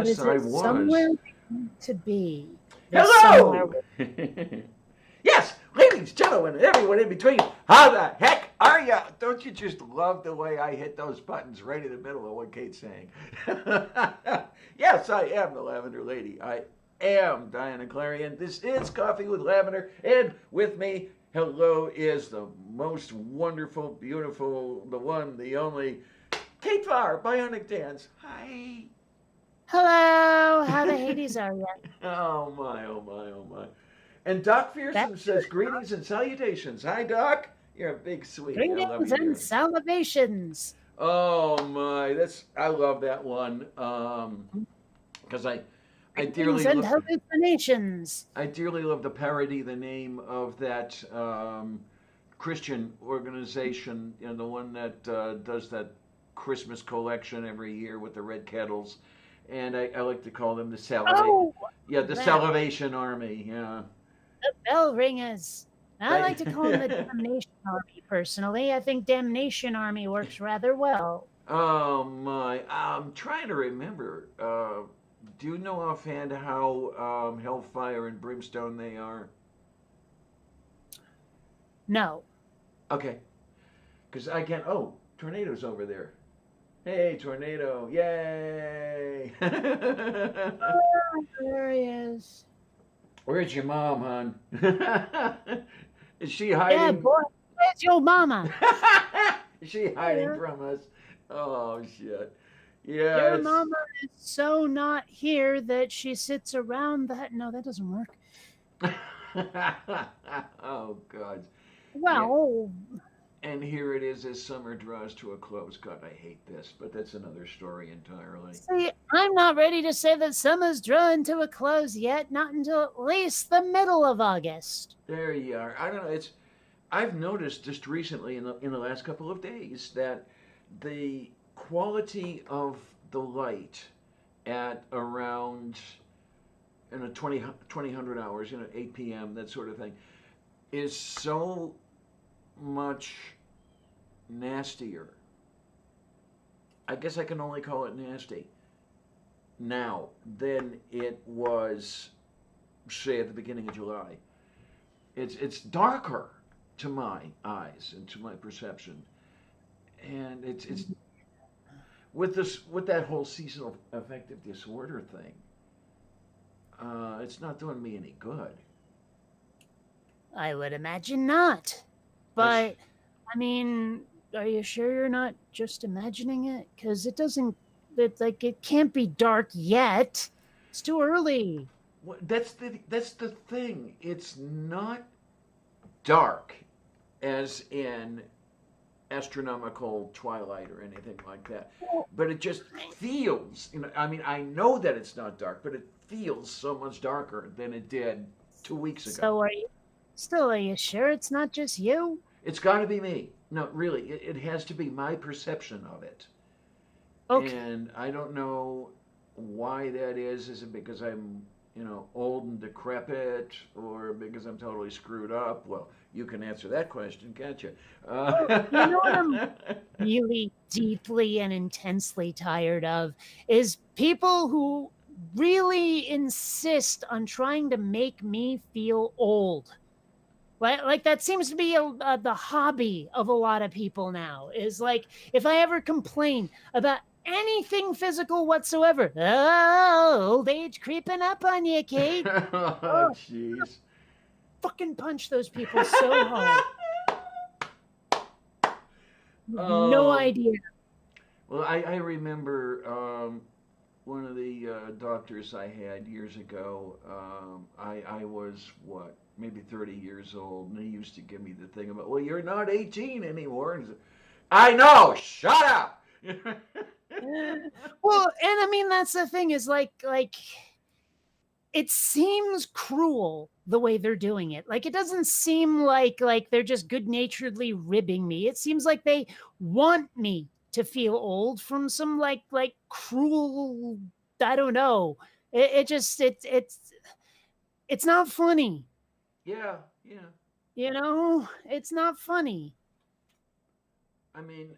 But Yes, is I it somewhere was. we need to be? There's somewhere. Hello! Yes, ladies, gentlemen, and everyone in between. How the heck are you? Don't you just love the way I hit those buttons right in the middle of what Kate's saying? Yes, I am the Lavender Lady. I am Diana Clarion. This is Coffee with Lavender, and with me, hello, is the most wonderful, beautiful, the one, the only, Kate Farr, Bionic Dance. Hi. Hello, how the Hades are you? Oh my, oh my, oh my. And Doc That Fearsome says greetings and salutations. Hi, Doc. You're a big sweetie. I love greetings you, and dear. salivations. Oh my, I love that one. Because I Greetings dearly and hallucinations. I dearly love the parody, the name of that Christian organization, the one that does that Christmas collection every year with the red kettles, and I like to call them Oh, the that, Salvation Army. Yeah, the bell ringers. I I, like to call them the Damnation Army, personally. I think Damnation Army works rather well. oh my, I'm trying to remember. Do you know offhand how Hellfire and Brimstone they are? No. Okay, because I can. Oh, tornadoes over there. Hey, tornado! Yay! Oh, there he is. Where's your mom, hon? Is she Yeah, hiding? boy, where's your mama? Is she hiding Yeah. from us? Oh shit! Yeah, Your it's. mama is so not here that she sits around that. No, that doesn't work. Oh god! Yeah, Well, and here it is as summer draws to a close. God, I hate this, but that's another story entirely. see, I'm not ready to say that summer's drawing to a close yet, not until at least the middle of August. There you are. I don't know. It's. I've noticed just recently in the last couple of days that the quality of the light at around 2000 hours, 8 p.m., that sort of thing, is so much nastier. I guess I can only call it nasty now than it was, say, at the beginning of July. It's darker to my eyes and to my perception, and it's with that whole seasonal affective disorder thing. It's not doing me any good. I would imagine not. That's But, I mean, are you sure you're not just imagining it? Because it doesn't, it can't be dark yet. It's too early. that's the thing. It's not dark, as in astronomical twilight or anything like that. Well, But it just feels, I mean, I know that it's not dark, but it feels so much darker than it did 2 weeks ago. so are you sure it's not just you? It's got to be me. No, really, it has to be my perception of it. Okay. And I don't know why that is. Is it because I'm, old and decrepit, or because I'm totally screwed up? Well, you can answer that question, can't you? Well, you know what I'm really deeply and intensely tired of is people who really insist on trying to make me feel old. Like that seems to be the hobby of a lot of people now. Is like if I ever complain about anything physical whatsoever, oh, old age creeping up on you, Kate. Oh, Oh, jeez. fucking punch those people so hard. You have no um, idea. well, I remember one of the doctors I had years ago. I was, what, maybe 30 years old, and he used to give me the thing about, well, you're not 18 anymore. And I know, shut up. Well, and I mean that's the thing is like it seems cruel the way they're doing it. Like it doesn't seem like they're just good-naturedly ribbing me. It seems like they want me to feel old from some like cruel, I don't know. It just it's not funny. Yeah, yeah. It's not funny. I mean,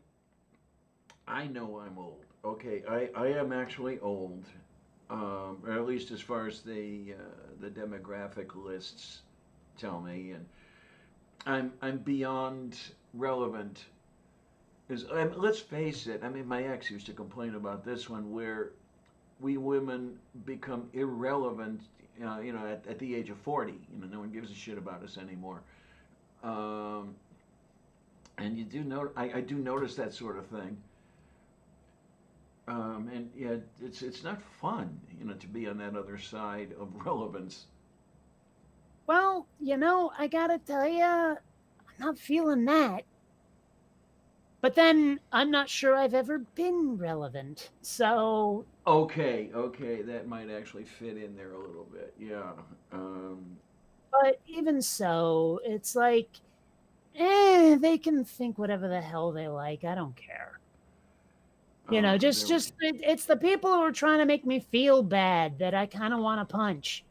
I know I'm old. Okay, I am actually old. or at least as far as the demographic lists tell me, and I'm beyond relevant. Let's face it. I mean, my ex used to complain about this one, where we women become irrelevant. At the age of 40. No one gives a shit about us anymore. Um, and you do know, I do notice that sort of thing. And yeah, it's not fun, to be on that other side of relevance. Well, I gotta tell you, I'm not feeling that. But then I'm not sure I've ever been relevant. So, Okay, that might actually fit in there a little bit. Yeah. Um, but even so, it's like, they can think whatever the hell they like. I don't care. there. It's the people who are trying to make me feel bad that I kind of want to punch.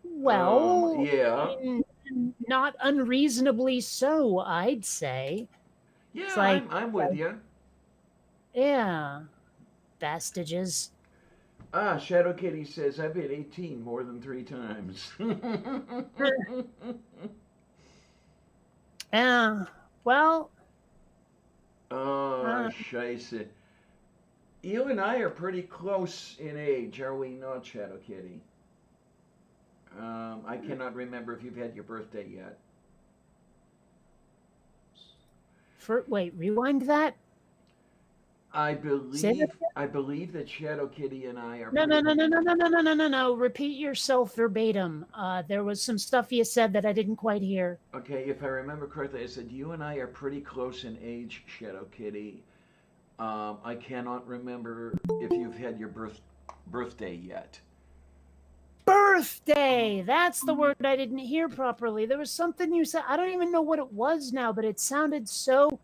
Well, Yeah. not unreasonably so, I'd say. Yeah, It's like, I'm with you. yeah, bastages. Shadow Kitty says I've hit 18 more than 3 times. Yeah, well, Oh, uh, scheisse. You and I are pretty close in age, are we not, Shadow Kitty? I cannot remember if you've had your birthday yet. wait, rewind that. I Say that. believe that Shadow Kitty and I are No, no, pretty. no, no, no, no, no, no, no, no, no. Repeat yourself verbatim. There was some stuff you said that I didn't quite hear. Okay, if I remember correctly, I said you and I are pretty close in age, Shadow Kitty. I cannot remember if you've had your birthday yet. Birthday. That's the word I didn't hear properly. There was something you said. I don't even know what it was now, but it sounded so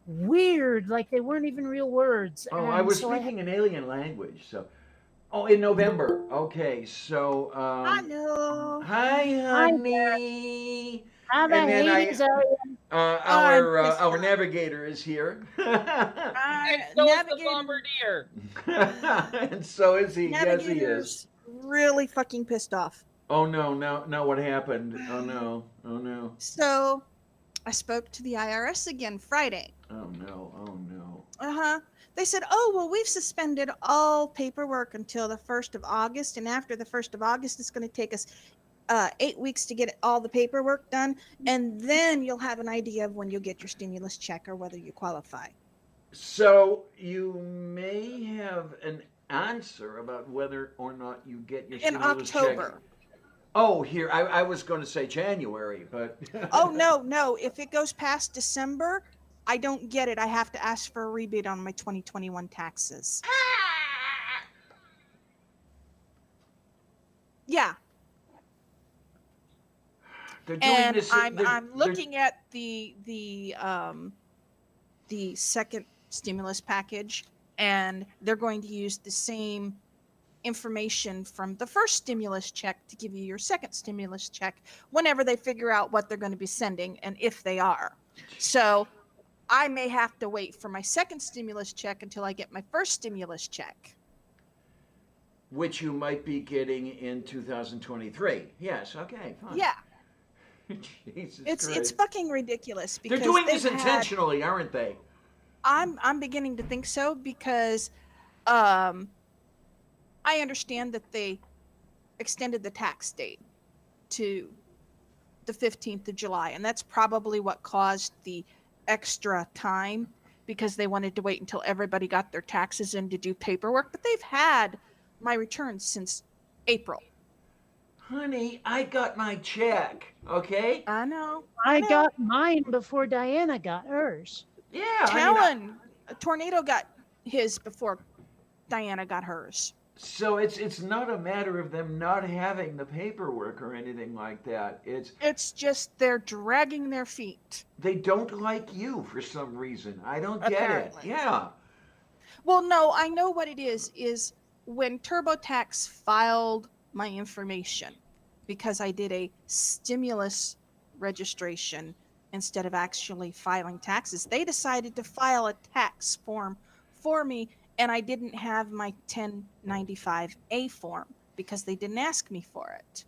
weird, like they weren't even real words. Oh, I And was so I had speaking an alien language. So, oh, in November. Okay, so Hello. hi, hi, honey. how the And then Hades are you? I'm pissed our off. navigator is here. And so is the Navigator, bombardier. And so is he. Yes, he is. Navigator's really fucking pissed off. Oh no, no, what happened? Oh no, oh no, So I spoke to the IRS again Friday. oh no, oh no. They said, oh, well, we've suspended all paperwork until the 1st of August. And after the 1st of August, it's going to take us 8 weeks to get all the paperwork done. And then you'll have an idea of when you'll get your stimulus check or whether you qualify. So you may have an answer about whether or not you get your In stimulus check. October. Oh, here I was going to say January, but Oh, no. If it goes past December, I don't get it. I have to ask for a rebate on my 2021 taxes. Yeah. they're doing And this. I'm looking at the second stimulus package, and they're going to use the same information from the first stimulus check to give you your second stimulus check whenever they figure out what they're going to be sending and if they are. So I may have to wait for my second stimulus check until I get my first stimulus check. Which you might be getting in 2023. Yes. Okay. Fine. Yeah, Jesus it's Christ. fucking ridiculous because They're doing this they've had- intentionally, aren't they? I'm beginning to think so because I understand that they extended the tax date to the 15th of July, and that's probably what caused the extra time because they wanted to wait until everybody got their taxes in to do paperwork. But they've had my returns since April. Honey, I got my check. Okay. I know. I got mine before Diana got hers. Yeah. I mean, Talon, a tornado got his before Diana got hers. so it's not a matter of them not having the paperwork or anything like that. It's just they're dragging their feet. They don't like you for some reason. I don't get Apparently. it. Yeah. Well, no, I know what it is when TurboTax filed my information because I did a stimulus registration instead of actually filing taxes. They decided to file a tax form for me, and I didn't have my 1095A form because they didn't ask me for it.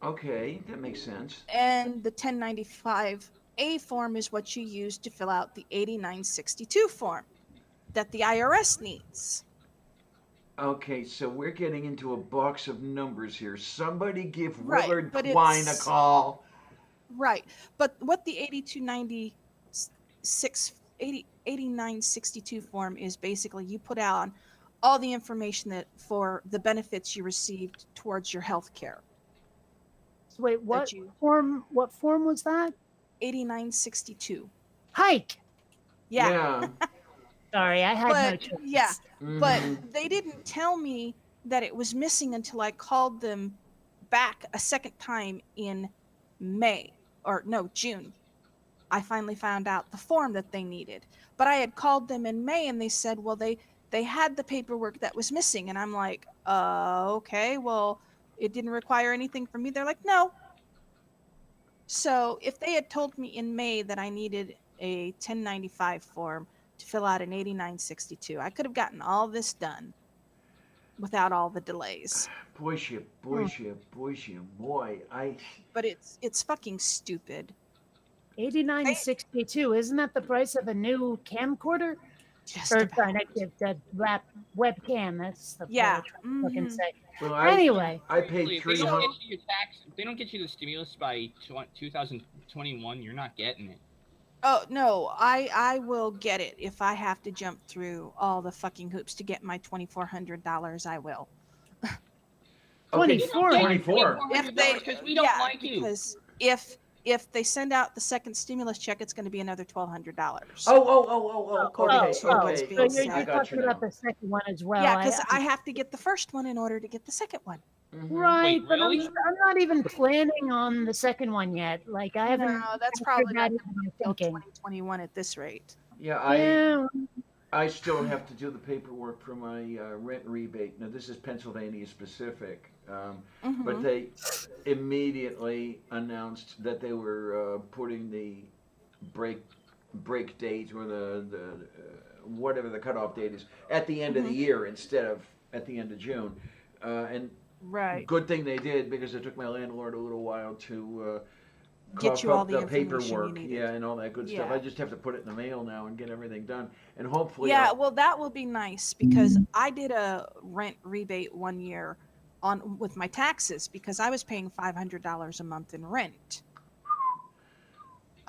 Okay, that makes sense. And the 1095A form is what you use to fill out the 8962 form that the IRS needs. Okay, so we're getting into a box of numbers here. Somebody give Right, Willard but Twine a it's call. right. But what the 8296 8962 form is basically you put out all the information that for the benefits you received towards your health care. So wait, That you what form was that? 8962. Hike. Yeah. Yeah. Sorry, I had no But yeah, choice. but Hmm. they didn't tell me that it was missing until I called them back a second time in May or no, June. I finally found out the form that they needed. But I had called them in May and they said, well, they had the paperwork that was missing. And I'm like, okay, well, it didn't require anything from me. They're like, no. So if they had told me in May that I needed a 1095 form to fill out an 8962, I could have gotten all this done without all the delays. Boy. But it's fucking stupid. 8962. Isn't that the price of a new camcorder? Just Or about. sorry, not the webcam. That's the Yeah. part I'm looking Mhm. say. Well, Anyway, I Seriously, paid if they don't 300. get you your tax, if they don't get you the stimulus by 2021, you're not getting it. Oh no, I will get it if I have to jump through all the fucking hoops to get my $2,400. I will. Okay, 24. 24. If they, because we don't yeah, like you. because if they send out the second stimulus check, it's going to be another $1,200. According Okay, to what's okay, being So okay. you're I said. got you talking about now. the second one as well. Yeah, because I have to get the first one in order to get the second one. Mhm. Right, Wait, but really? I'm not even planning on the second one yet. Like I haven't No, that's factored probably that not into going my to be thinking. 2021 at this rate. Yeah, Yeah, I still have to do the paperwork for my rent rebate. Now, this is Pennsylvania specific, but Hmm. they immediately announced that they were putting the break date or the whatever the cutoff date is at the end of the Hmm. year instead of at the end of June. And Right. good thing they did because it took my landlord a little while to Get cough you all up the the information you paperwork, needed. yeah, and all that good stuff. Yeah. I just have to put it in the mail now and get everything done, and hopefully, Yeah, well, that will be nice because I did a rent rebate one year on with my taxes because I was paying $500 a month in rent.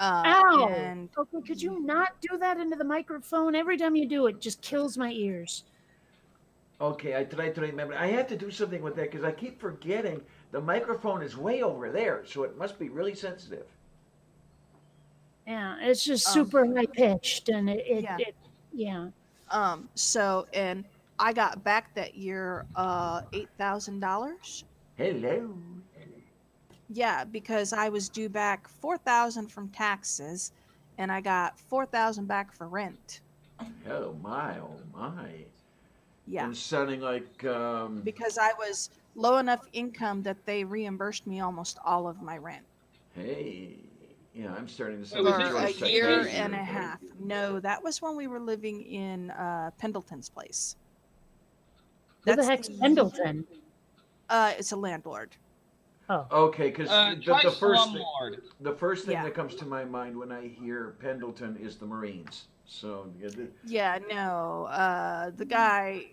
ow. And Okay, could you not do that into the microphone? Every time you do it, just kills my ears. okay, I try to remember. I have to do something with that because I keep forgetting the microphone is way over there, so it must be really sensitive. Yeah, it's just um, super high pitched, and yeah, yeah. so and I got back that year $8,000. Hello. Yeah, because I was due back 4,000 from taxes, and I got 4,000 back for rent. Oh my, oh my. Yeah, And sounding like, because I was low enough income that they reimbursed me almost all of my rent hey, yeah, I'm starting to Wait, sound was like for this a George the year case? and a Sakasia. half. No, that was when we were living in Pendleton's place. Who the That's heck's the Pendleton? it's a landlord. Oh, Okay, because Try the first thing, slumlord. the first thing Yeah. that comes to my mind when I hear Pendleton is the Marines. So yeah, Yeah, no, the guy.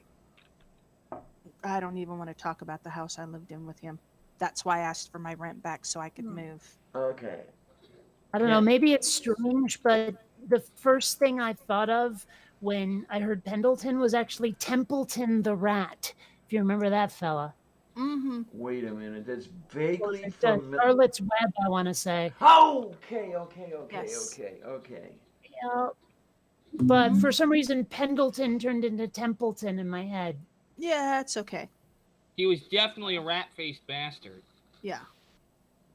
I don't even want to talk about the house I lived in with him. That's why I asked for my rent back so I could move. okay. I don't know. Can't- Maybe it's strange, but the first thing I thought of when I heard Pendleton was actually Templeton the Rat. If you remember that fella. Mm-hmm. Wait a minute, that's Was vaguely it familiar. Charlotte's Web, I want to say. Okay. Yes. Yeah. But Mhm. for some reason, Pendleton turned into Templeton in my head. Yeah, it's okay. He was definitely a rat-faced bastard. Yeah.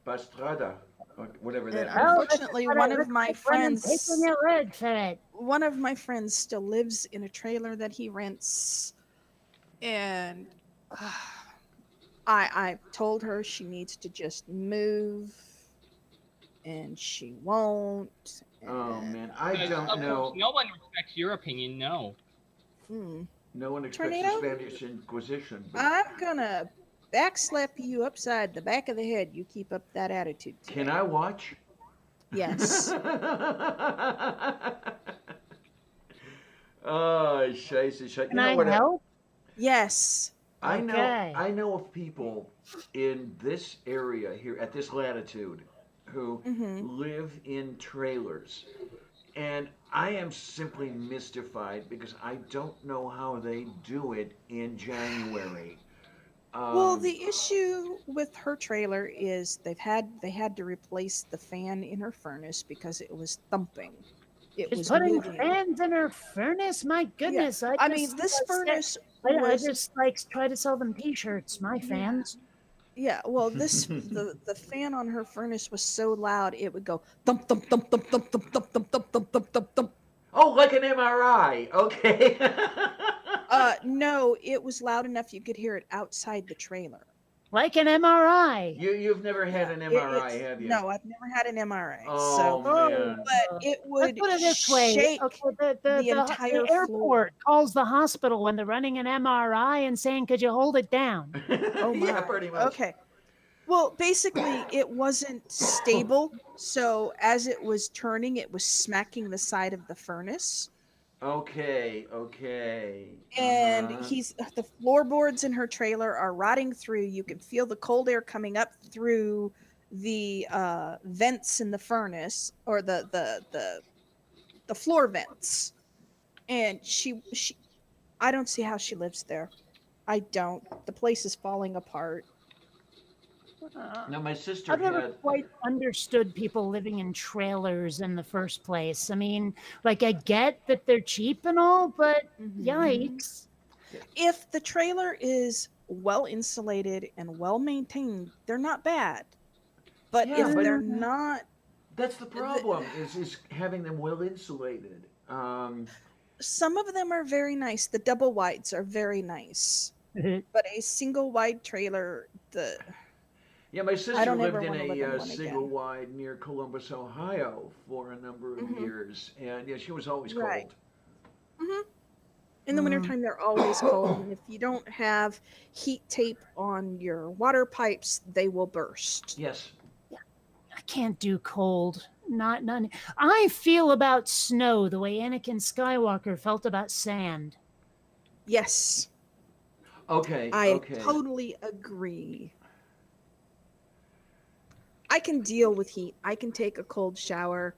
Bastrada, or whatever And that means. unfortunately, one of my friends taking a red for it. one of my friends still lives in a trailer that he rents, and I told her she needs to just move, and she won't. Oh And man, I Because, don't of know. course, no one respects your opinion, no. Mm. No one expects the Tornado? Spanish Inquisition. But I'm gonna backslap you upside the back of the head. You keep up that attitude can today. I watch? Yes. Oh, scheisse, scheisse. Can I help? Yes. Okay. I know of people in this area here at this latitude who Mm-hmm. live in trailers, and I am simply mystified because I don't know how they do it in January. Well, Um, the issue with her trailer is they had to replace the fan in her furnace because it was thumping. It She's was putting moving. fans in her furnace. My Yeah. goodness, I I mean, just this furnace I was just like try to sell them T-shirts. My yeah. fans. Yeah, well, this the fan on her furnace was so loud it would go thump thump thump thump thump thump thump thump thump thump thump thump thump. oh, like an MRI. Okay. No, it was loud enough you could hear it outside the trailer. Like an MRI. You've never had Yeah, an MRI, it's have you? no, I've never had an MRI. Oh So, Oh, man. but it let's would put it this way. shake Okay, the entire the floor. airport calls the hospital when they're running an MRI and saying, "Could you hold it down?" Oh Yeah, my. pretty much. Okay. Well, basically, it wasn't stable. So as it was turning, it was smacking the side of the furnace. Okay, okay. And Uh-huh. the floorboards in her trailer are rotting through. You can feel the cold air coming up through the vents in the furnace or the floor vents. And she I don't see how she lives there. I don't. The place is falling apart. Now my sister I've never had quite understood people living in trailers in the first place. I mean, like I get that they're cheap and all, but Mhm. yikes. If the trailer is well insulated and well maintained, they're not bad. But yeah, if but they're not, that's the the, problem is having them well insulated. some of them are very nice. The double wides are very nice. But a single wide trailer, Yeah, my I sister don't ever lived in want to live in a one single again. wide near Columbus, Ohio for a number of Hmm. years, and yeah, she was always Right. cold. Hmm. In the Mm, wintertime, they're always cold. And if you don't have heat tape on your water pipes, they will burst. Yes. I can't do cold. Not none. I feel about snow the way Anakin Skywalker felt about sand. Yes, Okay, I okay. totally agree. I can deal with heat. I can take a cold shower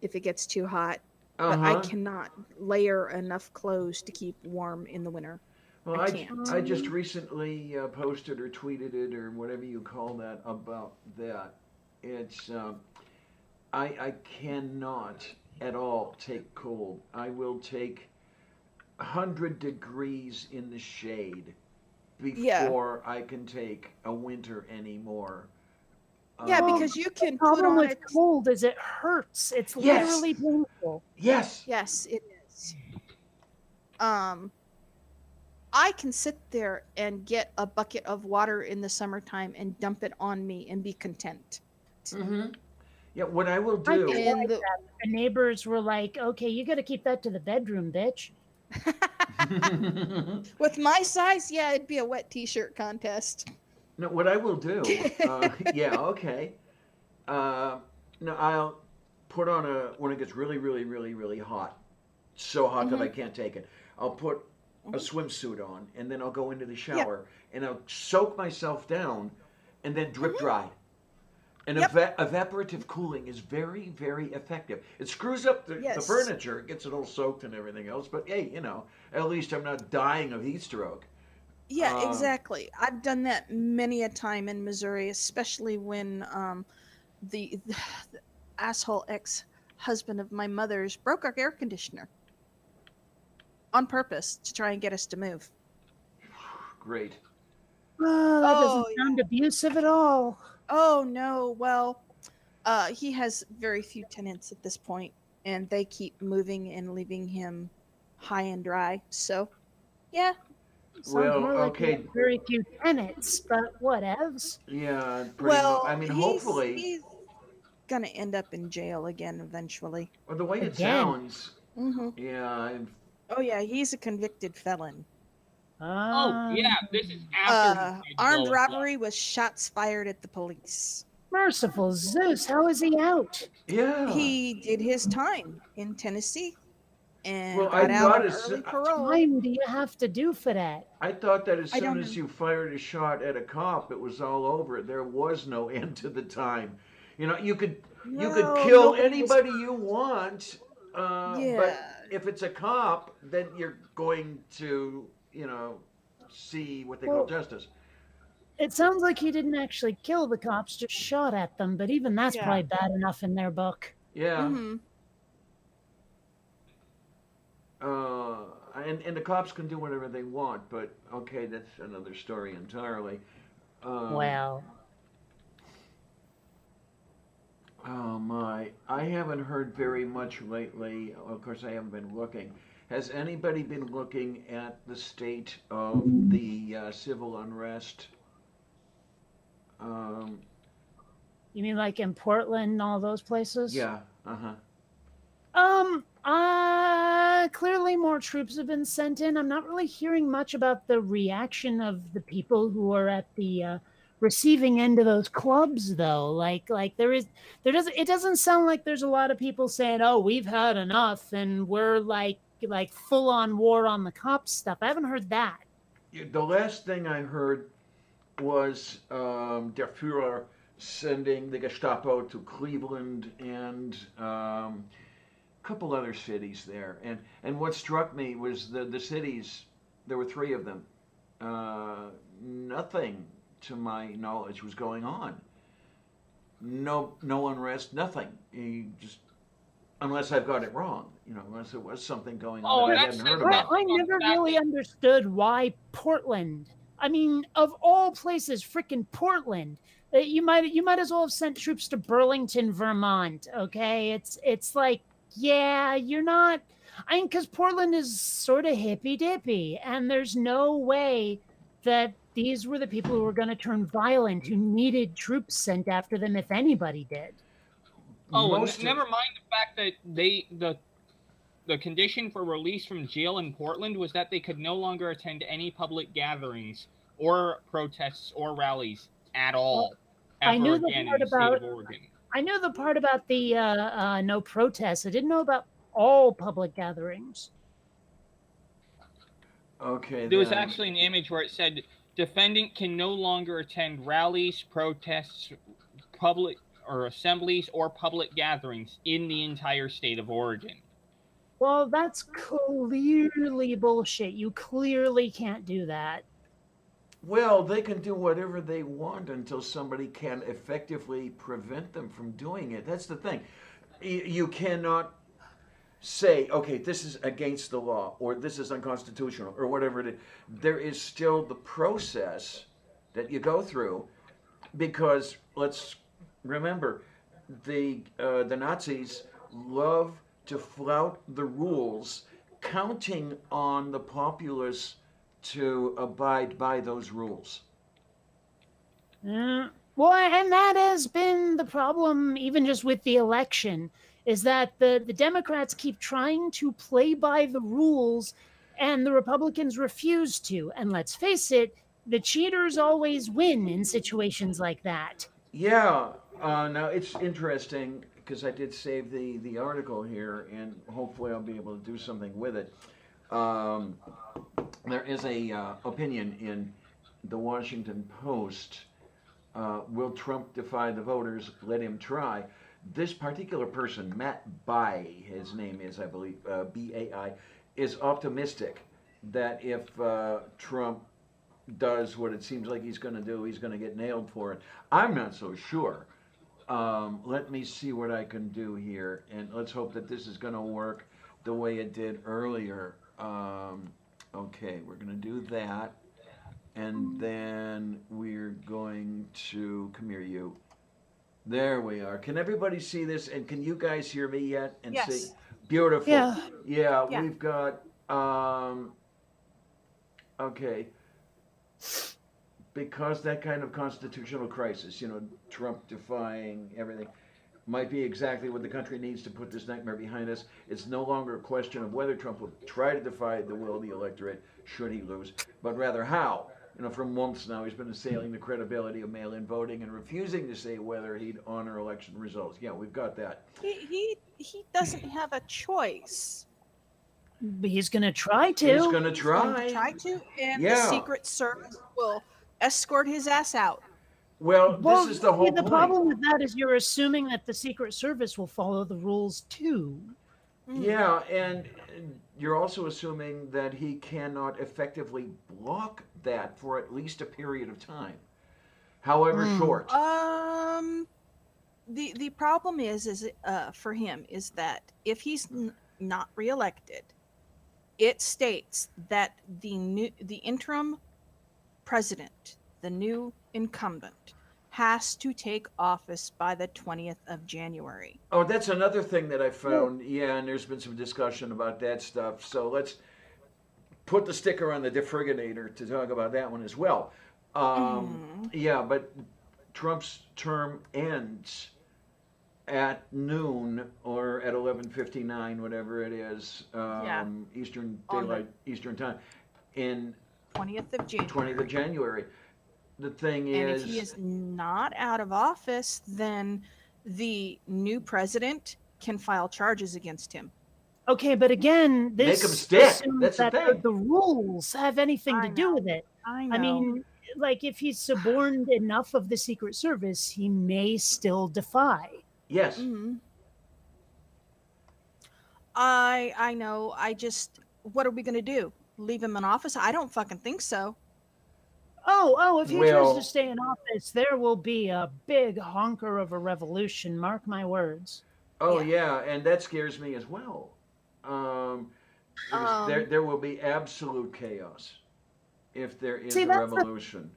if it gets too hot, but I Uh-huh. cannot layer enough clothes to keep warm in the winter. Well, I can't. I just Um, recently posted or tweeted it or whatever you call that about that. It's I cannot at all take cold. I will take 100 degrees in the shade Yeah. before I can take a winter anymore. Yeah, well, because you the can put problem on with a cold is it hurts. It's Yes, literally painful. yes. yes, it is. Um I can sit there and get a bucket of water in the summertime and dump it on me and be content. Mm-hmm. Yeah, what I will I did do. And like that. The neighbors were like, "Okay, you got to keep that to the bedroom, bitch." with my size, yeah, it'd be a wet t-shirt contest. No, what I will do. Yeah, okay. Uh, no, I'll put on a when it gets really, really, really, really hot, so hot that I Mhm. can't take it. I'll put a Mhm. swimsuit on, and then I'll go into the Yep. shower, and I'll soak myself down, and then drip Mhm. dry. And Yep. evaporative cooling is very, very effective. It screws up the Yes. furniture, it gets it all soaked and everything else, but hey, at least I'm not dying of heat stroke. Yeah, Uh, exactly. I've done that many a time in Missouri, especially when the asshole ex-husband of my mother's broke our air conditioner on purpose to try and get us to move. great. Oh, that doesn't Oh sound yeah. abusive at all. Oh no. Well, he has very few tenants at this point, and they keep moving and leaving him high and dry. So yeah. Sounds Well, more like he okay, has very few tenants, but whatevs. yeah, pretty much. I Well, mean, he's hopefully, he's gonna end up in jail again eventually. well, the way it Again. sounds, Hmm. yeah, Oh yeah, he's a convicted felon. Oh Um, yeah, this is after he tried to Armed blow us up. robbery with shots fired at the police. merciful Zeus, how is he out? Yeah. He did his time in Tennessee Well, and I got out thought on as early parole. Time do you have to do for that? I thought that as I soon don't as know. you fired a shot at a cop, it was all over. There was no end to the time. You know, you could No, kill nobody was. anybody you want, but Yeah, if it's a cop, then you're going to, see what they call Well, justice. it sounds like he didn't actually kill the cops, just shot at them, but even that's yeah. probably bad enough in their book. Yeah. Mm-hmm. Uh, and the cops can do whatever they want, but okay, that's another story entirely. Um, Well, Oh my, I haven't heard very much lately. Of course, I haven't been looking. Has anybody been looking at the state of the civil unrest? Um, you mean like in Portland and all those places? yeah, uh-huh. Clearly more troops have been sent in. I'm not really hearing much about the reaction of the people who are at the receiving end of those clubs, though. Like it doesn't sound like there's a lot of people saying, "Oh, we've had enough," and we're like full on war on the cops stuff. I haven't heard that. The last thing I heard was Der Führer sending the Gestapo to Cleveland and a couple other cities there. And what struck me was the cities. There were three of them. Nothing, to my knowledge, was going on. No unrest, nothing. He just, unless I've got it wrong, unless there was something going on Oh, that I that hadn't says heard I, about. I nothing never about really that. understood why Portland. I mean, of all places, freaking Portland. You might as well have sent troops to Burlington, Vermont. Okay, it's like, yeah, you're not. I mean, because Portland is sort of hippy dippy, and there's no way that these were the people who were going to turn violent, who needed troops sent after them, if anybody did. Oh, Most of, never mind the fact that the condition for release from jail in Portland was that they could no longer attend any public gatherings or protests or rallies at Well, all I ever knew the again in part the state about of Oregon. I knew the part about the no protests. I didn't know about all public gatherings. okay, There was then. actually an image where it said defendant can no longer attend rallies, protests, public or assemblies or public gatherings in the entire state of Oregon. Well, that's clearly bullshit. You clearly can't do that. Well, they can do whatever they want until somebody can effectively prevent them from doing it. That's the thing. You cannot say, okay, this is against the law or this is unconstitutional or whatever it is. There is still the process that you go through because let's remember the Nazis love to flout the rules, counting on the populace to abide by those rules. Well, and that has been the problem, even just with the election, is that the Democrats keep trying to play by the rules, and the Republicans refuse to. And let's face it, the cheaters always win in situations like that. Yeah, now it's interesting because I did save the article here, and hopefully I'll be able to do something with it. Um, there is a opinion in the Washington Post. Will Trump defy the voters? Let him try. This particular person, Matt Bai, his name is, I believe, Bai, is optimistic that if Trump does what it seems like he's going to do, he's going to get nailed for it. I'm not so sure. Let me see what I can do here, and let's hope that this is going to work the way it did earlier. Okay, we're going to do that, and then we're going to, come here, you. There we are. Can everybody see this? And can you guys hear me yet? And see? Yes. Beautiful. Yeah. Yeah, Yeah. we've got, okay. Because that kind of constitutional crisis, Trump defying everything. might be exactly what the country needs to put this nightmare behind us. It's no longer a question of whether Trump will try to defy the will of the electorate should he lose, but rather how. For months now, he's been assailing the credibility of mail-in voting and refusing to say whether he'd honor election results. Yeah, we've got that. He doesn't have a choice. He's going to try to. He's going to He's going try. to try to, and the Yeah. Secret Service will escort his ass out. Well, Well, this is the whole the point. problem with that is you're assuming that the Secret Service will follow the rules too. Yeah, and you're also assuming that he cannot effectively block that for at least a period of time, however short. The problem is for him is that if he's not reelected, it states that the interim president, the new incumbent, has to take office by the 20th of January. Oh, that's another thing that I found. Yeah, and there's been some discussion about that stuff. So let's put the sticker on the defriginator to talk about that one as well. Yeah, but Trump's term ends at noon or at 11:59, whatever it is, Eastern time, in 20th of January. 20th of January. The thing And is, if he is not out of office, then the new president can file charges against him. Okay, but again, this Make 'em stick. assumes That's the that thing. the rules have anything I to do know. with it. I know. I mean, like if he's suborned enough of the Secret Service, he may still defy. yes. Mhm. I know. What are we going to do? Leave him in office? I don't fucking think so. If he tries Well- to stay in office, there will be a big honker of a revolution. Mark my words. Oh Yeah. yeah, and that scares me as well. Because there will be absolute chaos if there is See, a that's the- revolution.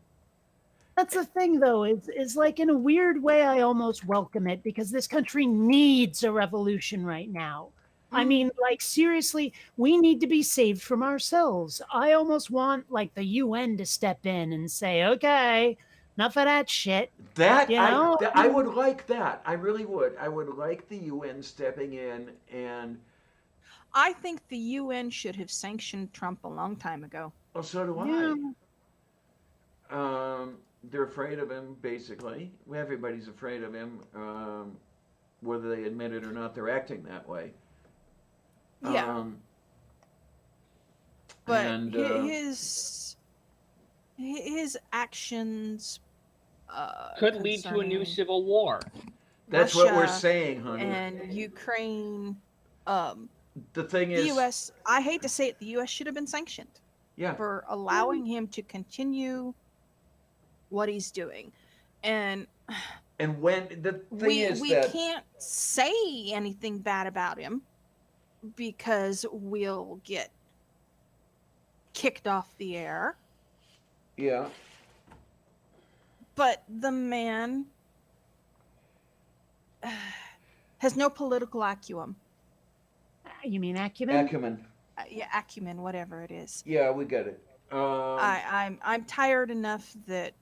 That's the thing, though. It's like in a weird way, I almost welcome it because this country needs a revolution right now. I mean, like, seriously, we need to be saved from ourselves. I almost want, like, the UN to step in and say, okay, enough of that shit. That You know? I would like that. I really would. I would like the UN stepping in and. I think the UN should have sanctioned Trump a long time ago. Oh, so do Yeah. I. They're afraid of him, basically. Everybody's afraid of him. Whether they admit it or not, they're acting that way. Yeah. But and, his actions Could lead to a new concerning civil war. that's what we're Russia saying, honey. and Ukraine. The thing The is, U.S. I hate to say it, the U.S. should have been sanctioned yeah, for allowing him to continue what he's doing, and when the thing we is that can't say anything bad about him because we'll get kicked off the air. yeah, But the man has no political acumen. You mean acumen? acumen. Acumen, whatever it is. Yeah, we get it. I'm tired enough that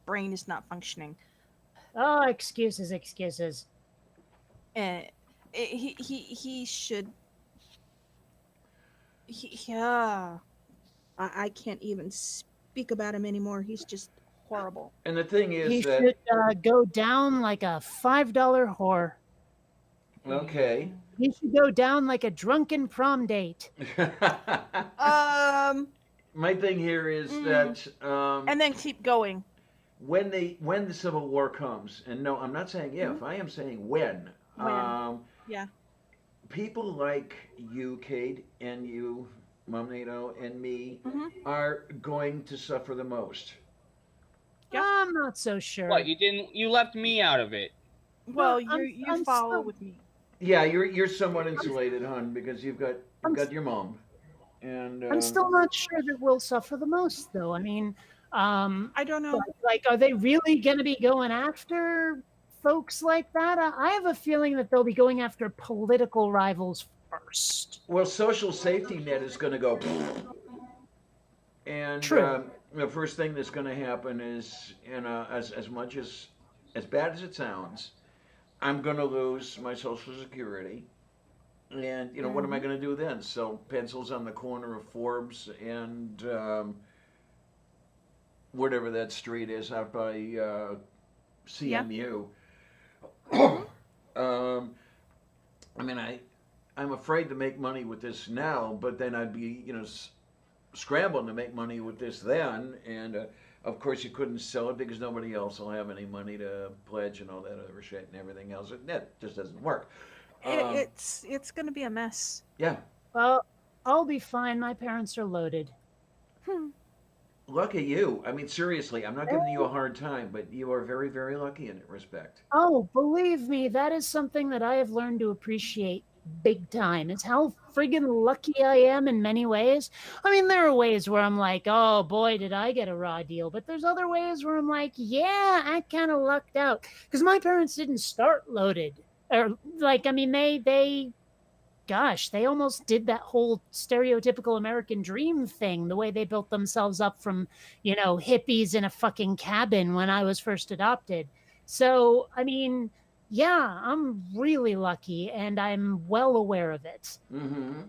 brain is not functioning. Oh, excuses, excuses. And he should. Yeah, I can't even speak about him anymore. He's just horrible. And the thing is He that should go down like a $5 whore. okay. He should go down like a drunken prom date. My thing here is that And then keep going. when the Civil War comes, and no, I'm not saying if, I am saying when. Yeah. People like you, Kate, and you, Mom NATO, and me are going to suffer the most. Yeah. I'm not so sure. What, you left me out of it. Well, I'm you follow still- with me. Yeah, you're somewhat insulated, hon, because you've got your mom, and I'm still not sure that we'll suffer the most, though. I mean, I don't know. like, are they really going to be going after folks like that? I have a feeling that they'll be going after political rivals first. Well, social safety net is going to go, and True. the first thing that's going to happen is, as much as bad as it sounds, I'm going to lose my Social Security. And, what am I going to do then? Sell pencils on the corner of Forbes and whatever that street is out by CMU. I mean, I'm afraid to make money with this now, but then I'd be, scrambling to make money with this then. And of course, you couldn't sell it because nobody else will have any money to pledge and all that other shit and everything else. That just doesn't work. It's going to be a mess. Yeah. Well, I'll be fine. My parents are loaded. Lucky you. I mean, seriously, I'm not giving you a hard time, but you are very, very lucky in that respect. Oh, believe me, that is something that I have learned to appreciate big time. Is how friggin' lucky I am in many ways. I mean, there are ways where I'm like, oh boy, did I get a raw deal. But there's other ways where I'm like, yeah, I kind of lucked out. Because my parents didn't start loaded. Or, like, I mean, they almost did that whole stereotypical American dream thing, the way they built themselves up from, hippies in a fucking cabin when I was first adopted. So, I mean, yeah, I'm really lucky and I'm well aware of it. Mm-hmm.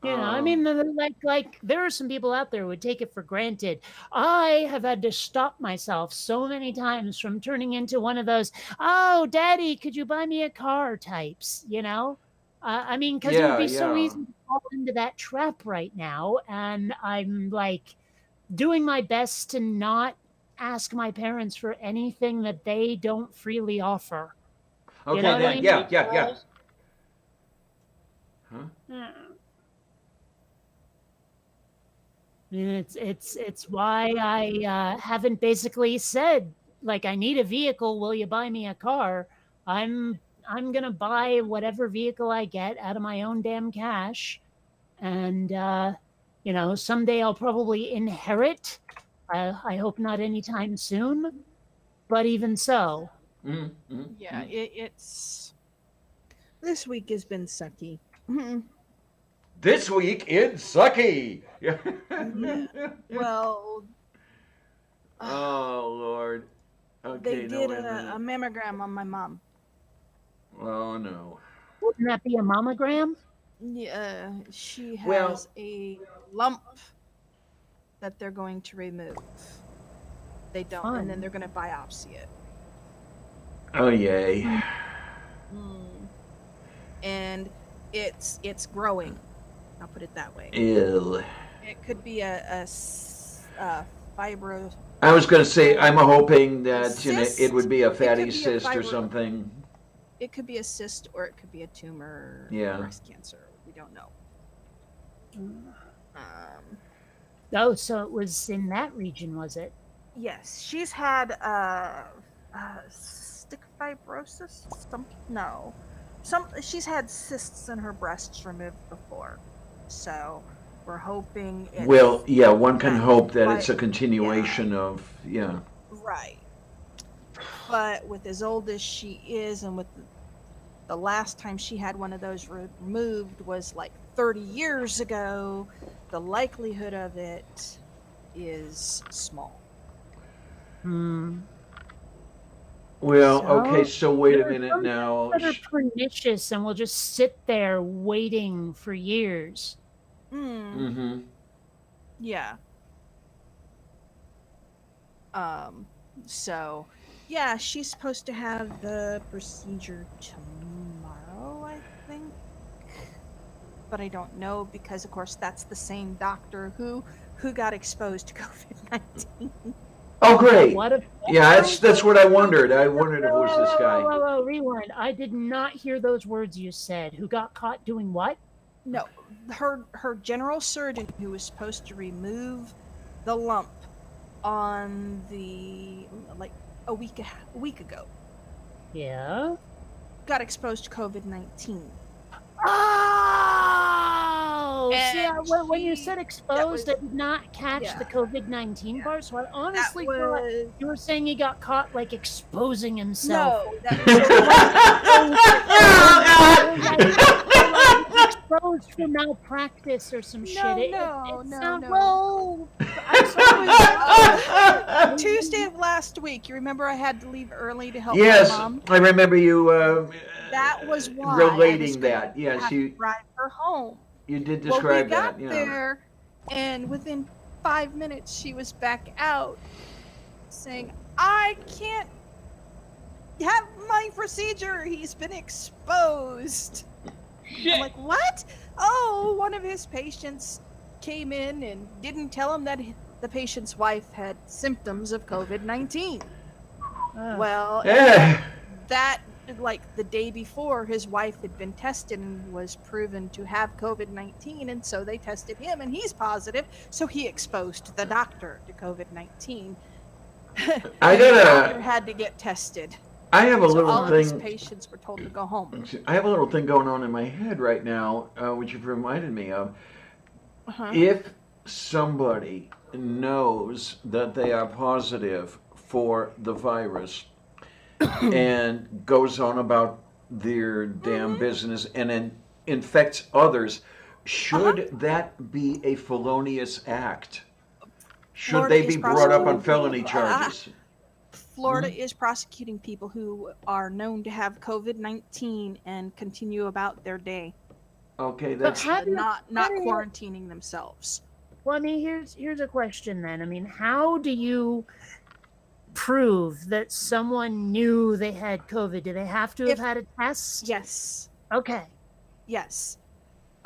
I mean, like there are some people out there who would take it for granted. I have had to stop myself so many times from turning into one of those, oh, daddy, could you buy me a car types, I mean, because it would be so easy to fall into that trap right now. And I'm like doing my best to not ask my parents for anything that they don't freely offer. Okay, You know what I then, mean? yeah. Huh? It's why I haven't basically said, like, I need a vehicle. Will you buy me a car? I'm gonna buy whatever vehicle I get out of my own damn cash, and someday I'll probably inherit. I hope not anytime soon, but even so. Mm-hmm. Yeah, it's this week has been sucky. This week in Sucky. Yeah. Well, Oh Lord. Okay, they no, did wait a a minute. mammogram on my mom. Oh no. Wouldn't that be a mammogram? Yeah, she has Well- a lump that they're going to remove. They don't, and then Fun. they're going to biopsy it. Oh yay. And it's growing. I'll put it that way. Ew. It could be a fibro. I was going to say, I'm hoping that Cyst? it would be a fatty be a cyst or fibro- something. It could be a cyst or it could be a tumor. Yeah. Breast cancer. We don't know. Oh, so it was in that region, was it? Yes, she's had cystic fibrosis. She's had cysts in her breasts removed before, so we're hoping. Well, yeah, one can that- hope that it's a but- continuation of, yeah. Right. But with as old as she is, and with the last time she had one of those removed was like 30 years ago, the likelihood of it is small. Well, So, okay, so wait a there are minute some now. That are pernicious and will just sit there waiting for years. Mm-hmm. Yeah. So, yeah, she's supposed to have the procedure tomorrow, I think. But I don't know because, of course, that's the same doctor who got exposed to COVID-19. Oh, great. What if? Yeah, that's what I wondered. I wondered if it was this guy. Whoa, rewind. I did not hear those words you said. Who got caught doing what? No, her general surgeon who was supposed to remove the lump on the a week ago Yeah. got exposed to COVID-19. Oh! See, And when you she- said that exposed, was- I did not catch yeah. the COVID-19 Yeah. part, so I That honestly thought was you were saying he got caught, like, exposing himself. no, that was exposed for malpractice or some shit. No. Well, I'm sorry. Tuesday of last week, you remember I had to leave early to help Yes, my mom? I remember you That was why relating I that. was Yes, have to you drive her home. did Well, we describe got that. Yeah. there, and within 5 minutes, she was back out saying, I can't have my procedure. He's been exposed. Shit. I'm like, what? Oh, one of his patients came in and didn't tell him that the patient's wife had symptoms of COVID-19. Well, Yeah. that, like the day before, his wife had been tested and was proven to have COVID-19, and so they tested him, and he's positive, so he exposed the doctor to COVID-19. I The doctor got had to get tested. I have a So little all of his thing. patients were told to go home. I have a little thing going on in my head right now, which you've reminded me of. Uh-huh. If somebody knows that they are positive for the virus and goes on about their damn business and then infects others, should that be a felonious act? Should Florida they is be brought up on prosecuting felony people. charges? Florida is prosecuting people who are known to have COVID-19 and continue about their day, Okay, But that's how do you, not how do you- quarantining themselves. Well, I mean, here's a question then. I mean, how do you prove that someone knew they had COVID? Do they have to have If- had a test? Yes, Okay. yes.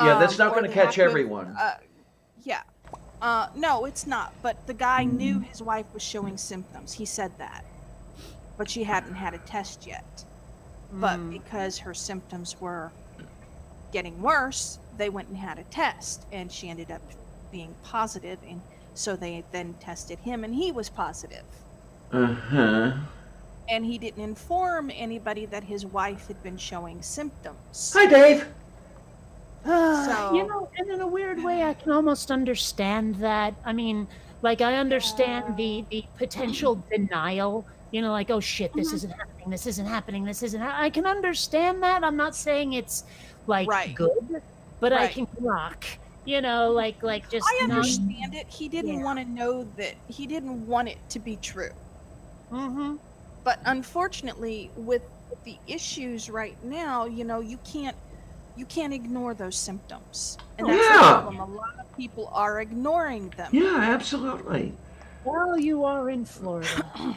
yeah, that's not Or going to they catch have to have- everyone. Yeah. No, it's not. But the guy knew his wife was showing symptoms. He said that. But she hadn't had a test yet. But because her symptoms were getting worse, they went and had a test, and she ended up being positive, and so they then tested him, and he was positive. Uh-huh. And he didn't inform anybody that his wife had been showing symptoms. Hi, Dave. So- You know, and in a weird way, I can almost understand that. I mean, like, I understand the potential denial. You know, like, oh shit, this isn't happening. This isn't happening. This isn't. I can understand that. I'm not saying it's like Right. good, but I Right. can rock. You know, like just. I not- understand it. He didn't Yeah. want to know that. He didn't want it to be true. Mhm. But unfortunately, with the issues right now, you know, you can't ignore those symptoms, and that's the Yeah. problem. A lot of people are ignoring them. Yeah, absolutely. Well, you are in Florida.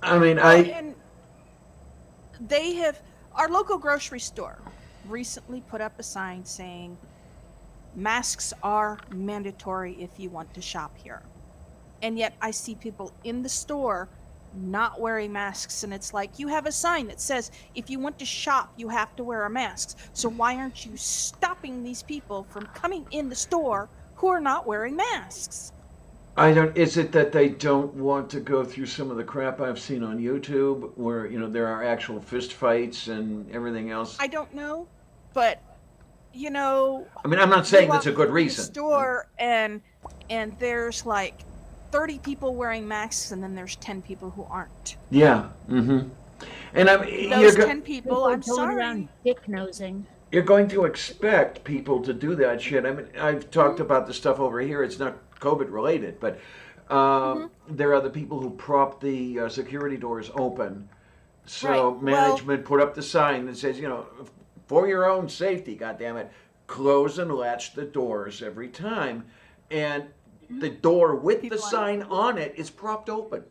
I mean, Well, and they have, our local grocery store recently put up a sign saying masks are mandatory if you want to shop here. And yet I see people in the store not wearing masks, and it's like, you have a sign that says if you want to shop you have to wear a mask. So why aren't you stopping these people from coming in the store who are not wearing masks? I don't. Is it that they don't want to go through some of the crap I've seen on YouTube, where there are actual fist fights and everything else? I don't know, but you know, I mean, I'm not saying you that's a walk good through the reason. store and there's like 30 people wearing masks, and then there's 10 people who aren't. Yeah. Mm-hmm. And I'm Those 10 people, I'm going sorry. around dick nosing. you're going to expect people to do that shit. I mean, I've talked about the stuff over here. It's not COVID related, but there are the people who prop the security doors open. So Right. Well- management put up the sign that says, for your own safety, goddammit, close and latch the doors every time. And the door with People the aren't- sign on it is propped open.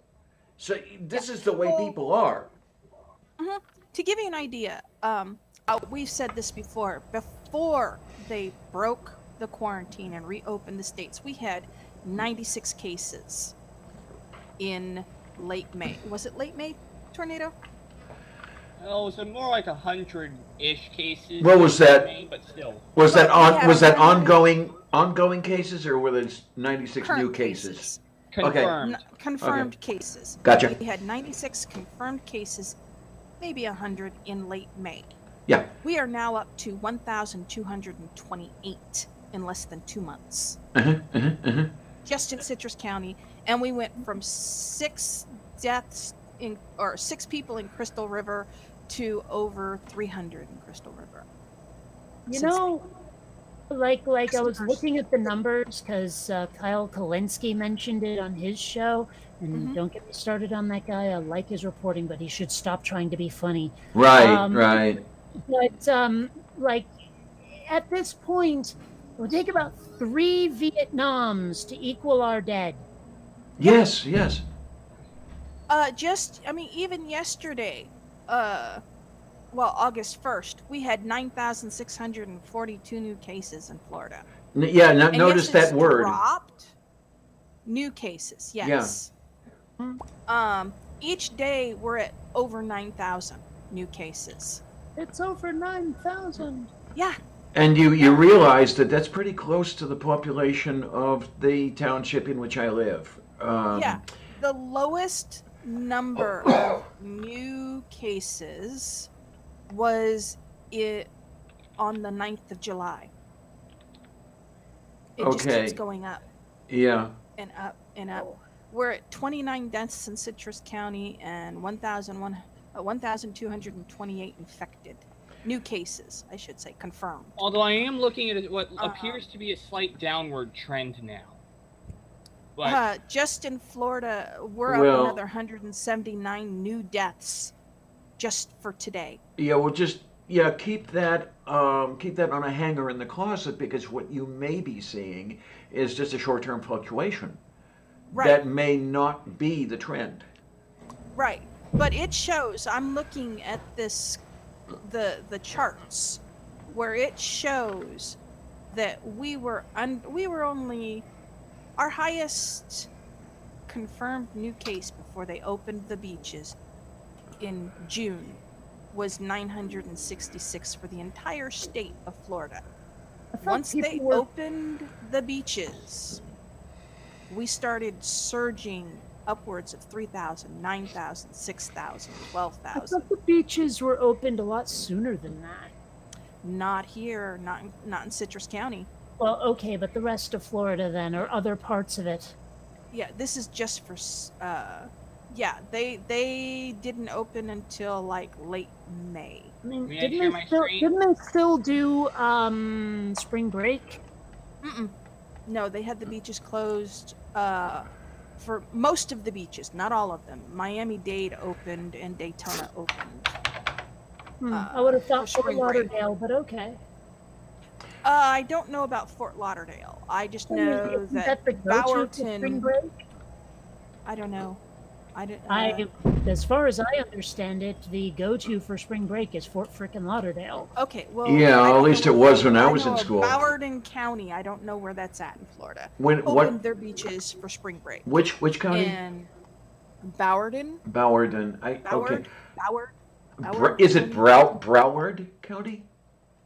So this is the way Well- people are. To give you an idea, we've said this before. Before they broke the quarantine and reopened the states, we had 96 cases in late May. Was it late May, Tornado? Oh, so more like 100-ish cases. What was that? But still. Was that But we had was that 100 ongoing cases, or were there 96 Current new cases? Confirmed. Confirmed cases. Gotcha. We had 96 confirmed cases, maybe 100 in late May. Yeah. We are now up to 1,228 in less than 2 months, just in Citrus County, and we went from 6 deaths or 6 people in Crystal River to over 300 in Crystal River. You since know, like I was Listeners. looking at the numbers because Kyle Kalinske mentioned it on his show, and Mhm. don't get me started on that guy. I like his reporting, but he should stop trying to be funny. Right, Um, right. but like at this point, it would take about 3 Vietnams to equal our dead. Yes, yes. Even yesterday, well, August 1st, we had 9,642 new cases in Florida. Yeah, And yes, notice it's that word. dropped. New cases, Yeah. yes. Each day we're at over 9,000 new cases. It's over 9,000. Yeah, And you realize that that's pretty close to the population of the township in which I live. yeah. The lowest number of new cases was on the 9th of July. It just Okay. keeps going up Yeah. and up and up. We're at 29 deaths in Citrus County and 1,228 infected. New cases, I should say, confirmed. Although I am looking at what appears to be a slight downward trend now. But Just in Florida, we're up Well- another 179 new deaths just for today. Yeah, well, just keep that on a hanger in the closet because what you may be seeing is just a short-term fluctuation. Right. That may not be the trend. Right. But it shows, I'm looking at this, the charts, where it shows that we were only, our highest confirmed new case before they opened the beaches in June was 966 for the entire state of Florida. I thought Once they people were- opened the beaches, we started surging upwards of 3,000, 9,000, 6,000, I 12,000. thought the beaches were opened a lot sooner than that. Not here, not in Citrus County. Well, okay, but the rest of Florida then, or other parts of it. Yeah, this is just for they didn't open until like late May. I mean, May I share my screen? didn't they still do spring break? Mm-mm. No, they had the beaches closed for most of the beaches, not all of them. Miami-Dade opened and Daytona opened. I would have thought for Fort spring break. Lauderdale, but okay. I don't know about Fort Lauderdale. I just I mean, know isn't that the go-to for spring Bowerton. break? I don't know. I didn't. As far as I understand it, the go-to for spring break is Fort frickin' Lauderdale. Okay, well. Yeah, I at don't least know it where was when I was know in of school. Bowerton County. I don't know where that's at in Florida. When Opened what? their beaches for spring break. Which county? And Bowerton. Bowardon. Boward. Is it Broward County?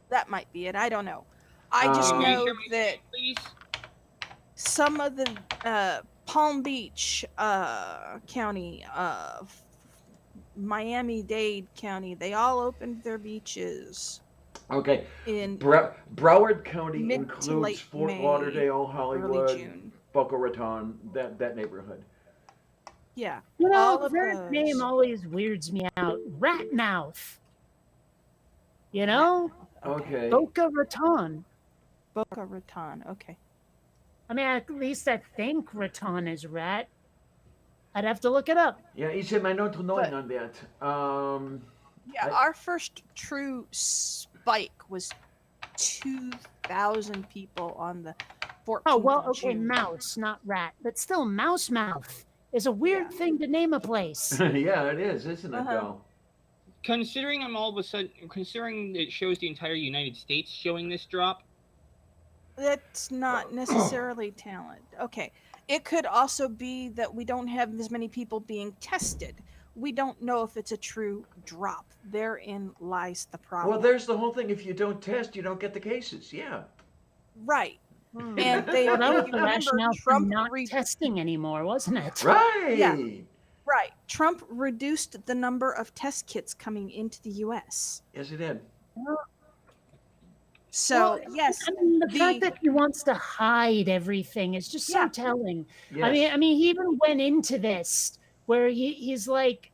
That might be it. I don't know. I just May May I know share my that screen, please? some of the Palm Beach County, Miami-Dade County, they all opened their beaches Okay. in Broward County Mid to includes late Fort May, Lauderdale, early Hollywood, June. Boca Raton, that neighborhood. Yeah. You know, All of that those. name always weirds me out. Ratmouth. You know? Okay. Boca Raton. Boca Raton. Okay. I mean, at least I think Raton is rat. I'd have to look it up. Yeah, ich meine not knowing But- on that. Yeah, our first true spike was 2,000 people on the 14th Oh, well, of okay, June. mouse, not rat. But still, mouse mouth is a weird Yeah. thing to name a place. yeah, it is, isn't it? Uh-huh. Though. Considering considering it shows the entire United States showing this drop, That's not necessarily talent. Okay. It could also be that we don't have as many people being tested. We don't know if it's a true drop. Therein lies the problem. Well, there's the whole thing. If you don't test, you don't get the cases. Yeah. Right. Hmm. And they Well, that was if the you remember, rationale for Trump not testing anymore, wasn't it? Right. Yeah. Right. Trump reduced the number of test kits coming into the US. Yes, it did. So, Well, yes, I mean, the fact the- that he wants to hide everything is just so Yeah. telling. Yes. I mean, he even went into this where he's like,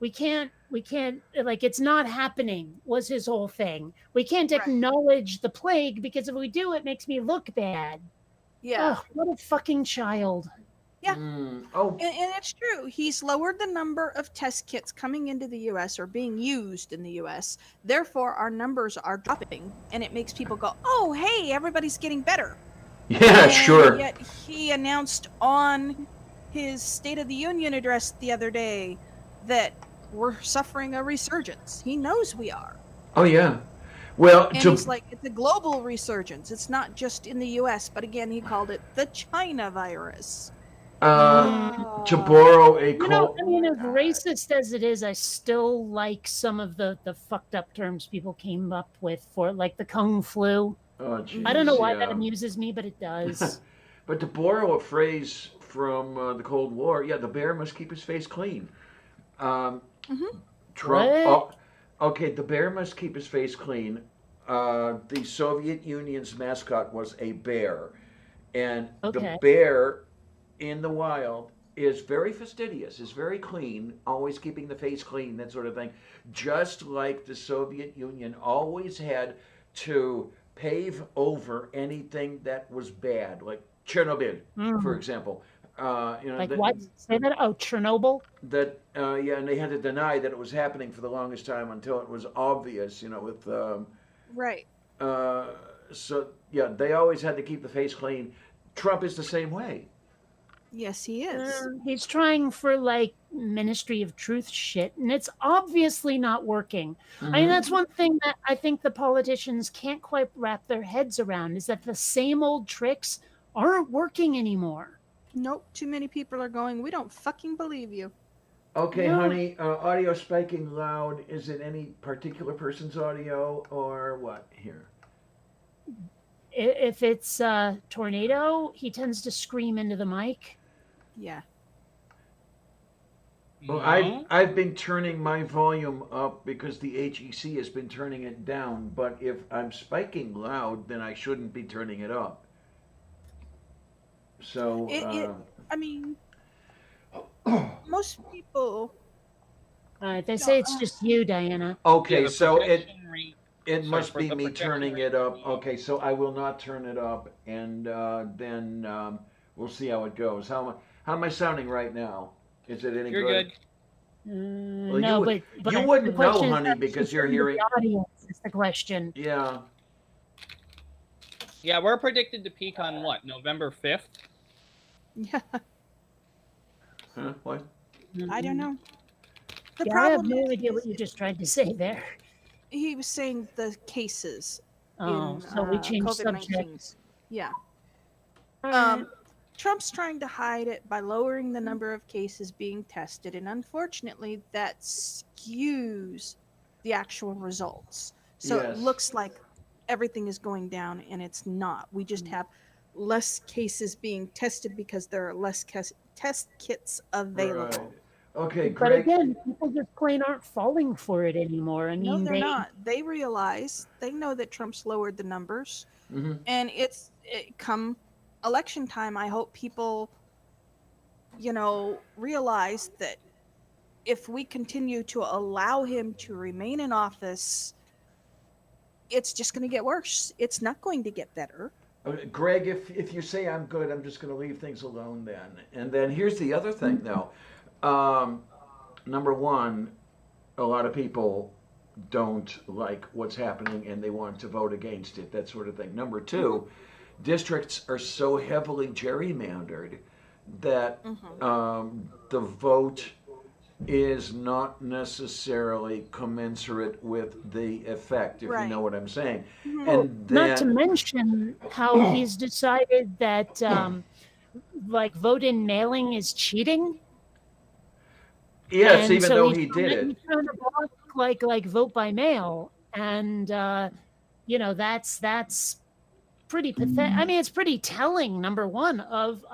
we can't, like, it's not happening, was his whole thing. We can't Right. acknowledge the plague because if we do, it makes me look bad. Yeah. Oh, what a fucking child. Yeah. Oh, And it's true. He's lowered the number of test kits coming into the US or being used in the US. Therefore, our numbers are dropping, and it makes people go, oh, hey, everybody's getting better. yeah, And sure. yet he announced on his State of the Union address the other day that we're suffering a resurgence. He knows we are. Oh, yeah. Well, And he's like, it's a global resurgence. It's not just in the US, but again, he called it the China virus. to borrow a You know, quote. I mean, as racist as it is, I still like some of the fucked up terms people came up with for, like, the Kung flu. Oh, geez, I don't know why yeah. that amuses me, but it does. But to borrow a phrase from the Cold War, yeah, the bear must keep his face clean. Um, Trump. What? Okay, the bear must keep his face clean. The Soviet Union's mascot was a bear, and Okay. the bear in the wild is very fastidious, is very clean, always keeping the face clean, that sort of thing. Just like the Soviet Union always had to pave over anything that was bad, like Chernobyl, for example. Like what? Say that? Oh, Chernobyl? Yeah, and they had to deny that it was happening for the longest time until it was obvious, with Right. so yeah, they always had to keep the face clean. Trump is the same way. Yes, he is. He's trying for, like, Ministry of Truth shit, and it's obviously not working. I mean, that's one thing that I think the politicians can't quite wrap their heads around, is that the same old tricks aren't working anymore. Nope, too many people are going, we don't fucking believe you. Okay, No. honey, audio spiking loud. Is it any particular person's audio or what here? If it's Tornado, he tends to scream into the mic. Yeah. Well, No? I've been turning my volume up because the HEC has been turning it down, but if I'm spiking loud, then I shouldn't be turning it up. So, I mean, most people. They say it's just you, Diana. okay, Yeah, the so projection rate- it sorry, must for be the me projection turning rate it up. is low. Okay, so I will not turn it up, and then we'll see how it goes. How am I sounding right now? Is it any You're good? good. Well, No, you but you the wouldn't know, question is honey, not because you're listening to hearing. the audience is the question. Yeah. Yeah, we're predicted to peak on what, November 5th? Yeah, Huh? What? I don't know. The Yeah, I have problem no is, idea what you just tried to say there. he was saying the cases Oh, in so we changed subject. COVID-19. Yeah. All right. Trump's trying to hide it by lowering the number of cases being tested, and unfortunately, that skews the actual results. So Yes. it looks like everything is going down, and it's not. We just have less cases being tested because there are less test kits available. Right. Okay, But Greg. again, people just plain aren't falling for it anymore. I No, mean, they're not. They realize, they know that Trump's lowered the numbers, Mhm. and come election time. I hope people, realize that if we continue to allow him to remain in office, it's just going to get worse. It's not going to get better. Greg, if you say I'm good, I'm just going to leave things alone then. And then here's the other thing, though. Number one, a lot of people don't like what's happening and they want to vote against it, that sort of thing. Number two, districts are so heavily gerrymandered that the vote is not necessarily commensurate with the effect, if you Right. know what I'm saying. Mhm. And not to then, mention how he's decided that, like, vote in mailing is cheating. yes, And even so though he's he did trying it. to block, like vote by mail, and that's pretty pathetic. I mean, it's pretty telling. Number one of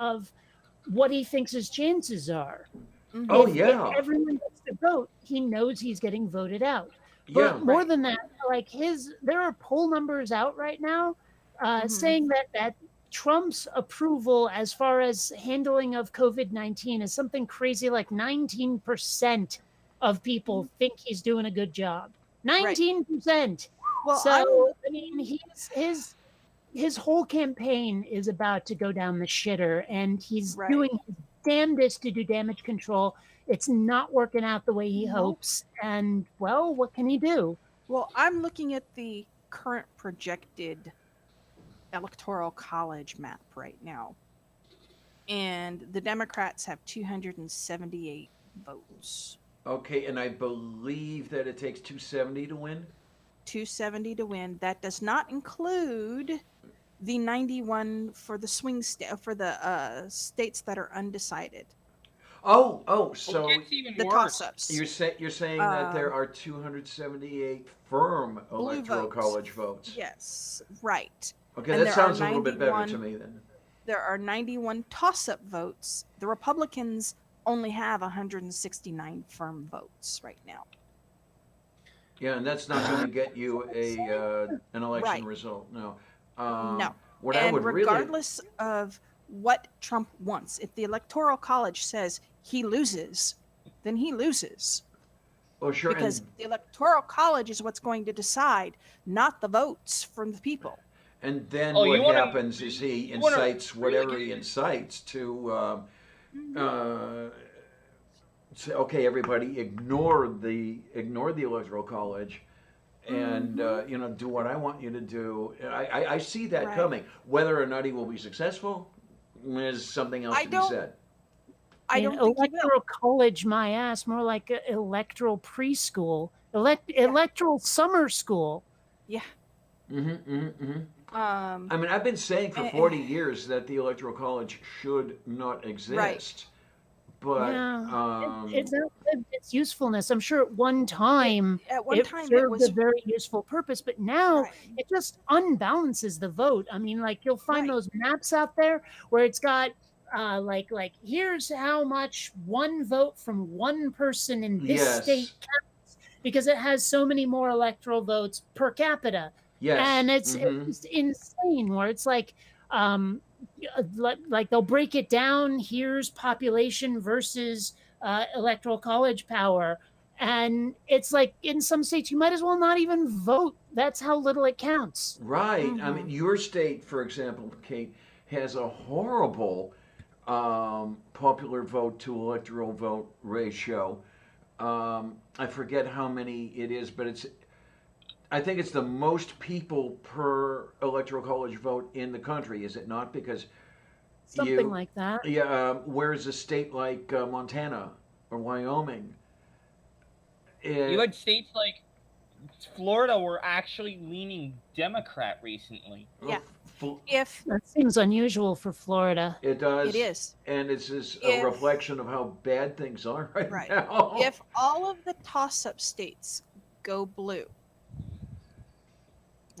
what he thinks his chances are. Oh, If yeah. everyone gets to vote, he knows he's getting voted out. Yeah. But more Right. than that, like there are poll numbers out right now saying that Trump's approval as far as handling of COVID-19 is something crazy like 19% of people think he's doing a good job. 19%. Well, So I mean, his whole campaign is about to go down the shitter, and he's Right. doing his damnedest to do damage control. It's not working out the way he Nope. hopes, and well, what can he do? Well, I'm looking at the current projected electoral college map right now. And the Democrats have 278 votes. Okay, and I believe that it takes 270 to win. 270 to win. That does not include the 91 for the for the states that are undecided. Oh, so It gets even The worse. toss-ups. you're saying that there are 278 firm Blue electoral votes. college votes. Yes, right. Okay, And that there sounds are a little bit better 91 to me then. There are 91 toss-up votes. The Republicans only have 169 firm votes right now. Yeah, and that's not going to get you an election Right. result. No. No. What I And would regardless of what Trump wants, if the Electoral College says he loses, then he loses. well, sure, Because and, the Electoral College is what's going to decide, not the votes from the people. and then Oh, you what wanna- happens is he you wanna incites whatever he really- incites to say, okay, everybody, ignore the electoral college. And do what I want you to do. I see that Right. coming. Whether or not he will be successful is something else I to be don't- said. I And don't think he will. electoral college, my ass, more like electoral preschool, electoral summer school. Yeah. I mean, I've been saying for 40 years that the electoral college should not exist. But Yeah, it's outlived its usefulness. I'm sure at one time At one it time, it served was a very useful purpose, but now right. it just unbalances the vote. I mean, like you'll find Right. those maps out there where it's got like here's how much one vote from one person in this Yes. state counts because it has so many more electoral votes per capita. yes, And it's insane where it's like they'll break it down. Here's population versus electoral college power, and it's like in some states you might as well not even vote. That's how little it counts. right. I mean, your state, for example, Kate, has a horrible popular vote to electoral vote ratio. I forget how many it is, but I think it's the most people per electoral college vote in the country, is it not? Because Something like that. yeah, whereas a state like Montana or Wyoming, You had states like Florida were actually leaning Democrat recently. Yeah. Fl- If That seems unusual for Florida. It does. it is. And it's just If- a reflection of how bad things are right, Right. now. If all of the toss-up states go blue,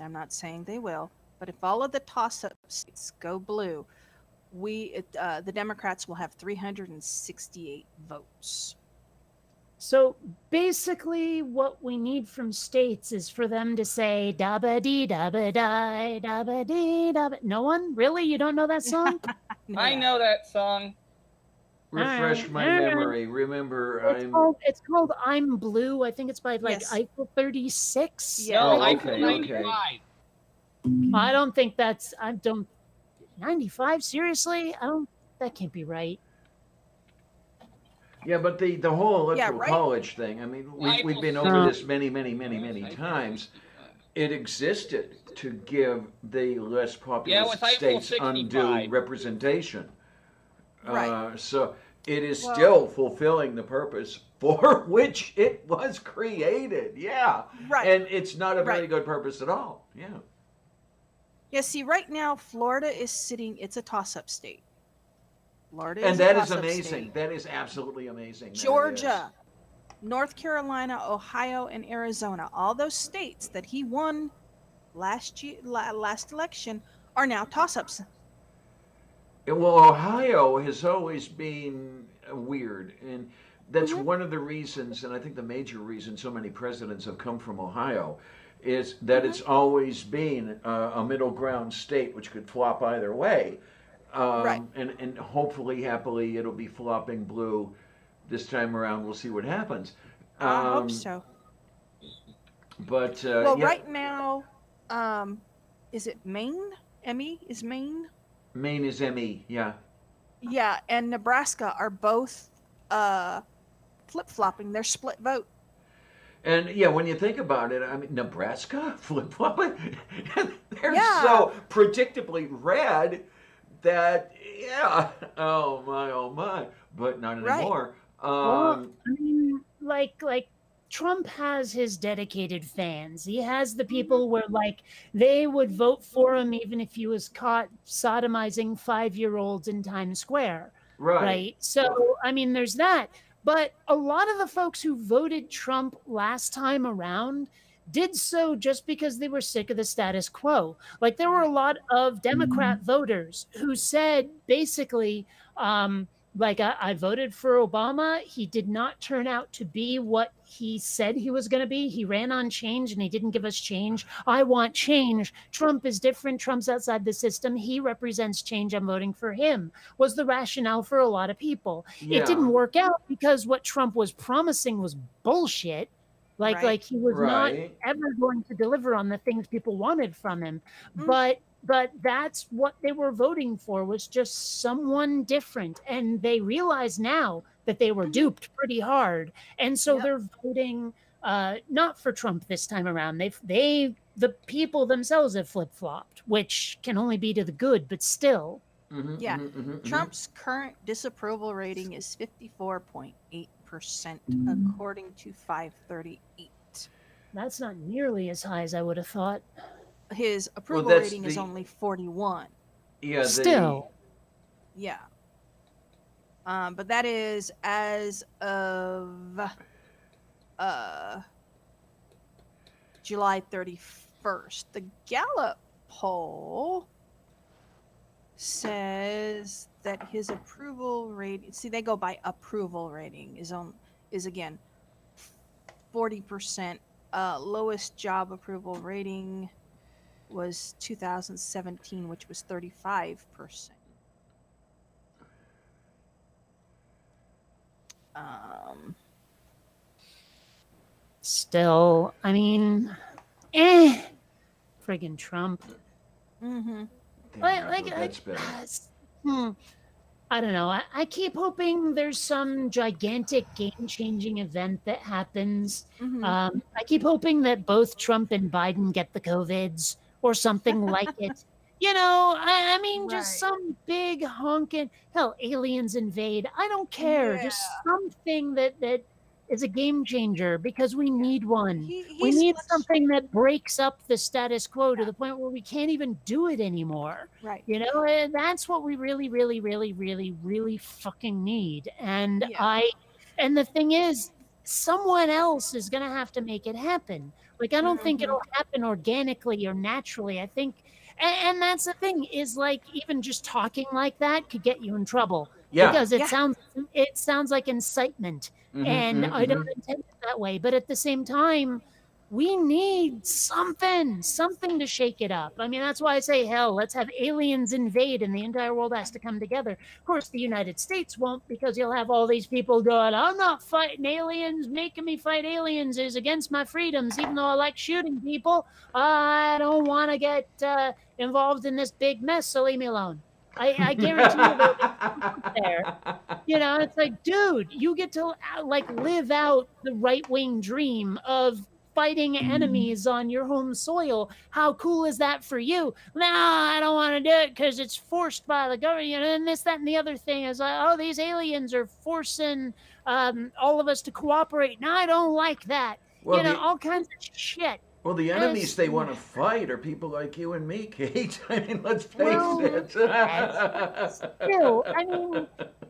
I'm not saying they will, but if all of the toss-up states go blue, the Democrats will have 368 votes. So basically, what we need from states is for them to say da ba dee da ba die da ba dee da ba. No one really? You don't know that song? I know that song. Refresh my Alright. memory. Remember, It's called I'm Blue. I think it's by like Yes. Eiffel 36. Yeah. No, Oh, I okay, 95. I don't think that's. I don't. 95? Seriously? That can't be right. Yeah, but the whole Yeah, electoral right. college thing. I mean, we've been over Uh, this many times. It existed to give the less populous with Eiffel states undue 65. representation. Right. So it is Well- still fulfilling the purpose for which it was created. Yeah. Right. And it's not a very Right. good purpose at all. Yeah. Yeah, see, right now, Florida is sitting, it's a toss-up state. Florida And is that a is toss-up amazing. state. That is absolutely amazing. That it Georgia, North Carolina, Ohio, and Arizona, all those states that he won last election are now toss-ups. Well, Ohio has always been weird, and that's Mm-hmm. one of the reasons, and I think the major reason so many presidents have come from Ohio, is that it's always been a middle ground state which could flop either way. Right. And hopefully, happily, it'll be flopping blue this time around. We'll see what happens. I hope Um, so. but Well, yeah, right now, is it Maine? Emmy is Maine. Maine is ME. Yeah. Yeah, and Nebraska are both flip flopping. They're split vote. And yeah, when you think about it, I mean, Nebraska flip flopping, they're Yeah, so predictably red that yeah, oh my, but not right. anymore. Well, I mean, like Trump has his dedicated fans. He has the Mhm. people where like they would vote for him even if he was caught sodomizing 5-year-olds in Times Square, Right. right? So, Well, I mean, there's that. But a lot of the folks who voted Trump last time around did so just because they were sick of the status quo. Like there were a lot of Democrat voters who said basically, like I voted for Obama. He did not turn out to be what he said he was going to be. He ran on change and he didn't give us change. I want change. Trump is different. Trump's outside the system. He represents change. I'm voting for him, was the rationale for a lot of people. It yeah. didn't work out because what Trump was promising was bullshit. Right. Like he was not Right. ever going to deliver on the things people wanted from him. Mm, But that's what they were voting for, was just someone different, and they realize now that they were mhm. duped pretty hard, and so Yep. they're voting not for Trump this time around. They the people themselves have flip-flopped, which can only be to the good, but still. Mm-hmm, Yeah. mm-hmm, mm-hmm, mm-hmm. Trump's current disapproval rating is 54.8%, according to 538. That's not nearly as high as I would have thought. His Well, approval that's rating is only 41. yeah the Still, Yeah. But that is as of uh, July 31st. The Gallup poll says that his approval rating, see, they go by approval rating, is again 40%. Lowest job approval rating was 2017, which was 35%. Um, still, I mean, friggin' Trump. mhm. damn, Like, that's better. hmm, I don't know. I keep hoping there's some gigantic game changing event that happens. Mhm. I keep hoping that both Trump and Biden get the COVIDs or something like it. I mean, just Right. some big honking hell, aliens invade. I don't care. Yeah. Just something that is a game changer because we Yeah. need one. We He's need let's something that breaks up the status quo to yeah. the point where we can't even do it anymore. Right. And that's what we really, really, really, really, really fucking need. Yeah. And the thing is, someone else is going to have to make it happen. Like, I don't think Mhm. it'll happen organically or naturally. I think, and that's the thing is like, even just talking like that could get you in trouble Yeah. because Yeah. it sounds like incitement. Mm-hmm, And I mm-hmm, don't mm-hmm. intend it that way. But at the same time, we need something to shake it up. I mean, that's why I say, hell, let's have aliens invade and the entire world has to come together. Of course, the United States won't, because you'll have all these people going, I'm not fighting aliens. Making me fight aliens is against my freedoms, even though I like shooting people. I don't want to get involved in this big mess, so leave me alone. I guarantee you there'll be some there. It's like, dude, you get to like live out the right wing dream of fighting enemies on your home soil. How cool is that for you? No, I don't want to do it because it's forced by the government. And this, that, and the other thing is like, oh, these aliens are forcing all of us to cooperate. No, I don't like that. well, the All kinds of shit. well, the enemies As they want to fight are people like you and me, Kate. I mean, let's face well, it. still, I mean,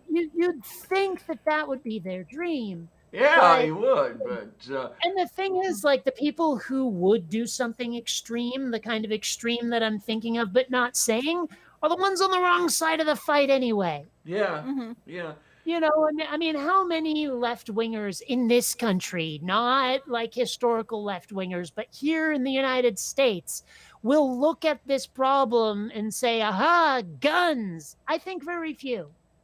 you'd think that would be their dream. Yeah, But you would, but And the thing is, like, the people who would do something extreme, the kind of extreme that I'm thinking of but not saying, are the ones on the wrong side of the fight anyway. yeah, Mhm. yeah, I mean, how many left wingers in this country, not like historical left wingers, but here in the United States, will look at this problem and say, aha, guns? I think very few. yeah.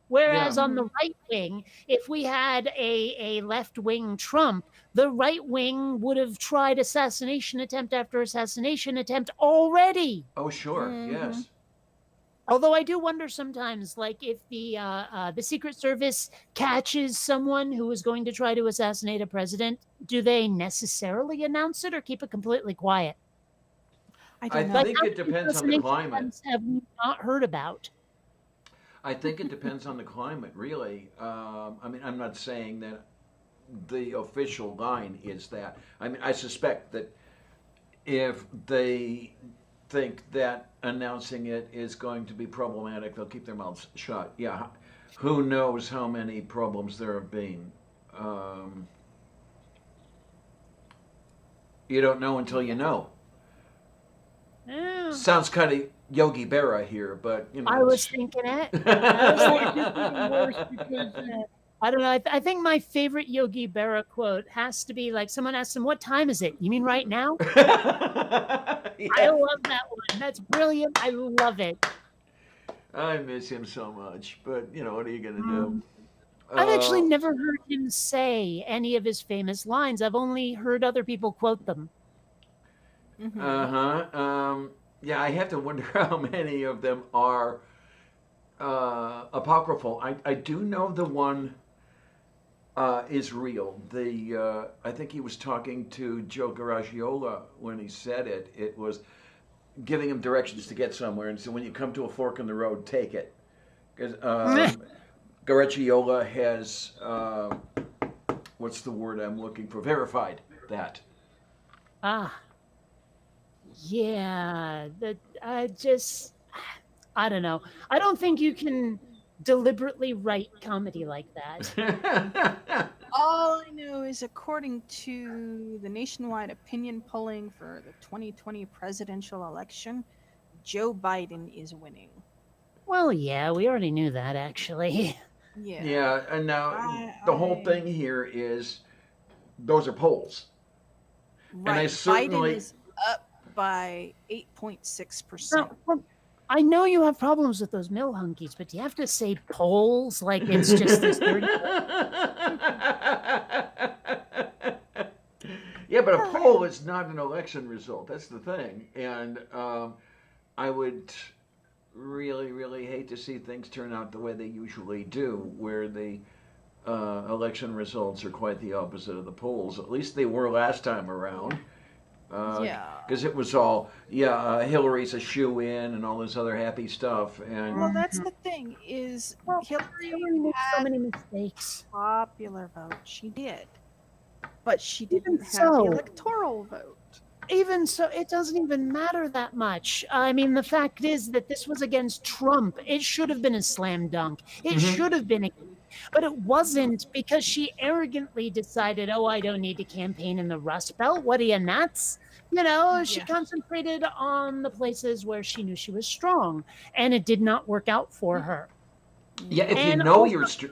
Whereas on the Mhm. right wing, if we had a left wing Trump, the right wing would have tried assassination attempt after assassination attempt already. Oh, sure. Mhm. Yes. Although I do wonder sometimes, like if the Secret Service catches someone who is going to try to assassinate a president, do they necessarily announce it or keep it completely quiet? I I don't know. Like think how it many depends on the assassination climate. attempts have we not heard about? I think it depends on the climate, really. I mean, I'm not saying that the official line is that. I mean, I suspect that if they think that announcing it is going to be problematic, they'll keep their mouths shut. Yeah, who knows how many problems there have been. You don't know until you know. Yeah. Sounds kind of Yogi Berra here, but you know. I was thinking it. I was like, it's even worse because I don't know. I think my favorite Yogi Berra quote has to be like someone asked him, "What time is it? You mean right now?" I Yeah. love that one. That's brilliant. I love it. I miss him so much, but you know what are you gonna do? I've actually Uh, never heard him say any of his famous lines. I've only heard other people quote them. Mhm. uh-huh. Yeah, I have to wonder how many of them are apocryphal. I do know the one is real. I think he was talking to Joe Garagiola when he said it. It was giving him directions to get somewhere, and so when you come to a fork in the road, take it. Because Garagiola has what's the word I'm looking for? Verified that. Ah, yeah. That I don't know. I don't think you can deliberately write comedy like that. All I know is, according to the nationwide opinion polling for the 2020 presidential election, Joe Biden is winning. Well, yeah, we already knew that actually. Yeah. Yeah, and now the whole thing here is those are polls. Right. I certainly- Biden is up by 8.6%. Now, well, I know you have problems with those mill hunkies, but do you have to say polls like it's just this 30? Yeah, but a poll is not an election result. That's the thing. And I would really, really hate to see things turn out the way they usually do, where the election results are quite the opposite of the polls. At least they were last time around. Yeah. Because it was all, Hillary's a shoe-in and all this other happy stuff. And Well, that's the thing is, Well, Hillary Hillary makes so had many mistakes. popular vote. She did. But she Even didn't have so. the electoral vote. Even so, it doesn't even matter that much. I mean, the fact is that this was against Trump. It should have been a slam dunk. It Mhm. should have been but it wasn't because she arrogantly decided, oh, I don't need to campaign in the Rust Belt. What are you, nuts? You know, she Yeah. concentrated on the places where she knew she was strong, and it did not work out for her. yeah, if you And know also, you're... was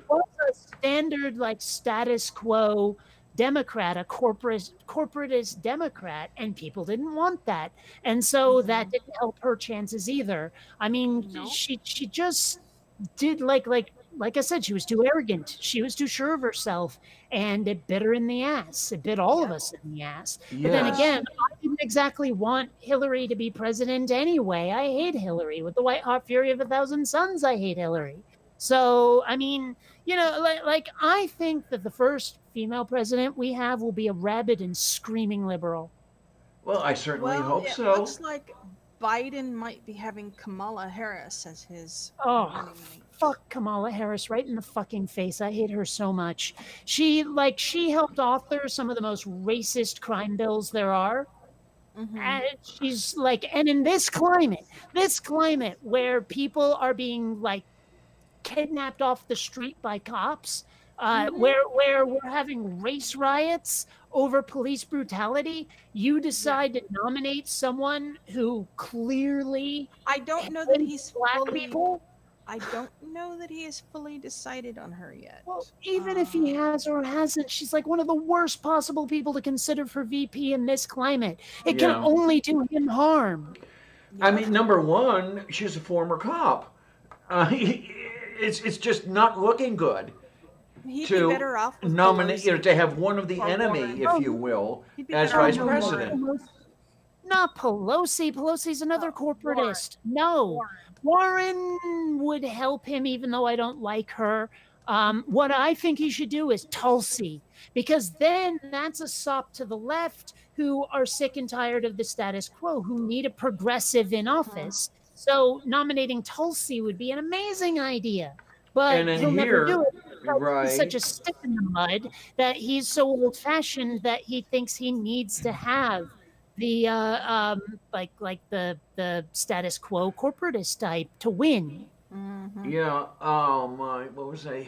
a standard like status quo Democrat, a corporatist Democrat, and people didn't want that, and so that didn't help her chances either. I mean, No. she just did like I said, she was too arrogant. She was too sure of herself, and it bit her in the ass. It bit all of us in the ass. But then Yes. again, I didn't exactly want Hillary to be president anyway. I hate Hillary. With the white hot fury of 1,000 suns, I hate Hillary. So, I mean, you know, like I think that the first female president we have will be a rabid and screaming liberal. Well, I certainly Well, hope it so. looks like Biden might be having Kamala Harris as his Oh, running mate. fuck Kamala Harris right in the fucking face. I hate her so much. She helped author some of the most racist crime bills there are. Mhm. And she's like, and in this climate where people are being like kidnapped off the street by cops, where we're having race riots over police brutality, you decide to nominate someone who clearly I don't know that hates he's black fully. people. I don't know that he is fully decided on her yet. Well, even if he has or hasn't, she's like one of the worst possible people to consider for VP in this climate. It can Yeah. only do him harm. I mean, number one, she's a former cop. It's just not looking good. He'd be to better off with nominate, Pelosi to have one of the or enemy, Warren. if Oh, you will, He'd be as better off vice with president. Warren. Not Pelosi. Pelosi's another Oh, corporatist. No, Warren would help him, even though I don't like her. What I think he should do is Tulsi, because then that's a sop to the left who are sick and tired of the status quo, who need a progressive in office. So nominating Tulsi would be an amazing idea, but And in he'll never do here, it because he's such a right, stick in the mud that he's so old-fashioned that he thinks he needs to have the like the status quo corporatist type to win. Mhm. yeah, oh my, what was I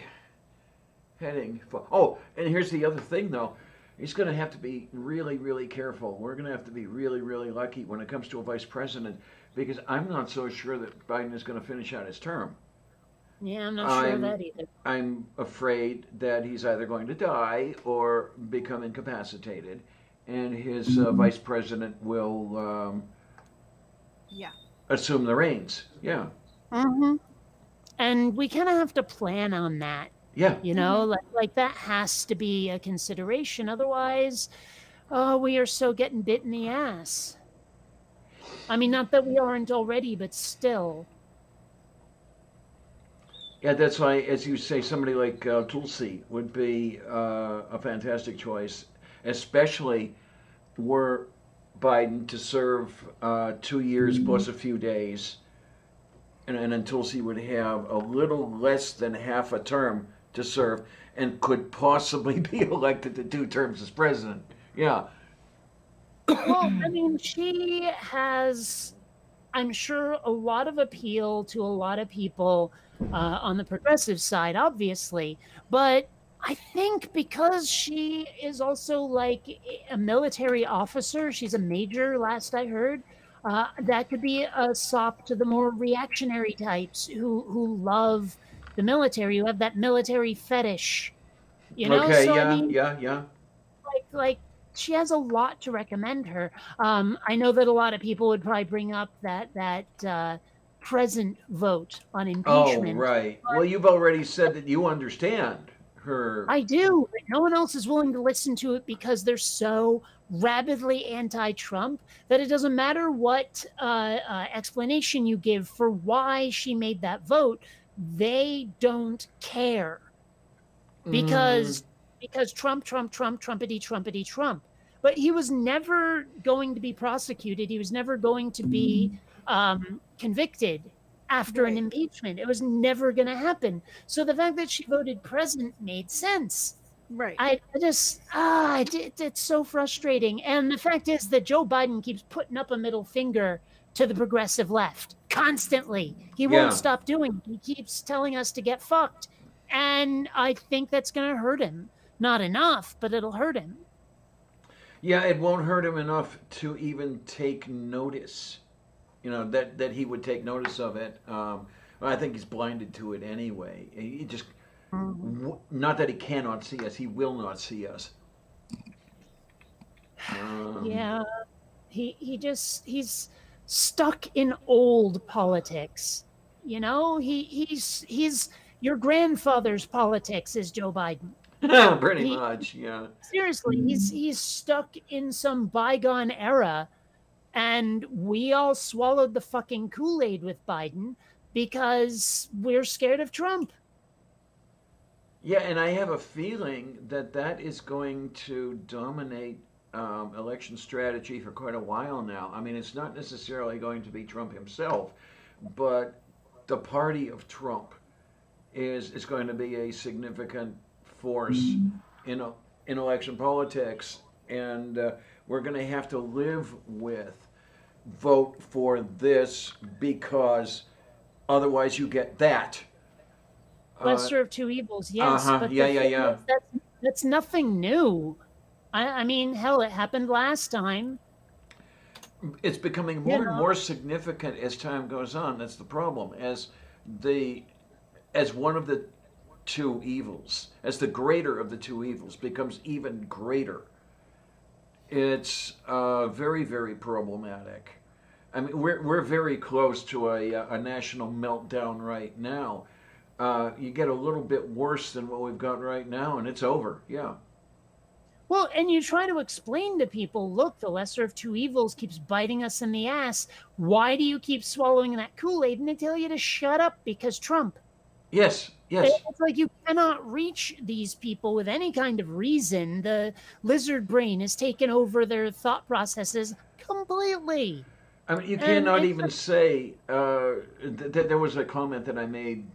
heading for? Oh, and here's the other thing though. He's going to have to be really, really careful. We're going to have to be really, really lucky when it comes to a vice president because I'm not so sure that Biden is going to finish out his term. Yeah, I'm not sure of I'm that either. I'm afraid that he's either going to die or become incapacitated, and his vice president will Yeah. assume the reins. Yeah, Mm-hmm. And we kind of have to plan on that. yeah. You know, like that has to be a consideration. Otherwise, oh, we are so getting bit in the ass. I mean, not that we aren't already, but still. Yeah, that's why, as you say, somebody like Tulsi would be a fantastic choice, especially were Biden to serve 2 years plus a few days, and then Tulsi would have a little less than half a term to serve and could possibly be elected to 2 terms as president. Yeah. Well, I mean, she has, I'm sure, a lot of appeal to a lot of people on the progressive side, obviously. But I think because she is also like a military officer, she's a major, last I heard. That could be a sop to the more reactionary types who love the military, who have that military fetish, you know. Okay. So I Yeah. mean, Yeah. Yeah. like she has a lot to recommend her. I know that a lot of people would probably bring up that present vote on Oh, impeachment. right. Well, you've already said that you understand her. I do, but no one else is willing to listen to it because they're so rabidly anti-Trump that it doesn't matter what explanation you give for why she made that vote. They don't care. Mm, Because Trump, Trumpity, Trumpity, Trump. But he was never going to be prosecuted. He was never going to be convicted after an Right. impeachment. It was never going to happen. So the fact that she voted present made sense. Right. I just it's so frustrating. And the fact is that Joe Biden keeps putting up a middle finger to the progressive left constantly. He won't yeah. stop doing it. He keeps telling us to get fucked. And I think that's going to hurt him. Not enough, but it'll hurt him. Yeah, it won't hurt him enough to even take notice. That he would take notice of it. I think he's blinded to it anyway. He just, not that he cannot see us, he will not see us. Yeah. He's stuck in old politics. You know, he's your grandfather's politics is Joe Biden. Pretty He much, yeah. seriously, he's stuck in some bygone era, and we all swallowed the fucking Kool-Aid with Biden because we're scared of Trump. Yeah, and I have a feeling that that is going to dominate election strategy for quite a while now. I mean, it's not necessarily going to be Trump himself, but the party of Trump is going to be a significant force in in election politics, and we're going to have to live with vote for this because otherwise you get that. Lesser of two evils, yes. Uh-huh. But Yeah, the yeah, thing yeah. is, that's nothing new. I mean, hell, it happened last time. It's becoming more and more significant as time goes on. That's the problem. The as one of the two evils, as the greater of the two evils becomes even greater, it's very, very problematic. I mean, we're very close to a national meltdown right now. you get a little bit worse than what we've got right now, and it's over. Yeah. Well, and you try to explain to people, look, the lesser of two evils keeps biting us in the ass. Why do you keep swallowing that Kool-Aid? And they tell you to shut up because Trump. Yes. Yes. It's like you cannot reach these people with any kind of reason. The lizard brain has taken over their thought processes completely. I mean, you And cannot it's even say. There was a comment that I made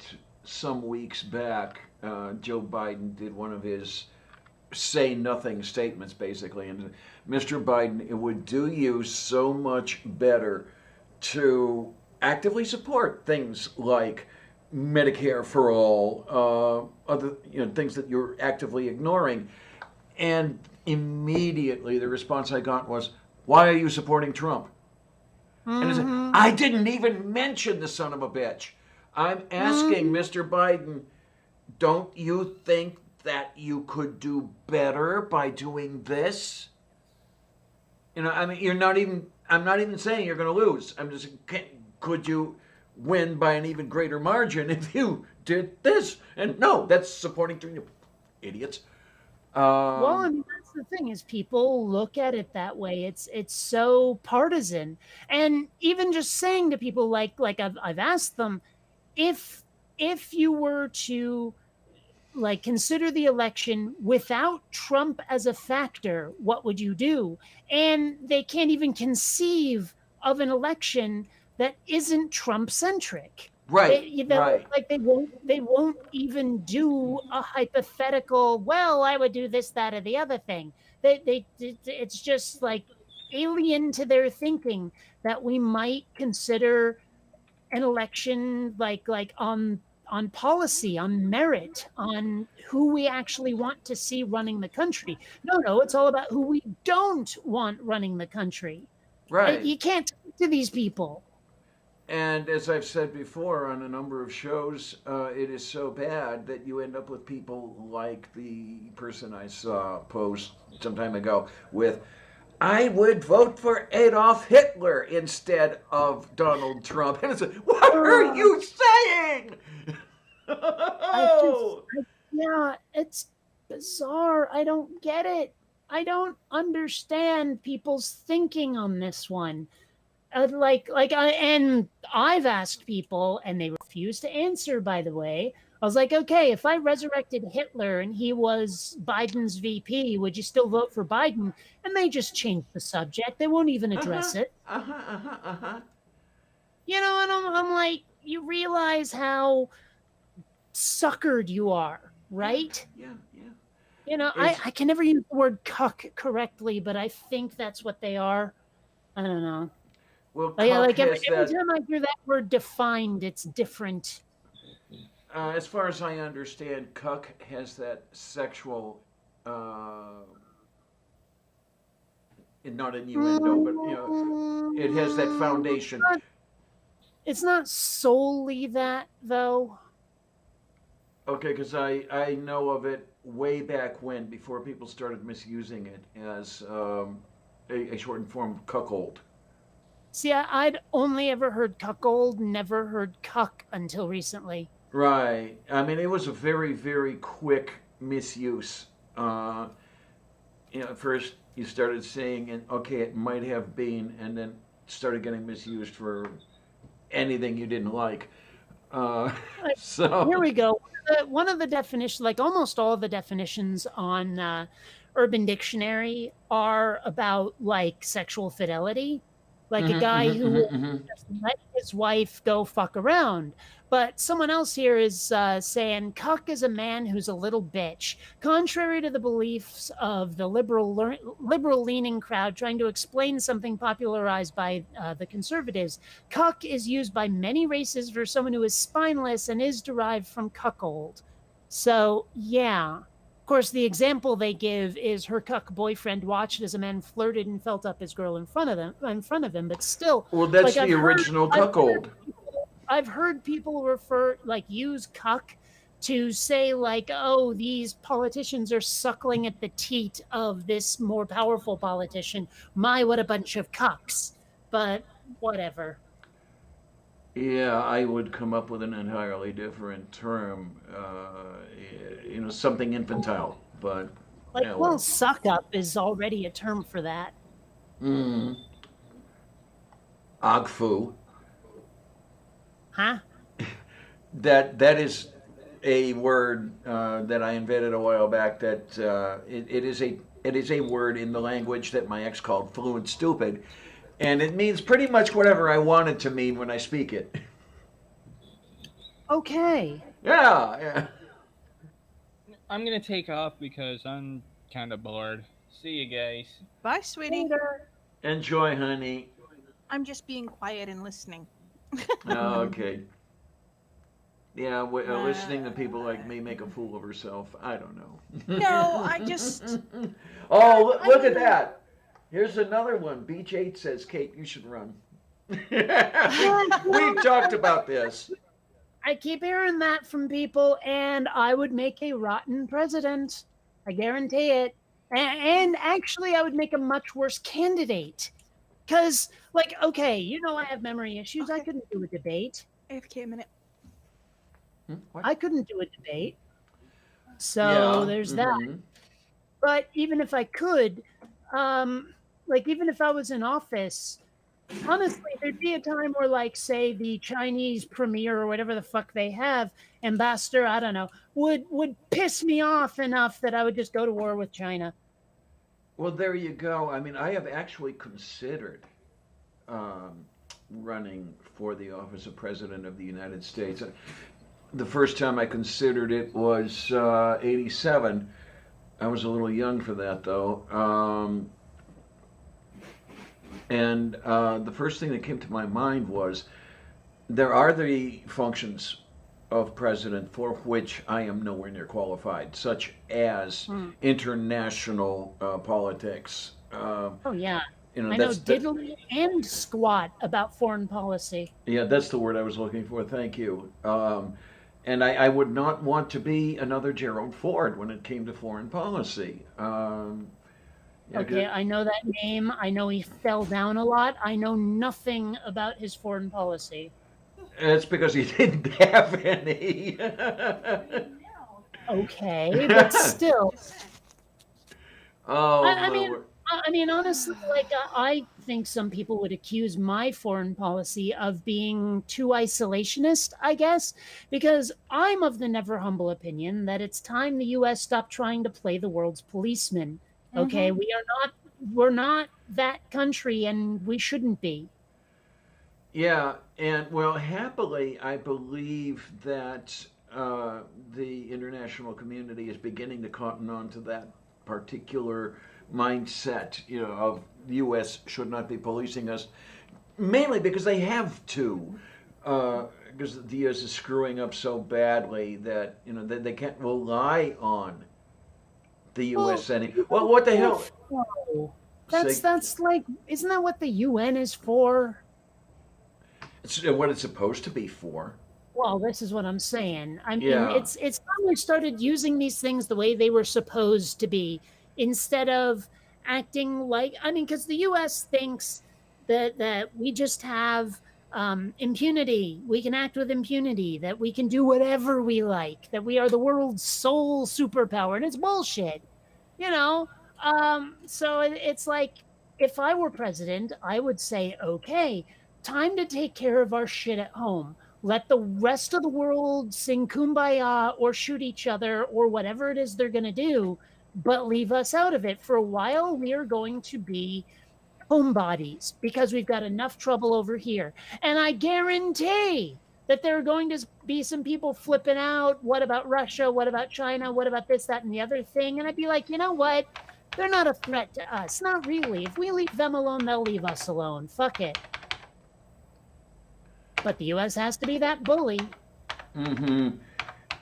some weeks back. Joe Biden did one of his say nothing statements, basically. And Mr. Biden, it would do you so much better to actively support things like Medicare for all, other things that you're actively ignoring. And immediately the response I got was, "Why are you supporting Trump?" And I said, I didn't even mention the son of a bitch. I'm asking Mr. Biden, don't you think that you could do better by doing this? I mean, I'm not even saying you're going to lose. I'm just, could you win by an even greater margin if you did this? And no, that's supporting three idiots. Well, I mean, that's the thing is people look at it that way. It's so partisan, and even just saying to people like I've asked them if you were to like consider the election without Trump as a factor, what would you do? And they can't even conceive of an election that isn't Trump centric. Right, right. Like they won't even do a hypothetical. Well, I would do this, that, or the other thing. It's just like alien to their thinking that we might consider an election like on policy, on merit, on who we actually want to see running the country. No, it's all about who we don't want running the country. Right. You can't talk to these people. And as I've said before on a number of shows, it is so bad that you end up with people like the person I saw post some time ago with, I would vote for Adolf Hitler instead of Donald Trump. And it's like, what are you saying? Yeah, it's bizarre. I don't get it. I don't understand people's thinking on this one. And I've asked people, and they refuse to answer. By the way, I was like, okay, if I resurrected Hitler and he was Biden's VP, would you still vote for Biden? And they just changed the subject. They won't even address it. You know, and I'm like, you realize how suckered you are, right? Yeah. You know, I can never use the word cuck correctly, but I think that's what they are. I don't know. Well, Like every time I hear that word defined, it's different. As far as I understand, cuck has that sexual, not innuendo, but it has that foundation. It's not solely that, though. Okay, because I know of it way back when, before people started misusing it as a shortened form of cuckold. See, I'd only ever heard cuckold, never heard cuck until recently. Right. I mean, it was a very, very quick misuse. At first you started saying, and okay, it might have been, and then started getting misused for anything you didn't like. So here we go. One of the definitions, like almost all of the definitions on Urban Dictionary, are about like sexual fidelity. Like a guy who just let his wife go fuck around. But someone else here is saying cuck is a man who's a little bitch. Contrary to the beliefs of the liberal-leaning crowd trying to explain something popularized by the conservatives, cuck is used by many races for someone who is spineless and is derived from cuckold. So, yeah. Of course, the example they give is her cuck boyfriend watched as a man flirted and felt up his girl in front of him. But still, well, that's like the original cuckold. I've heard people use cuck to say like, oh, these politicians are suckling at the teat of this more powerful politician. My, what a bunch of cucks. But whatever. Yeah, I would come up with an entirely different term. Something infantile. But Like, yeah, well, whatever. suck up is already a term for that. Mm. Agfu. Huh? That is a word that I invented a while back. That it is a word in the language that my ex called fluent stupid, and it means pretty much whatever I want it to mean when I speak it. Okay. Yeah, yeah. I'm gonna take off because I'm kind of bored. See you guys. Bye, sweetie. Later. Enjoy, honey. I'm just being quiet and listening. Okay. Yeah, listening to people like Uh, me make a fool of herself. I don't No, I know. just. Oh, I look at don't know. that. Here's another one. Beach 8 says, Kate, you should run. Yeah, we talked about this. I keep hearing that from people, and I would make a rotten president. I guarantee it. And actually, I would make a much worse candidate. Because, like, okay, I have memory issues. I Okay, couldn't do a debate. AFK a minute. What? I couldn't do a debate. So Yeah. there's that. But even if I could, like, even if I was in office, honestly, there'd be a time where, like, say, the Chinese premier or whatever the fuck they have, ambassador, I don't know, would piss me off enough that I would just go to war with China. Well, there you go. I mean, I have actually considered um, running for the office of President of the United States. The first time I considered it was 87. I was a little young for that, though. And the first thing that came to my mind was there are the functions of president for which I am nowhere near qualified, such as Hmm. international politics. Oh, yeah. I know That's diddly and squat about foreign policy. yeah, that's the word I was looking for. Thank you. And I would not want to be another Gerald Ford when it came to foreign policy. Yeah, Okay, I know that name. I know he fell down a lot. I know nothing about his foreign policy. it's because he didn't have any. Okay, but still, Oh, I mean, Lord. honestly, like, I think some people would accuse my foreign policy of being too isolationist, I guess, because I'm of the never humble opinion that it's time the U.S. stopped trying to play the world's policeman. Okay, Mm-hmm. we're not that country, and we shouldn't be. Yeah, and well, happily, I believe that the international community is beginning to cotton on to that particular mindset, of the U.S. should not be policing us, mainly because they have to, because the U.S. is screwing up so badly that they can't rely on the Well, U.S. any. Well, what the hell? no. Say, That's like, isn't that what the UN is for? it's what it's supposed to be for. Well, this is what I'm saying. I mean, Yeah. it's time we started using these things the way they were supposed to be, instead of acting like, I mean, because the U.S. thinks that we just have impunity. We can act with impunity. That we can do whatever we like. That we are the world's sole superpower, and it's bullshit. You know. So it's like, if I were president, I would say, okay, time to take care of our shit at home. Let the rest of the world sing kumbaya or shoot each other or whatever it is they're going to do, but leave us out of it. For a while, we are going to be homebodies because we've got enough trouble over here. And I guarantee that there are going to be some people flipping out. What about Russia? What about China? What about this, that, and the other thing? And I'd be like, you know what? They're not a threat to us. Not really. If we leave them alone, they'll leave us alone. Fuck it. But the U.S. has to be that bully. Mm-hmm.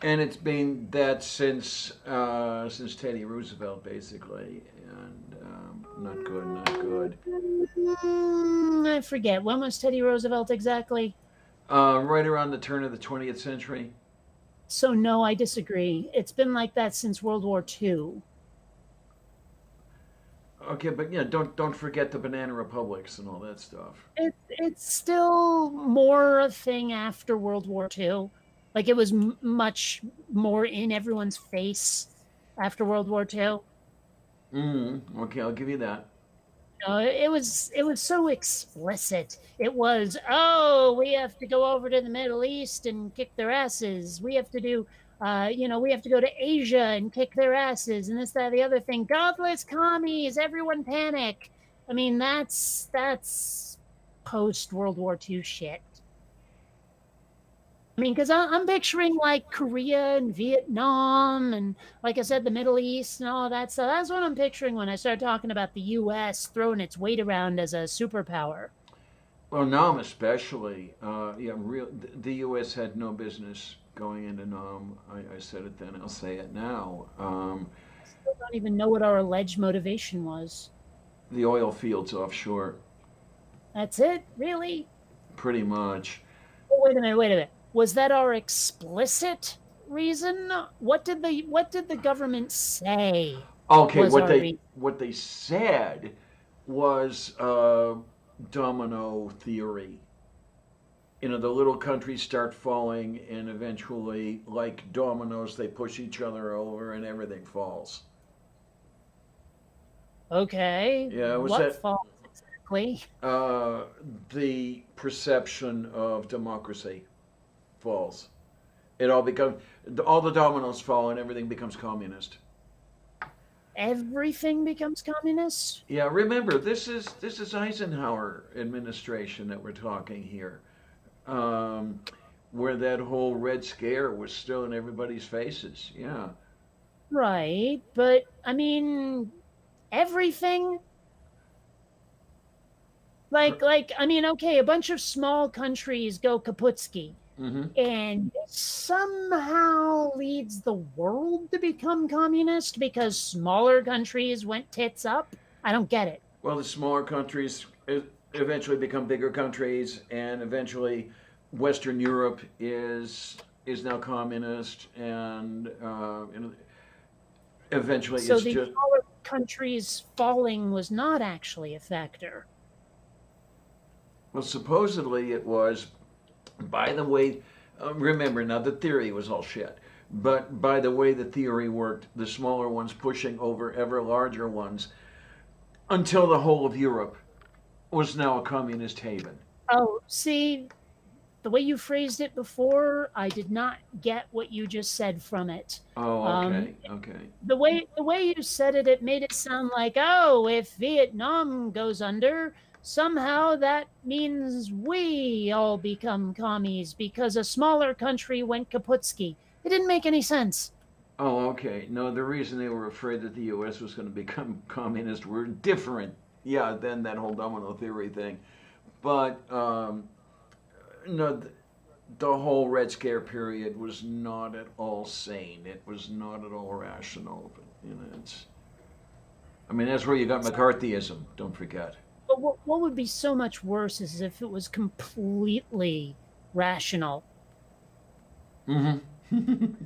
And it's been that since Teddy Roosevelt, basically, and not good, not good. I forget. When was Teddy Roosevelt exactly? Right around the turn of the 20th century. So, no, I disagree. It's been like that since World War II. Okay, but yeah, don't forget the banana republics and all that stuff. It's still more a thing after World War II. Like it was much more in everyone's face after World War II. Okay, I'll give you that. It was so explicit. It was, oh, we have to go over to the Middle East and kick their asses. We have to do, we have to go to Asia and kick their asses, and this, that, the other thing. Godless commies, everyone panic. I mean, that's post World War II shit. I mean, because I'm picturing like Korea and Vietnam and, like I said, the Middle East and all that stuff. That's what I'm picturing when I start talking about the U.S. throwing its weight around as a superpower. Well, Nam especially. The U.S. had no business going into Nam. I said it then. I'll say it now. I still don't even know what our alleged motivation was. The oil fields offshore, That's it, really? pretty much. Oh, wait a minute, wait a minute. Was that our explicit reason? What did the government say Okay, was our reason? what they said was domino theory. You know, the little countries start falling, and eventually, like dominoes, they push each other over, and everything falls. Okay, Yeah, it was what that falls exactly? uh, the perception of democracy falls. It all the dominoes fall, and everything becomes communist. Everything becomes communist? Yeah, remember this is Eisenhower administration that we're talking here, um, where that whole Red Scare was still in everybody's faces. Yeah. Right, but I mean, everything I mean, okay, a bunch of small countries go kaputsky, Mm-hmm. and this somehow leads the world to become communist because smaller countries went tits up. I don't get it. Well, the smaller countries eventually become bigger countries, and eventually, Western Europe is now communist, and eventually So it's the just. smaller countries falling was not actually a factor. Well, supposedly it was. By the way, remember now the theory was all shit. But by the way the theory worked, the smaller ones pushing over ever larger ones until the whole of Europe was now a communist haven. Oh, see, the way you phrased it before, I did not get what you just said from it. Oh, Um, okay, okay. the way you said it, it made it sound like, oh, if Vietnam goes under, somehow that means we all become commies because a smaller country went kaputsky. It didn't make any sense. Oh, okay. No, the reason they were afraid that the U.S. was going to become communist were different. Yeah, than that whole domino theory thing. But no, the whole Red Scare period was not at all sane. It was not at all rational. But, it's. I mean, that's where you got McCarthyism. Don't forget. But what would be so much worse is if it was completely rational. Mm-hmm.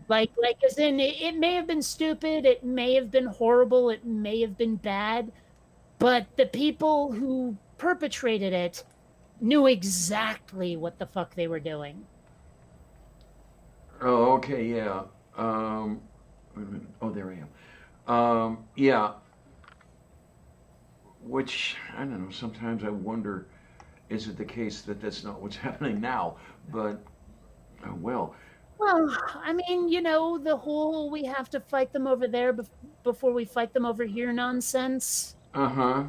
Like as in it may have been stupid, it may have been horrible, it may have been bad, but the people who perpetrated it knew exactly what the fuck they were doing. Oh, okay, yeah. Wait a minute. Oh, there I am. Yeah. Which I don't know. Sometimes I wonder, is it the case that that's not what's happening now? But well. Well, I mean, the whole we have to fight them over there before we fight them over here nonsense. Uh huh.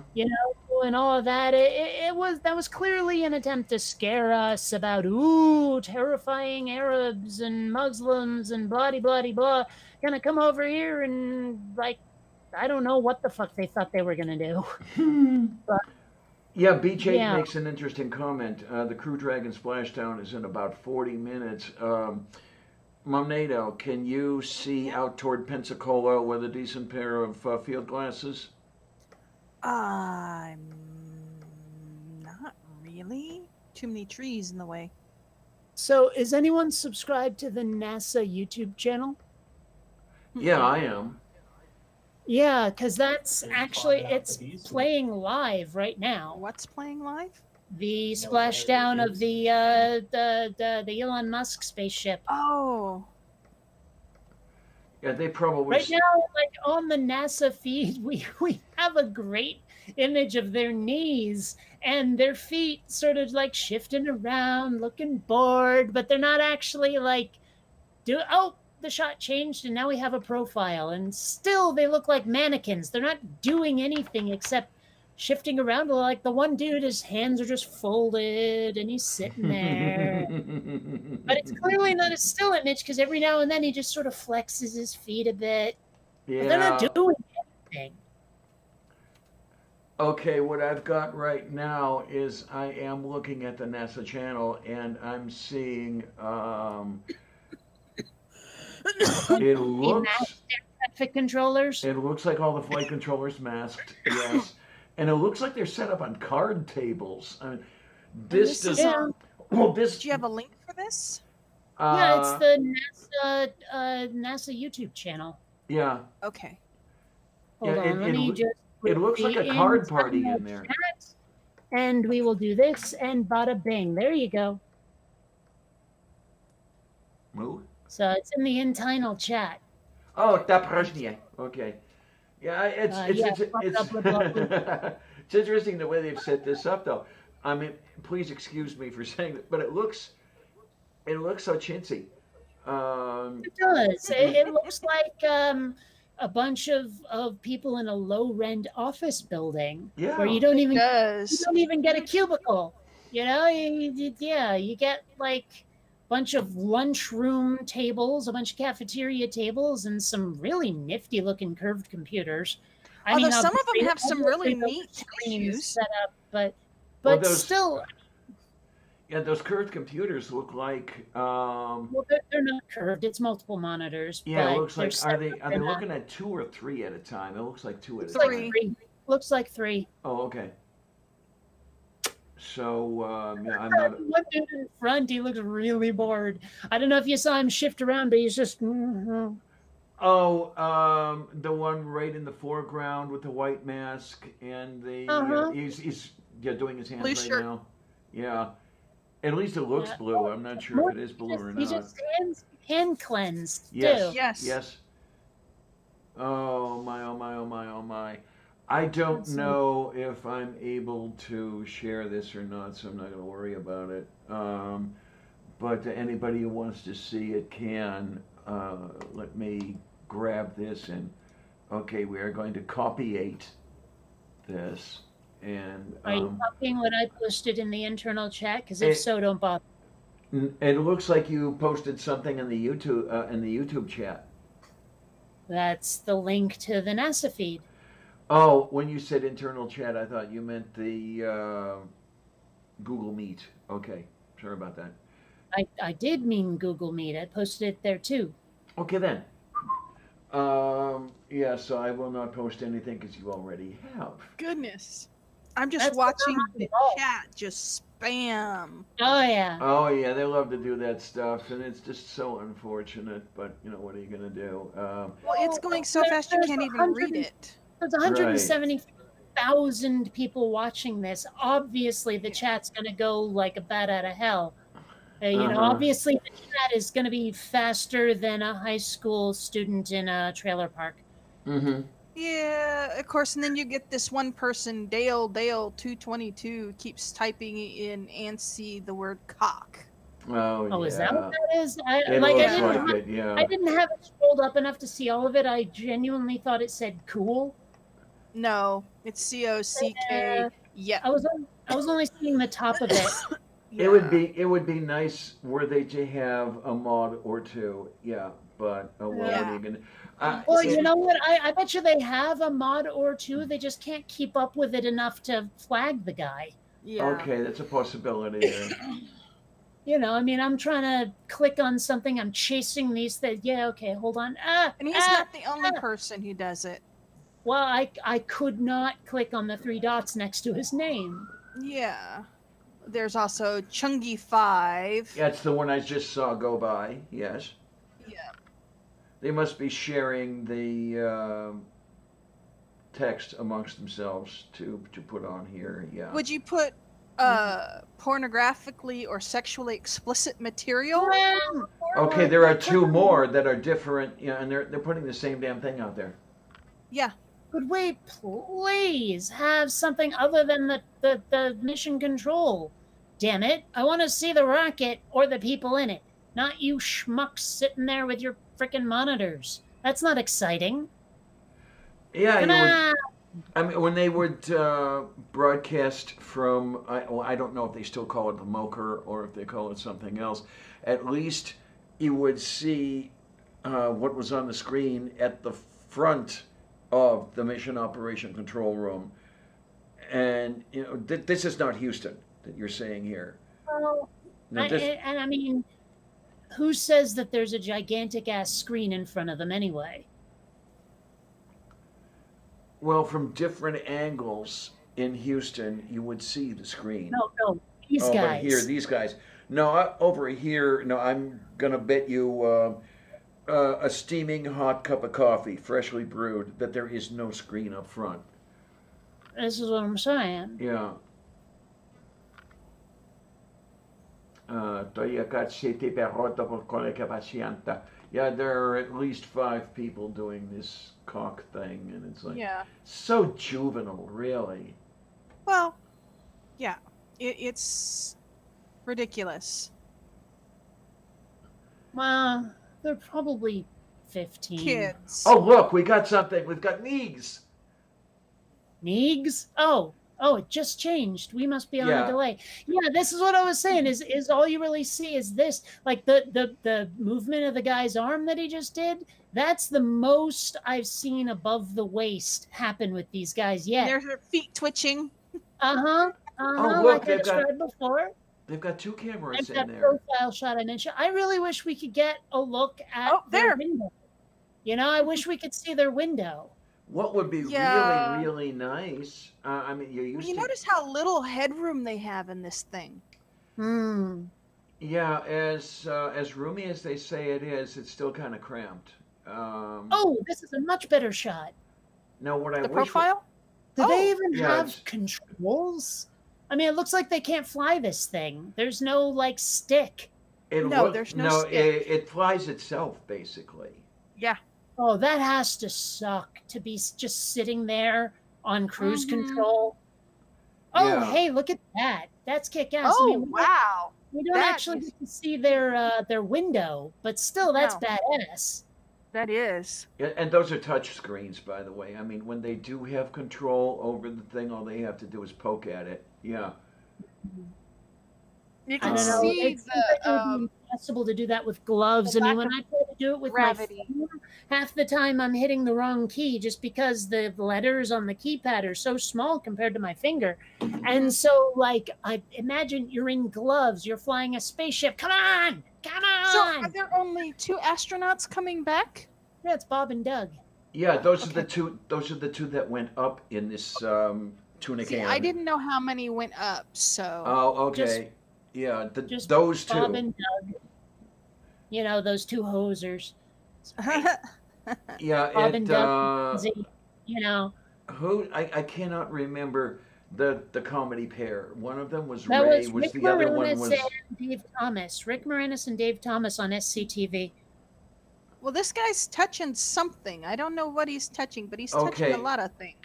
And all of that. That was clearly an attempt to scare us about terrifying Arabs and Muslims and blah blah blah gonna come over here and like I don't know what the fuck they thought they were gonna do. But Yeah, BJ yeah, makes an interesting comment. The Crew Dragon splashdown is in about 40 minutes. Momnado, can you see Yeah. out toward Pensacola with a decent pair of field glasses? I'm not really. Too many trees in the way. so is anyone subscribed to the NASA YouTube channel? Yeah, Mm-mm. I am. Yeah, because that's They're actually spotting out it's the bees. playing live right now. What's playing live? The No, splashdown it of is. the Elon Musk spaceship. Oh, Yeah, they probably. Right now, like on the NASA feed, we have a great image of their knees and their feet sort of like shifting around, looking bored, but they're not actually like the shot changed and now we have a profile and still they look like mannequins. They're not doing anything except shifting around. Like the one dude, his hands are just folded and he's sitting there. But it's clearly not a still image because every now and then he just sort of flexes his feet a bit. But they're not Yeah. doing anything. Okay, what I've got right now is I am looking at the NASA channel and I'm seeing it looks Traffic controllers. it looks like all the flight controllers masked, yes. And it looks like they're set up on card tables. I mean, this does Yeah. well this do you have a link for this? Yeah, it's the NASA YouTube channel. yeah. Okay. Hold Yeah, on, let me just. it looks like put a card the party in internal there. chat, and we will do this and bada bing. There you go. Move. So it's in the internal chat. Oh, Taprashnia. Okay. Yeah, Yeah, blah, blah, blah, it's interesting the way they've set this up, though. I mean, please excuse me for saying that, but it looks so chintzy. It does. It looks like a bunch of people in a low-rent office building Yeah. where you don't even Does get a cubicle. You know, you get like a bunch of lunchroom tables, a bunch of cafeteria tables, and some really nifty-looking curved computers. I Although mean, some of them obviously- have some really obviously neat those screens issues. set up, but Well, those- still, Yeah, those curved computers look like. well, they're not curved. It's multiple monitors. Yeah, but it looks they're like. set Are they up in a- looking at 2 or 3 at a time? It looks like 2 at a Looks like time. Three. Looks like 3. Oh, okay. So yeah, I'm not. One dude in front, he looks really bored. I don't know if you saw him shift around, but he's just. Oh, the one right in the foreground with the white mask and the Uh-huh. he's doing his hands Blue right shirt. now. Yeah, at least it looks Yeah. blue. I'm not sure if it is blue or He not. just hand cleansed Yes. too. Yes. Yes. Oh my! Oh my! Oh my! Oh my! I don't That's so- know if I'm able to share this or not, so I'm not going to worry about it. But anybody who wants to see it can. Let me grab this and okay, we are going to copyate this and Are you copying what I posted in the internal chat? Because It- if so, don't bother. it looks like you posted something in the YouTube chat. That's the link to the NASA feed. Oh, when you said internal chat, I thought you meant the Google Meet. Okay, sorry about that. I did mean Google Meet. I posted it there too. Okay then. Yeah, so I will not post anything because you already have. Goodness. I'm just That's watching not the at all. chat just spam. Oh yeah. Oh yeah, they love to do that stuff, and it's just so unfortunate. But you know, what are you gonna do? Well, it's going so There- fast you there's can't even 100 read it. There's 170,000 people watching this. Obviously, the chat's going to go like a bat out of hell. You know, Uh-huh. obviously, the chat is going to be faster than a high school student in a trailer park. Mm-hmm. Yeah, of course, and then you get this one person, Dale 222, keeps typing in ANSI the word cock. Oh, Oh, yeah. is that what that is? I It like. looks I didn't. like it. Yeah. I didn't have it scrolled up enough to see all of it. I genuinely thought it said "cool." No, it's COCK. Yeah. I was only seeing the top of it. It would be nice were they to have a mod or two. Yeah, but well, what Yeah. are you gonna? Well, you know what? I bet you they have a mod or two. They just can't keep up with it enough to flag the guy. Yeah. Okay, that's a possibility there. You know, I mean, I'm trying to click on something. I'm chasing these things. Yeah, okay, hold on. And he's not the only person who does it. Well, I could not click on the 3 dots next to his name. Yeah. There's also Chungy5. That's the one I just saw go by. Yes. Yeah. They must be sharing the text amongst themselves to put on here. Yeah. Would you put pornographically or sexually explicit material? Well, Okay, there are two more that are different, and they're putting the same damn thing out there. Yeah. could we please have something other than the mission control? Damn it. I want to see the rocket or the people in it, not you schmucks sitting there with your frickin' monitors. That's not exciting. Yeah, Come you would. on. I mean, when they would broadcast from, I don't know if they still call it the Mocher or if they call it something else. At least you would see what was on the screen at the front of the Mission Operation Control Room. And this is not Houston that you're saying here. Well, Now, this, and I mean, who says that there's a gigantic ass screen in front of them anyway? well, from different angles in Houston, you would see the screen. No, these Over guys. here, these guys. No, over here. No, I'm gonna bet you a steaming hot cup of coffee, freshly brewed, that there is no screen up front. This is what I'm saying. Yeah. Yeah, there are at least 5 people doing this cock thing, and it's like Yeah. so juvenile, really. Well, yeah. It's ridiculous. Well, they're probably 15. Kids. Oh, look, we got something. We've got Neegs. Neegs? Oh, it just changed. We must be on Yeah. a delay. Yeah, this is what I was saying. Is all you really see is this, like the movement of the guy's arm that he just did? That's the most I've seen above the waist happen with these guys yet. There's her feet twitching. Uh-huh. Oh, look, Like I they've got- described before. They've got 2 cameras Like in that there. profile shot I mentioned. I really wish we could get a look at Oh, their there. window. I wish we could see their window. What would be Yeah. really, really nice? I mean, you're Well, used you to. notice how little headroom they have in this thing. Hmm. Yeah, as roomy as they say it is, it's still kind of cramped. Oh, this is a much better shot. Now, what I The wish. profile? Do Oh, they even yeah, have it's- controls? I mean, it looks like they can't fly this thing. There's no like stick. No, there's no stick. It flies itself, basically. Yeah. Oh, that has to suck to be just sitting there on cruise Mhm. control. Oh, Yeah. hey, look at that. That's kick-ass. Oh, I mean, wow. we don't that actually is- get to see their window, but still, that's No. badass. That is. Yeah, and those are touch screens, by the way. I mean, when they do have control over the thing, all they have to do is poke at it. Yeah. You I can don't know. see It seems like it would be impossible to do that with gloves. the I mean, lack when I try to do it with gravity. my phone, half the time I'm hitting the wrong key just because the letters on the keypad are so small compared to my finger. And so, like, I imagine you're in gloves, you're flying a spaceship. Come on! Come So, on! are there only 2 astronauts coming back? Yeah, it's Bob and Doug. Yeah, those are Okay. the two. Those are the 2 that went up in this tuna See, can. I didn't know how many went up, so. Oh, okay. Just- Yeah, Just those 2. Bob and Doug. Those 2 hosers. Yeah, Bob and Doug. uh, who I cannot remember the comedy pair. One of them was That Ray. was Was Rick the other one Moranis was? and Dave Thomas. Rick Moranis and Dave Thomas on SCTV. Well, this guy's touching something. I don't know what he's touching, but he's touching Okay. a lot of things.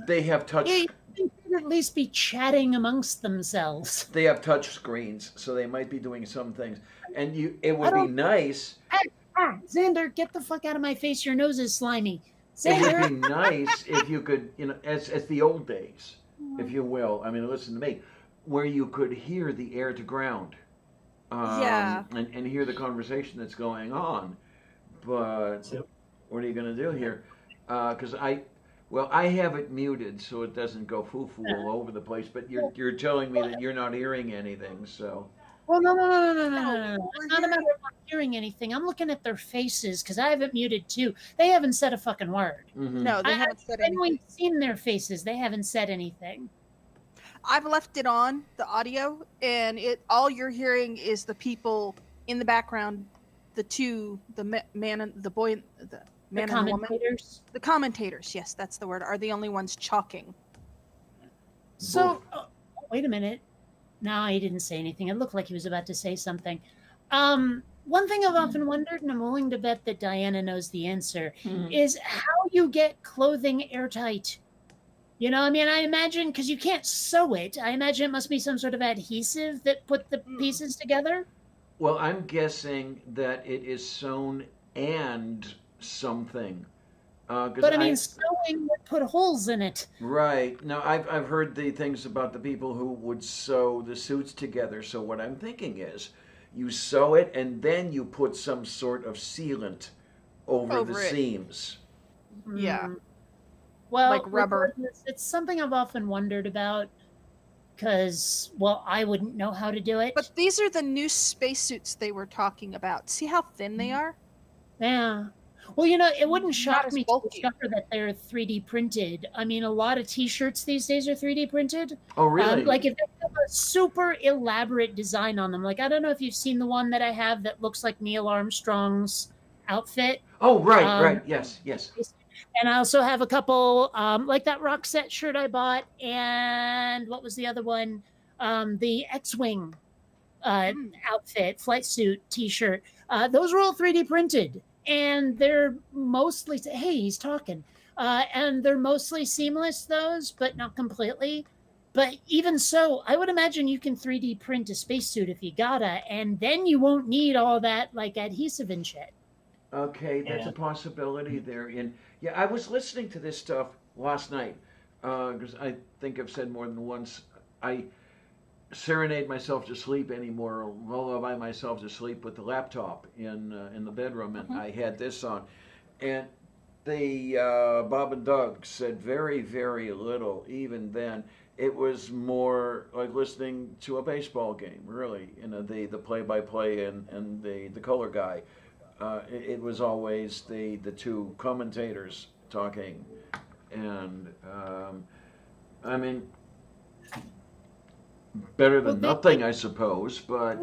They have touch. Yeah, they could at least be chatting amongst themselves. They have touch screens, so they might be doing some things. And it would I be don't- nice. Xander, get the fuck out of my face. Your nose is slimy. It would Xander. be nice if you could, as the old days, if you will. I mean, listen to me, where you could hear the air to ground. Yeah. And hear the conversation that's going on. But what are you going to do here? Because I have it muted so it doesn't go foo-foo all over the place. But you're telling me that you're not hearing anything, so. Well, no. we're It's not a matter of not hearing anything. I'm looking at their faces because I have it muted too. They haven't said a fucking word. Mhm. No, they I- haven't said And anything. we've seen their faces. They haven't said anything. I've left it on, the audio, and all you're hearing is the people in the background, the 2, the man and the boy, The man and the woman. commentators. The commentators, yes, that's the word, are the only ones chalking. So, wait a minute. No, he didn't say anything. It looked like he was about to say something. One thing I've often wondered, and I'm willing to bet that Diana knows the answer, is how you get clothing airtight. You know, I mean, I imagine, because you can't sew it, I imagine it must be some sort of adhesive that put the pieces together. Well, I'm guessing that it is sewn and something. But I mean, sewing would put holes in it. Right. Now, I've heard the things about the people who would sew the suits together. So what I'm thinking is, you sew it and then you put some sort of sealant over the Over it. seams. Yeah. Well, Like rubber. regardless, it's something I've often wondered about because, well, I wouldn't know how to do it. But these are the new spacesuits they were talking about. See how thin they are? Yeah. Well, you know, it wouldn't Not shock as me to bulky. discover that they're 3D printed. I mean, a lot of T-shirts these days are 3D printed. Oh, really? Like if they have a super elaborate design on them. Like, I don't know if you've seen the one that I have that looks like Neil Armstrong's outfit. Oh, right. Yes. And I also have a couple, like that Roxette shirt I bought, and what was the other one? The X-Wing outfit, flight suit T-shirt. Those were all 3D printed, and they're mostly. Hey, he's talking. And they're mostly seamless, those, but not completely. But even so, I would imagine you can 3D print a spacesuit if you gotta, and then you won't need all that like adhesive and shit. Okay, that's Yeah. a possibility there. And yeah, I was listening to this stuff last night because I think I've said more than once. I serenade myself to sleep anymore, lullaby myself to sleep with the laptop in the bedroom, and I had this on, and the Bob and Doug said very little. Even then, it was more like listening to a baseball game. Really, you know, the play-by-play and the color guy. It was always the two commentators talking, and I mean, better than nothing, I suppose. But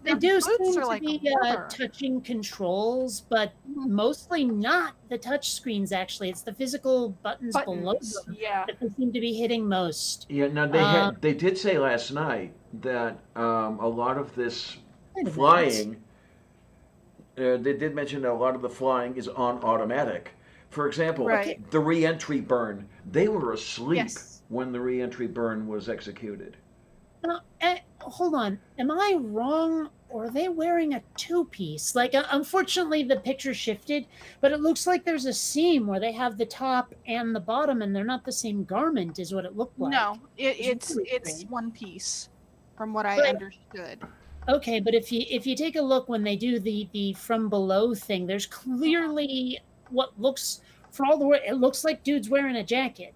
They do seem to be touching controls, but mostly not the touch screens. Actually, it's the physical buttons below them that they seem to be hitting most. yeah, now they did say last night that a lot of this flying. They did mention that a lot of the flying is on automatic. For example, the re-entry burn. They were asleep when the re-entry burn was executed. Hold on. Am I wrong? Or are they wearing a two-piece? Like, unfortunately, the picture shifted, but it looks like there's a seam where they have the top and the bottom, and they're not the same garment, is what it looked like. No, it's one piece, from what I understood. Okay, but if you take a look when they do the from below thing, there's clearly what looks, for all the world, it looks like dude's wearing a jacket,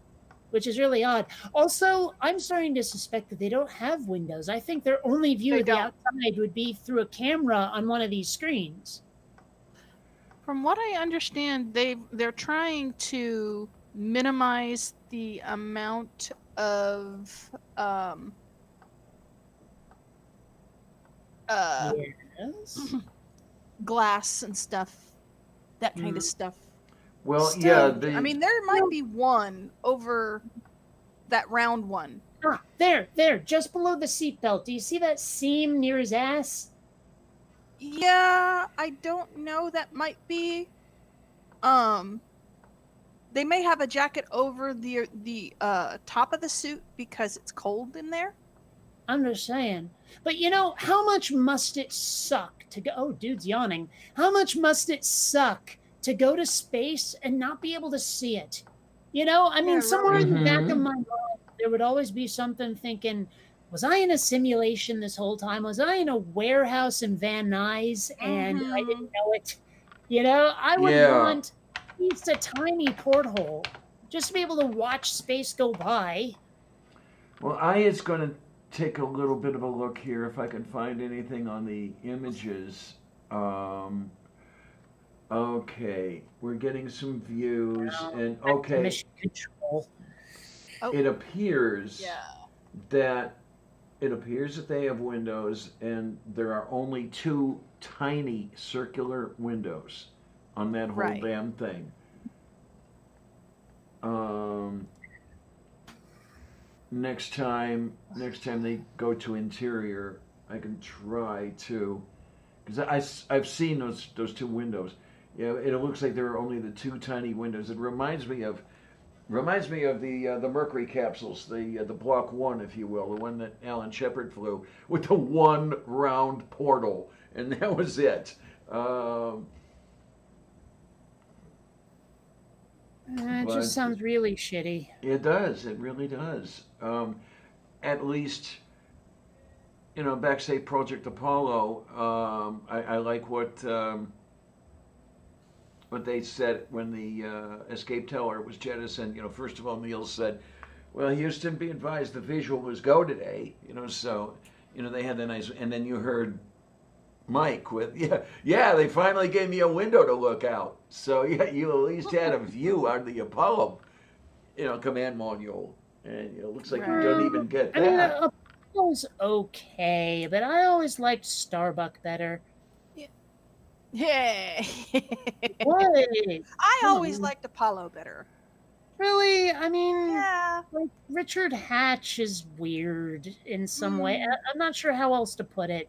which is really odd. Also, I'm starting to suspect that they don't have windows. I think their only view of the outside would be through a camera on one of these screens. From what I understand, they're trying to minimize the amount of glass and stuff, that kind of stuff. Well, Still, I mean, there might be one over that round one. Ah, there, just below the seatbelt. Do you see that seam near his ass? Yeah, I don't know. That might be. They may have a jacket over the top of the suit because it's cold in there. I'm just saying. But you know, how much must it suck to go? Oh, dude's yawning. How much must it suck to go to space and not be able to see it? You know, I mean, somewhere in the back of my mind, there would always be something thinking, was I in a simulation this whole time? Was I in a warehouse in Van Nuys and I didn't know it? You know, I would want at least a tiny porthole just to be able to watch space go by. Well, I is going to take a little bit of a look here if I can find anything on the images. Okay, we're getting some views, and okay, Mission control. It appears that they have windows, and there are only two tiny circular windows on that whole Right. damn thing. Um, next time they go to interior, I can try to, because I've seen those two windows. Yeah, it looks like there are only the two tiny windows. It reminds me of the Mercury capsules, the Block One, if you will, the one that Alan Shepard flew with the one round portal, and that was it. It But just sounds really shitty. it does. It really does. At least, back say Project Apollo. I like what they said when the escape teller was jettisoned. First of all, Neil said, "Well, Houston, be advised, the visual was go today." So they had the nice, and then you heard Mike with, yeah, they finally gave me a window to look out. So yeah, you at least had a view on the Apollo, command module, and it looks like you don't Right. even get I mean, that. the Apollo's okay, but I always liked Starbuck better. Yeah. What? I Come always on. liked Apollo better. Really? I mean, Yeah. like Richard Hatch is weird in some way. Mm. I'm not sure how else to put it.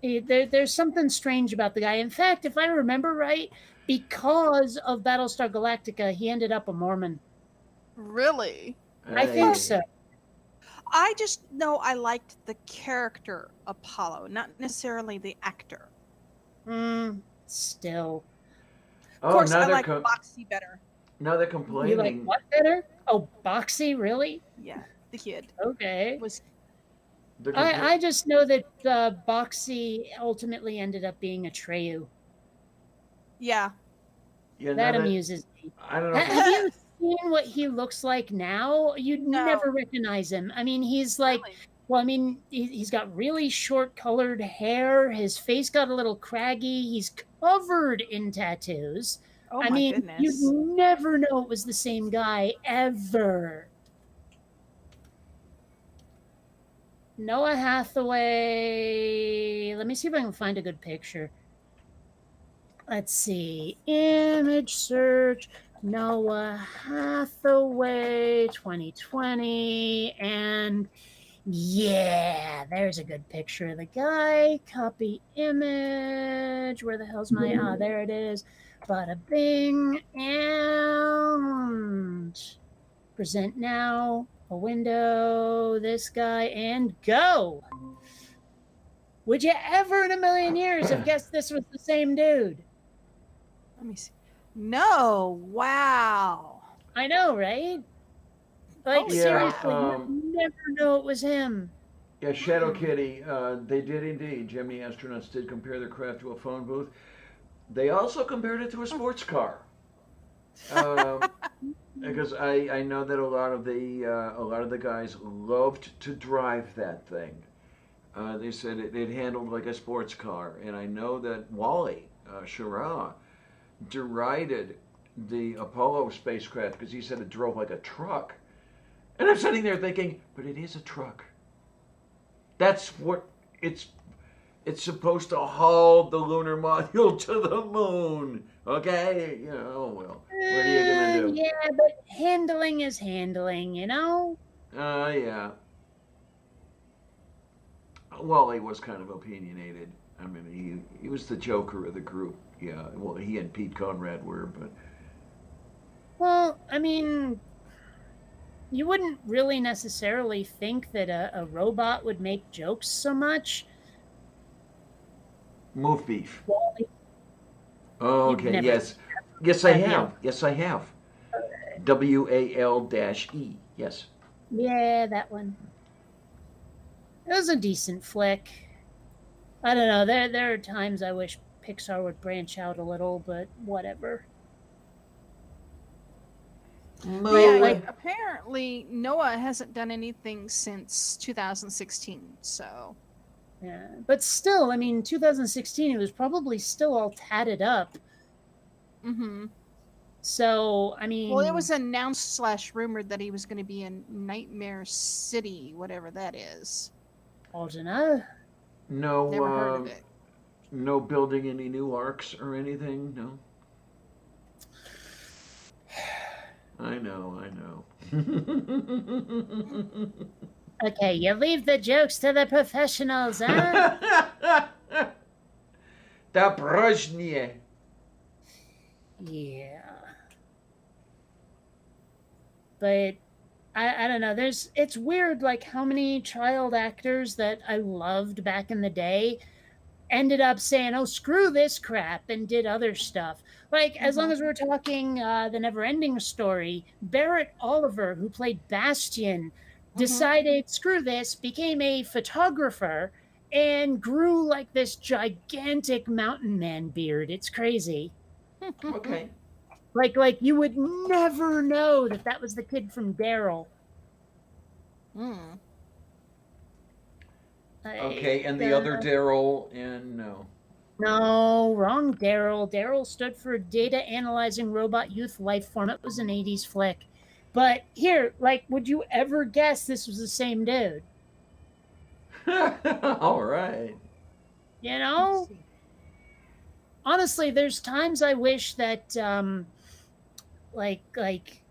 There's something strange about the guy. In fact, if I remember right, because of Battlestar Galactica, he ended up a Mormon. Really? I think Hey, so. I just know I liked the character Apollo, not necessarily the actor. Still. Of Oh, course, now I they're like Boxy better. now they're You like complaining. what better? Oh, Boxy, really? Yeah, the kid Okay. was. They're compla- I just know that Boxy ultimately ended up being Atreyu. Yeah. yeah, now That that amuses me. I don't know. If Have you seen what he looks like now? You'd No. never recognize him. I mean, he's like, Really? well, I mean, he's got really short colored hair. His face got a little craggy. He's covered in tattoos. Oh I my mean, goodness. you'd never know it was the same guy ever. Noah Hathaway. Let me see if I can find a good picture. Let's see. Image search. Noah Hathaway 2020. And yeah, there's a good picture of the guy. Copy image. Where the hell's my. Ah, there it is. Bada bing. And present now. A window. This guy. And go. Would you ever in a million years have guessed this was the same dude? Let me see. No. Wow. I know, right? Like, Holy seriously, crap. you'd never know it was him. Yeah, Shadow Kitty, they did indeed. Gemini astronauts did compare their craft to a phone booth. They also compared it to a sports car. Because I know that a lot of the guys loved to drive that thing. They said it handled like a sports car, and I know that Wally Schirra derided the Apollo spacecraft because he said it drove like a truck. And I'm sitting there thinking, but it is a truck. That's what it's supposed to haul the lunar module to the moon. Okay? Oh well. What are you gonna do? Yeah, but handling is handling, you know? Yeah. Wally was kind of opinionated. I mean, he was the joker of the group. Yeah. Well, he and Pete Conrad were, but Well, I mean, you wouldn't really necessarily think that a robot would make jokes so much. Move Beef. Wally, Oh, you've okay. never- Yes, I Have you? have. Yes, I have. WAL-E. Yes. Yeah, that one. It was a decent flick. I don't know. There are times I wish Pixar would branch out a little, but whatever. Yeah, like- apparently Noah hasn't done anything since 2016. So Yeah, but still, I mean, 2016, it was probably still all tatted up. mm-hmm. So, I mean, Well, it was announced / rumored that he was going to be in Nightmare City, whatever that is. I don't know. No. Never heard of it. No building any new arcs or anything. No. I know, I know. Okay, you leave the jokes to the professionals, huh? Da Brozhnie. Yeah. But I don't know. It's weird like how many child actors that I loved back in the day ended up saying, "Oh, screw this crap," and did other stuff. Like as long Mhm. as we're talking the Never-Ending Story, Barrett Oliver, who played Bastian, Mhm. decided, "Screw this," became a photographer and grew like this gigantic mountain man beard. It's crazy. Okay. Like you would never know that that was the kid from Daryl. Mm. Okay, Like, and the other Daryl, and no. no, wrong Daryl. Daryl stood for Data Analyzing Robot Youth Life Form. It was an 80s flick. But here, like, would you ever guess this was the same dude? All right. You Let's know? see. Honestly, there's times I wish that like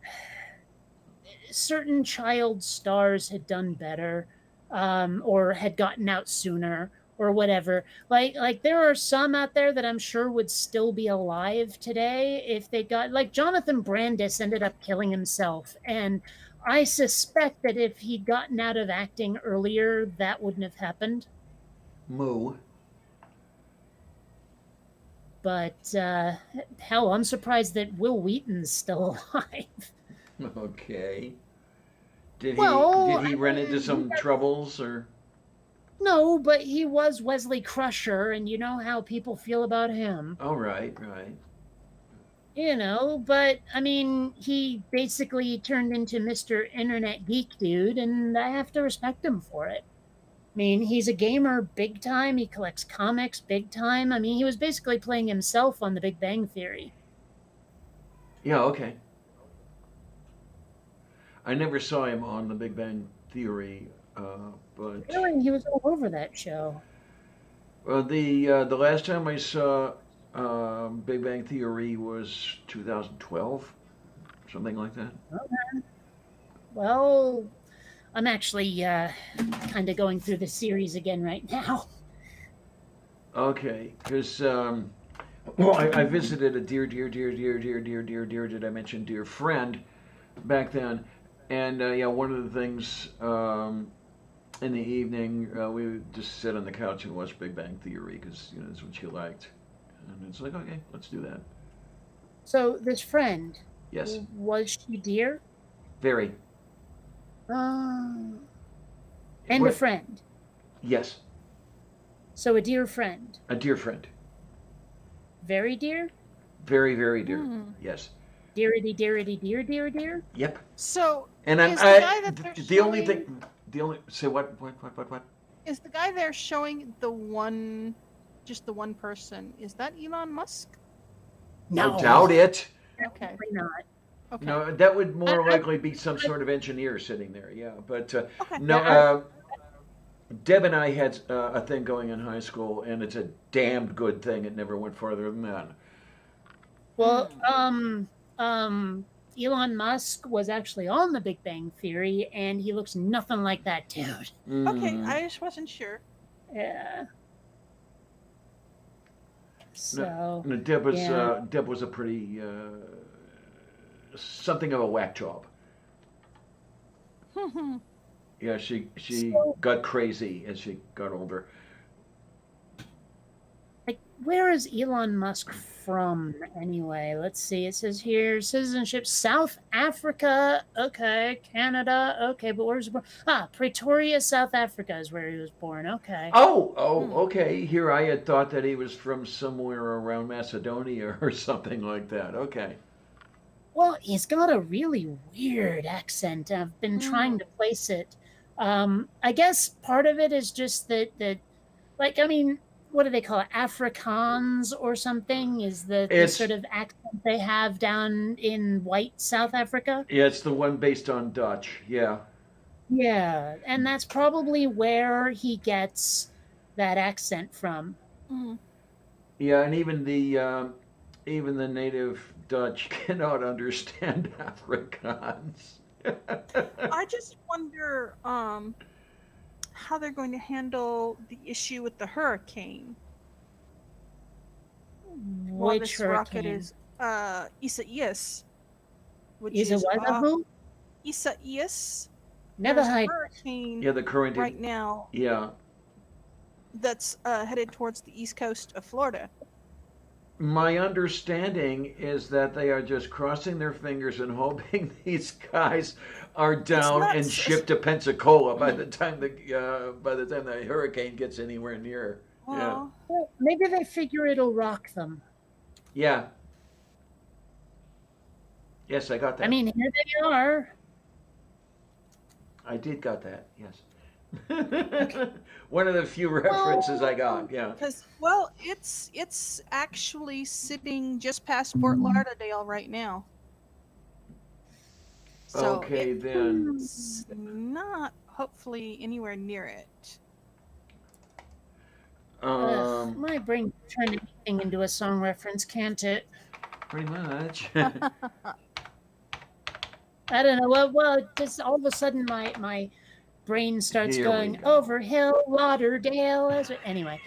certain child stars had done better, or had gotten out sooner or whatever. Like there are some out there that I'm sure would still be alive today if they got, like Jonathan Brandis ended up killing himself, and I suspect that if he'd gotten out of acting earlier, that wouldn't have happened. Moo. But hell, I'm surprised that Will Wheaton's still alive. Okay. Did he Well, did I he run into mean, some troubles or? no, but he was Wesley Crusher, and you know how people feel about him. Oh, right, right. But I mean, he basically turned into Mr. Internet Geek Dude, and I have to respect him for it. I mean, he's a gamer big time, he collects comics big time. I mean, he was basically playing himself on The Big Bang Theory. Yeah, okay. I never saw him on The Big Bang Theory, but Really, he was all over that show. the last time I saw Big Bang Theory was 2012, something like that. Well, I'm actually kind of going through the series again right now. Okay, because well, I visited a dear. Did I mention dear friend back then? And yeah, one of the things in the evening we would just sit on the couch and watch Big Bang Theory because that's what she liked, and it's like okay, let's do that. So, this friend, Yes, was she dear? very. Uh, and a What? friend. Yes, So, a dear friend. a dear friend. Very dear? Very, very dear. Mm. Yes. Dearity, dearity, dear, dear, dear? Yep. So And I'm is the guy that they're the only showing, thing. The only say what? is the guy there showing the one, just the one person? Is that Elon Musk? I doubt it. Okay. Definitely not. Okay. No, that would more I- likely be some sort of engineer sitting there. Yeah, but Okay. no. Yeah, Deb and I had a thing going in high school, and it's a damned good thing. It never went farther than that. Well, Elon Musk was actually on The Big Bang Theory, and he looks nothing like that dude. Okay. Mm. I just wasn't sure. Yeah. So, No, yeah. Deb was a pretty something of a whack job. Yeah, she So- got crazy as she got older. like, where is Elon Musk from anyway? Let's see. It says here citizenship South Africa. Okay, Canada. Okay, but where's he born? Pretoria, South Africa is where he was born. Okay. Oh, Hmm. okay. Here I had thought that he was from somewhere around Macedonia or something like that. Okay. Well, he's got a really weird accent. I've been trying to place it. I guess part of it is just that like I mean, what do they call it? Afrikaans or something is the It's sort of accent they have down in white South Africa. yeah, it's the one based on Dutch. Yeah. Yeah, and that's probably where he gets that accent from. Mhm. Yeah, and even the native Dutch cannot understand Afrikaans. I just wonder how they're going to handle the issue with the hurricane while Which this rocket hurricane? is Isaias, which Is it is what of who? Isaias. Never There's a heard. hurricane Yeah, the current. right now Yeah, that's headed towards the east coast of Florida. my understanding is that they are just crossing their fingers and hoping these guys are down and nuts. shipped to Pensacola by the time the hurricane gets anywhere near. Well, Well, maybe they figure it'll rock them. Yeah. Yes, I got that. I mean, here they are. I did got that. Yes. One of the few references I got. Yeah. because it's actually sitting just past Fort Lauderdale right now. So Okay, then. it's not hopefully anywhere near it. My brain can turn anything into a song reference, can't it? Pretty much. I don't know. Well, just all of a sudden my brain starts Here we going go. over hill, Lauderdale. Anyway,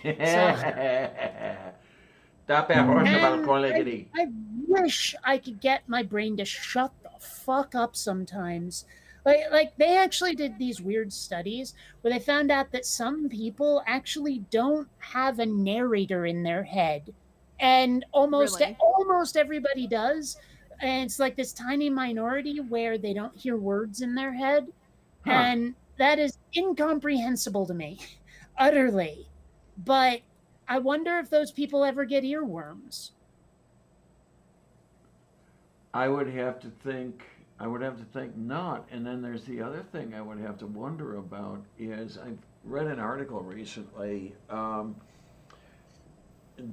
Tapa rosa balcón. I wish I could get my brain to shut the fuck up sometimes. Like they actually did these weird studies where they found out that some people actually don't have a narrator in their head, and almost Really? everybody does. And it's like this tiny minority where they don't hear words in their head, Huh. and that is incomprehensible to me, utterly. But I wonder if those people ever get earworms. I would have to think not. And then there's the other thing I would have to wonder about is I've read an article recently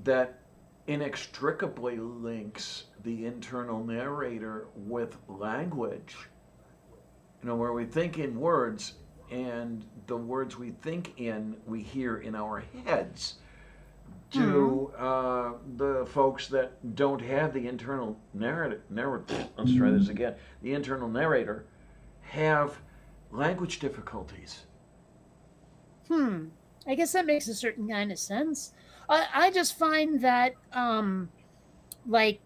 that inextricably links the internal narrator with language. You know, where we think in words, and the words we think in, we hear in our heads. To the folks that don't have the internal narrative, let's try this again. The internal narrator have language difficulties. I guess that makes a certain kind of sense. I just find that like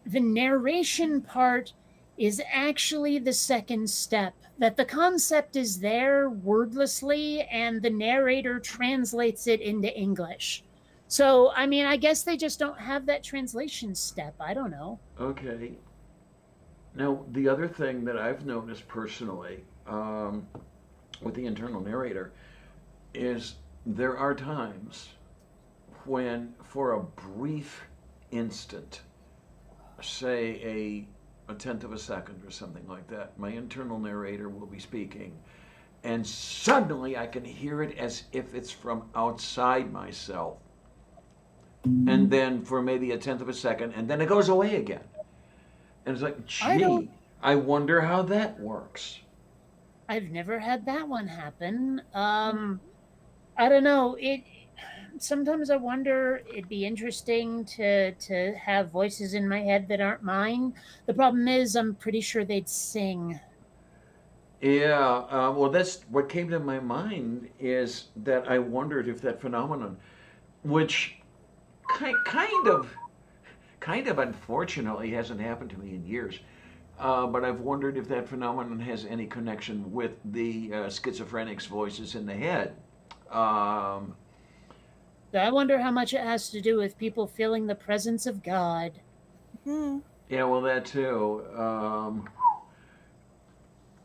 the narration part is actually the second step. That the concept is there wordlessly and the narrator translates it into English. So, I mean, I guess they just don't have that translation step. I don't know. Okay. Now, the other thing that I've noticed personally with the internal narrator is there are times when, for a brief instant, say a tenth of a second or something like that, my internal narrator will be speaking, and suddenly I can hear it as if it's from outside myself. And then for maybe a tenth of a second, and then it goes away again. And it's like, gee, I wonder how that works. I've never had that one happen. I don't know. Sometimes I wonder it'd be interesting to have voices in my head that aren't mine. The problem is I'm pretty sure they'd sing. Yeah, well, that's what came to my mind is that I wondered if that phenomenon, which kind of unfortunately hasn't happened to me in years, but I've wondered if that phenomenon has any connection with the schizophrenics' voices in the head. I wonder how much it has to do with people feeling the presence of God. Yeah, well, that too.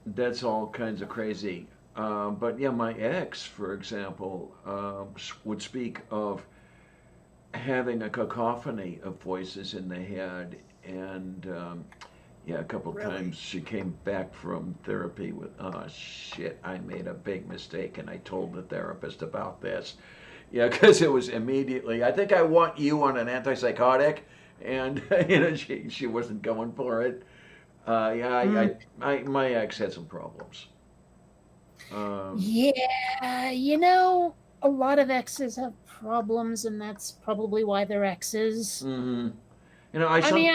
That's all kinds of crazy. But yeah, my ex, for example, would speak of having a cacophony of voices in the head. And yeah, a couple of times she came back from therapy with, oh shit, I made a big mistake and I told the therapist about this. Yeah, because it was immediately, I think I want you on an antipsychotic. And, you know, she wasn't going for it. My ex had some problems. Yeah, you know, a lot of exes have problems, and that's probably why they're exes. Mm-hmm. I mean,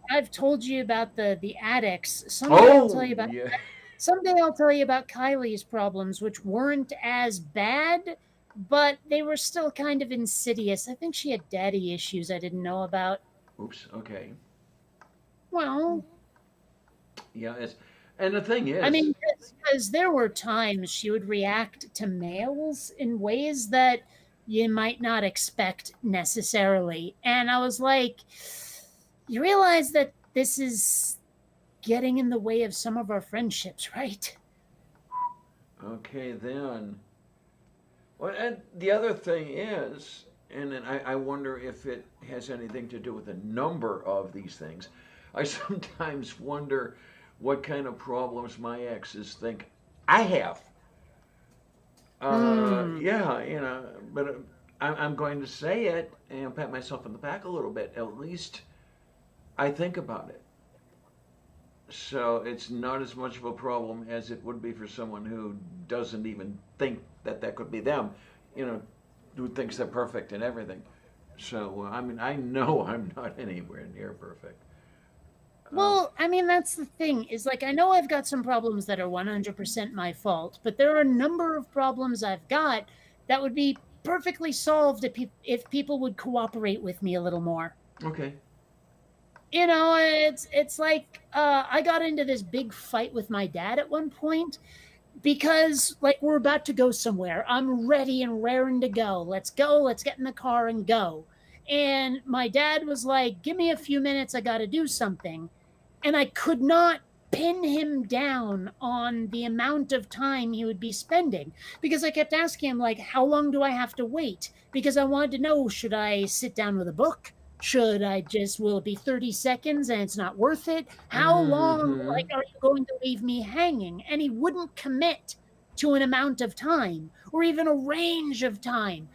I've told you about the addicts. Someday I'll tell you Oh, about yeah. Someday I'll tell you about Kylie's problems, which weren't as bad, but they were still kind of insidious. I think she had daddy issues I didn't know about. Oops. Okay. Well, Yeah. And the thing I is, mean, because there were times she would react to males in ways that you might not expect necessarily. And I was like, you realize that this is getting in the way of some of our friendships, right? okay, then. Well, and the other thing is, and then I wonder if it has anything to do with the number of these things. I sometimes wonder what kind of problems my exes think I have. Hmm. Yeah, but I'm going to say it and pat myself on the back a little bit. At least I think about it. So it's not as much of a problem as it would be for someone who doesn't even think that that could be them, you know, who thinks they're perfect and everything. So, I mean, I know I'm not anywhere near perfect. Uh, Well, I mean, that's the thing is like, I know I've got some problems that are 100% my fault, but there are a number of problems I've got that would be perfectly solved if people would cooperate with me a little more. okay. It's like I got into this big fight with my dad at one point because like we're about to go somewhere. I'm ready and raring to go. Let's go. Let's get in the car and go. And my dad was like, "Give me a few minutes. I got to do something." And I could not pin him down on the amount of time he would be spending because I kept asking him like, how long do I have to wait? Because I wanted to know, should I sit down with a book? Should I just, will it be 30 seconds and it's not worth it? How long, Mm-hmm. like, are you going to leave me hanging? And he wouldn't commit to an amount of time or even a range of time.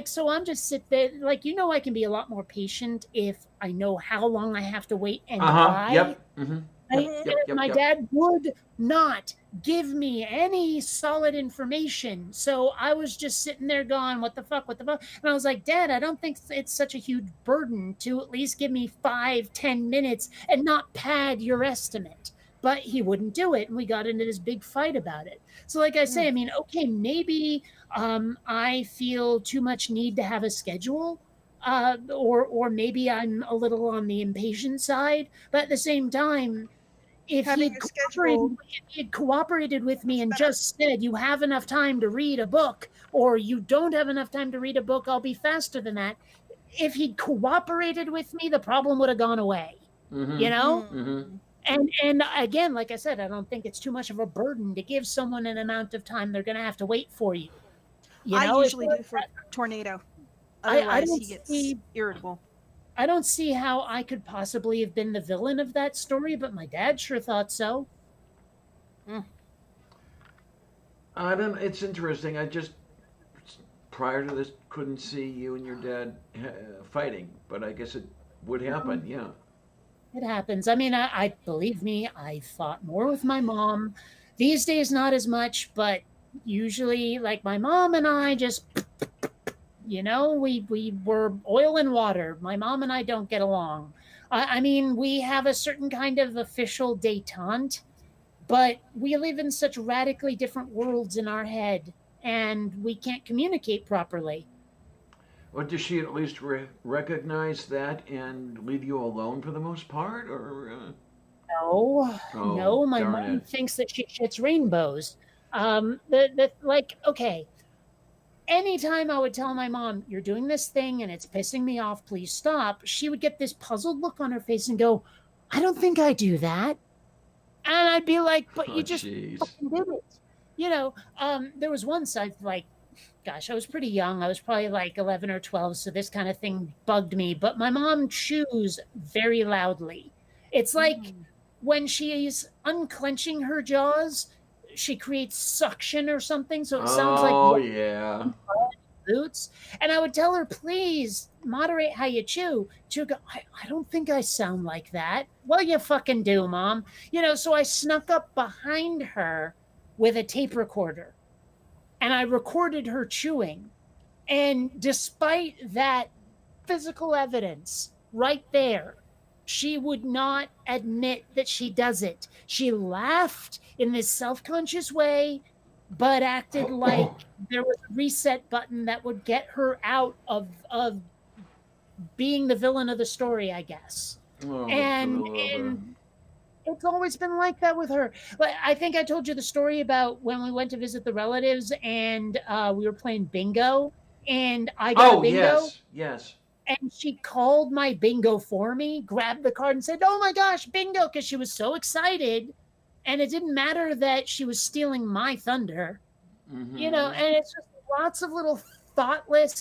So I'm just sit there, like, I can be a lot more patient if I know how long I have to wait and Uh huh. why. Yep. Mm-hmm. Right? Yep. Yep. And Yep. my Yep. dad would not give me any solid information. So I was just sitting there going, what the fuck? What the fuck? And I was like, Dad, I don't think it's such a huge burden to at least give me 5-10 minutes and not pad your estimate. But he wouldn't do it. And we got into this big fight about it. So, like I say, I mean, okay, maybe I feel too much need to have a schedule. Or maybe I'm a little on the impatient side, but at the same time, Having a schedule if he had cooperated with me is and better. just said, "You have enough time to read a book," or "You don't have enough time to read a book, I'll be faster than that." If he'd cooperated with me, the problem would have gone away. Mm-hmm. You know? Mm-hmm. Mm. And again, like I said, I don't think it's too much of a burden to give someone an amount of time they're going to have to wait for you. I If usually do for Tornado. I Otherwise, don't he gets see irritable. I don't see how I could possibly have been the villain of that story, but my dad sure thought so. I don't. It's interesting. I just prior to this couldn't see you and your dad fighting, but I guess it would happen. Yeah. It happens. I mean, I believe me, I fought more with my mom. These days, not as much, but usually, like my mom and I just, we were oil and water. My mom and I don't get along. I mean, we have a certain kind of official détente, but we live in such radically different worlds in our head, and we can't communicate properly. Well, does she at least recognize that and leave you alone for the most part, or? No, Oh, no, my darn mom it! thinks that she shits rainbows. Like, okay, anytime I would tell my mom, "You're doing this thing and it's pissing me off, please stop," she would get this puzzled look on her face and go, "I don't think I do that." And I'd be like, "But Oh, you just jeez. fucking did it." There was once I like, gosh, I was pretty young. I was probably like 11 or 12, so this kind of thing bugged me. But my mom chews very loudly. It's like when she's unclenching her jaws, she creates suction or something, so it sounds like Oh, yeah. boots. And I would tell her, please moderate how you chew. She would go, I don't think I sound like that. Well, you fucking do, Mom. So I snuck up behind her with a tape recorder and I recorded her chewing. And despite that physical evidence, right there. She would not admit that she does it. She laughed in this self-conscious way, but acted like there was a reset button that would get her out of being the villain of the story, I guess. Oh, for the And love of. and it's always been like that with her. But I think I told you the story about when we went to visit the relatives and we were playing bingo and I got a Oh, bingo yes, yes. and she called my bingo for me, grabbed the card and said, "Oh my gosh, bingo," because she was so excited. And it didn't matter that she was stealing my thunder, Mm-hmm. and it's just lots of little thoughtless,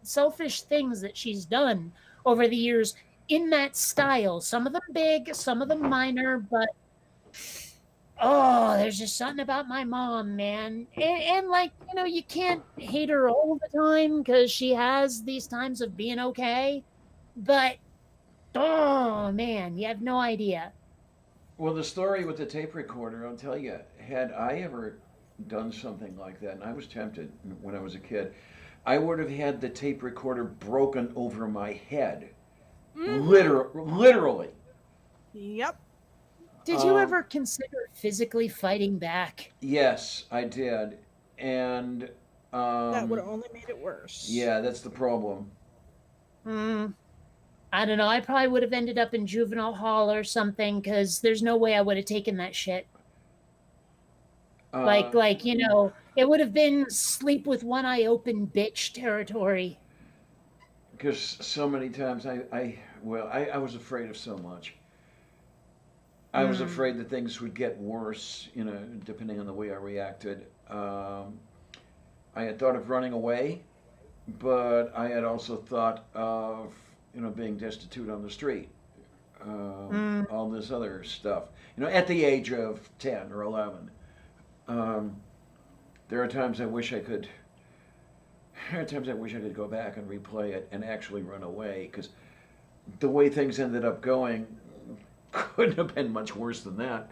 selfish things that she's done over the years in that style. Some of them big, some of them minor, but oh, there's just something about my mom, man. And like, you can't hate her all the time because she has these times of being okay. But oh man, you have no idea. Well, the story with the tape recorder, I'll tell you, had I ever done something like that, and I was tempted when I was a kid, I would have had the tape recorder broken over my head. Literally. Yep. Did you Um, ever consider physically fighting back? yes, I did. And That would um, have only made it worse. yeah, that's the problem. Hmm. I don't know. I probably would have ended up in juvenile hall or something because there's no way I would have taken that shit. Uh, Like, it would have been sleep with one eye open bitch territory. because so many times I was afraid of so much. I was Hmm. afraid that things would get worse, depending on the way I reacted. I had thought of running away, but I had also thought of, being destitute on the street, Hmm. all this other stuff. At the age of 10 or 11. Um, there are times I wish I could. There are times I wish I could go back and replay it and actually run away, because the way things ended up going couldn't have been much worse than that.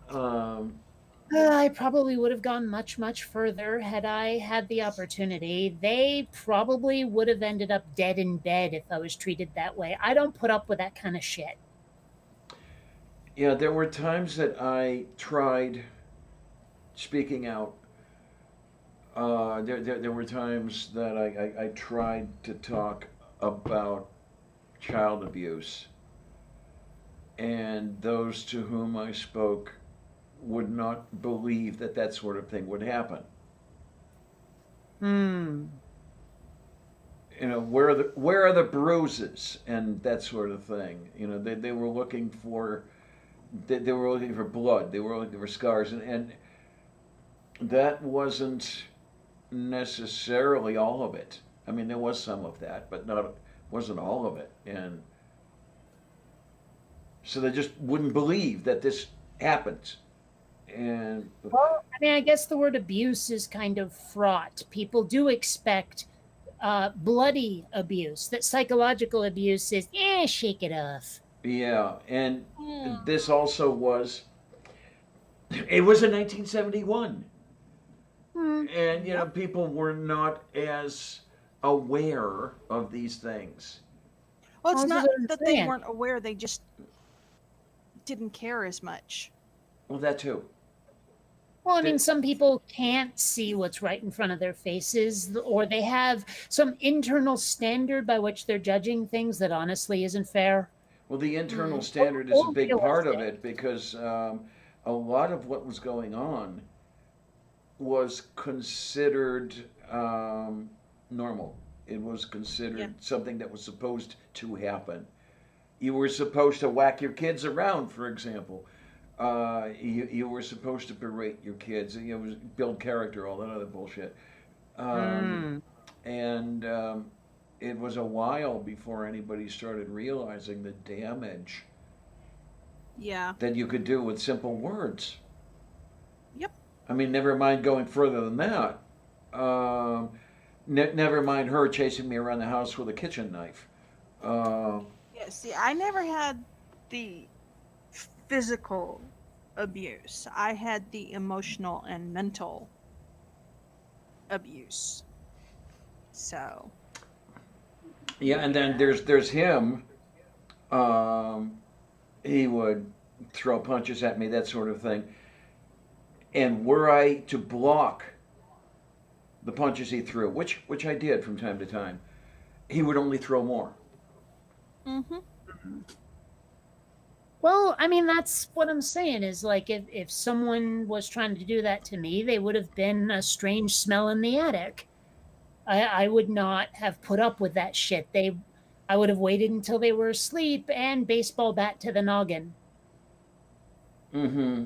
Um, I probably would have gone much, much further had I had the opportunity. They probably would have ended up dead in bed if I was treated that way. I don't put up with that kind of shit. yeah, there were times that I tried speaking out. There were times that I tried to talk about child abuse, and those to whom I spoke would not believe that that sort of thing would happen. Hmm. Where are the bruises and that sort of thing. They were looking for they were looking for blood. They were looking for scars, and that wasn't necessarily all of it. I mean, there was some of that, but not wasn't all of it. And so they just wouldn't believe that this happened. And Well, I mean, I guess the word abuse is kind of fraught. People do expect bloody abuse. That psychological abuse is, shake it off. yeah, and Hmm. this also was. It was in 1971, Hmm. and Yep. people were not as aware of these things. Well, it's Also, not don't that they understand. weren't aware, they just didn't care as much. Well, that too. Well, I mean, The, some people can't see what's right in front of their faces, or they have some internal standard by which they're judging things that honestly isn't fair well, the internal Mm. standard is a or big part of realistic. it, because a lot of what was going on was considered normal. It was Yeah. considered something that was supposed to happen. You were supposed to whack your kids around, for example. You were supposed to berate your kids, build character, all that other bullshit. Um, Mm. and it was a while before anybody started realizing the damage Yeah. that you could do with simple words. Yep. I mean, never mind going further than that. Um, Never mind her chasing me around the house with a kitchen knife. Uh, Yeah. See, I never had the physical abuse. I had the emotional and mental abuse. So, Yeah, and then there's him. Um, he would throw punches at me, that sort of thing. And were I to block the punches he threw, which I did from time to time, he would only throw more. Mm-hmm. Well, I mean, that's what I'm saying is like if someone was trying to do that to me, they would have been a strange smell in the attic. I would not have put up with that shit. I would have waited until they were asleep and baseball bat to the noggin. Mm-hmm.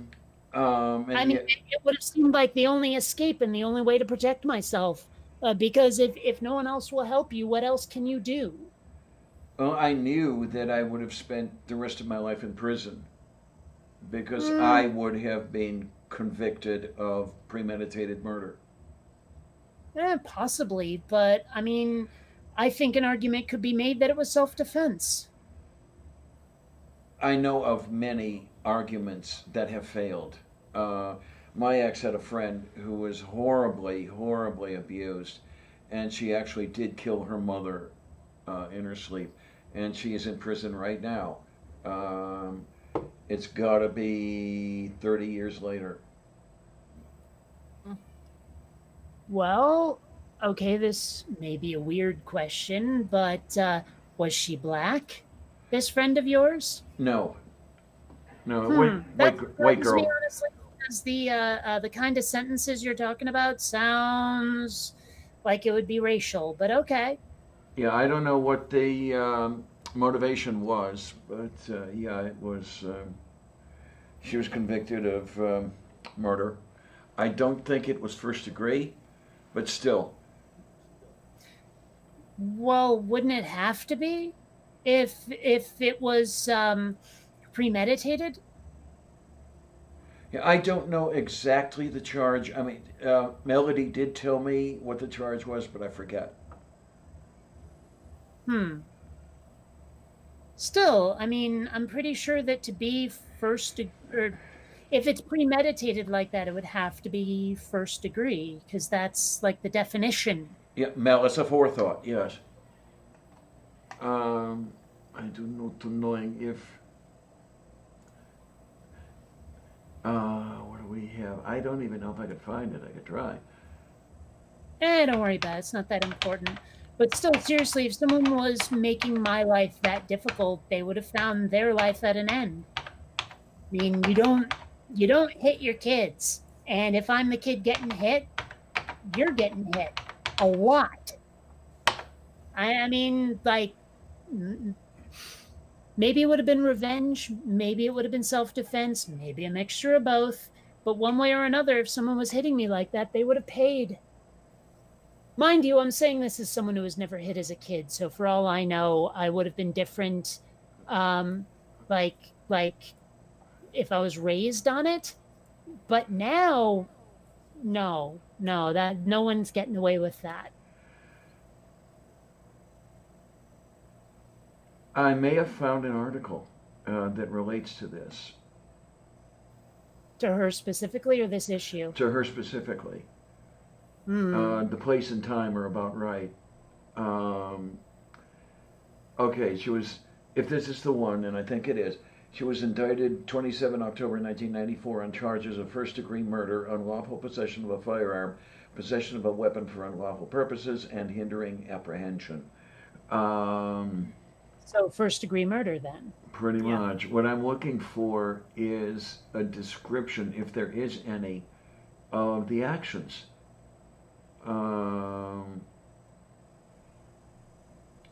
I And mean, yet, it would have seemed like the only escape and the only way to protect myself. Because if no one else will help you, what else can you do? well, I knew that I would have spent the rest of my life in prison because Mm, I would have been convicted of premeditated murder. possibly, but I mean, I think an argument could be made that it was self defense. I know of many arguments that have failed. Uh, my ex had a friend who was horribly, horribly abused, and she actually did kill her mother in her sleep, and she is in prison right now. Um, it's got to be 30 years later. Well, okay, this may be a weird question, but was she black? This friend of yours? No, no, That white surprises me girl. honestly, because the kind of sentences you're talking about sounds like it would be racial, but okay. Yeah, I don't know what the motivation was, but yeah, it was. She was convicted of murder. I don't think it was first degree, but still. Well, wouldn't it have to be if it was premeditated? Yeah, I don't know exactly the charge. I mean, Melody did tell me what the charge was, but I forget. Hmm. Still, I mean, I'm pretty sure that to be or if it's premeditated like that, it would have to be first degree because that's like the definition. Yeah, malice aforethought. Yes. Um, I do not knowing if. What do we have? I don't even know if I could find it. I could try. Don't worry about it. It's not that important. But still, seriously, if someone was making my life that difficult, they would have found their life at an end. I mean, you don't hit your kids. And if I'm the kid getting hit, you're getting hit a lot. I mean, like, maybe it would have been revenge, maybe it would have been self defense, maybe a mixture of both. But one way or another, if someone was hitting me like that, they would have paid. Mind you, I'm saying this as someone who was never hit as a kid, so for all I know, I would have been different. Um, like if I was raised on it. But now, no, that no one's getting away with that. I may have found an article that relates to this, To her specifically, or this issue? to her specifically. The place and time are about right. Um, okay, she was, if this is the one, and I think it is, she was indicted 27 October 1994 on charges of first degree murder, unlawful possession of a firearm, possession of a weapon for unlawful purposes, and hindering apprehension. Um, So first degree murder then. Pretty Yeah. much. What I'm looking for is a description, if there is any, of the actions. Um,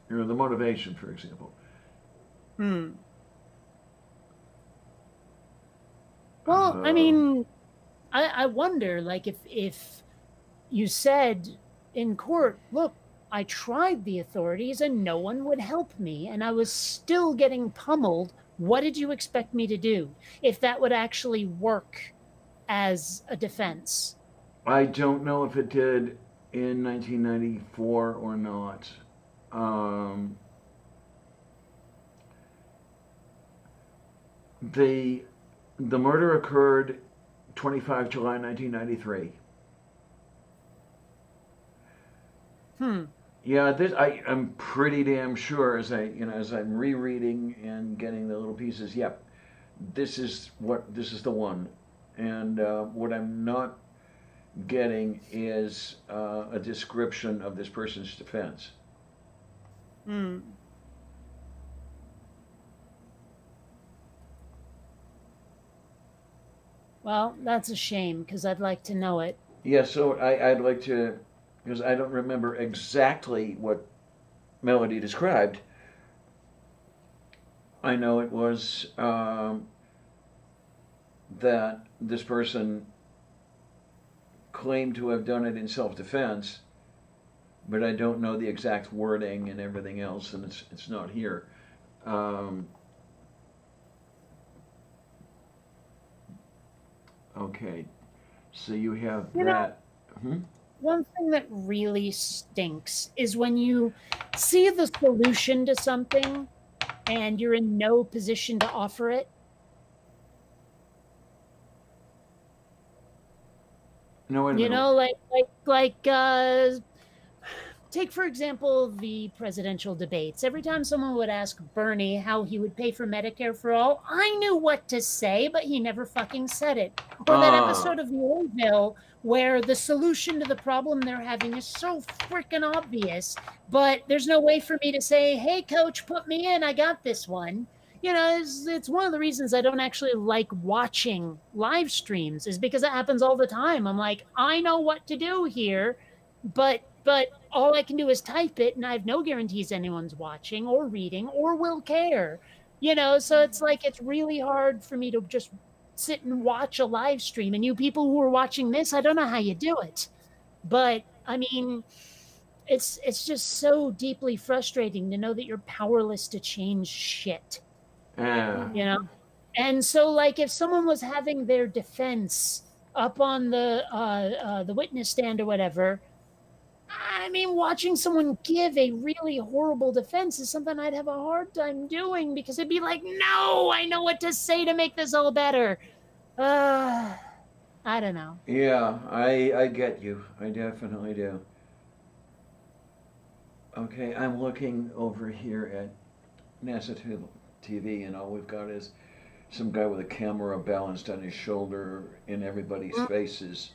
the motivation, for example. Well, I Um, mean, I wonder, like, if you said in court, look, I tried the authorities and no one would help me, and I was still getting pummeled. What did you expect me to do? If that would actually work as a defense? I don't know if it did in 1994 or not. Um, the the murder occurred 25 July 1993. Yeah, I'm pretty damn sure as I'm rereading and getting the little pieces. Yep, this is the one, and what I'm not getting is a description of this person's defense. Hmm. Well, that's a shame because I'd like to know it. Yeah, so I'd like to, because I don't remember exactly what Melody described. I know it was that this person claimed to have done it in self-defense, but I don't know the exact wording and everything else, and it's not here. Um, okay, so you have You know, that. Hmm? one thing that really stinks is when you see the solution to something and you're in no position to offer it. No, wait a You minute. know, take for example the presidential debates. Every time someone would ask Bernie how he would pay for Medicare for all, I knew what to say, but he never fucking said it. Or that Ah, episode of the Orville where the solution to the problem they're having is so freaking obvious, but there's no way for me to say, "Hey, coach, put me in. I got this one." You know, it's one of the reasons I don't actually like watching live streams is because it happens all the time. I'm like, I know what to do here, but all I can do is type it, and I have no guarantees anyone's watching or reading or will care. You know, so it's like it's really hard for me to just sit and watch a live stream. And you people who are watching this, I don't know how you do it, but I mean, it's just so deeply frustrating to know that you're powerless to change shit. ah. You know, Mhm. and so like if someone was having their defense up on the witness stand or whatever, I mean, watching someone give a really horrible defense is something I'd have a hard time doing because it'd be like, no, I know what to say to make this all better. Uh, I don't know. Yeah, I get you. I definitely do. Okay, I'm looking over here at NASA TV, and all we've got is some guy with a camera balanced on his shoulder in everybody's Mm, faces.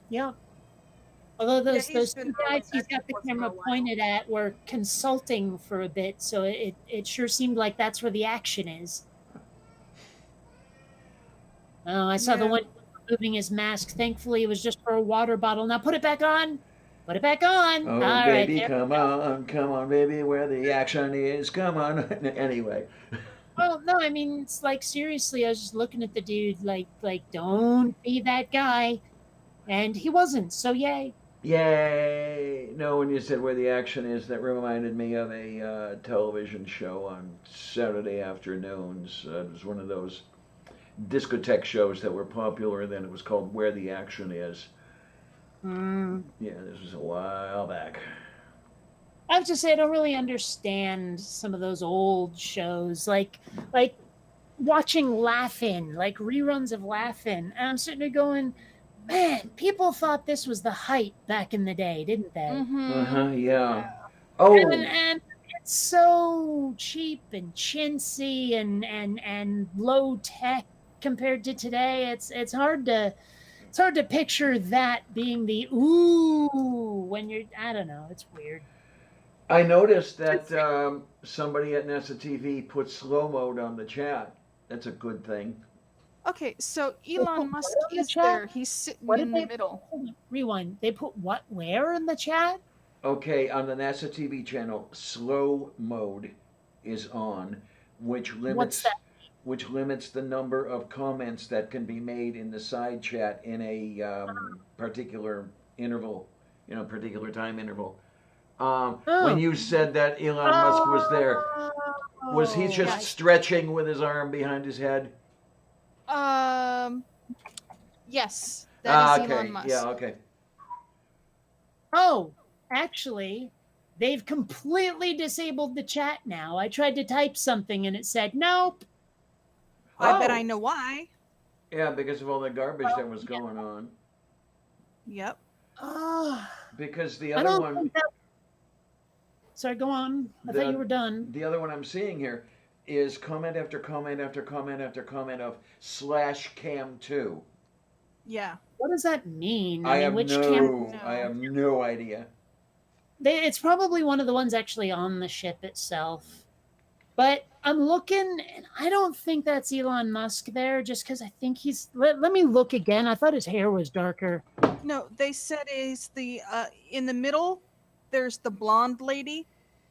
yeah. Although Yeah, those he's two been guys really he's back and got the forth for camera a while. pointed at were consulting for a bit, so it sure seemed like that's where the action is. Oh, I saw the Yeah. one moving his mask. Thankfully, it was just for a water bottle. Now put it back on. Put it back on. Oh, All right, baby, there we go. come on, baby, where the action is, come on. Anyway, Well, no, I mean, it's like seriously, I was just looking at the dude, like, don't be that guy, and he wasn't. So yay. yay! No, when you said where the action is, that reminded me of a television show on Saturday afternoons. It was one of those discotheque shows that were popular. Then it was called Where the Action Is. Mm. Yeah, this was a while back. I have to say, I don't really understand some of those old shows, like watching Laugh-In, like reruns of Laugh-In, and I'm sitting there going, man, people thought this was the height back in the day, didn't they? Uh Mm-hmm. huh. Yeah. Yeah. Oh, And it's so cheap and chintzy and low tech compared to today. It's hard to picture that being the ooh when you're, I don't know, it's weird. I noticed that somebody at NASA TV put slow mode on the chat. That's a good thing. Okay, so They put Elon what Musk on the is chat? there. He's sitting What did in the they middle. hold on, rewind? They put what where in the chat? Okay, on the NASA TV channel, slow mode is on, which What's limits that? which limits the number of comments that can be made in the side chat in a particular interval, particular time interval. When Oh. you said that Elon Musk was there, was he Oh, just I stretching with his arm behind his head? Um, yes, that is Elon Okay, yeah, Musk. okay. Oh, actually, they've completely disabled the chat now. I tried to type something and it said, nope. I bet Oh, I know why. yeah, because of all the garbage Well, that was yeah. going on. Yep. Oh, because the I other don't one, think that. Sorry, go on. I thought you were done. the other one I'm seeing here is comment after comment after comment after comment of /cam2. Yeah. What does that mean? I mean, have which No. I have no idea. It's probably one of the ones actually on the ship itself. But I'm looking, and I don't think that's Elon Musk there, just because I think he's. Let me look again. I thought his hair was darker. No, they said is the in the middle. There's the blonde lady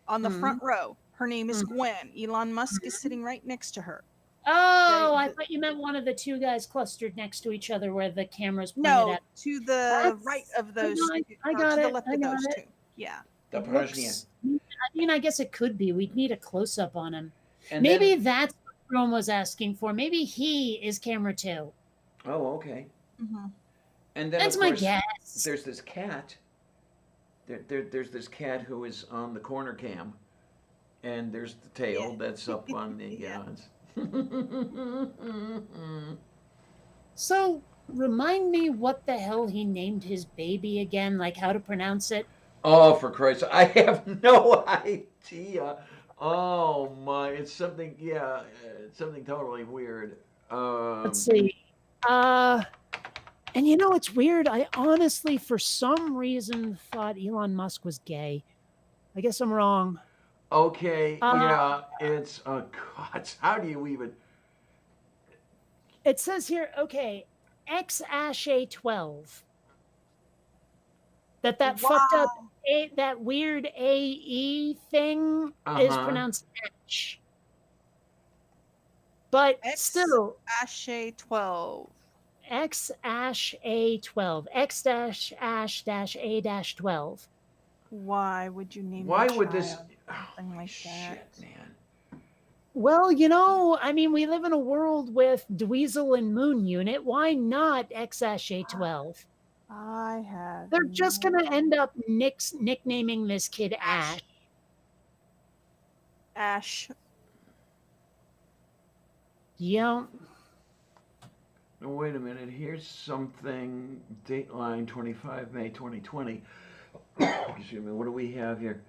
on the front row. Her name is Gwen. Elon Musk is sitting right next to her. Oh, I thought you meant one of the two guys clustered next to each other where the camera's pointed No, at. to the right of those. I got to it. the left I of got those it. two. Yeah. The It Persian. looks, I mean, I guess it could be. We'd need a close up on him. And Maybe then, that's what Rome was asking for. Maybe he is camera 2. oh, okay. Mm-hmm. And then That's of my course, guess. there's this cat. There's this cat who is on the corner cam, and there's the tail that's up on the. Yeah. So, remind me what the hell he named his baby again, like how to pronounce it. Oh, for Christ's sake, I have no idea. Oh my, it's something. Yeah, it's something totally weird. Let's see. And you know, it's weird. I honestly, for some reason, thought Elon Musk was gay. I guess I'm wrong. Okay, yeah, it's God. How do you even? It says here, okay, XASHA12. That fucked up that weird AE thing is pronounced H. But still, Ashe 12. XASHA12. X-A-12. Why would you name? Why your would this? child Oh, something like shit, that? man. Well, you know, I mean, we live in a world with Dweezil and Moon Unit. Why not XASHA12? I have. They're just going to end up nicknaming this kid Ash. Ash. Yeah. No, wait a minute. Here's something. Dateline 25 May 2020. Excuse me. What do we have here?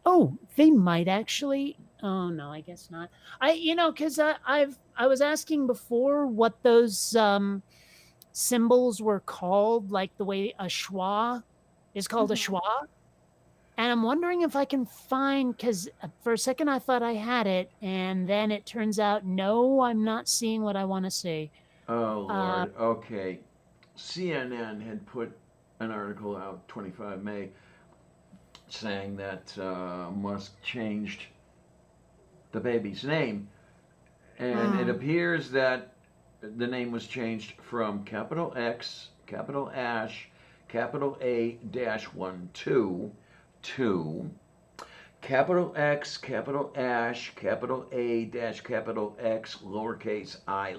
Oh, they might actually. Oh no, I guess not. Because I was asking before what those symbols were called, like the way a schwa is called a schwa, and I'm wondering if I can find. Because for a second I thought I had it, and then it turns out no, I'm not seeing what I want to see. Oh Lord. Okay. CNN had put an article out 25 May saying that Musk changed the baby's name, and it appears that the name was changed from capital X, capital Ash, capital A -1 2 to capital X, capital Ash, capital A dash capital X, lowercase I.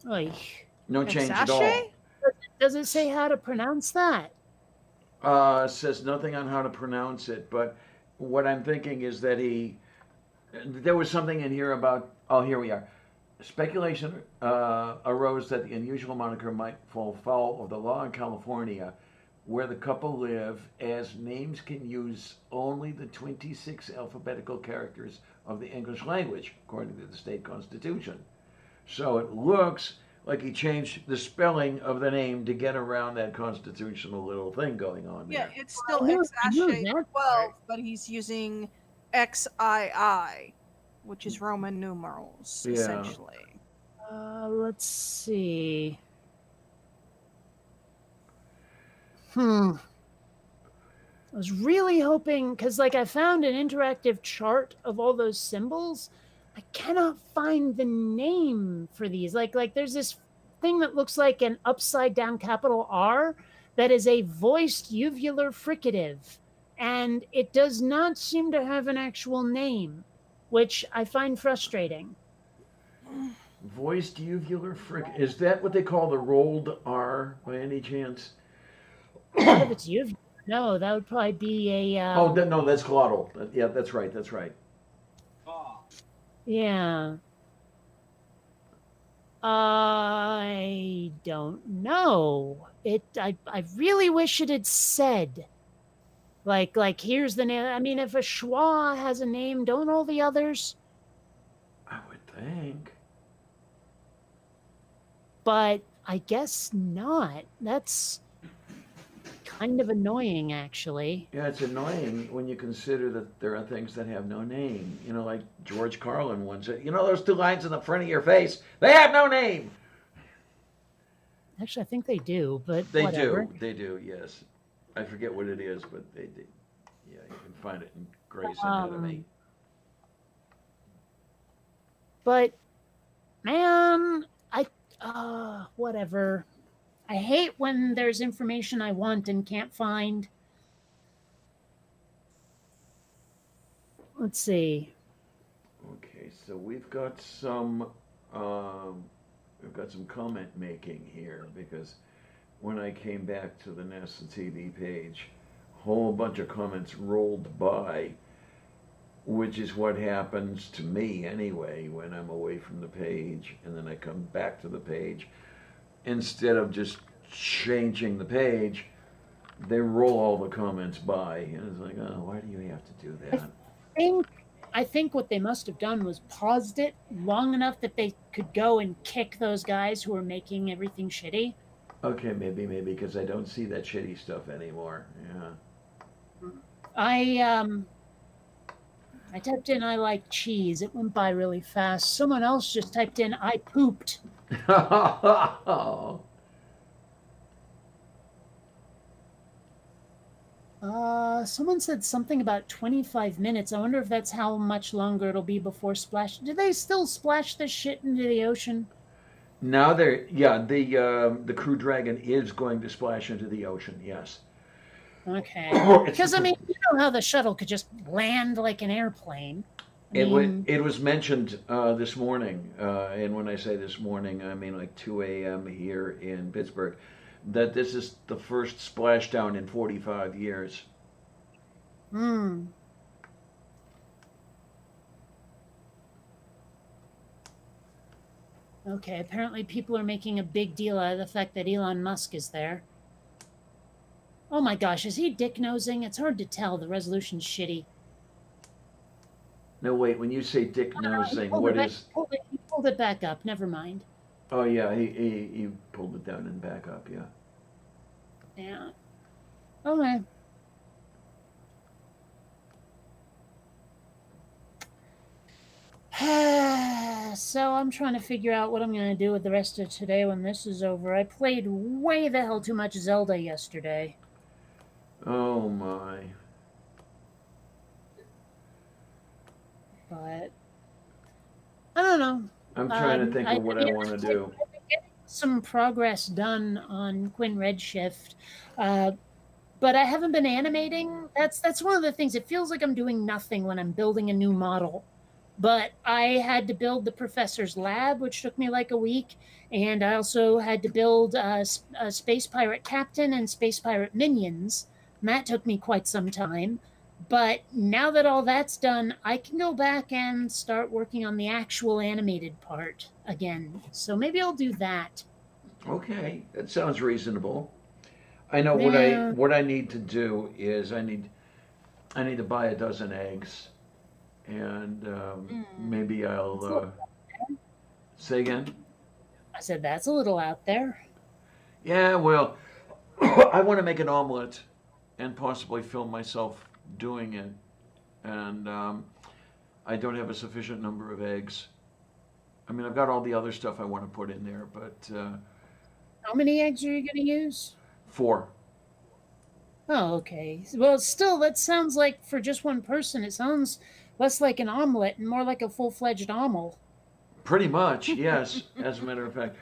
Oy. No change at Exashe? all. Does it say how to pronounce that? Says nothing on how to pronounce it, but what I'm thinking is that there was something in here about, oh, here we are. Speculation arose that the unusual moniker might fall foul of the law in California where the couple live, as names can use only the 26 alphabetical characters of the English language, according to the state constitution. So it looks like he changed the spelling of the name to get around that constitutional little thing going on there. Yeah, it's still I knew Exashe that 12, but he's using XII, which is Roman numerals, Yeah. essentially. Let's see. I was really hoping, because I found an interactive chart of all those symbols. I cannot find the name for these. Like there's this thing that looks like an upside down capital R that is a voiced uvular fricative, and it does not seem to have an actual name, which I find frustrating. Voiced uvular frick. Is that what they call the rolled R by any chance? Not if it's uvular. No, that would probably be a. No, that's glottal. Yeah, that's right. That's right. Yeah. I don't know. I really wish it had said. Like here's the name. I mean, if a schwa has a name, don't all the others? I would think. But I guess not. That's kind of annoying, actually. Yeah, it's annoying when you consider that there are things that have no name. You know, like George Carlin once said, you know those two lines in the front of your face? They have no name. Actually, I think they do, but They whatever. do. They do, yes. I forget what it is, but they do. Yeah, you can find it in Grey's Um, Anatomy. But man, whatever. I hate when there's information I want and can't find. Let's see. Okay, so we've got some comment making here because when I came back to the NASA TV page, a whole bunch of comments rolled by, which is what happens to me anyway when I'm away from the page and then I come back to the page. Instead of just changing the page, they roll all the comments by, and it's like, oh, why do you have to do that? I think what they must have done was paused it long enough that they could go and kick those guys who were making everything shitty. Okay, maybe, because I don't see that shitty stuff anymore. Yeah. I typed in I like cheese. It went by really fast. Someone else just typed in I pooped. Someone said something about 25 minutes. I wonder if that's how much longer it'll be before splash. Do they still splash this shit into the ocean? Now the Crew Dragon is going to splash into the ocean. Yes. Okay. It's Because I mean, you know how the shuttle could just land like an airplane. It was mentioned this morning, and when I say this morning, I mean like 2 a.m. here in Pittsburgh, that this is the first splashdown in 45 years. Hmm. Okay, apparently people are making a big deal out of the fact that Elon Musk is there. Oh my gosh, is he dick-nosing? It's hard to tell. The resolution's shitty. No, wait, when you say dick nosing, what is... He pulled it back up. Never mind. Oh, yeah, he pulled it down and back up, yeah. Yeah. Okay. So I'm trying to figure out what I'm going to do with the rest of today when this is over. I played way the hell too much Zelda yesterday. Oh, my. But I don't know. I'm trying to think of what I want to do. I've been getting some progress done on Quinn Redshift, but I haven't been animating. That's one of the things. It feels like I'm doing nothing when I'm building a new model. But I had to build the professor's lab, which took me like a week, and I also had to build a space pirate captain and space pirate minions, and that took me quite some time. But now that all that's done, I can go back and start working on the actual animated part again. So maybe I'll do that. Okay, that sounds reasonable. I know Yeah. what I need to do is I need to buy a dozen eggs, and maybe I'll say again. I said, that's a little out there. Yeah, well, I want to make an omelet and possibly film myself doing it, and I don't have a sufficient number of eggs. I mean, I've got all the other stuff I want to put in there, but How many eggs are you going to use? 4. Oh, okay. Well, still, that sounds like for just one person, it sounds less like an omelet and more like a full-fledged omelet. Pretty much, yes. As a matter of fact,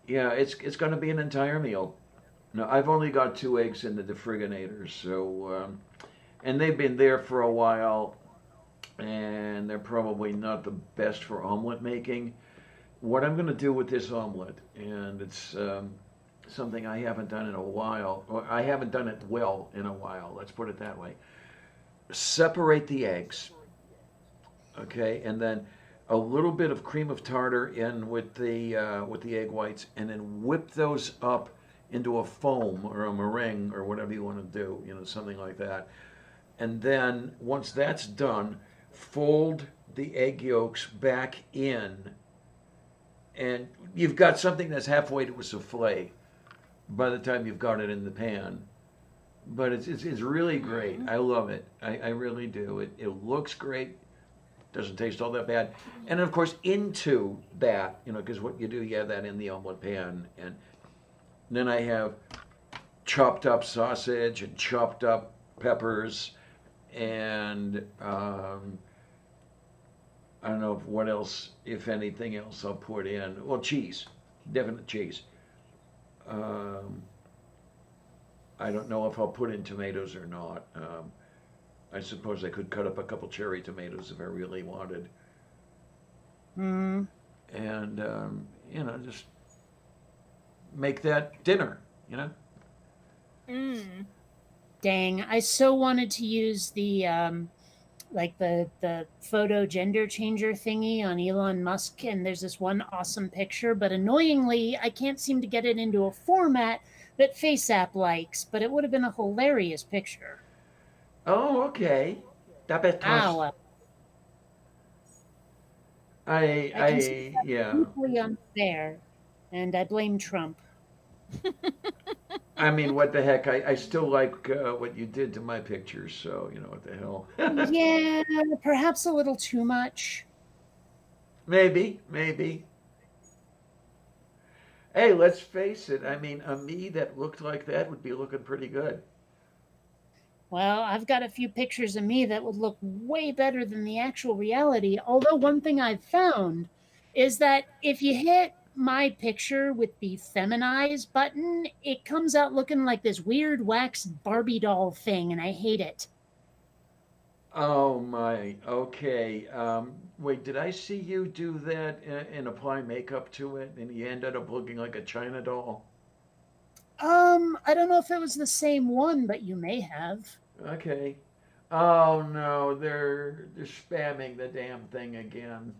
yeah, it's going to be an entire meal. No, I've only got 2 eggs in the defriginator, so and they've been there for a while, and they're probably not the best for omelet making. What I'm going to do with this omelet, and it's something I haven't done in a while, or I haven't done it well in a while, let's put it that way. Separate the eggs, okay, and then a little bit of cream of tartar in with the egg whites, and then whip those up into a foam or a meringue or whatever you want to do, something like that. And then once that's done, fold the egg yolks back in, and you've got something that's halfway to a souffle by the time you've got it in the pan. But it's really great. I love it. I really do. It looks great. Doesn't taste all that bad. And of course, into that, because what you do, you have that in the omelet pan. And then I have chopped up sausage and chopped up peppers and I don't know what else, if anything else, I'll put in. Well, cheese, definite cheese. Um, I don't know if I'll put in tomatoes or not. I suppose I could cut up a couple cherry tomatoes if I really wanted. Hmm. And, just make that dinner, Mm. Dang, I so wanted to use the like the photo gender changer thingy on Elon Musk, and there's this one awesome picture, but annoyingly, I can't seem to get it into a format that FaceApp likes. But it would have been a hilarious picture. Oh, okay. That bet toss. Wow, I, I consider I, that yeah. deeply unfair, and I blame Trump. I mean, what the heck? I still like what you did to my pictures, so what the hell? Yeah, perhaps a little too much. Maybe, maybe. Hey, let's face it. I mean, a me that looked like that would be looking pretty good. Well, I've got a few pictures of me that would look way better than the actual reality. Although, one thing I've found is that if you hit my picture with the feminize button, it comes out looking like this weird wax Barbie doll thing, and I hate it. Oh my. Okay. Wait, did I see you do that and apply makeup to it, and you ended up looking like a China doll? I don't know if it was the same one, but you may have. Okay. Oh no, they're spamming the damn thing again.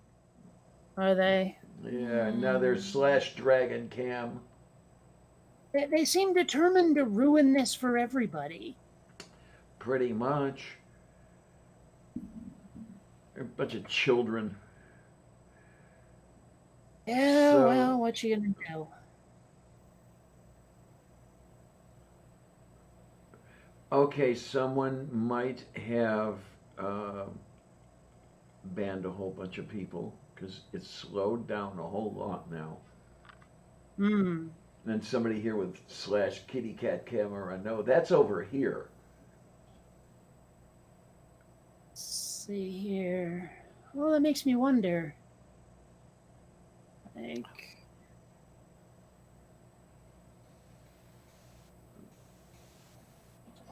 Are they? Yeah, now they're slash dragon cam. They seem determined to ruin this for everybody. Pretty much. They're a bunch of children. Yeah, So, well, what you gonna do? okay, someone might have uh, banned a whole bunch of people because it's slowed down a whole lot now. Hmm. And then somebody here with slash kitty cat camera. No, that's over here. Let's see here. Well, that makes me wonder. Like,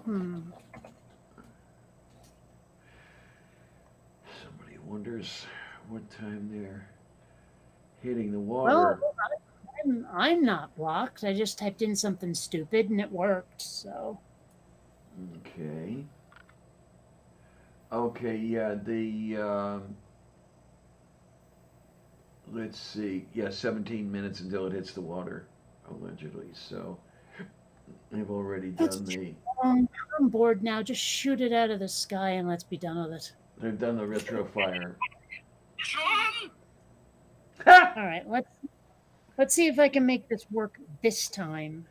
hmm. Somebody wonders what time they're hitting the Well, water. I'm not blocked. I just typed in something stupid and it worked. So, Okay. Okay, yeah, let's see, yeah, 17 minutes until it hits the water, allegedly. So they've already that's done the, I'm bored now. Just shoot it out of the sky and let's be done with it. they've done the retro fire. All right, let's see if I can make this work this time.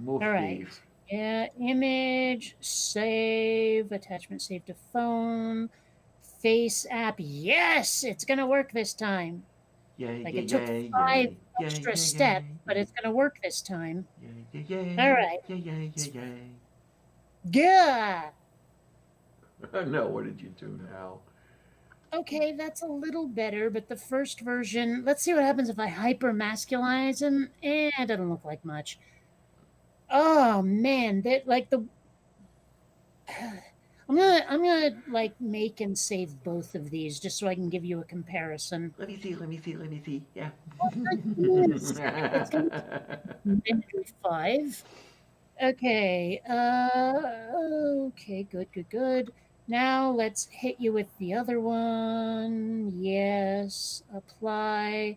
Moof All right. beef. Yeah, image, save, attachment saved to phone, face app. Yes, it's gonna work this time. Yay, Like yay, it took yay, 5 yay, extra yay, steps, yay, but it's gonna work this time. yay, yay, yay, All right. yay, yay, yay, yay. Yeah. No, what did you do now? Okay, that's a little better, but the first version, let's see what happens if I hyper masculinize him. It doesn't look like much. Oh man, that like the I'm gonna like make and save both of these just so I can give you a comparison. Let me see, let me see, let me see. Yeah. It's gonna be 5. Okay. Okay, good. Now let's hit you with the other one. Yes, apply.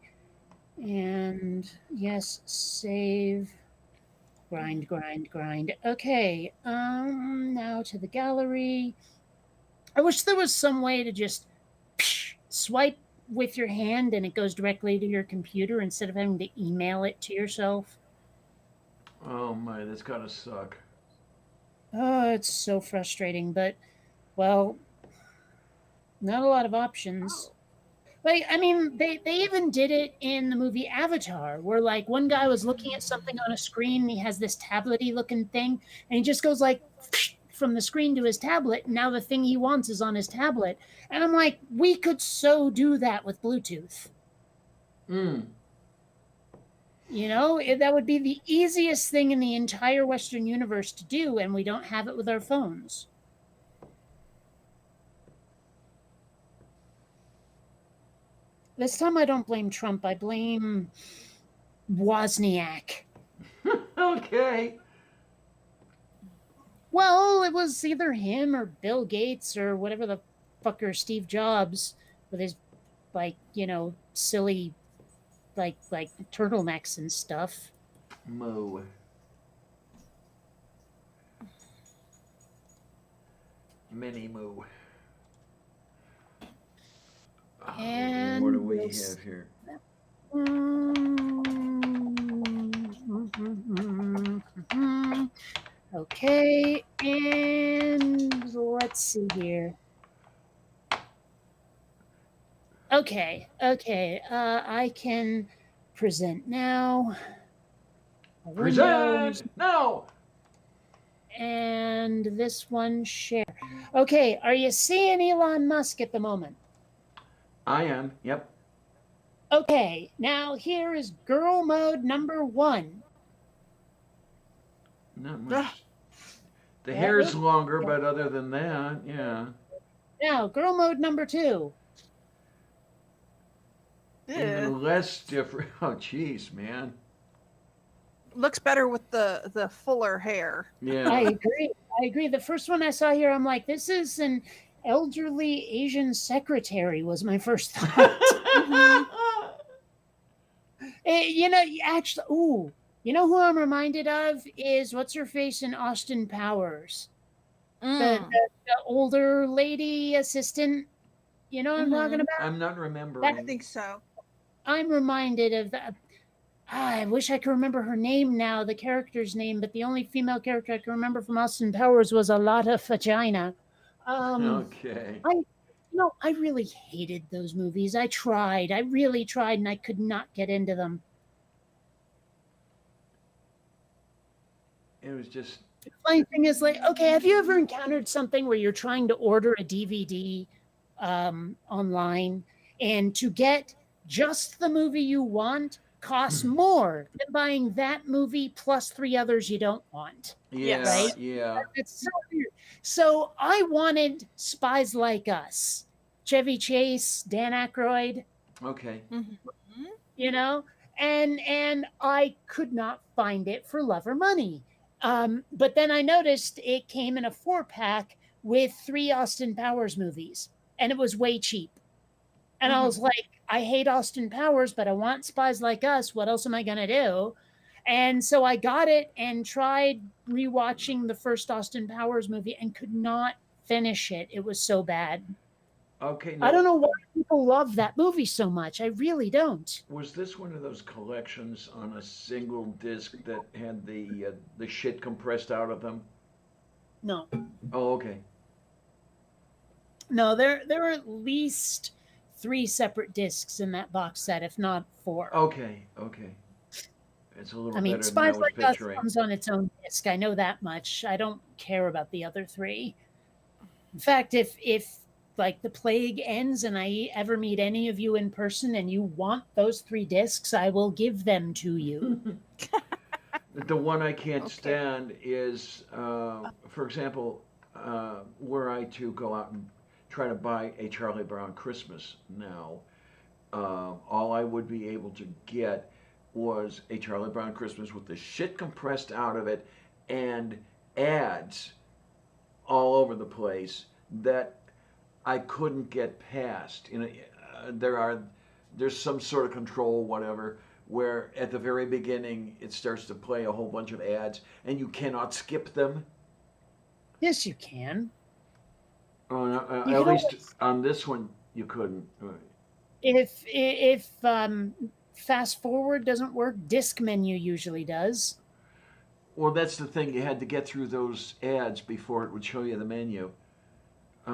And yes, save. Grind, grind, grind. Okay, now to the gallery. I wish there was some way to just swipe with your hand and it goes directly to your computer instead of having to email it to yourself. Oh my, that's gotta suck. Oh, it's so frustrating, but well, not a lot of options. Like, I mean, they even did it in the movie Avatar, where like one guy was looking at something on a screen and he has this tablety looking thing, and he just goes like from the screen to his tablet, and now the thing he wants is on his tablet. And I'm like, we could so do that with Bluetooth. Mm. That would be the easiest thing in the entire Western universe to do, and we don't have it with our phones. This time I don't blame Trump, I blame Wozniak. Okay. Well, it was either him or Bill Gates or whatever the fucker Steve Jobs with his silly like turtlenecks and stuff. Moo. Mini moo. And what do we have here? Okay, and let's see here. Okay, I can present now. Present now. And this one share. Okay, are you seeing Elon Musk at the moment? I am. Yep. Okay, now here is girl mode number 1. Not much. The hair is longer, but other than that, yeah. Now, girl mode number 2. Even less different. Oh, jeez, man. Looks better with the fuller hair. Yeah. I agree. The first one I saw here, I'm like, this is an elderly Asian secretary, was my first thought. Actually, you know who I'm reminded of is what's her face in Austin Powers, the older lady assistant. You know what I'm talking about? I'm not remembering. I think so. I'm reminded of that. I wish I could remember her name now, the character's name, but the only female character I can remember from Austin Powers was a lot of vagina. Okay. I really hated those movies. I really tried, and I could not get into them. It was just. The funny thing is, like, okay, have you ever encountered something where you're trying to order a DVD online, and to get just the movie you want costs more than buying that movie plus 3 others you don't want? Yeah, right? yeah. It's so weird. So I wanted Spies Like Us, Chevy Chase, Dan Aykroyd. Okay. And I could not find it for love or money. But then I noticed it came in a 4-pack with 3 Austin Powers movies, and it was way cheap. And I was like, I hate Austin Powers, but I want Spies Like Us. What else am I going to do? And so I got it and tried rewatching the first Austin Powers movie and could not finish it. It was so bad. Okay. I don't know why people love that movie so much. I really don't. Was this one of those collections on a single disc that had the shit compressed out of them? No. Oh, okay. No, there are at least 3 separate discs in that box set, if not 4. Okay. It's a little better than Spies I was Like Us picturing. comes on its own disc. I know that much. I don't care about the other 3. In fact, if like the plague ends and I ever meet any of you in person and you want those 3 discs, I will give them to you. The one I can't stand is, for example, were I to go out and try to buy a Charlie Brown Christmas now, all I would be able to get was a Charlie Brown Christmas with the shit compressed out of it and ads all over the place. that I couldn't get past. There's some sort of control, whatever, where at the very beginning it starts to play a whole bunch of ads, and you cannot skip them. Yes, you can. You At can least always, on this one, you couldn't. if fast forward doesn't work, disc menu usually does. Well, that's the thing. You had to get through those ads before it would show you the menu.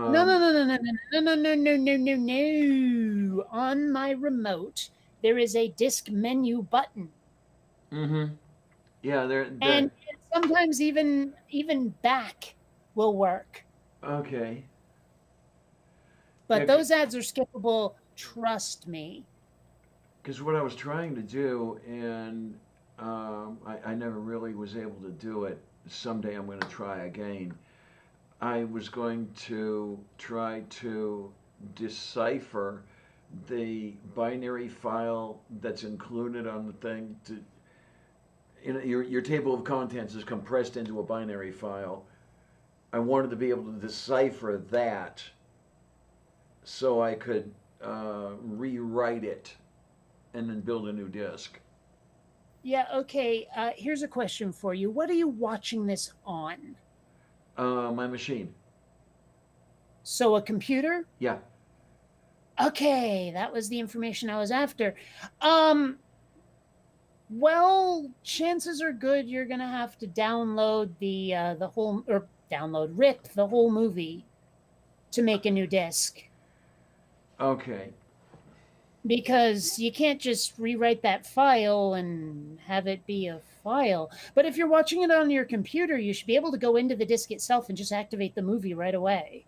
No, no, Um, no, no, no, no, no, no, no, no, no, no. On my remote, there is a disc menu button, hmm Yeah, and sometimes even back will work. okay. Yeah, But those ads are skippable. Trust me. because what I was trying to do, and I never really was able to do it. Someday I'm going to try again. I was going to try to decipher the binary file that's included on the thing. Your table of contents is compressed into a binary file. I wanted to be able to decipher that so I could rewrite it and then build a new disk. Yeah, okay. Here's a question for you. What are you watching this on? My machine. So, a computer? Yeah. Okay, that was the information I was after. Um, well, chances are good you're gonna have to download the whole or rip the whole movie to make a new disc Okay. because you can't just rewrite that file and have it be a file. But if you're watching it on your computer, you should be able to go into the disc itself and just activate the movie right away.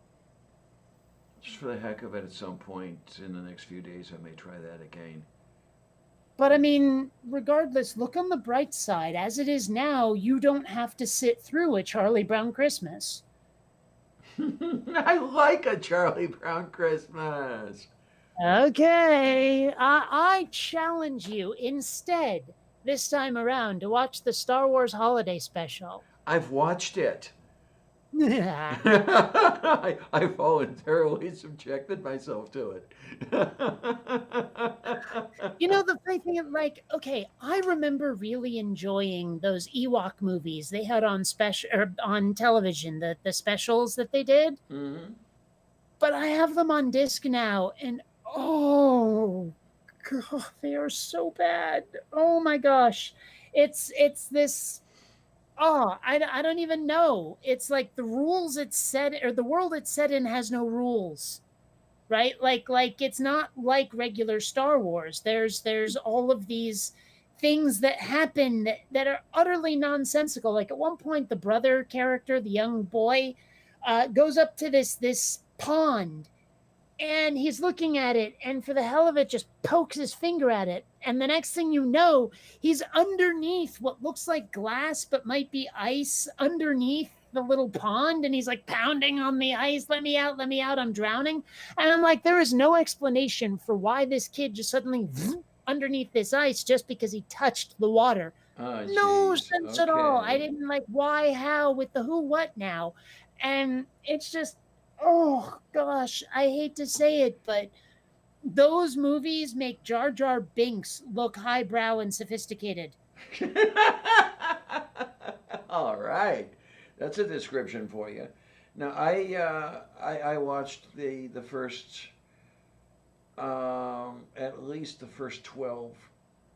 Just for the heck of it, at some point in the next few days, I may try that again. But I mean, regardless, look on the bright side. As it is now, you don't have to sit through a Charlie Brown Christmas. I like a Charlie Brown Christmas. Okay, I challenge you instead this time around to watch the Star Wars Holiday Special. I've watched it. You I voluntarily subjected myself to it. know, the funny thing, like, okay, I remember really enjoying those Ewok movies they had on special or on television, the specials that they did. hmm But I have them on disc now, and oh, God, they are so bad. Oh my gosh, it's this. Oh, I don't even know. It's like the rules it's set or the world it's set in has no rules, right? Like it's not like regular Star Wars. There's all of these things that happen that are utterly nonsensical. Like at one point, the brother character, the young boy, goes up to this pond and he's looking at it and for the hell of it just pokes his finger at it, and the next thing you know he's underneath what looks like glass but might be ice underneath the little pond, and he's like pounding on the ice, let me out, let me out, I'm drowning. And I'm like, there is no explanation for why this kid just suddenly underneath this ice just because he touched the water. Oh, No jeez. sense at all. I Okay. didn't like why, how, with the who, what now. And it's just, oh gosh, I hate to say it, but those movies make Jar Jar Binks look highbrow and sophisticated. All right, that's a description for you. Now, I watched the first at least the first 12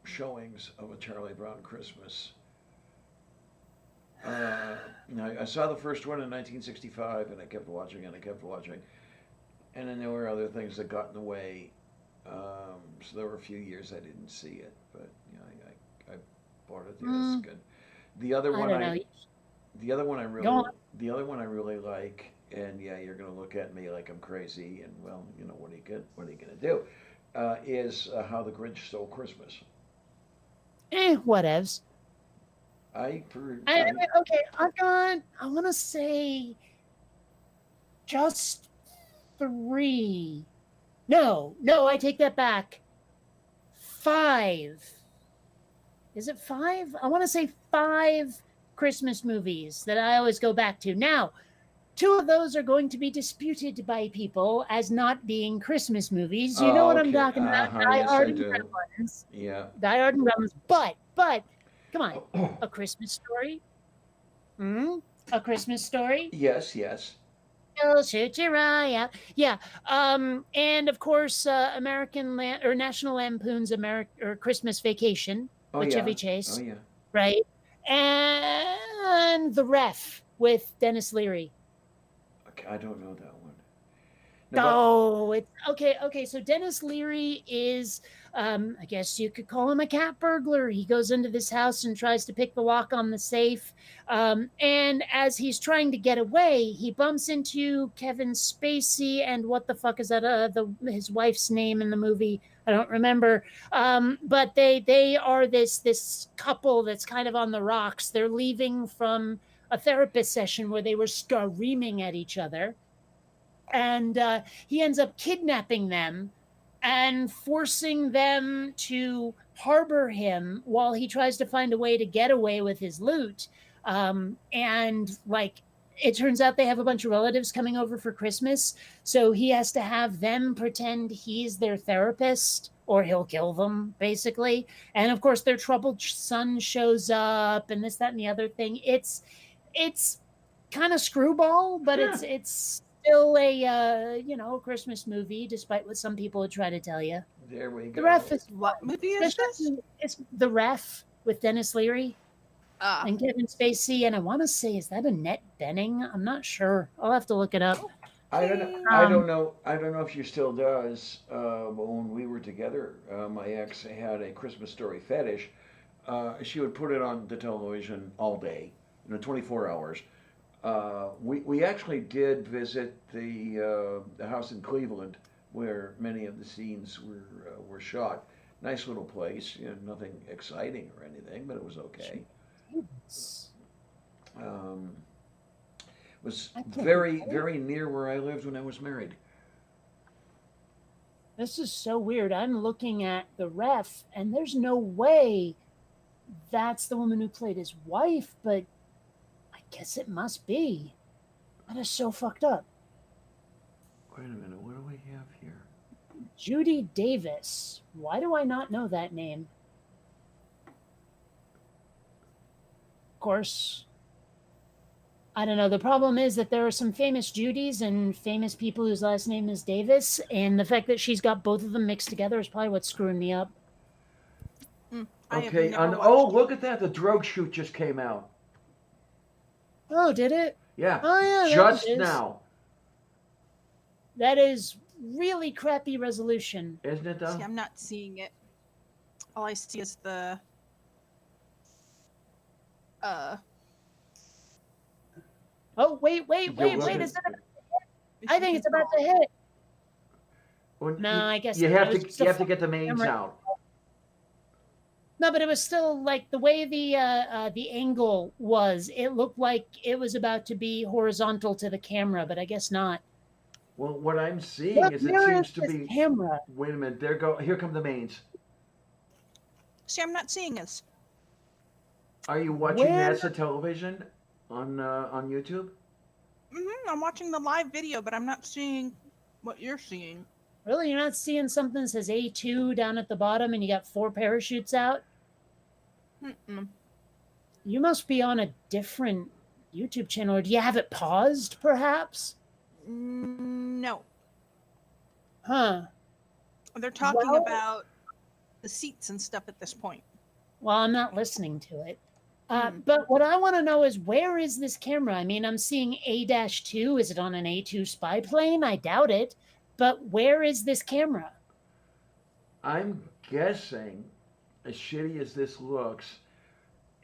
showings of A Charlie Brown Christmas. I saw the first one in 1965, and I kept watching and I kept watching, and then there were other things that got in the way. So there were a few years I didn't see it, but I bought a disc. And the other I one don't know. the other one Go on. the other one I really like, and yeah, you're gonna look at me like I'm crazy, and well, what are you gonna do? Is How the Grinch Stole Christmas. Whatevs. I, per- Okay, I want to say just three. No, I take that back. Five. Is it five? I want to say five Christmas movies that I always go back to. Now, two of those are going to be disputed by people as not being Christmas movies. You know Oh, what I'm okay. talking about? Uh-huh. Die Yes, Hard I and do. Gremlins. Yeah. Die Hard and Gremlins. But, come on. A Christmas Story? Hmm? A Christmas Story? Yes, yes. You'll shoot your eye out. Yeah. And of course, or National Lampoon's or Christmas Vacation Oh, with yeah. Chevy Oh, Chase, yeah. right? And The Ref with Dennis Leary. Okay, I don't know that one. No, but Oh, it's okay. Okay, so Dennis Leary is, I guess you could call him a cat burglar. He goes into this house and tries to pick the lock on the safe. And as he's trying to get away, he bumps into Kevin Spacey and what the fuck is that? His wife's name in the movie? I don't remember. But they are this couple that's kind of on the rocks. They're leaving from a therapist session where they were screaming at each other, and he ends up kidnapping them and forcing them to harbor him while he tries to find a way to get away with his loot. And like, it turns out they have a bunch of relatives coming over for Christmas, so he has to have them pretend he's their therapist or he'll kill them, basically. And of course their troubled son shows up, and this, that, and the other thing. It's kind of screwball, but huh, it's still a Christmas movie, despite what some people would try to tell you. there we The go. Ref is What fun. movie is this? It's The Ref with Dennis Leary Ah, and Kevin Spacey, and I want to say, is that Annette Bening? I'm not sure. I'll have to look it up. I don't know. okay. I don't know. I don't know if she still does. But when we were together, my ex had a Christmas Story fetish. She would put it on the television all day, 24 hours. We actually did visit the house in Cleveland where many of the scenes were shot. Nice little place, nothing exciting or anything, but it was okay. Um, was I can't very believe it. very near where I lived when I was married. This is so weird. I'm looking at The Ref, and there's no way that's the woman who played his wife, but I guess it must be. That is so fucked up. Wait a minute, what do we have here? Judy Davis. Why do I not know that name? Of course, I don't know. The problem is that there are some famous Judys and famous people whose last name is Davis, and the fact that she's got both of them mixed together is probably what's screwing me up. I have Okay, never oh, watched look at that, the drogue shoot just came out. Oh, did it? Yeah, Oh, yeah. just that is. now. That is really crappy resolution. Isn't it though? See, I'm not seeing it. All I see is the Oh, wait. look Is at- it? I think it's about to hit. Well, No, I guess you not. have It was to just you a have to get the mains camera. out. No, but it was still like the way the angle was. It looked like it was about to be horizontal to the camera, but I guess not. Well, what I'm seeing Look, is it there seems is to this be. camera. Wait a minute, here come the mains. See, I'm not seeing this. Are you watching Where- NASA television on YouTube? I'm watching the live video, but I'm not seeing what you're seeing. Really, you're not seeing something that says A2 down at the bottom, and you got 4 parachutes out? Mm-mm. You must be on a different YouTube channel, or do you have it paused, perhaps? No, Huh. they're talking Well- about the seats and stuff at this point. Well, I'm not listening to it. Hmm. But what I want to know is, where is this camera? I mean, I'm seeing A-2. Is it on an A2 spy plane? I doubt it. But where is this camera? I'm guessing, as shitty as this looks,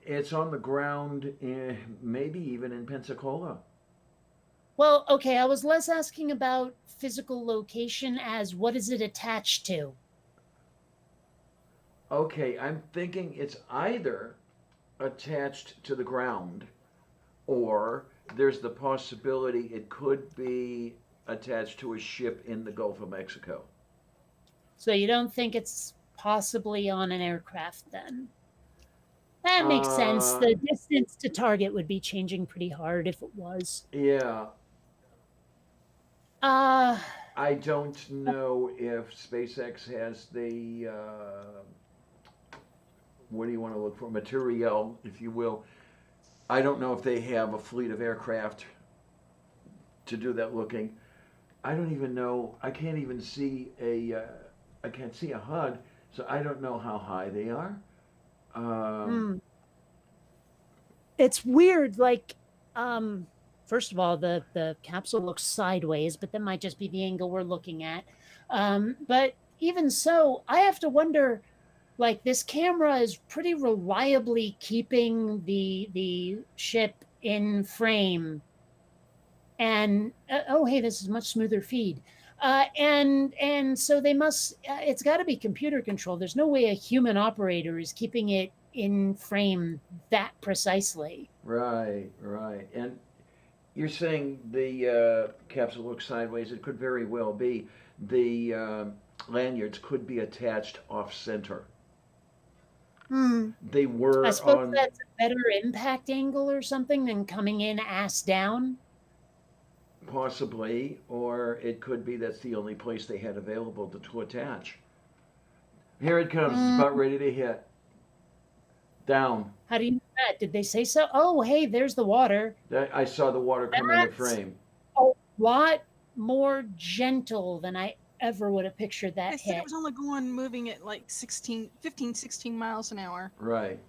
it's on the ground, maybe even in Pensacola. Well, okay, I was less asking about physical location as what is it attached to? Okay, I'm thinking it's either attached to the ground, or there's the possibility it could be attached to a ship in the Gulf of Mexico. So you don't think it's possibly on an aircraft then? That makes sense. Uh, The distance to target would be changing pretty hard if it was. Yeah, Uh, I don't know if SpaceX has the what do you want to look for? Material, if you will. I don't know if they have a fleet of aircraft to do that looking. I don't even know. I can't even see a. I can't see a HUD, so I don't know how high they are. hmm. It's weird. Like, first of all, the capsule looks sideways, but that might just be the angle we're looking at. But even so, I have to wonder. Like, this camera is pretty reliably keeping the ship in frame, and oh, hey, this is much smoother feed. And so they must. It's got to be computer controlled. There's no way a human operator is keeping it in frame that precisely. Right, right. And you're saying the capsule looks sideways. It could very well be. The lanyards could be attached off center. They were I suppose on. that's a better impact angle or something than coming in ass down. Possibly, or it could be that's the only place they had available to attach. Here it comes. It's about ready to hit. Down. How do you know that? Did they say so? Oh, hey, there's the water. I saw the water come into That's frame. a lot more gentle than I ever would have pictured They that said it hit. was only moving at like 16, 15, 16 miles an hour. Right.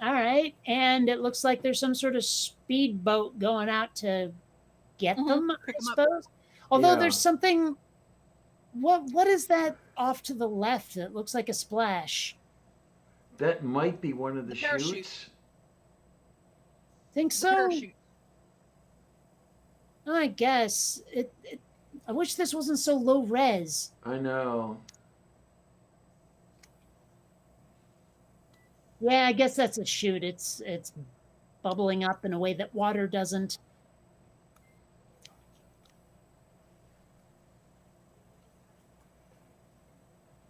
All right, and it looks like there's some sort of speedboat going out to get them, Pick I 'em up. suppose. Although Yeah. there's something. What is that off to the left? That looks like a splash. That might be one of the The parachute. chutes. Think The so? parachute. I guess I wish this wasn't so low res. I know. Yeah, I guess that's a chute. It's bubbling up in a way that water doesn't.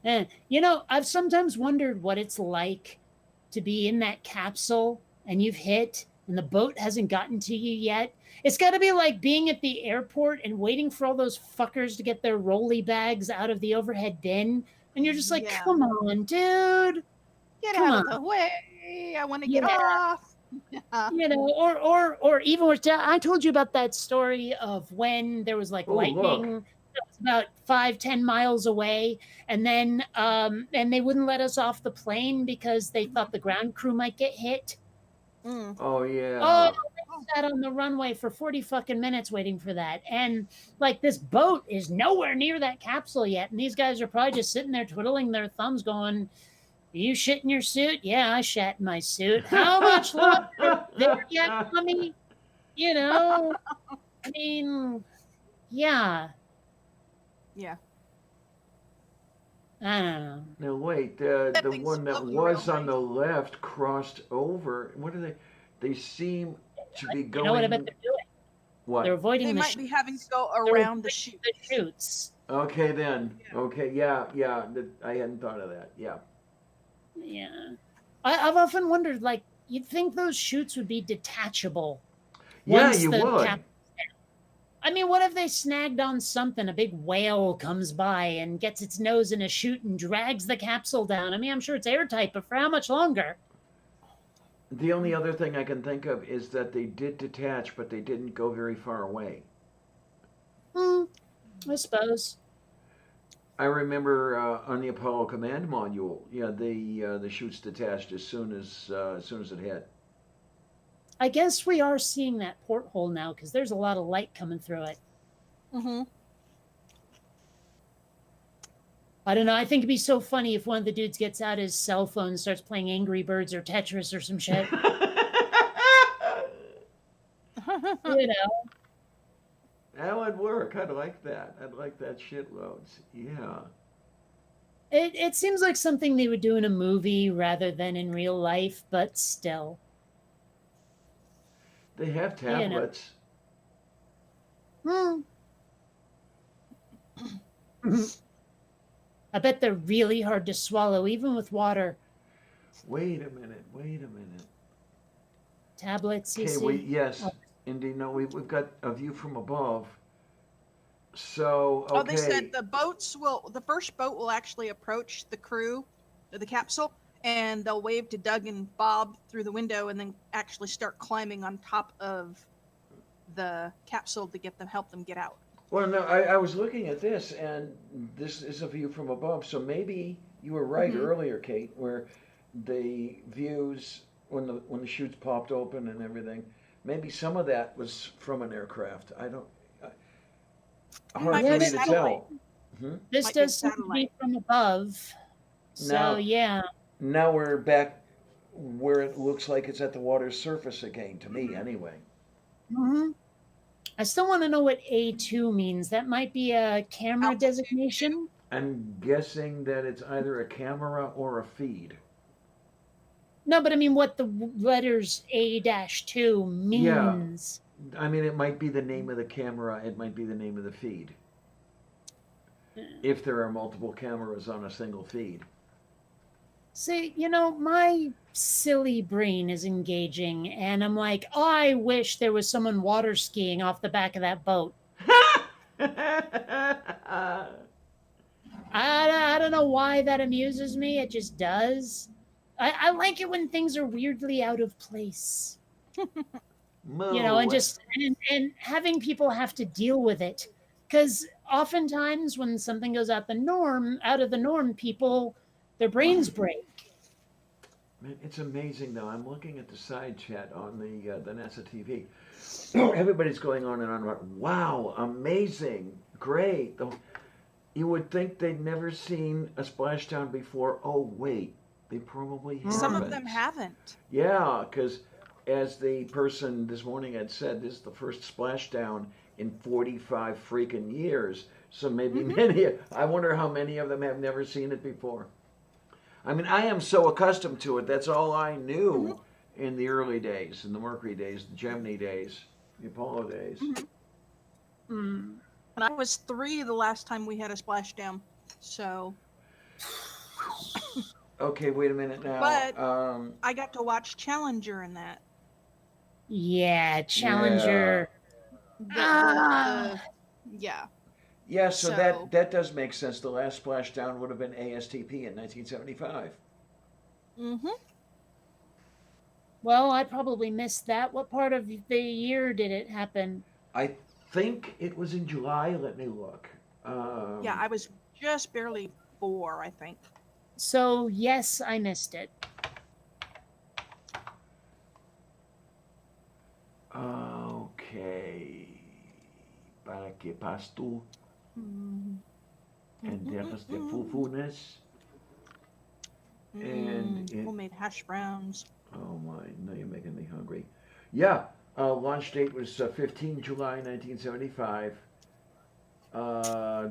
And I've sometimes wondered what it's like to be in that capsule and you've hit and the boat hasn't gotten to you yet. It's got to be like being at the airport and waiting for all those fuckers to get their rolly bags out of the overhead bin. And you're just like, Yeah. come on, dude. Get Come out of on. the way. I want to get Yeah. off. Yeah. Or even with I told you about that story of when there was like Oh, lightning look. that was about 5-10 miles away, and then and they wouldn't let us off the plane because they thought the ground crew might get hit. Mm. Oh yeah. Oh, we sat on the runway for 40 fucking minutes waiting for that. And like this boat is nowhere near that capsule yet. And these guys are probably just sitting there twiddling their thumbs going, you shit in your suit? Yeah, I shat in my suit. How much longer there yet, mommy? I mean, yeah. Yeah. I don't know. Now wait, That the thing's one that floating was around, on the left crossed over. What are they? They seem to be You know what I bet going. they're doing? What? They're avoiding They the, might be having to go they're around the avoiding chute. the chutes. Okay then. Yeah. Okay, yeah, yeah. I hadn't thought of that. Yeah. Yeah. I've often wondered, like, you'd think those chutes would be detachable. Yeah, once you the would. cap- I mean, what if they snagged on something? A big whale comes by and gets its nose in a chute and drags the capsule down. I mean, I'm sure it's airtight, but for how much longer? The only other thing I can think of is that they did detach, but they didn't go very far away. I suppose. I remember on the Apollo command module, yeah, the chutes detached as soon as it hit. I guess we are seeing that porthole now because there's a lot of light coming through it. Mm-hmm. I don't know. I think it'd be so funny if one of the dudes gets out his cell phone and starts playing Angry Birds or Tetris or some shit. That would work. I'd like that. I'd like that shitloads. Yeah. It seems like something they would do in a movie rather than in real life, but still. They have tablets. I bet they're really hard to swallow, even with water. Wait a minute. Wait a minute. Tablets, you Okay, see? yes. Indeed, no, we've got a view from above. So, Oh, they said okay. the first boat will actually approach the crew of the capsule, and they'll wave to Doug and Bob through the window, and then actually start climbing on top of the capsule to help them get out. Well, no, I was looking at this, and this is a view from above. So maybe you were right Hmm. earlier, Kate, where the views when the chutes popped open and everything. Maybe some of that was from an aircraft. I don't. Hard Might for be Yeah, a me to satellite. tell. Hmm? this Might be a does seem to be satellite. from above. So Now, yeah. now we're back where it looks like it's at the water's surface again. To me, Hmm. anyway. Hmm. I still want to know what A2 means. That might be a camera Altitude 2. designation. I'm guessing that it's either a camera or a feed. No, but I mean what the letters A-2 Yeah, means. I mean, it might be the name of the camera, it might be the name of the feed, if there are multiple cameras on a single feed. See, my silly brain is engaging, and I'm like, oh, I wish there was someone water skiing off the back of that boat. I don't know why that amuses me. It just does. I like it when things are weirdly out of place. And Moo. and having people have to deal with it. Because oftentimes when something goes out of the norm, people, their brains break. Man, it's amazing though. I'm looking at the side chat on the NASA TV. Everybody's going on and on about, wow, amazing, great. You would think they'd never seen a splashdown before. Oh wait, they probably Some haven't. of them haven't. Yeah, because as the person this morning had said, this is the first splashdown in 45 freaking years. So maybe Hmm. many, I wonder how many of them have never seen it before. I mean, I am so accustomed to it. That's all I Hmm. knew in the early days, in the Mercury days, the Gemini days, the Apollo days. Hmm. Hmm. And I was 3 the last time we had a splashdown. So, Okay, wait a minute now. but I got to watch Challenger in that. Yeah, Yeah. Challenger. The yeah. Yeah, so So, that does make sense. The last splashdown would have been ASTP in 1975. mhm. Well, I probably missed that. What part of the year did it happen? I think it was in July. Let me look. Yeah, I was just barely 4, I think. So, yes, I missed it. Okay. Para que pasto and there's the fufunes. And it, Homemade hash browns. oh my, now you're making me hungry. Yeah, launch date was 15 July 1975.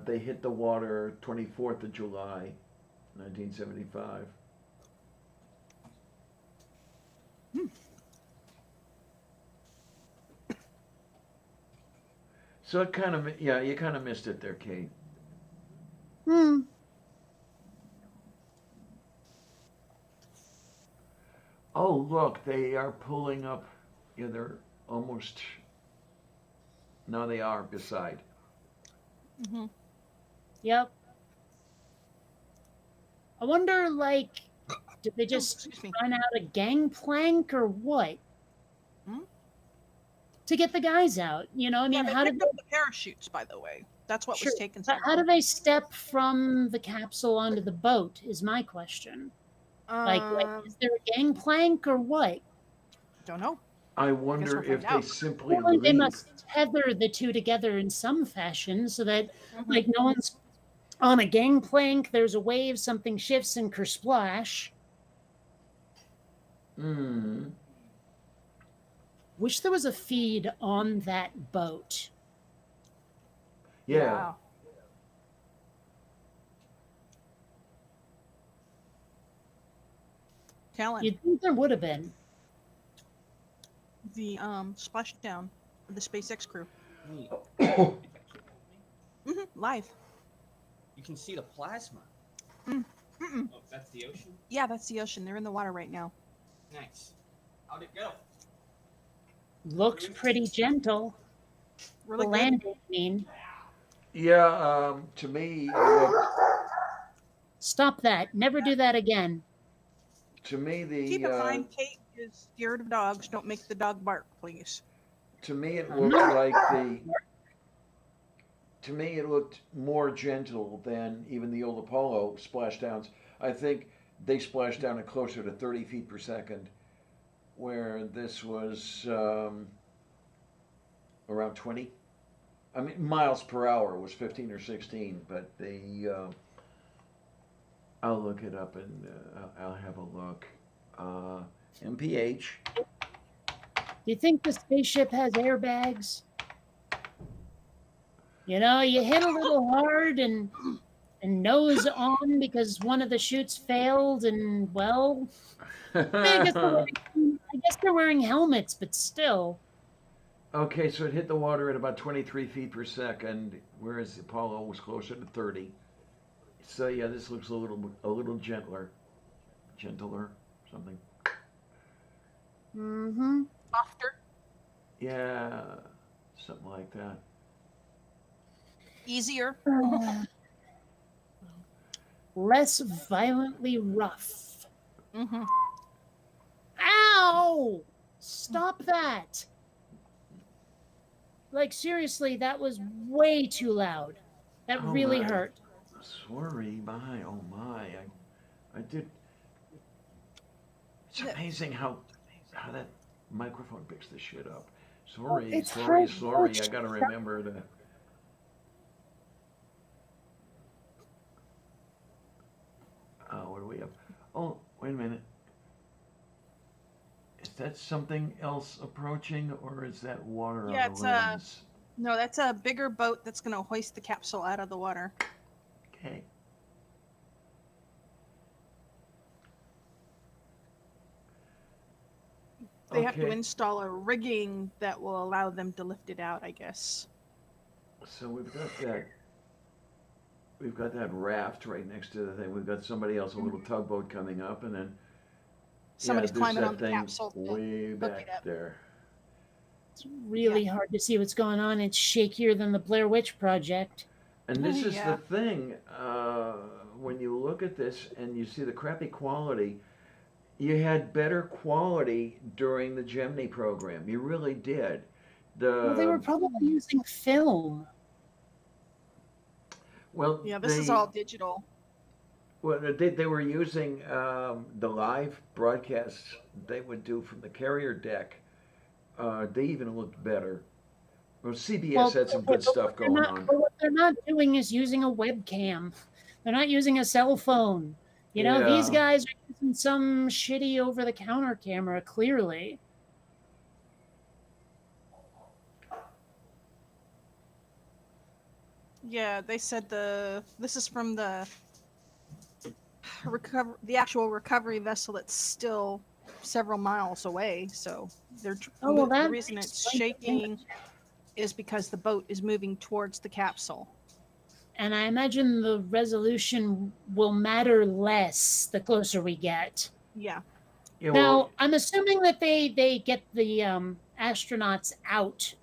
They hit the water 24th of July 1975. So it kind of, yeah, you kind of missed it there, Kate. Hmm. Oh, look, they are pulling up. Yeah, they're almost. No, they are beside. Hmm. Yep. I wonder, like, did they Oh, just excuse me. run out a gangplank or what? Hmm? To get the guys out. I Yeah, mean, they how did picked up the parachutes, by the way. That's what sure, was taking so but how do long. they step from the capsule onto the boat? Is my question. Like, Um, is there a gangplank or what? don't know. I I guess wonder we'll find if they out. simply Surely they leave. must tether the two together in some fashion so that, Hmm. like, no one's on a gangplank. There's a wave, something shifts, and kersplash. Hmm. Wish there was a feed on that boat. Yeah. Talon, You'd think there would have been. the splashdown of the SpaceX crew. Wait, Live. you can see the plasma. Mm. Oh, that's the ocean? Yeah, that's the ocean. They're in the water right now. Nice. How'd it go? Looked pretty gentle. Really The good. landing, I mean. Yeah, to me, it looked, Stop that. Never do that again. to me Keep the in mind, Kate is scared of dogs. Don't make the dog bark, please. to me it I'm looked not. like the to me it looked more gentle than even the old Apollo splashdowns. I think they splashed down at closer to 30 feet per second, where this was around 20. I mean, miles per hour was 15 or 16, but I'll look it up and I'll have a look. MPH. Do you think the spaceship has airbags? You know, you hit a little hard and nose on because one of the chutes failed, and well, I guess they're wearing helmets, but still. Okay, so it hit the water at about 23 feet per second, whereas Apollo was closer to 30. So yeah, this looks a little gentler, something. Mm-hmm. Softer, Yeah, something like that. easier. Less violently rough. Mm-hmm. Ow! Stop that! Like, seriously, that was way too loud. That Oh really my. hurt. Sorry, my, oh my, I did. It's Yeah. amazing how that microphone picks this shit up. Sorry, It's sorry, hard sorry. work. I gotta remember to. What do we have? Oh, wait a minute. Is that something else approaching, or is that water Yeah, on it's the lens? no, that's a bigger boat that's going to hoist the capsule out of the water. Okay. They have to Okay. install a rigging that will allow them to lift it out, I guess. So we've got that. We've got that raft right next to the thing. We've got somebody else, a little tugboat coming up, and then Somebody's there's climbing that on the thing capsule to way hook back it up. there. It's really hard to see what's going on. It's shakier than the Blair Witch Project. And this is Yeah. the thing. When you look at this and you see the crappy quality, you had better quality during the Gemini program. You really did. Well, they were probably using film. Well, Yeah, this is all digital. Well, they were using the live broadcasts they would do from the carrier deck. They even looked better. Well, CBS had some good stuff going on. But what they're not doing is using a webcam. They're not using a cell phone. You know, these Yeah. guys are using some shitty over-the-counter camera, clearly. Yeah, they said this is from the actual recovery vessel that's still several miles away. So Oh, well, the that reason it's explains the thing. shaking is because the boat is moving towards the capsule. And I imagine the resolution will matter less the closer we get. Yeah. Yeah, Now, well, I'm assuming that they get the astronauts out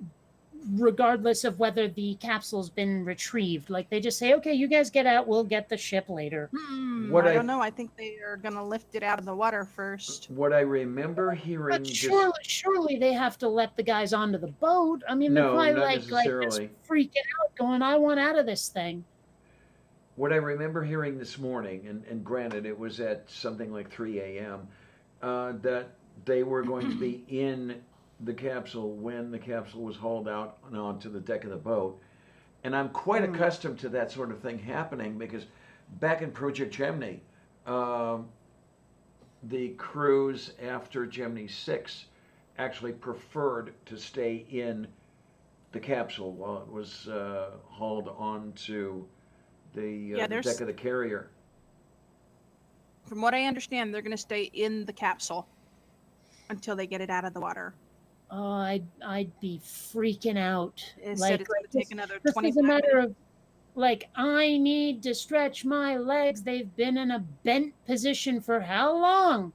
regardless of whether the capsule's been retrieved. Like, they just say, okay, you guys get out, we'll get the ship later. What I I- don't know. I think they are going to lift it out of the water first. what I remember hearing But surely they have to let the guys onto the boat. I mean, they're No, probably not like just necessarily. freaking out, going, I want out of this thing. What I remember hearing this morning, and granted it was at something like 3 a.m., that they were going to be in the capsule when the capsule was hauled out and onto the deck of the boat. And I'm quite accustomed to that sort of thing happening because back in Project Gemini, the crews after Gemini 6 actually preferred to stay in the capsule while it was hauled onto the deck of the carrier. From what I understand, they're going to stay in the capsule until they get it out of the water. Oh, I'd be freaking out. It said it's going to take another This 25 is a matter minutes. of, like, I need to stretch my legs. They've been in a bent position for how long?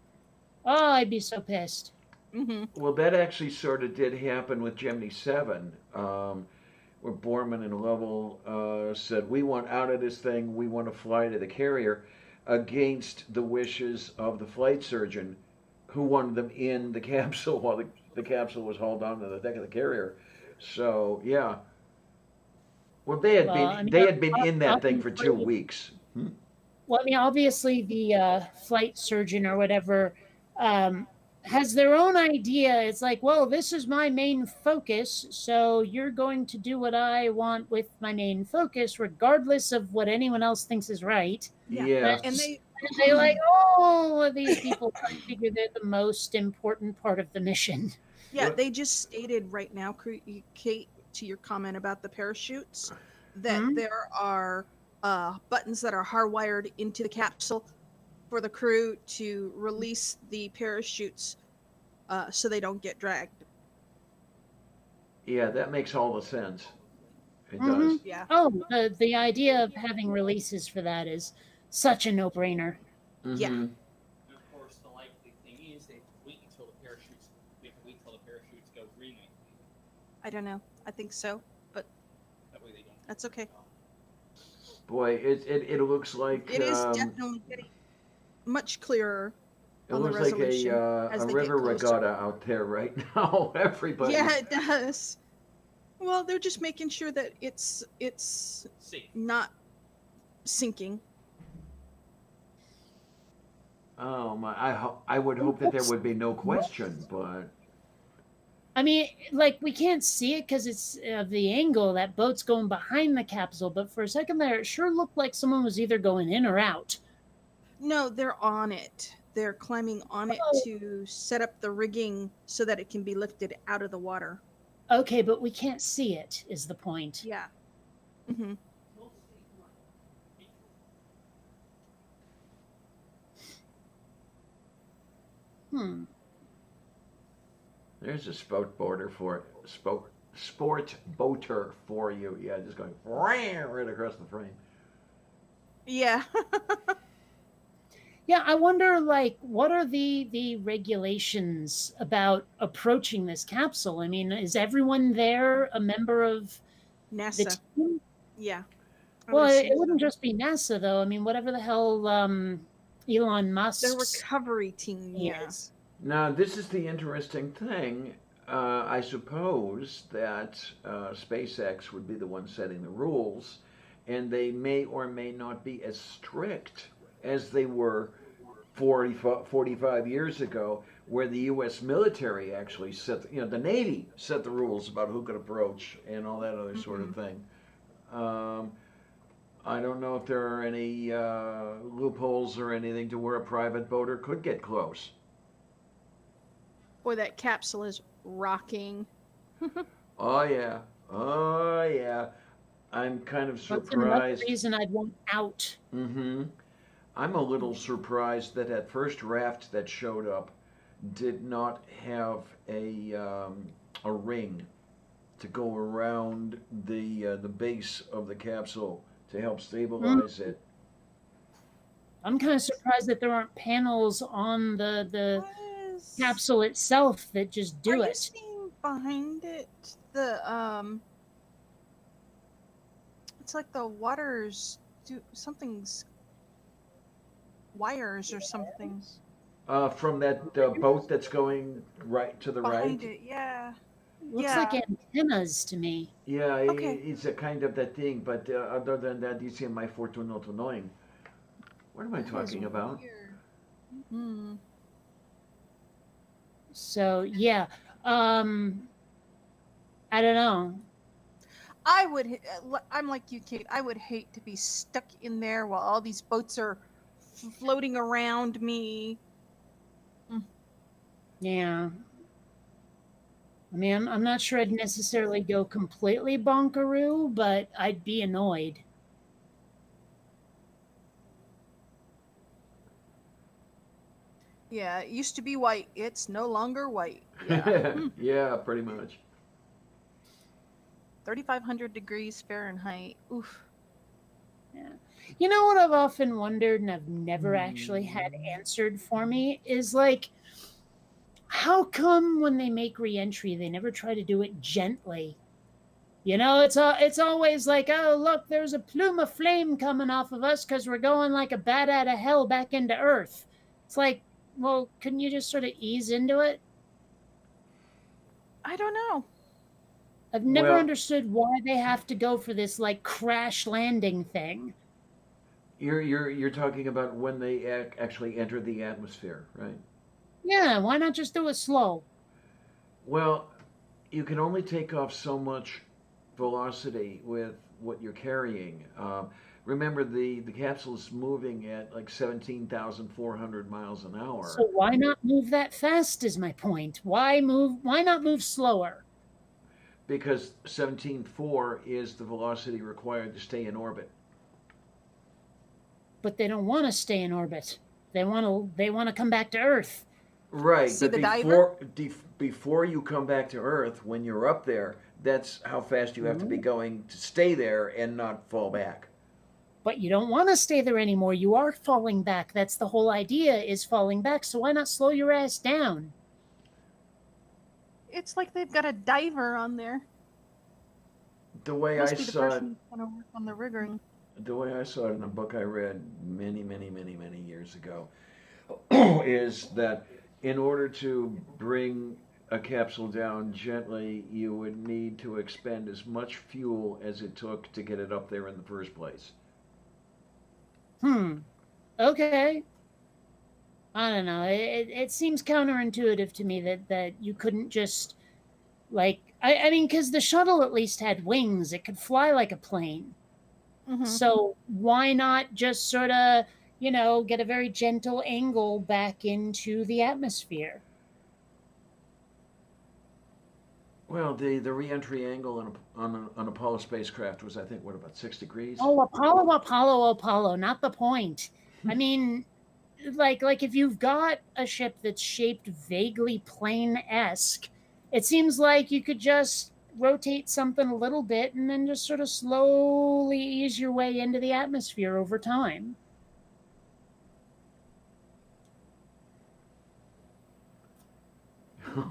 Oh, I'd be so pissed. Hmm. Well, that actually sort of did happen with Gemini 7, where Borman and Lovell said, "We want out of this thing, we want to fly to the carrier," against the wishes of the flight surgeon who wanted them in the capsule while the capsule was hauled onto the deck of the carrier. So, yeah. Well, Well, I mean, they had been in that thing for two obviously, weeks. well, I mean, obviously, the flight surgeon or whatever um, has their own idea. It's like, well, this is my main focus, so you're going to do what I want with my main focus, regardless of what anyone else thinks is right. Yeah. Yeah. And They like all of these people figure they're the most important part of the mission. yeah, Well, they just stated right now, Kate, to your comment about the parachutes, that Hmm? there are buttons that are hardwired into the capsule for the crew to release the parachutes so they don't get dragged. yeah, that makes all the sense. It Hmm. does. Yeah. Oh, the idea of having releases for that is such a no-brainer. Yeah. Mm-hmm. And of course, the likely thing is they have to wait until the parachutes. We have to wait until the parachutes go green. I think. I don't know. I think so, but That way they don't. that's okay. Boy, it looks like It is definitely getting much clearer it on the looks like resolution as a they river get closer. regatta out there right now. Everybody. Yeah, it does. Well, they're just making sure that it's Safe. not sinking. Oh my! I would hope that there would be no question, but I mean, like we can't see it because it's of the angle that boat's going behind the capsule. But for a second there, it sure looked like someone was either going in or out. No, they're on it. They're climbing on it Oh, to set up the rigging so that it can be lifted out of the water. okay, but we can't see it. Is the point? Yeah. Hmm. Hmm. there's a sport boater for you. Yeah, just going right across the frame. Yeah. Yeah, I wonder, like, what are the regulations about approaching this capsule? I mean, is everyone there a member of the NASA. team? Yeah. I Well, would it assume wouldn't so. just be NASA, though. I mean, whatever the hell Elon The Musk's recovery team. Yeah. is. Now, this is the interesting thing. I suppose that SpaceX would be the one setting the rules, and they may or may not be as strict as they were 45 years ago, where the U.S. military actually set, the Navy set the rules about who could approach and all that other sort of thing. Um, I don't know if there are any loopholes or anything to where a private boater could get close. Boy, that capsule is rocking. Oh yeah, oh yeah. I'm kind of That's another surprised. reason I'd want out. Mm-hmm. I'm a little surprised that that first raft that showed up did not have a ring to go around the base of the capsule to help stabilize it. I'm kind of surprised that there aren't panels on the Was- capsule itself that just Are do you it. seeing behind it it's like the waters do something's wires or something From that boat that's going right to the behind right. it. Yeah. Looks like Yeah. antennas to me. Yeah, Okay. it's a kind of that thing. But other than that, you see my Fortunato annoying. What am I That is talking about? weird. Hmm. So yeah, I don't know. I'm like you, Kate. I would hate to be stuck in there while all these boats are floating around me. Yeah. I mean, I'm not sure I'd necessarily go completely bonkaroo, but I'd be annoyed. Yeah, it used to be white. It's no longer white. Yeah. Yeah, pretty much. 3,500 degrees Fahrenheit. Oof. Yeah. You know what I've often wondered and I've never actually had answered for me is like, how come when they make reentry, they never try to do it gently? You know, it's always like, oh look, there's a plume of flame coming off of us because we're going like a bat out of hell back into Earth. It's like, well, couldn't you just sort of ease into it? I don't know. I've never Well, understood why they have to go for this like crash landing thing. you're talking about when they actually enter the atmosphere, right? Yeah, why not just do it slow? Well, you can only take off so much velocity with what you're carrying. Remember, the capsule's moving at like 17,400 miles an hour So why not move that fast is my point. Why not move slower? because 17.4 is the velocity required to stay in orbit. But they don't want to stay in orbit. They want to come back to Earth. Right, See but the diver? before you come back to Earth, when you're up there, that's how fast you have to be going to stay there and not fall back. But you don't want to stay there anymore. You are falling back. That's the whole idea, is falling back. So why not slow your ass down? It's like they've got a diver on there. The way Must I be the saw it, person who's going to work on the rigging. the way I saw it in a book I read many years ago, is that in order to bring a capsule down gently, you would need to expend as much fuel as it took to get it up there in the first place. Okay. I don't know. It seems counterintuitive to me that you couldn't just like I mean, because the shuttle at least had wings. It could fly like a plane. Mhm. So why not just sort of, get a very gentle angle back into the atmosphere? Well, the reentry angle on an Apollo spacecraft was, I think, what, about 6 degrees? Oh, Apollo, not the point. I mean, like if you've got a ship that's shaped vaguely plane-esque, it seems like you could just rotate something a little bit and then just sort of slowly ease your way into the atmosphere over time.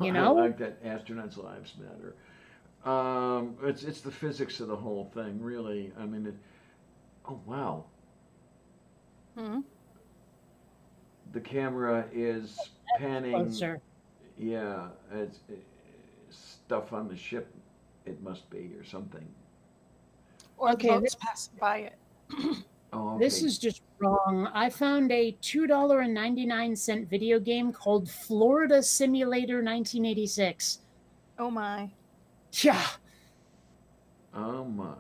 You I know? like that astronauts' lives matter. It's the physics of the whole thing, really. I mean, oh wow, Mhm. the camera is panning. Closer. Yeah, stuff on the ship. It must be or something. Or Okay, the boats passing by it. Oh, okay. This is just wrong. I found a $2.99 video game called Florida Simulator 1986. Oh my. Yeah, Oh my.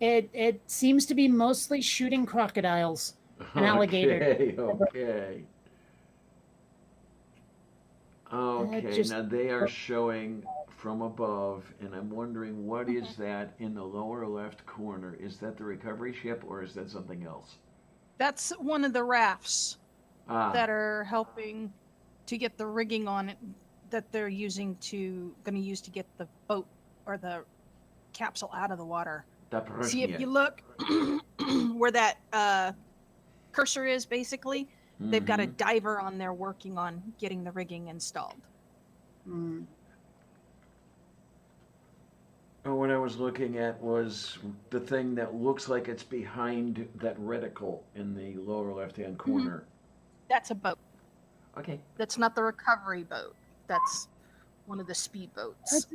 it seems to be mostly shooting crocodiles and alligators. Okay. Okay. Just Now they are showing from above, and I'm wondering what is that in the lower left corner? Is that the recovery ship or is that something else? That's one of the rafts Ah, that are helping to get the rigging on it that they're going to use to get the boat or the capsule out of the water. See, if you look where that cursor is, basically, they've got a diver on there working on getting the rigging installed. Mm. Oh, what I was looking at was the thing that looks like it's behind that reticle in the lower left-hand corner. That's a boat. Okay. That's not the recovery boat. That's one of the speed boats.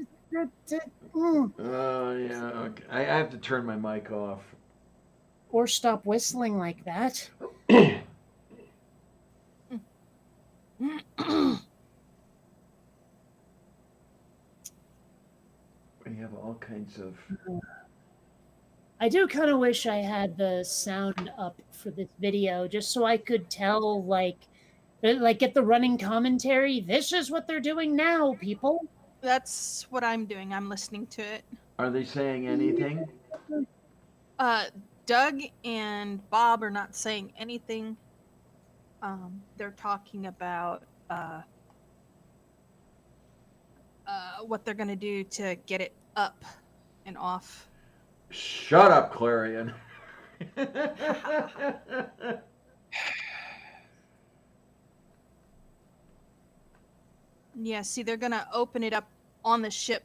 Oh, yeah. Okay. I have to turn my mic off. Or stop whistling like that. We have all kinds of. I do kind of wish I had the sound up for this video just so I could tell, like get the running commentary. This is what they're doing now, people. That's what I'm doing. I'm listening to it. Are they saying anything? Doug and Bob are not saying anything. They're talking about what they're going to do to get it up and off. Shut up, Clarion. Yeah, see, they're gonna open it up on the ship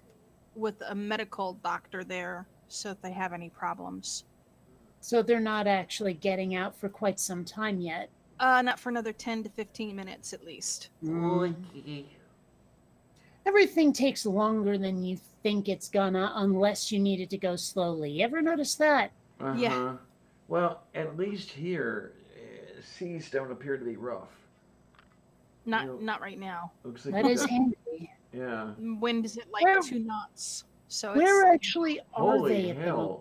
with a medical doctor there, so if they have any problems. So they're not actually getting out for quite some time yet. Not for another 10 to 15 minutes at least. Mm. Oy. Everything takes longer than you think it's gonna, unless you need it to go slowly. You ever notice that? Uh-huh. Yeah. Well, at least here, seas don't appear to be rough. Not You know, not right now. looks like That we've is got- handy. yeah. Wind is at like Where- 2 knots. So Where it's actually are Holy they at the moment?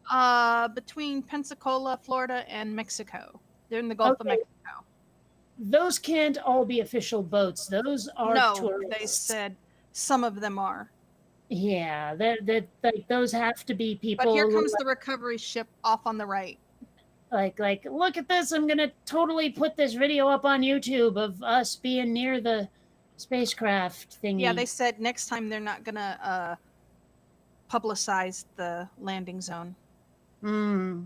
hell. between Pensacola, Florida and Mexico. They're in the Gulf of Okay. Mexico. Those can't all be official boats. Those are No, tourists. they said some of them are. Yeah, that like those have to be people But here who comes the recovery ship off on the right. like look at this. I'm gonna totally put this video up on YouTube of us being near the spacecraft thingy. Yeah, they said next time they're not gonna publicize the landing zone. Hmm.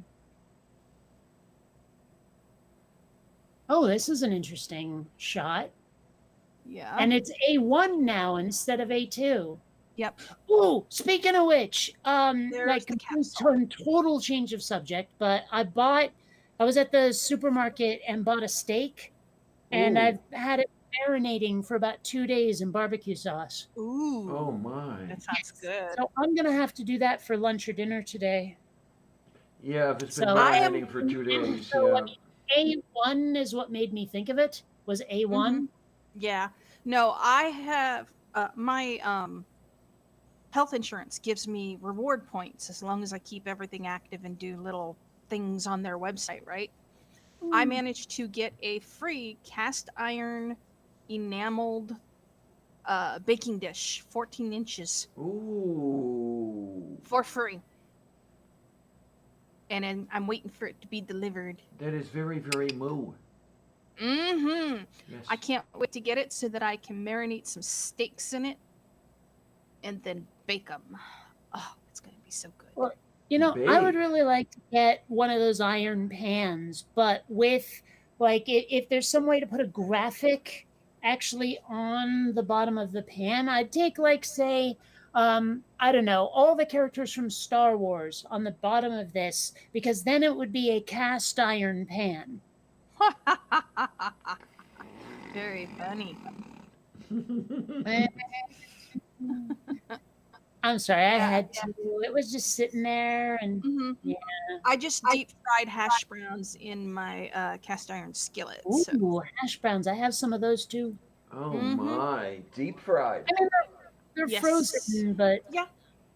Oh, this is an interesting shot. Yeah. And it's A1 now instead of A2. Yep. Ooh, speaking of which, There's like the complete capsule. total change of subject, but I was at the supermarket and bought a steak, and Ooh. I've had it marinating for about 2 days in barbecue sauce. Ooh. Oh my. That sounds good. So I'm gonna have to do that for lunch or dinner today. Yeah, if it's been So- marinating for 2 days, So, I yeah. mean, A1 is what made me think of it. Was A1? Yeah. No, I have my health insurance gives me reward points as long as I keep everything active and do little things on their website, right? I managed to get a free cast iron enameled baking dish, 14 inches, Ooh. for free. And then I'm waiting for it to be delivered. That is very, very moo. Mm-hmm. Yes. I can't wait to get it so that I can marinate some steaks in it and then bake them. Oh, it's going to be so good. Well, you know, I would Bake. really like to get one of those iron pans, but with like if there's some way to put a graphic actually on the bottom of the pan, I'd take like say I don't know, all the characters from Star Wars on the bottom of this, because then it would be a cast iron pan. Very funny. I'm sorry, I Yeah, had to. It was just sitting there, and Hmm. Yeah. I just deep fried hash browns in my cast iron skillet. So. ooh, hash browns. I have some of those too. Oh Mhm. my. Deep fried. I mean, they're Yes. frozen, but Yeah,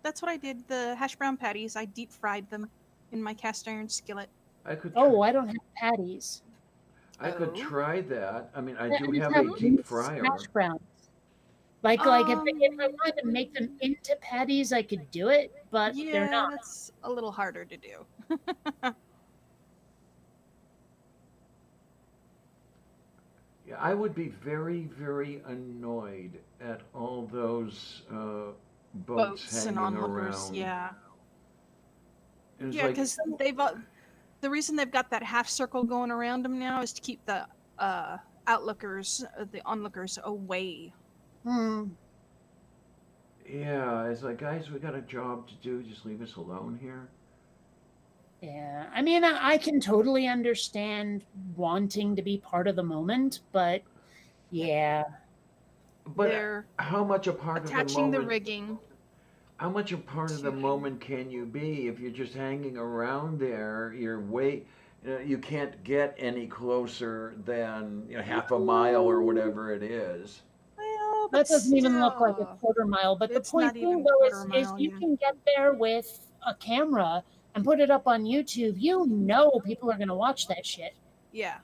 that's what I did. The hash brown patties, I deep fried them in my cast iron skillet. I could oh, I don't have patties. I could Oh. try that. I mean, I I do just have a deep loose fryer. hash browns. Like if I wanted to make them into patties, I could do it, but Yeah, they're not. that's a little harder to do. Yeah, I would be very, very annoyed at all those boats Boats and hanging onlookers, around. yeah. And it's Yeah, like, because they've the reason they've got that half circle going around them now is to keep the outlookers, the onlookers away. Hmm. yeah, it's like, guys, we got a job to do. Just leave us alone here. Yeah, I mean, I can totally understand wanting to be part of the moment, but yeah, But They're how much a part of the attaching the moment? rigging. How much a part of the moment can you be if you're just hanging around there? You can't get any closer than half a mile or whatever it is. Well, that but doesn't even look like a still. quarter mile. But the It's point not even being, a though, quarter is mile, you yeah. can get there with a camera and put it up on YouTube. You know, people are going to watch that shit. Yeah.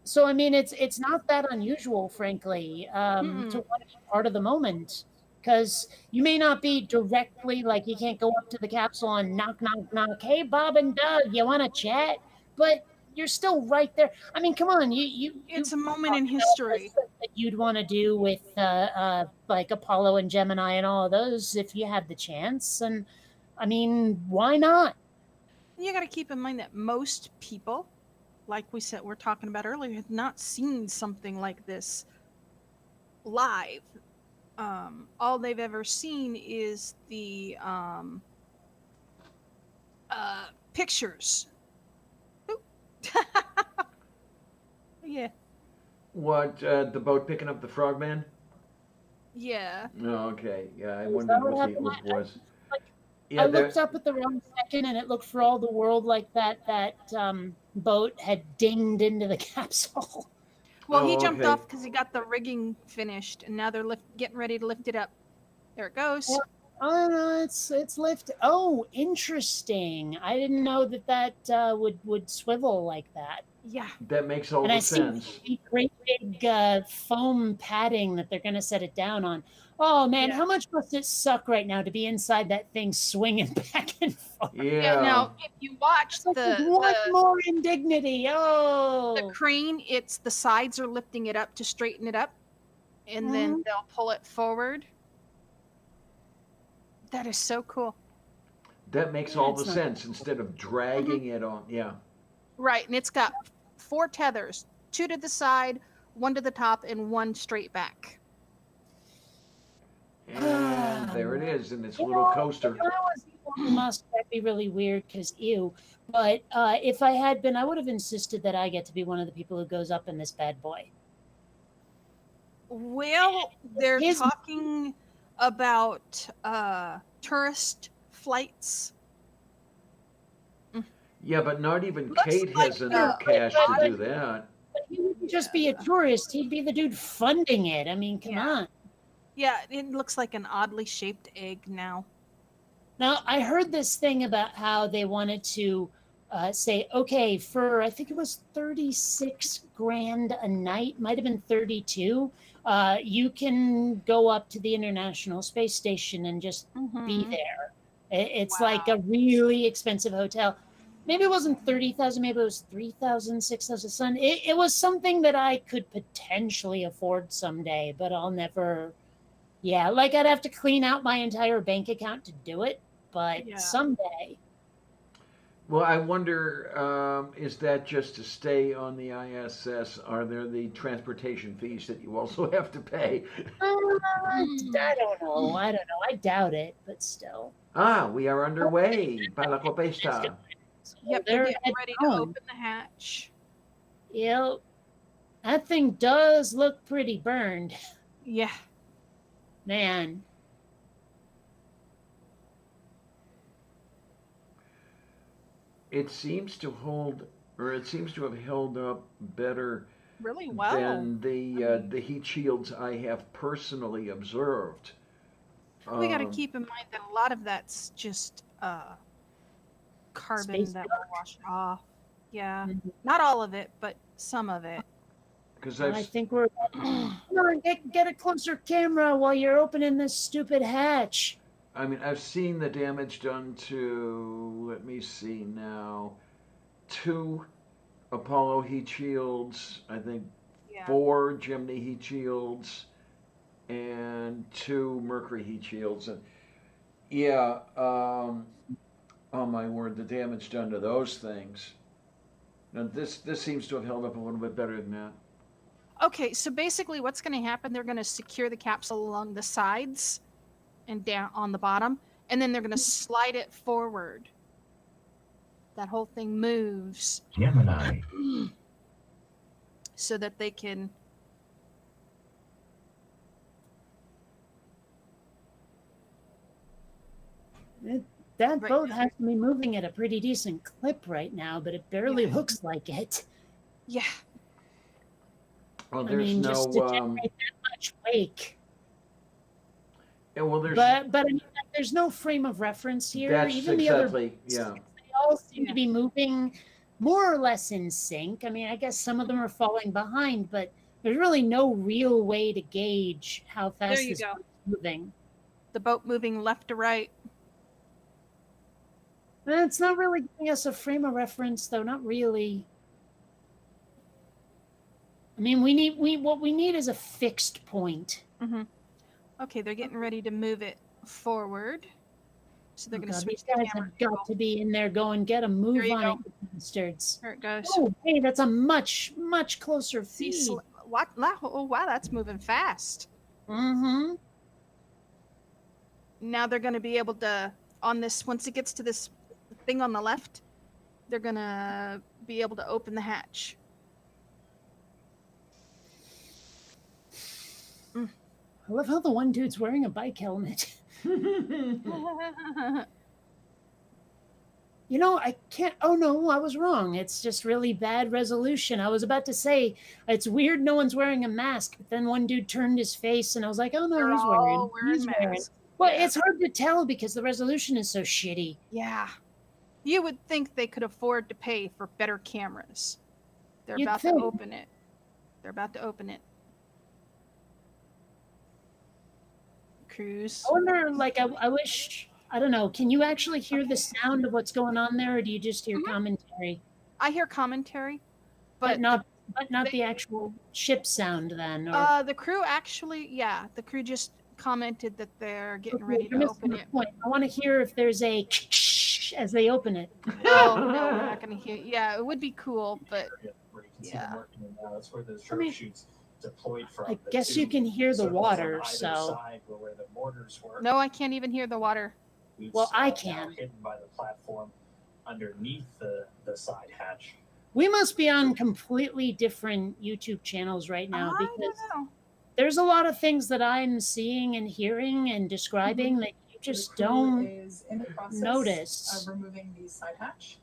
So I mean, it's not that unusual, frankly, Mm-mm. to want to be part of the moment, because you may not be directly like you can't go up to the capsule and knock, knock, knock. Hey, Bob and Doug, you want to chat? But you're still right there. I mean, come on, It's a moment in you know, history. stuff that you'd want to do with like Apollo and Gemini and all of those if you had the chance. And I mean, why not? You got to keep in mind that most people, like we're talking about earlier, have not seen something like this live. All they've ever seen is the pictures. Oop. Yeah, What, the boat picking up the frogman? yeah. Oh, okay. Yeah, I Is wondered that what what the happened? oop was. Like, Yeah, I there. looked up at the wrong second, and it looked for all the world like that boat had dinged into the capsule. Well, he Oh, jumped okay. off because he got the rigging finished, and now they're getting ready to lift it up. There it goes. Oh no, it's lift. Oh, interesting. I didn't know that would swivel like that. Yeah. That makes all And the I see sense. the great big foam padding that they're going to set it down on. Oh man, Yeah. how much must it suck right now to be inside that thing swinging back and forth? Yeah. Yeah. Now, if you watch It's like there's one more indignity. the Oh, crane, it's the sides are lifting it up to straighten it up, and then they'll pull it forward. That is so cool. That makes Yeah, all it's the not sense instead of dragging it on. Yeah. Right, and it's got 4 tethers, 2 to the side, 1 to the top, and 1 straight back. And there it is in its You little know, coaster. if I was Elon Musk, that'd be really weird because ew. But if I had been, I would have insisted that I get to be one of the people who goes up in this bad boy. Well, they're His- talking about tourist flights. Yeah, but not even Looks Kate like has enough cash to do that. But he wouldn't just be a tourist; he'd be the dude funding it. I mean, come Yeah. on. Yeah, it looks like an oddly shaped egg now. Now, I heard this thing about how they wanted to say, okay, for I think it was 36 grand a night, might have been 32. You can go up to the International Space Station and just be there. It's like a really expensive hotel. Maybe it wasn't 30,000, maybe it was 3,000, 6,000. It was something that I could potentially afford someday, but I'll never. Yeah, like I'd have to clean out my entire bank account to do it, but Yeah. someday. Well, I wonder, is that just to stay on the ISS? Are there the transportation fees that you also have to pay? I don't know. I doubt it, but still. Ah, we are underway. Para la copesta. Yep, They're they're getting at ready to home. open the hatch. Yep. That thing does look pretty burned. Yeah. Man. It seems to hold, or it seems to have held up better Really well. than the heat shields I have personally observed. We got to Um, keep in mind that a lot of that's just carbon Space that dust. will wash off. Yeah. Mhm. Not all of it, but some of it. Because I think we're. Come on, get a closer camera while you're opening this stupid hatch. I mean, I've seen the damage done to, let me see now, 2 Apollo heat shields, I think Yeah. 4 Gemini heat shields, and 2 Mercury heat shields. And yeah, oh my word, the damage done to those things. Now this seems to have held up a little bit better than that. Okay, so basically what's going to happen, they're going to secure the capsule along the sides and down on the bottom, and then they're going to slide it forward. That whole thing moves Gemini. so that they can. That Right boat now. has to be moving at a pretty decent clip right now, but it barely Yeah. looks like it. Yeah. Well, I there's mean, no, just to generate that much wake. yeah, well, there's, But I mean, there's no frame of reference here. that's Even the exactly, other yeah. they all seem Yeah. to be moving more or less in sync. I mean, I guess some of them are falling behind, but there's really no real way to gauge how fast There you this go. boat's moving. The boat moving left to right. It's not really giving us a frame of reference, though. Not really. I mean, what we need is a fixed point. Okay, they're getting ready to move it forward. So they're Oh going to God, switch these the guys camera. have got to be in there going, get a move you on go. it, you bastards. There it goes. Oh, hey, that's a much closer See, feed. what? Oh, wow, that's moving fast. Mm-hmm. Now they're going to be able to, on this, once it gets to this thing on the left, they're going to be able to open the hatch. I love how the one dude's wearing a bike helmet. You know, I can't. Oh no, I was wrong. It's just really bad resolution. I was about to say it's weird no one's wearing a mask, but then one dude turned his face, and I was like, oh no, They're he's all wearing he's wearing. masks. Well, Yeah. it's hard to tell because the resolution is so shitty. Yeah. You would think they could afford to pay for better cameras. They're You'd about think. to open it. They're about to open it. Cruise. I wonder, like, I wish. I don't know. Can you actually hear the sound of what's going on there, or do you just hear Mhm. commentary, I hear commentary, but not they- the actual ship sound? Then, or the crew actually, yeah, the crew just commented that they're getting okay, ready you're to missing open the it. point. I want to hear if there's a as they open it. No, we're not gonna hear. Yeah, it would be cool, but where you can see yeah. them working in now. That's where those I mean, shoots deployed from. I The guess you two can hear the circles on water, either so side were where the mortars were. no, I can't even hear the water. Boots, well, I now can. hidden by the platform underneath the side hatch. we must be on completely different YouTube channels right now I because don't know. there's a lot of things that I'm seeing and hearing and describing that you just The crew don't is in the process notice. of removing the side hatch.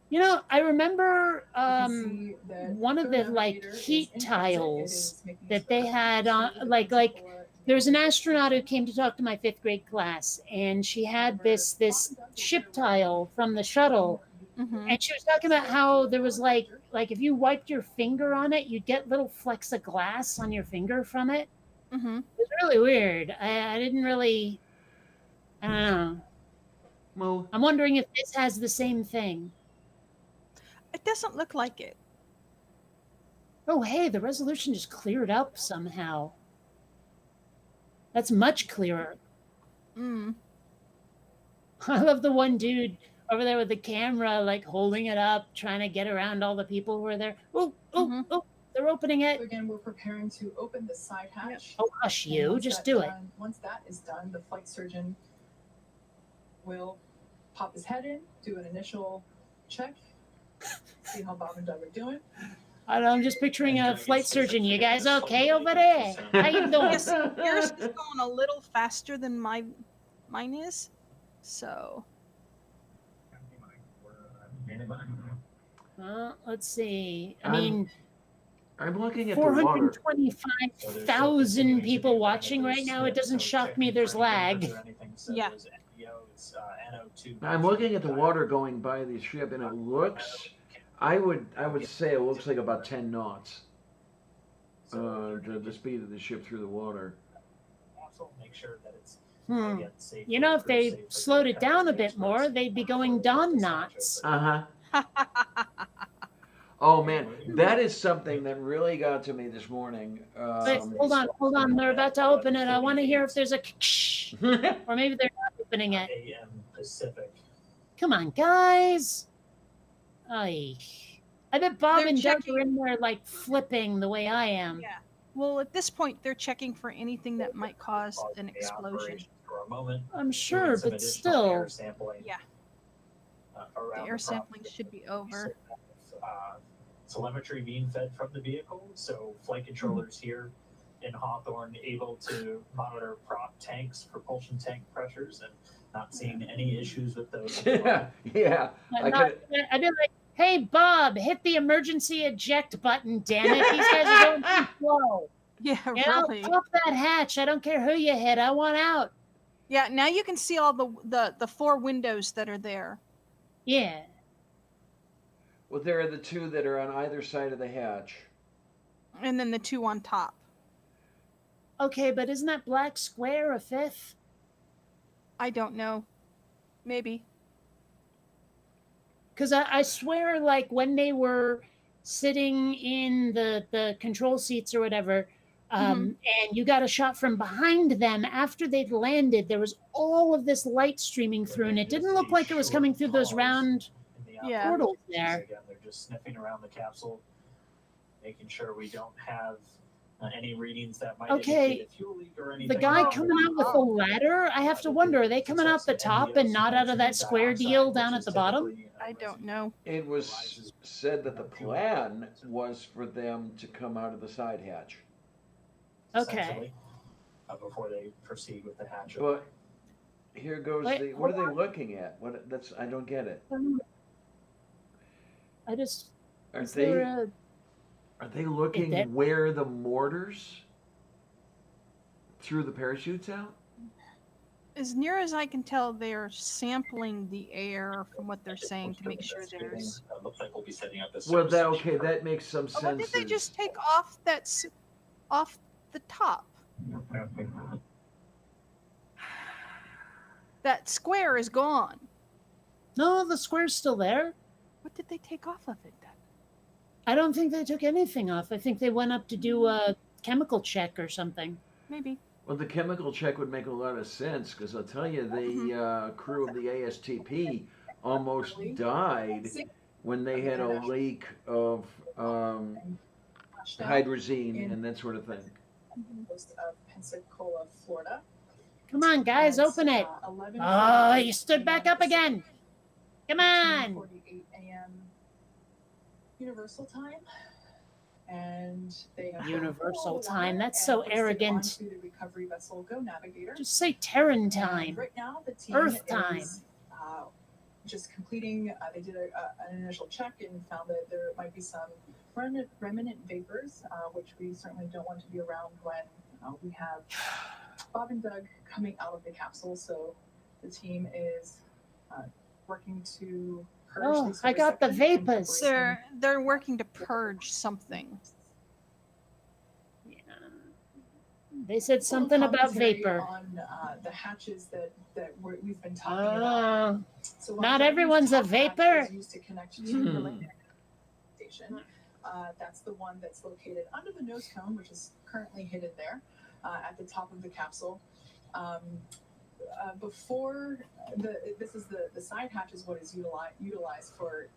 You know, I remember You can see that one of the third like navigator is heat in transit. It tiles is making that its they way had to on the like control there's an astronaut who came to talk to my 5th grade class, and she had this ship tile from the shuttle, Mhm. and she was talking about how there was like if you wiped your finger on it, you'd get little flecks of glass on your finger from it. Mhm. It was really weird. I didn't really. I don't know. Well, I'm wondering if this has the same thing. It doesn't look like it. Oh, hey, the resolution just cleared up somehow. That's much clearer. Mm. I love the one dude over there with the camera, like holding it up, trying to get around all the people who are there. Oh, oh, they're opening So it. again, we're preparing to open the side hatch. Oh, hush And you. once Just that's do it. done- Once that is done, the flight surgeon will pop his head in, do an initial check, see how Bob and Doug are doing. I don't know, I'm just picturing a flight surgeon. You guys okay over there? How you doing? Yes, yours is going a little faster than mine is. So Let's see. I I'm mean, I'm looking at the water. 425,000 people watching right now. It doesn't shock me there's lag. Yeah. I'm looking at the water going by the ship, and it looks. I would say it looks like about 10 knots. The speed of the ship through the water. Make sure that it's Hmm. again, safe You know, for if the they crew, safe for slowed the it down a passengers, bit more, first. they'd be going Dawn knots. Uh huh. Oh man, that is something that really got to me this morning. But hold on. They're about to open it. I want to hear if there's a or maybe they're not opening it. AM Pacific. Come on, guys. Ay. I bet Bob They're and Doug checking- are in there like flipping the way I am. yeah. Well, at this point, they're checking for anything that might cause Pausing an the explosion. operation for a moment, I'm doing sure, some but additional still. air sampling, Yeah. around The air the sampling property. should be over. Telemetry being fed from the vehicle, so flight controllers here in Hawthorne able to monitor prop tanks, propulsion tank pressures, and not seeing any issues with those. yeah, yeah. I could. I'd be like, hey, Bob, hit the emergency eject button, damn it. These guys are going too slow. Yeah, You know, really. pop that hatch. I don't care who you hit. I want out. Yeah, now you can see all the 4 windows that are there. Yeah. Well, there are the 2 that are on either side of the hatch. And then the 2 on top. Okay, but isn't that black square a 5th? I don't know. Maybe. Because I swear, like, when they were sitting in the control seats or whatever, and you got a shot from behind them after they'd landed, there was all of this light streaming through, and it didn't look like it was coming through those round Yeah. portals there. Again, they're just sniffing around the capsule, making sure we don't have Any readings that might Okay, indicate a fuel leak or anything. the guy like coming that. out with the ladder, I have to wonder, are they coming out the top and not out of that square deal down at the bottom? I don't know. It was said that the plan was for them to come out of the side hatch. Okay. Essentially, before they proceed with the hatch. But here goes Wait, the. What are they looking at? What? That's. I don't get it. I just. Are Is they? there a. Are they looking that- where the mortars threw the parachutes out? As near as I can tell, they're sampling the air from what they're saying to make sure there's. Looks like we'll be setting up this. Well, that okay. That makes some sense. Oh, what did they just take off? That's off the top. That square is gone. No, the square's still there. What did they take off of it then? I don't think they took anything off. I think they went up to do a chemical check or something. Maybe. Well, the chemical check would make a lot of sense because I'll tell you, the crew of the ASTP almost died when they had a leak of hydrazine and that sort of thing. Coast of Pensacola, Florida. Come on, guys, At, open it. 11:48 Oh, you stood back up Pacific, again. Come on. 2:48 a.m. Universal time. And they have Universal all time, water that's and so hoisted arrogant. onto the recovery vessel Go Navigator. Just say Terran And time. right now, the team Earth time. is just completing. They did an initial check and found that there might be some remnant vapors, which we certainly don't want to be around when we have Bob and Doug coming out of the capsule. So the team is working to purge. Oh, these I got the receptors and vapors. separate They're working to purge something. Yeah. They said something about commentary vapor. on the hatches that we've been talking about. So Not while everyone's a top hatch vapor. is used to connect to the landing station. That's the one that's located under the nose cone, which is currently hidden there at the top of the capsule. Before this is the side hatch is what is utilized for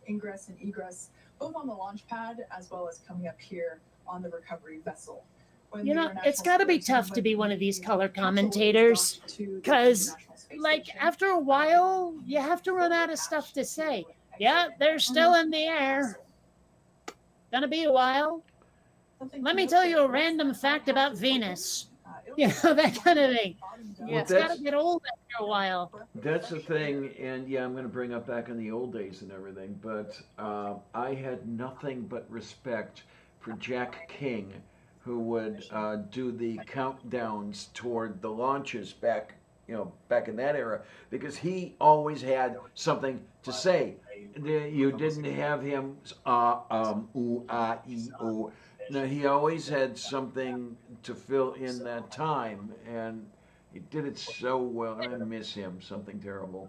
ingress and egress, both on the launch pad as well as coming up here on the recovery vessel. When You the know, International it's got to be Space Station tough to be one of these the color capsule was commentators, docked to the 'cause, International Space like, Station, after a while, you have to run out of stuff to say. Yeah, they're still in the air. Gonna be a while. Let me tell you a random fact about Venus. You know, that kind of thing. Yeah. It's got to get old after a while. That's the thing, and yeah, I'm going to bring up back in the old days and everything, but I had nothing but respect for Jack King, who would do the countdowns toward the launches back in that era, because he always had something to say. You didn't have him ooh, ah, ee, oh. No, he always had something to fill in that time, and he did it so well. I miss him. Something terrible.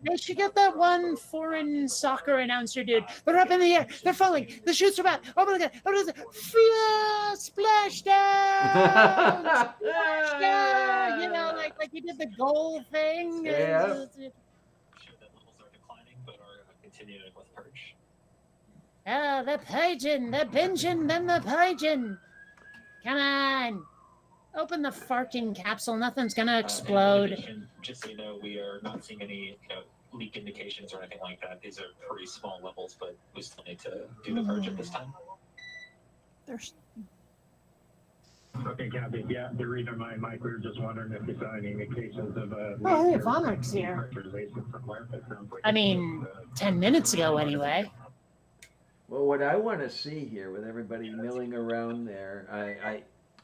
They should get that one foreign soccer announcer dude. They're up in the air. They're falling. The shoots are back. Oh my God. Splashdown! Splashdown! You know, like he did the goal thing. Yeah. Show that levels are declining, but are continuing with purge. Ah, the pigeon, the binging, then the pigeon. Come on. Open the farting capsule. Nothing's gonna In explode. addition, just so you know, we are not seeing any leak indications or anything like that. These are pretty small levels, but we still need to do the purge at this time. There's Okay, Kathy. Yeah, the reader my mic, we were just wondering if you saw any indications of Oh, hey, Vonner's here. pressurization from where it sounds like I mean, 10 minutes ago anyway. Well, what I want to see here, with everybody milling around there,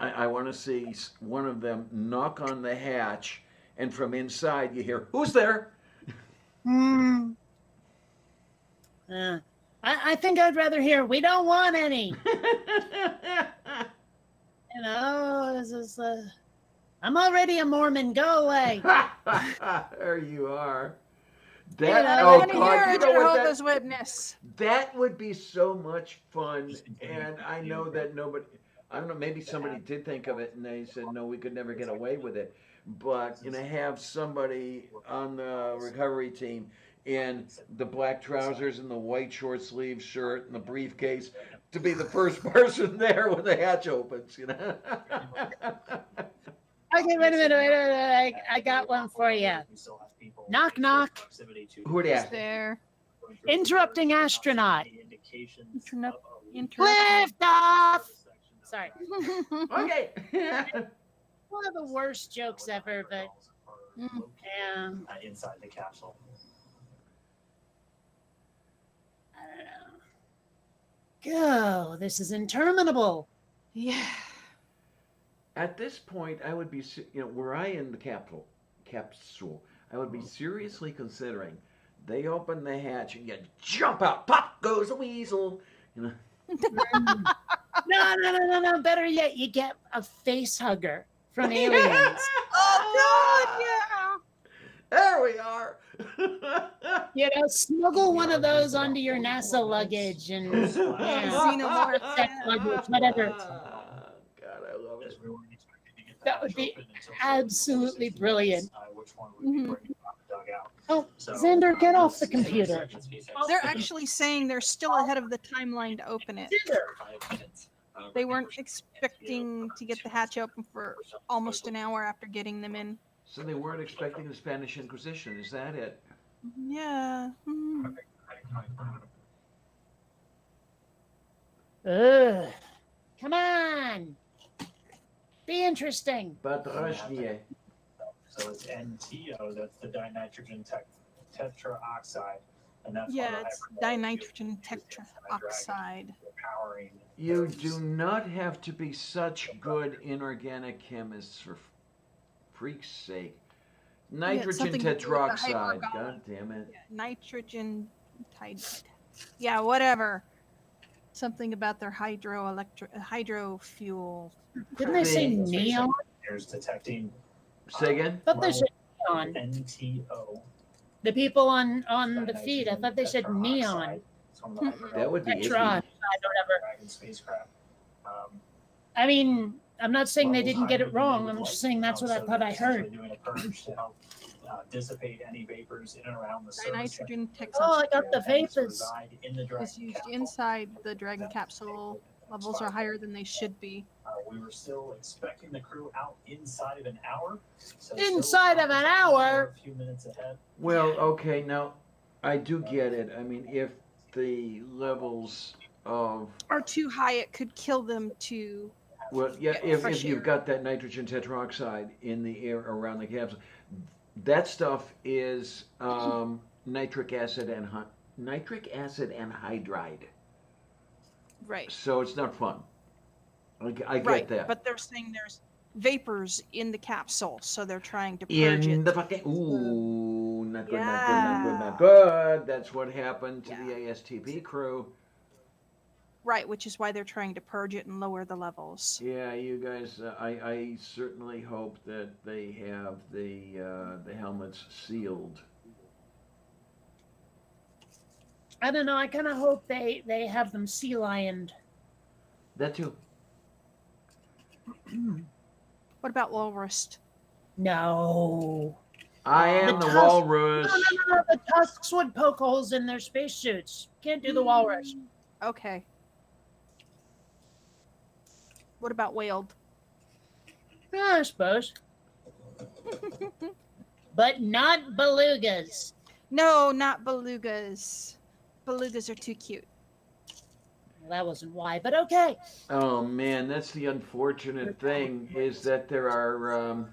I want to see one of them knock on the hatch, and from inside you hear, "Who's there?" I think I'd rather hear, "We don't want any." You know, this is, I'm already a Mormon. Go away. There you are. You That, know, oh gonna hear God, a you know what, Jehovah's Witness. that would be so much fun, and I know that nobody, I don't know, maybe somebody did think of it and they said, no, we could never get away with it, but have somebody on the recovery team in the black trousers and the white short sleeve shirt and the briefcase, to be the first person there when the hatch opens, you know. Okay, wait a minute. I got one for you. Knock, knock. Who it Is is? there Interrupting astronaut. interrupt? Lift off. Sorry. Okay. One of the worst jokes ever, but yeah, inside the capsule. I don't know. Go. This is interminable. Yeah. At this point, I would be, were I in the capsule, I would be seriously considering. They open the hatch and you jump out. Pop goes a weasel. You know. No. Better yet, you get a face hugger from aliens. Oh God, yeah. There we are. You know, smuggle one of those onto your NASA luggage and Xenomorph, sex luggage, whatever. God, I love it. That would be absolutely brilliant. Oh, Xander, get off the computer. They're actually saying they're still ahead of the timeline to open it. They weren't expecting to get the hatch open for almost an hour after getting them in. So they weren't expecting the Spanish Inquisition. Is that it? Yeah. Ugh. Come on. Be interesting. Badrashnie. So it's NTO, that's the dinitrogen tetraoxide. And that's Yeah, it's dinitrogen tetraoxide. Powering You do not have to be such good inorganic chemists for freak's sake. Nitrogen something to do with the tetroxide. hypergol- God damn it. Nitrogen tide. Yeah, whatever. Something about their hydro fuel. Didn't they say neon? There's detecting Say again? I thought they said neon. NTO. The people on the feed, I thought they said neon. That would be Tetra, icky. or whatever. Dragon spacecraft. I mean, I'm not saying they didn't get it wrong. I'm just saying that's what I thought I heard. Doing a purge to help dissipate any vapors in and around the surface. Dinitrogen Oh, I tetroxide got the vapors. is used inside the Dragon capsule. Levels are higher than they should be. We were still expecting the crew out inside of an hour. So Inside of an hour? A few minutes ahead. Well, okay, now I do get it. I mean, if the levels of Are too high, it could kill them to. well, yeah, Yeah, if fresh you've air. got that nitrogen tetroxide in the air around the capsule, that stuff is nitric acid anhydride. Right. So it's not fun. I get Right. that. But they're saying there's vapors in the capsule, so they're trying to purge In it. the fucking not good, not good, not good, Yeah. not good. That's what happened to the ASTP crew. Right, which is why they're trying to purge it and lower the levels. Yeah, you guys. I certainly hope that they have the helmets sealed. I don't know. I kind of hope they have them sea lioned. That too. What about walrus? No. I am the tusk- walrus. No. The tusks would poke holes in their spacesuits. Can't do the walrus. Okay. What about whaled? Yeah, I suppose. But not belugas. No, not belugas. Belugas are too cute. Well, that wasn't why, but okay. Oh man, that's the unfortunate thing is that there are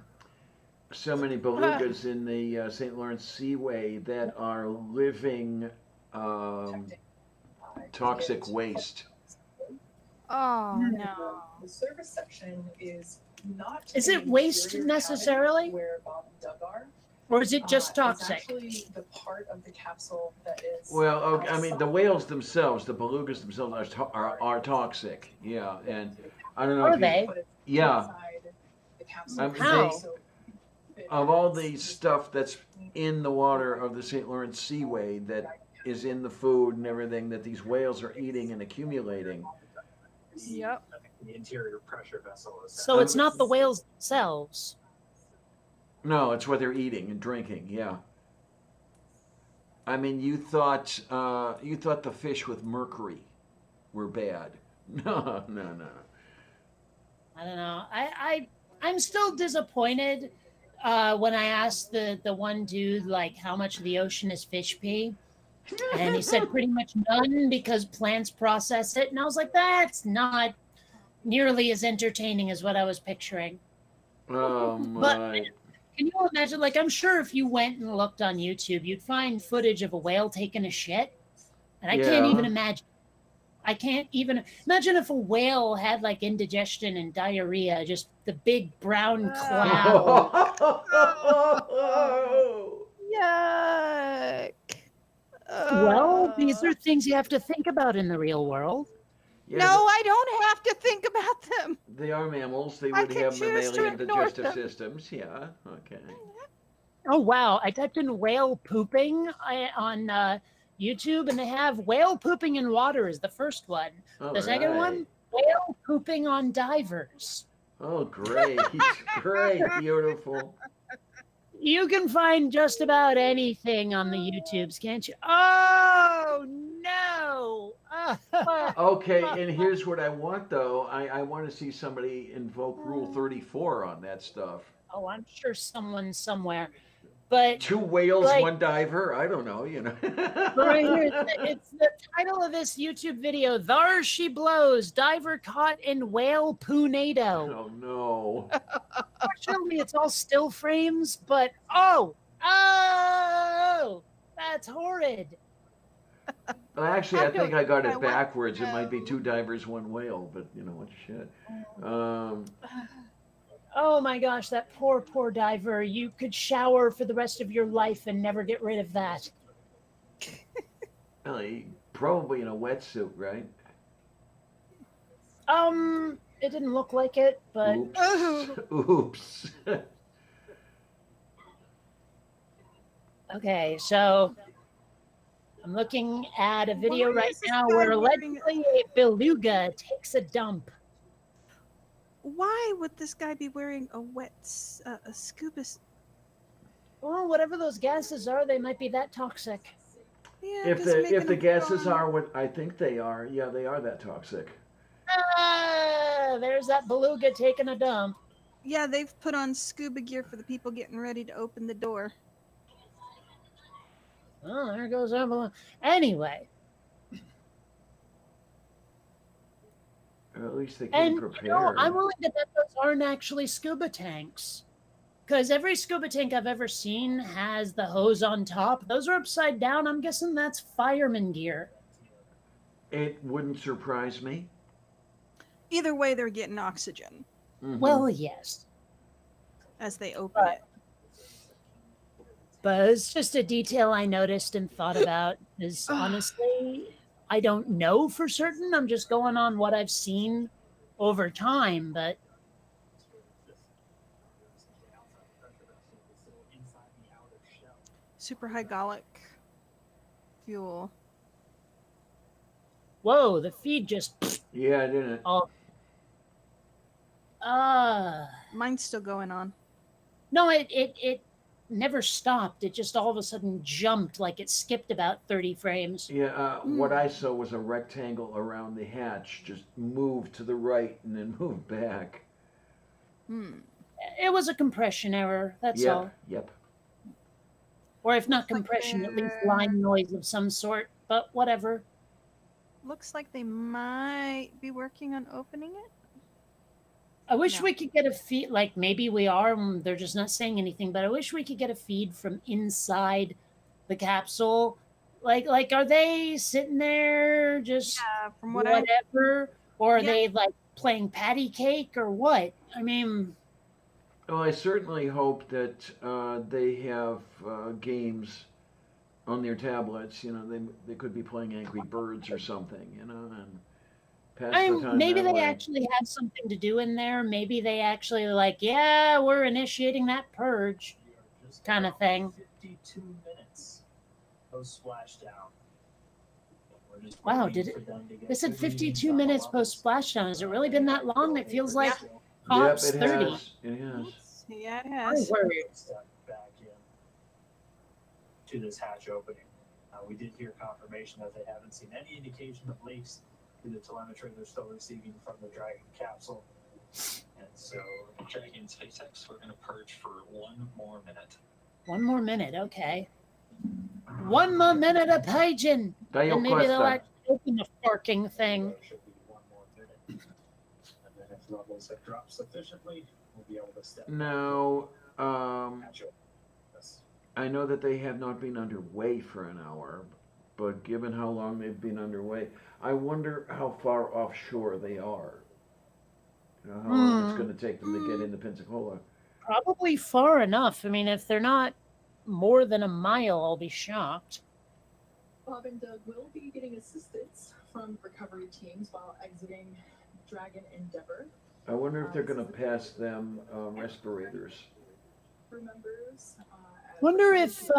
so many belugas in the St. Lawrence Seaway that are living toxic waste. Oh no. The service section is not. Is the it waste interior necessarily? cabin Where Bob and Doug are. Or is it just It's toxic? actually the part of the capsule that is. Well, okay, I mean the outside. whales themselves, the belugas themselves are toxic. Yeah, and I don't know Are if they? But it's Yeah. inside the capsule. I mean, How? So of all the stuff that's in the water of the St. Lawrence Seaway that is in the food and everything that these whales are eating and accumulating. Yep. I think the interior pressure vessel is. So it's not the whales themselves. No, it's what they're eating and drinking. Yeah. I mean, you thought the fish with mercury were bad. No, no, no, no. I don't know. I'm still disappointed when I asked the one dude like how much of the ocean is fish pee, and he said pretty much none because plants process it, and I was like, that's not nearly as entertaining as what I was picturing. Oh But my. can you imagine? Like, I'm sure if you went and looked on YouTube, you'd find footage of a whale taking a shit, and I can't even Yeah. imagine. I can't even imagine if a whale had like indigestion and diarrhea, just the big brown cloud. Yuck. Well, these Uh, are things you have to think about in the real world. no, Yeah, I don't have to think about them. they are mammals. They I would can have choose to mammalian ignore digestive them. systems. Yeah. Okay. Oh wow! I typed in whale pooping on YouTube, and they have whale pooping in water is the first one. All The second right. one, whale pooping on divers. Oh, great. Great. Beautiful. You can find just about anything on the YouTubes, can't you? Oh no! Okay, and here's what I want though. I want to see somebody invoke Rule 34 on that stuff. Oh, I'm sure someone somewhere, but Two whales, like one diver. I don't know, but right here, it's the title of this YouTube video. Thar she blows, diver caught in whale poo-nado. Oh no. Fortunately, it's all still frames, but oh, that's horrid. Well, actually, I think I got I it want backwards. to It might be know. two divers, one whale, but you know what? Shit. Oh my gosh, that poor diver. You could shower for the rest of your life and never get rid of that. Well, probably in a wetsuit, right? It didn't look like it, but Oops. Oops. okay, so I'm looking at a video Why right is this now guy where wearing- allegedly a beluga takes a dump. Why would this guy be wearing a a scuba? Well, whatever those gases are, they might be that toxic. Yeah, if doesn't make the him gases strong. are what I think they are, yeah, they are that toxic. There's that beluga taking a dump. Yeah, they've put on scuba gear for the people getting ready to open the door. Oh, there goes our beluga. Anyway, Or at least they came and prepared. you know, I'm willing to bet those aren't actually scuba tanks. Because every scuba tank I've ever seen has the hose on top. Those are upside down. I'm guessing that's fireman gear. It wouldn't surprise me. Either way, they're getting oxygen Mhm. Well, yes. as they open it. But it's just a detail I noticed and thought about. Because honestly, I don't know for certain. I'm just going on what I've seen over time. But Super hydraulic fuel. whoa, the feed just Yeah, didn't it? all. Mine's still going on. No, it never stopped. It just all of a sudden jumped, like it skipped about 30 frames. Yeah, what I saw was a rectangle around the hatch, just moved to the right and then moved back. It was a compression error, that's Yep, all. yep. Or if not Looks like compression, at least they're- line noise of some sort. But whatever. Looks like they might be working on opening it. I wish No. we could get a feed, like maybe we are, and they're just not saying anything, but I wish we could get a feed from inside the capsule. Like are they sitting there just From what I whatever? Or are Yeah. they like playing patty cake or what? I mean, Well, I certainly hope that they have games on their tablets. You know, they could be playing Angry Birds or something. You know, and pass the time maybe that they way. actually have something to do in there. Maybe they actually like, yeah, we're initiating that purge. Kind of thing. 52 minutes post splashdown. We're just Wow, waiting did it- for them to get They said good 52 readings on the minutes levels. post splashdown. Has it really been that long? It feels like Yep, tops it 30. has. It has. Yeah, it My has. word. Step back in to this hatch opening. We did hear confirmation that they haven't seen any indication of leaks the telemetry they're still receiving from the Dragon capsule. And so, Dragon SpaceX, we're going to purge for 1 more minute. 1 more minute, okay. 1 more minute of paging. Tayo And maybe they'll Costa. actually open the forking thing. there should be 1 more minute. And then if levels have dropped sufficiently, we'll be able to step Now, at you. Yes. I know that they have not been underway for an hour, but given how long they've been underway, I wonder how far offshore they are. You know, how long it's going to take them to get into Pensacola. Probably far enough. I mean, if they're not more than a mile, I'll be shocked. Bob and Doug will be getting assistance from recovery teams while exiting Dragon Endeavor. I wonder if they're going to pass them respirators. Crew members, Wonder if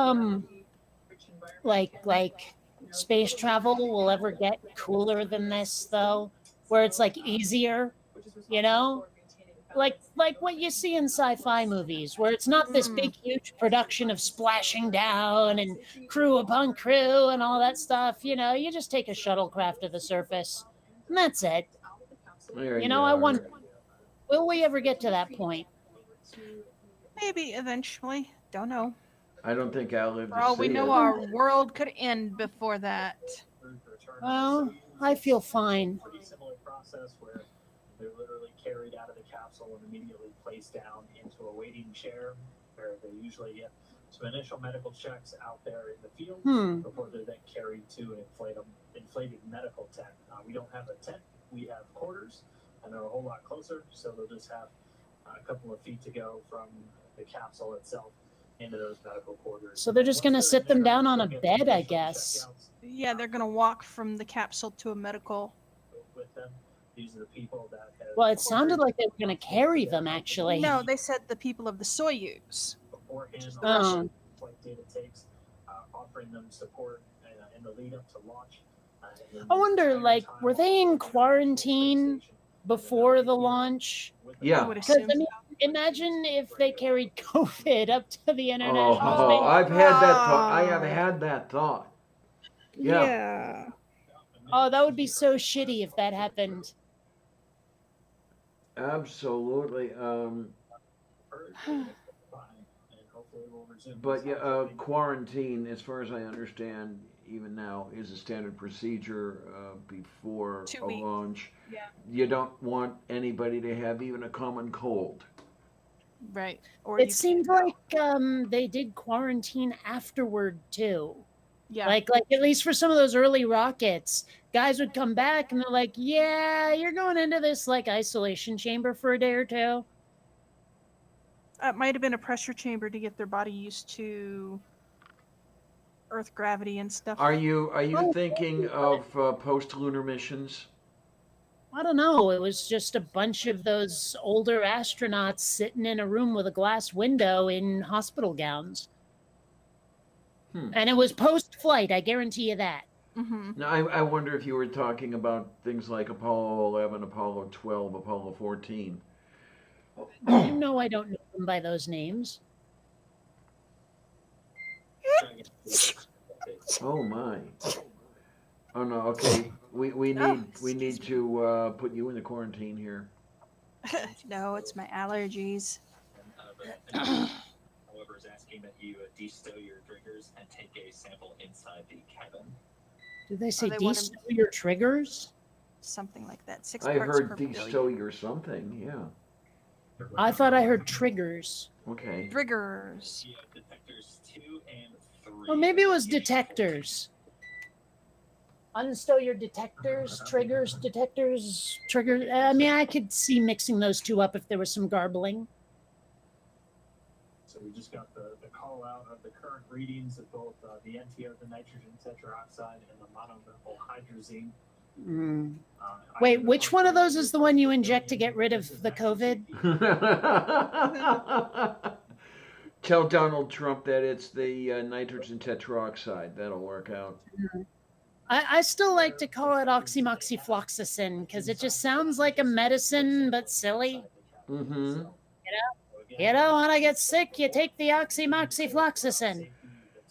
like space travel will ever get cooler than this, though, where it's like easier, you know, like what you see in sci-fi movies, where it's not this big huge production of splashing down and crew upon crew and all that stuff. You know, you just take a shuttlecraft to the surface and that's it. There You know, you I are. wonder, will we ever get to that point? Maybe eventually. Don't know. I don't think I'll live For to all we see know, it. our world could end before that. Well, I feel fine. Pretty similar process where they're literally carried out of the capsule and immediately placed down into a waiting chair where they usually get some initial medical checks out there in the field before they're then carried to an inflated medical tent. We don't have a tent, we have quarters, and they're a whole lot closer, so they'll just have a couple of feet to go from the capsule itself into those medical quarters. So they're just gonna Once they're sit them in there, down on they'll a get bed, I initial guess. checkouts Yeah, they're gonna walk from the capsule to a medical. with them. These are the people that have Well, it sounded like they were gonna carry them, actually. No, they said the people of the Soyuz. beforehand the on Russian. what flight data takes, offering them support in the lead up to launch. And then I the wonder, entire like, time were they in on the quarantine space station, before and the then they'll be launch? with them. Yeah. I would Because, assume. I mean, imagine if they carried COVID up to the international Oh, space. I've had that thought. I have had that thought. Yeah. Oh, that would be so shitty if that happened. Absolutely. And hopefully we'll resume But this yeah, afternoon. quarantine, as far as I understand, even now, is a standard procedure before 2 a weeks. launch. Yeah. You don't want anybody to have even a common cold. Right. Or It you seemed can't like they did quarantine afterward too. Yeah. Like at least for some of those early rockets, guys would come back and they're like, "Yeah, you're going into this like isolation chamber for a day or two." It might have been a pressure chamber to get their body used to Earth gravity and stuff. Are you Oh, thinking of post-lunar missions? I don't know. It was just a bunch of those older astronauts sitting in a room with a glass window in hospital gowns. And it was post-flight, I guarantee you that. Mm-hmm. Now, I wonder if you were talking about things like Apollo 11, Apollo 12, Apollo 14. You know I don't know them by those names. Oh my. Oh no. Okay. We need to put you in the quarantine here. No, it's my allergies. However, is asking that you destow your triggers and take a sample inside the cabin. Did they say they want destow your triggers? Something like that. 6 I parts heard per destow billion. your something. Yeah. I thought I heard triggers. Okay. Triggers. You have detectors 2 and 3. Well, maybe it was detectors. Unstow your detectors, triggers, detectors, triggers. I mean, I could see mixing those two up if there was some garbling. So we just got the call out of the current readings of both the NTO, the nitrogen tetroxide, and the monomethyl hydrazine. Wait, which one of those is the one you inject to get rid of the COVID? Tell Donald Trump that it's the nitrogen tetroxide. That'll work out. I still like to call it oxymoxyfloxacin because it just sounds like a medicine, but silly. Mm-hmm. You know, when I get sick, you take the oxymoxyfloxacin. The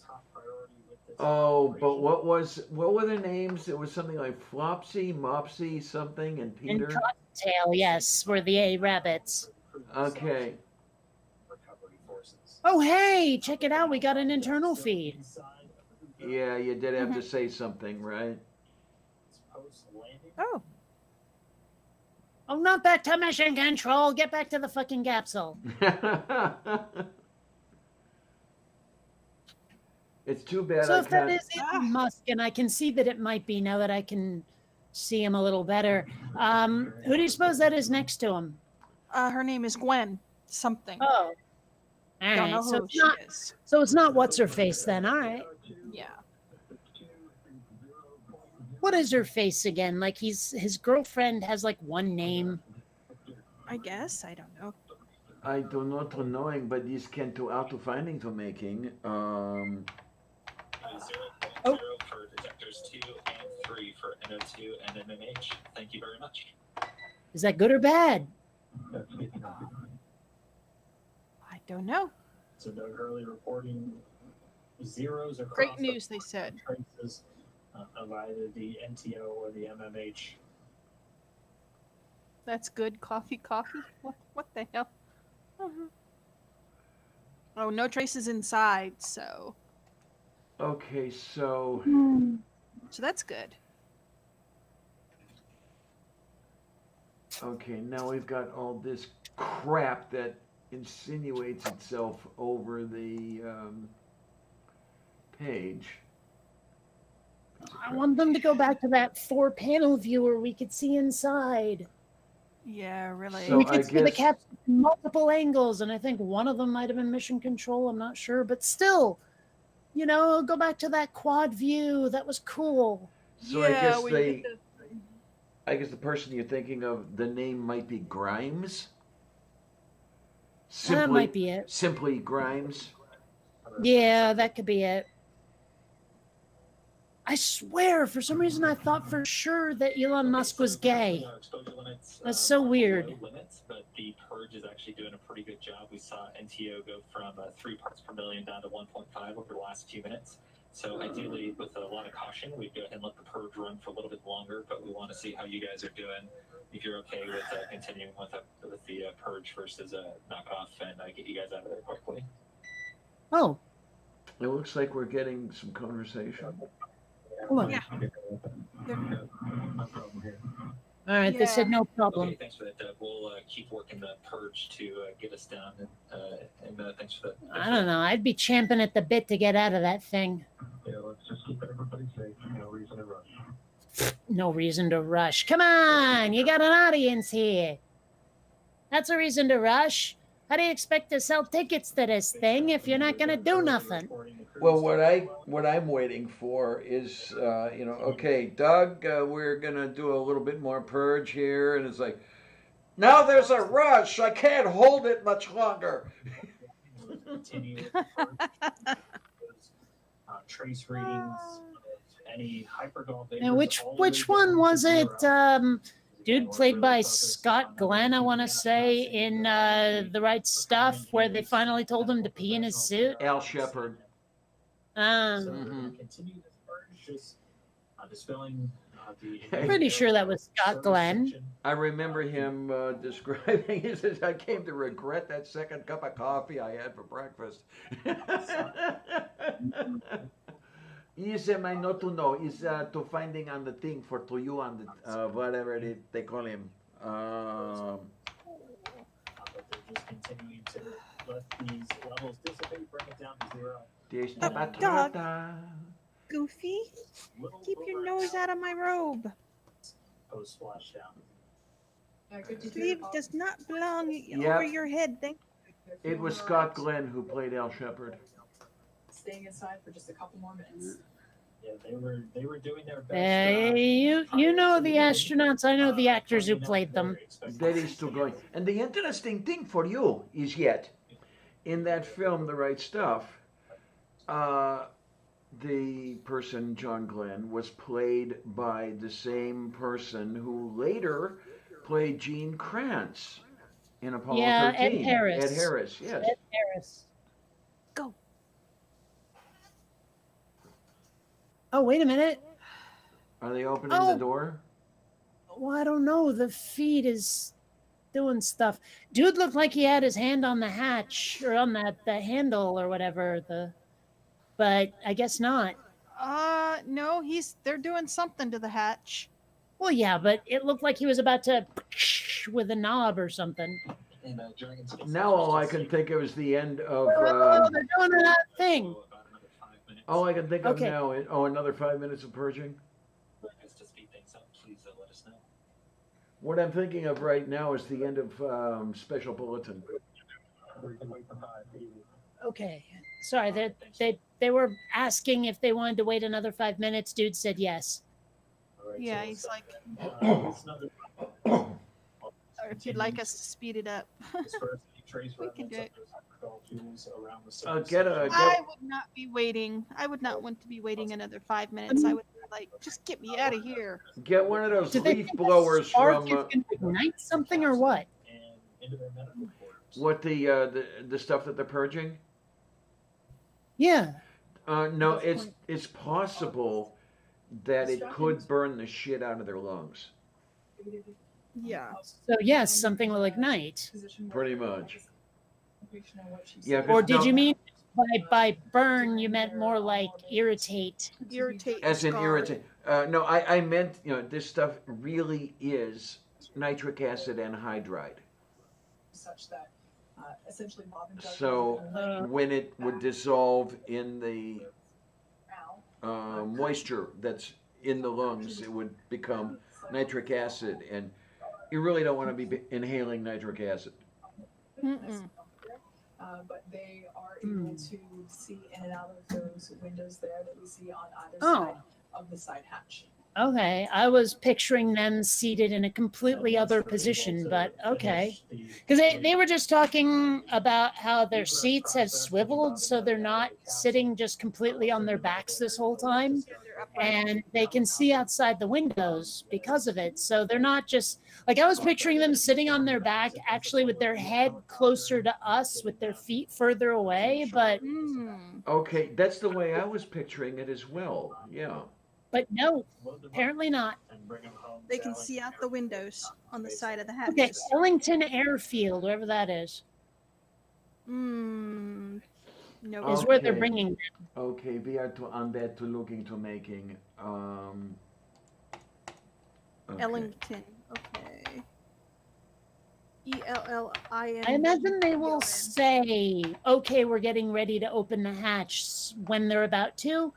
top priority with Oh, but what were their names? It was something like Flopsy, Mopsy, something, and And Peter. Cottontail, yes, were the A rabbits. Okay. Recovery forces. Oh, hey, check it out. We got an internal feed. Yeah, you did have to say something, right? Oh, Oh, not back to mission control. Get back to the fucking capsule. It's too bad So I if that can't. is Elon Musk, and I can see that it might be now that I can see him a little better. Who do you suppose that is next to him? her name is Gwen something. Oh, all Don't know right. So who it's she not. is. So it's not what's her face then. All right. Yeah. What is her face again? Like his girlfriend has like one name. I guess. I don't know. I do not knowing, but these can to auto finding to making. 0.0 for detectors 2 and 3 for NO2 and MMH. Thank you very much. Is that good or bad? I don't know. So Doug Hurley reporting zeros across Great news, they said. traces of either the NTO or the MMH. That's good. Coffee. What the hell? Oh, no traces inside, so Okay, so that's good. okay, now we've got all this crap that insinuates itself over the page. I want them to go back to that 4-panel view where we could see inside. Yeah, really. So We I could see the guess- caps from multiple angles, and I think one of them might have been mission control. I'm not sure, but still, go back to that quad view. That was cool. So yeah, I guess the person you're thinking of, the name might be Grimes. That might be it. Simply Grimes. Yeah, that could be it. I swear, for some reason, I thought for sure that Elon Musk was gay. That's so weird. Limits, but the purge is actually doing a pretty good job. We saw NTO go from 3 parts per million down to 1.5 over the last few minutes. So ideally, with a lot of caution, we'd go ahead and let the purge run for a little bit longer. But we want to see how you guys are doing. If you're okay with continuing with the purge versus knockoff and get you guys out of there quickly. Oh, It looks like we're getting some conversation. hold on. Yeah. All right, they said no problem. Okay, thanks for that, Doug. We'll keep working the purge to get us down, and thanks for that. I don't know. I'd be champing at the bit to get out of that thing. Yeah, let's just keep everybody safe. No reason to rush. No reason to rush. Come on, you got an audience here. That's a reason to rush. How do you expect to sell tickets to this thing if you're not going to do nothing? Well, what I'm waiting for is, okay, Doug, we're gonna do a little bit more purge here, and it's like, now there's a rush. I can't hold it much longer. Continue with the purge. Trace readings of any hypergol vapors. And which all the way one down was to it? zero. Dude played by Scott Glenn, I want to say, in The Right Stuff, where they finally told him to pee in his suit. Al Shepard. So Um, we're going to continue this purge, just dispelling the. Pretty sure that was Scott Glenn. section. I remember him describing. He says, "I came to regret that second cup of coffee I had for breakfast." He said, "My not to know is to finding on the thing for to you on the whatever they call him." But they're just continuing to let these levels dissipate, bring it down to zero. Dog. Goofy, Little keep your overrides nose out of my robe. Post splashdown. Good to hear Sleeve about does not belong Yep. over your head. Thank It was Scott Glenn who played Al Shepard. staying inside for just a couple more minutes. Yeah, they were doing their best. you know the astronauts. I know the actors who played them. That is still going. And the interesting thing for you is yet, in that film, The Right Stuff, the person, John Glenn, was played by the same person who later played Gene Kranz in Apollo Yeah, 13. Ed Harris. Ed Harris, yes. Ed Harris. Go. Oh, wait a minute. Are they opening Oh. the door? Well, I don't know. The feed is doing stuff. Dude looked like he had his hand on the hatch or on the handle or whatever. But I guess not. No, they're doing something to the hatch. Well, yeah, but it looked like he was about to with a knob or something. And Dragon Space Now all I Center's can just think of is the end of. Oh, they're doing that thing. about another 5 minutes. All I can think of Okay. now is another 5 minutes of purging. As to speed things up, please let us know. What I'm thinking of right now is the end of Special Bulletin. We can wait for 5. Easy. Okay. Sorry, they were asking if they wanted to wait another 5 minutes. Dude said yes. All right, Yeah, so he's like, it's another- or if you'd like us to speed it up. as far as any trace We can remnants do of it. those hypergol fuels around the Get a- surface. I would not be waiting. I would not want to be waiting another 5 minutes. I would be like, just get me out of here. Get one of those Do they leaf think a blowers spark from is going to ignite something or what? And into their medical quarters. what the stuff that they're purging. Yeah. No, it's possible that it could burn the shit out of their lungs. Yeah. So yes, something will ignite. Pretty much. Yeah. Yeah, Or 'cause did no- you mean by burn you meant more like irritate? Irritate. As in scar. irritant. No, I meant this stuff really is nitric acid anhydride. Such that essentially Bob and Doug So when it would dissolve in the now moisture that's in the lungs, it would become nitric acid, and you really don't want to be inhaling nitric acid. Mm-mm. But they are able to see in and out of those windows there that we see on either Oh. side of the side hatch. Okay, I was picturing them seated in a completely other position, but okay. Because they were just talking about how their seats have swiveled, so they're not sitting just completely on their backs this whole time. And they can see outside the windows because of it. So they're not just like I was picturing them sitting on their back, actually with their head closer to us, with their feet further away. But Okay, that's the way I was picturing it as well. Yeah. no, apparently not. They can see out the windows on the side of the hatch. Okay, Ellington Airfield, wherever that is, No. is where they're Okay. bringing them. Okay, we are on that to looking to making. Okay. Ellington. Okay. ELLIN. I imagine they will say, okay, we're getting ready to open the hatch when they're about to.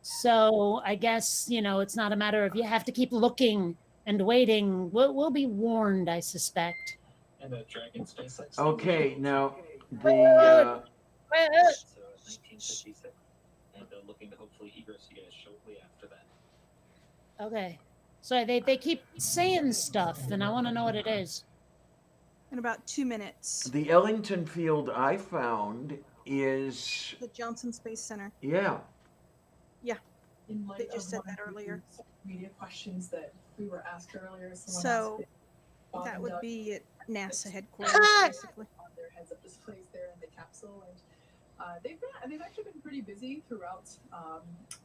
So I guess, it's not a matter of you have to keep looking and waiting. We'll be warned, I suspect. And Dragon SpaceX. Okay, now the 1956, and looking to hopefully egress you guys shortly after that. Okay. So they keep saying stuff, and I want to know what it is. In about 2 minutes. the Ellington field I found is The Johnson Space Center. yeah. In light They just of said one that of the earlier. media questions that we were asked earlier. Someone So, asked if Bob That and would Doug be at NASA headquarters, basically. on their heads up displays there in the capsule, and they've actually been pretty busy throughout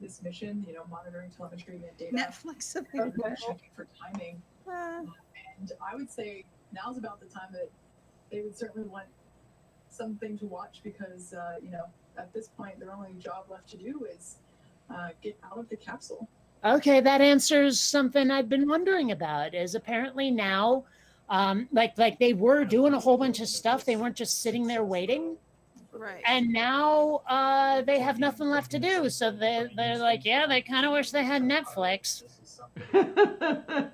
this mission. Monitoring telemetry and data, Netflix and available. checking for timing. And I would say now's about the time that they would certainly want something to watch because at this point their only job left to do is get out of the capsule. Okay, that answers something I've been wondering about. Is apparently now, like they were doing a whole bunch of stuff. They weren't just sitting there waiting. Right. And now they have nothing left to do. So they're like, yeah, they kind of wish they had Netflix. This is something bread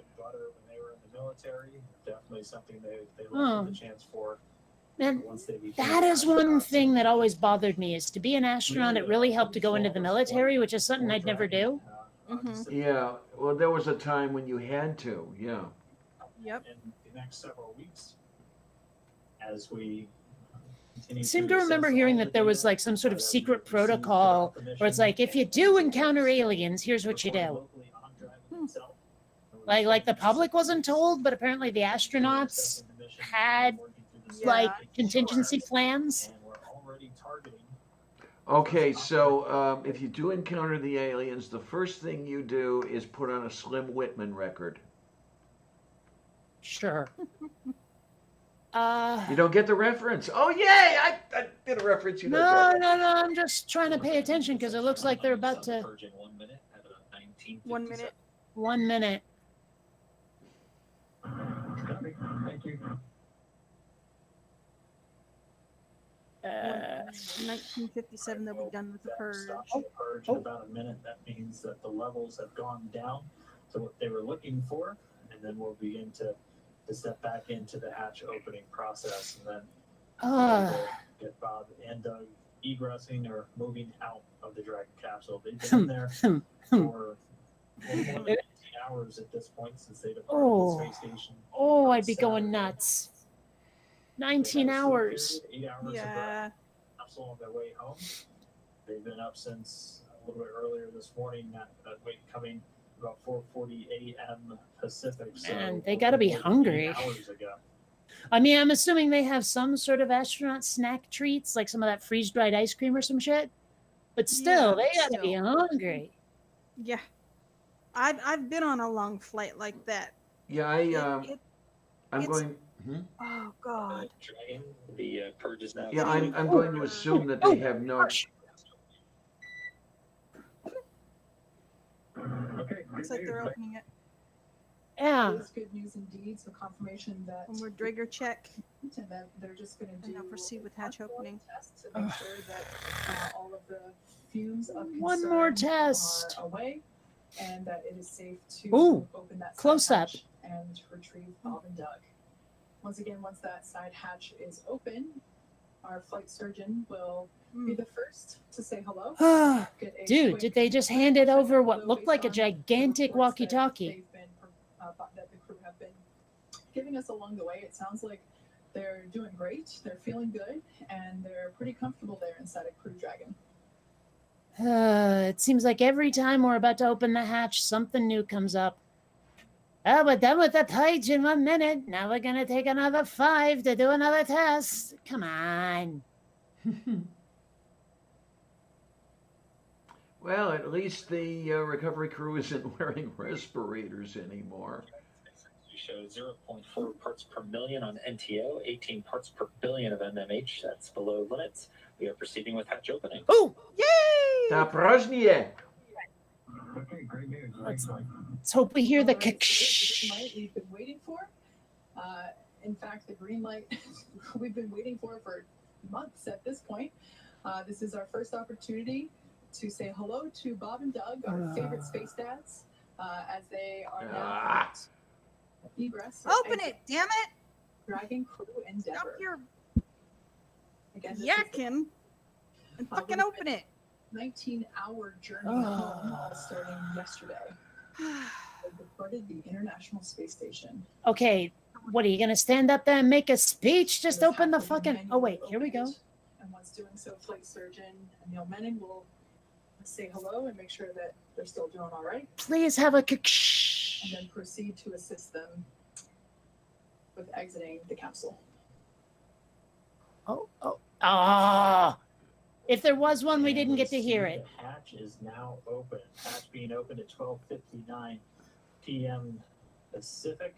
and butter when they were in the military. Definitely something they looked at the chance for. And Once they became that is one astronauts. thing that always bothered me is to be an astronaut. It really helped to go into the military, which is something I'd never do. Yeah, well, there was a time when you had to, yeah. Yep. In the next several weeks, as we continue I seem to remember assess hearing all that the there was data, like some sort of that secret we've received protocol throughout the where it's mission, like, if you do encounter aliens, here's what you reported do. locally on Dragon itself. Like the public wasn't told, but apparently the astronauts had Yeah, like sure. contingency plans. And we're already targeting Okay, so if you do encounter the aliens, the first thing you do is put on a Slim Whitman record. Sure. You don't get the reference. Oh, yay! I did a reference. You don't No, get. no, no. I'm just trying to pay attention because it looks like they're about to. Purge in 1 minute at 19:57. 1 minute. 1 minute. Copy. Thank you. 1957, they'll be done with the purge. Stops the purge in about a minute. That means that the levels have gone down to what they were looking for, and then we'll begin to step back into the hatch opening process, and then we'll get Bob and Doug egressing or moving out of the Dragon capsule. They've been in there for more than 18 hours at this point since they departed the space station. Oh, on I'd be going Saturday. nuts. They 19 had a sleep hours. period, 8 hours of Yeah. rest capsule on their way home. They've been up since a little bit earlier this morning. That wake coming about 4:40 a.m. Pacific. So Man, they gotta be over 8 hungry. hours ago. I mean, I'm assuming they have some sort of astronaut snack treats, like some of that freeze-dried ice cream or some shit. But still, Yeah, they gotta be still. hungry. Yeah. I've been on a long flight like that. Yeah, I'm it's- going. Hmm? Oh God. Dragon, the purge is now. Yeah, I'm going to assume that they have not. Okay. Looks like they're opening it. Yeah. It's good news indeed. So confirmation that One more Drager check, and that they're just going to and do now proceed with hatch opening. tests to make sure that all of the fumes of One more concern test. are away, and that it is safe to Ooh, open that side close up. hatch and retrieve Bob and Doug. Once again, once that side hatch is open, our flight surgeon will be the first to say hello. Get a Dude, quick did they just hand it over what hello looked based like a on the gigantic reports that walkie-talkie? they've been, that the crew have been giving us along the way. It sounds like they're doing great, they're feeling good, and they're pretty comfortable there inside a Crew Dragon. It seems like every time we're about to open the hatch, something new comes up. Oh, we're done with the page in 1 minute. Now we're gonna take another 5 to do another test. Come on. Well, at least the recovery crew isn't wearing respirators anymore. We show 0.4 parts per million on NTO, 18 parts per billion of MMH. That's below limits. We are proceeding with hatch opening. Oh, Yay! Ta prožnie. Okay, great news. Let's- Excellent. let's hope we hear the All right, so this is the green kick. light we've been waiting for. In fact, the green light we've been waiting for months at this point. This is our first opportunity to say hello to Bob and Doug, our favorite space dads, as they are now Ah. at egress. or Open exit it, damn it! Dragon Crew Stop Endeavor. your Again, this is yakking and fucking we've open it. 19-hour journey Ah. home, all starting yesterday. They departed the International Space Station. Okay, what are you gonna stand up there and make a speech? Just The open the hatch will be fucking. Oh wait, manually here we go. opened, and once doing so, flight surgeon Emil Menning will say hello and make sure that they're still doing all right, Please have a kick. and then proceed to assist them with exiting the capsule. Ah. If there was one, we didn't get to hear it. The hatch is now open. Hatch being opened at 12:59 p.m. Pacific.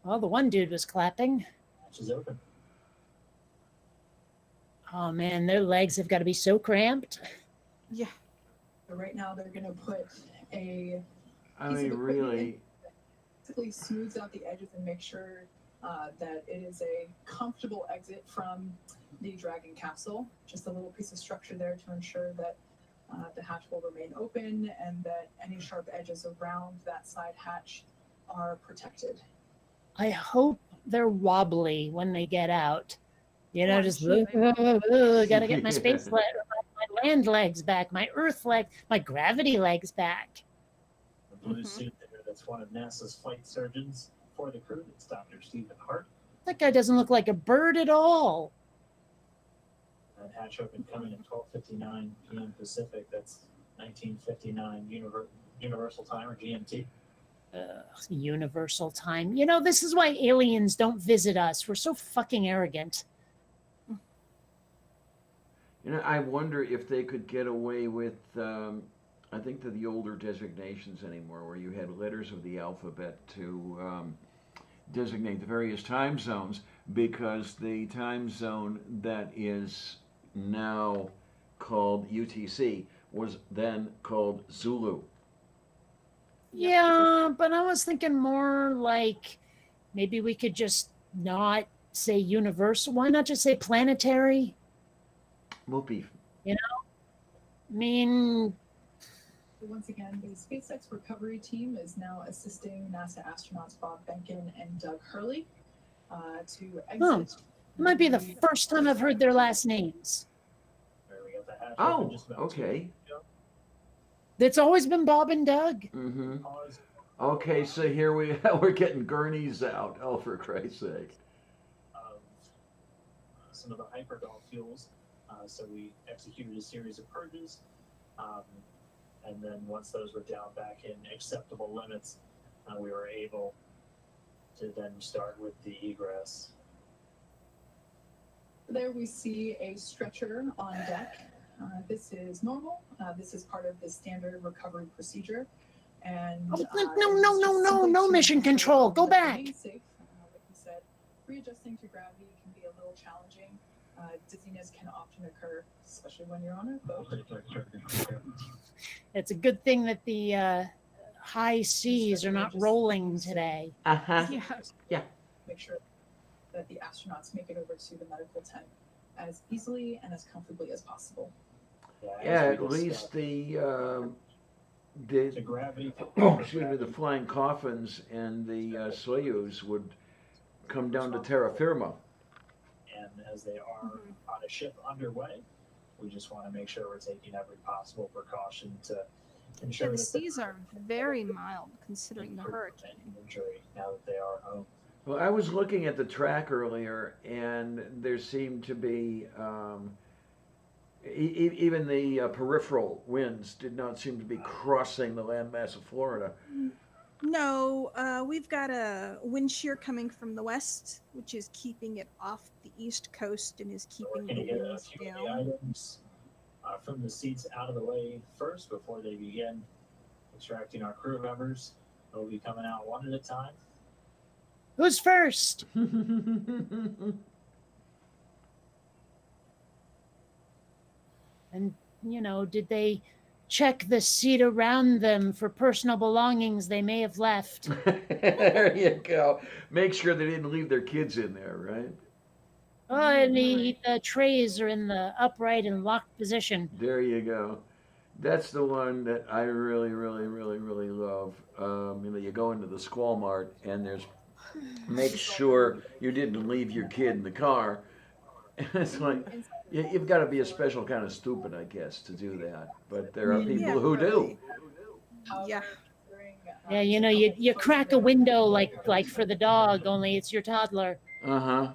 Well, the one dude was clapping. Hatch is open. Oh man, their legs have got to be so cramped. Yeah. So right now, they're going to put a I piece of mean, equipment really. basically smooths out the edges and make sure that it is a comfortable exit from the Dragon capsule. Just a little piece of structure there to ensure that the hatch will remain open and that any sharp edges around that side hatch are protected. I hope they're wobbly when they get out. You know, Oh, I'm just sure gotta get my space leg, my land legs back, my earth legs, my gravity legs back. The blue Mhm. suit there, that's one of NASA's flight surgeons for the crew. It's Dr. Stephen Hart. That guy doesn't look like a bird at all. That hatch open coming at 12:59 p.m. Pacific. That's 1959 Universal Time or GMT. Universal time. You know, this is why aliens don't visit us. We're so fucking arrogant. I wonder if they could get away with, I think they're the older designations anymore, where you had letters of the alphabet to designate the various time zones, because the time zone that is now called UTC was then called Zulu. Yeah, but I was thinking more like maybe we could just not say universal. Why not just say planetary? Will be. I mean, Once again, the SpaceX recovery team is now assisting NASA astronauts Bob Behnken and Doug Hurley to exit. it might be the first time I've heard their last names. There we got the hatch Oh, open just about 2 okay. minutes ago. It's always been Bob and Doug. Mm-hmm. Pause. Okay, so here we're getting gurneys out. Oh, for Christ's sake! Of some of the hyperdol fuels. So we executed a series of purges, and then once those were down back in acceptable limits, we were able to then start with the egress. There we see a stretcher on deck. This is normal. This is part of the standard recovery procedure. And No, mission control. Go back. Like you said, readjusting to gravity can be a little challenging. Dizziness can often occur, especially when you're on a boat. It's a good thing that the high seas are not rolling today. Uh-huh. Yeah. Make sure that the astronauts make it over to the medical tent as easily and as comfortably as possible. Yeah, as at we least discussed, the the gravity. excuse me, the flying coffins and the Soyuz would come down to terra firma. And as they are on a ship underway, we just want to make sure we're taking every possible precaution to ensure Yeah, the that seas are very mild considering the hurricane. injury now that they are home. Well, I was looking at the track earlier, and there seemed to be even the peripheral winds did not seem to be crossing the landmass of Florida. No, we've got a wind shear coming from the west, which is keeping it off the east coast and is So we're keeping going to the get a winds few of the down. items from the seats out of the way first before they begin extracting our crew members. They'll be coming out one at a time. Who's first? And, did they check the seat around them for personal belongings they may have left? There you go. Make sure they didn't leave their kids in there, right? Oh, and the trays are in the upright and locked position. There you go. That's the one that I really, really, really, really love. You go into the Squall Mart and make sure you didn't leave your kid in the car. And it's like, you've got to be a special kind of stupid, I guess, to do that. But there are people who do. Yeah. Yeah, you crack a window like for the dog, only it's your toddler. Uh-huh.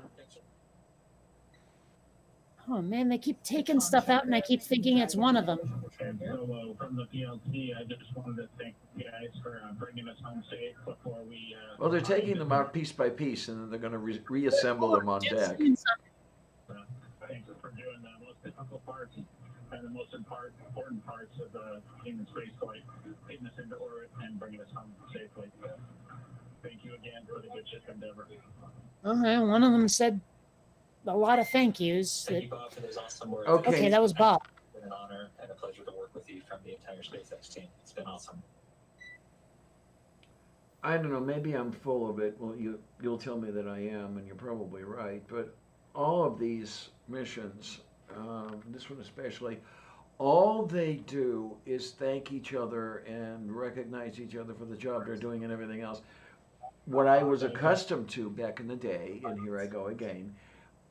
Oh man, they keep taking stuff out, and I keep thinking it's one of them. And so from the PLC, I just wanted to thank you guys for bringing us home safe before we. Well, they're taking them out piece by piece, and then they're going to reassemble them on deck. Thank you for doing the most difficult parts and the most important parts of the human space flight, getting us into orbit and bringing us home safely. Thank you again for the good ship endeavor. Okay, one of them said a lot of thank yous. Thank you, Bob, for those awesome words. Okay. That was Bob. It's been an honor and a pleasure to work with you from the entire SpaceX team. It's been awesome. I don't know, maybe I'm full of it. Well, you'll tell me that I am, and you're probably right. But all of these missions, this one especially, all they do is thank each other and recognize each other for the job they're doing and everything else. What I was accustomed to back in the day, and here I go again,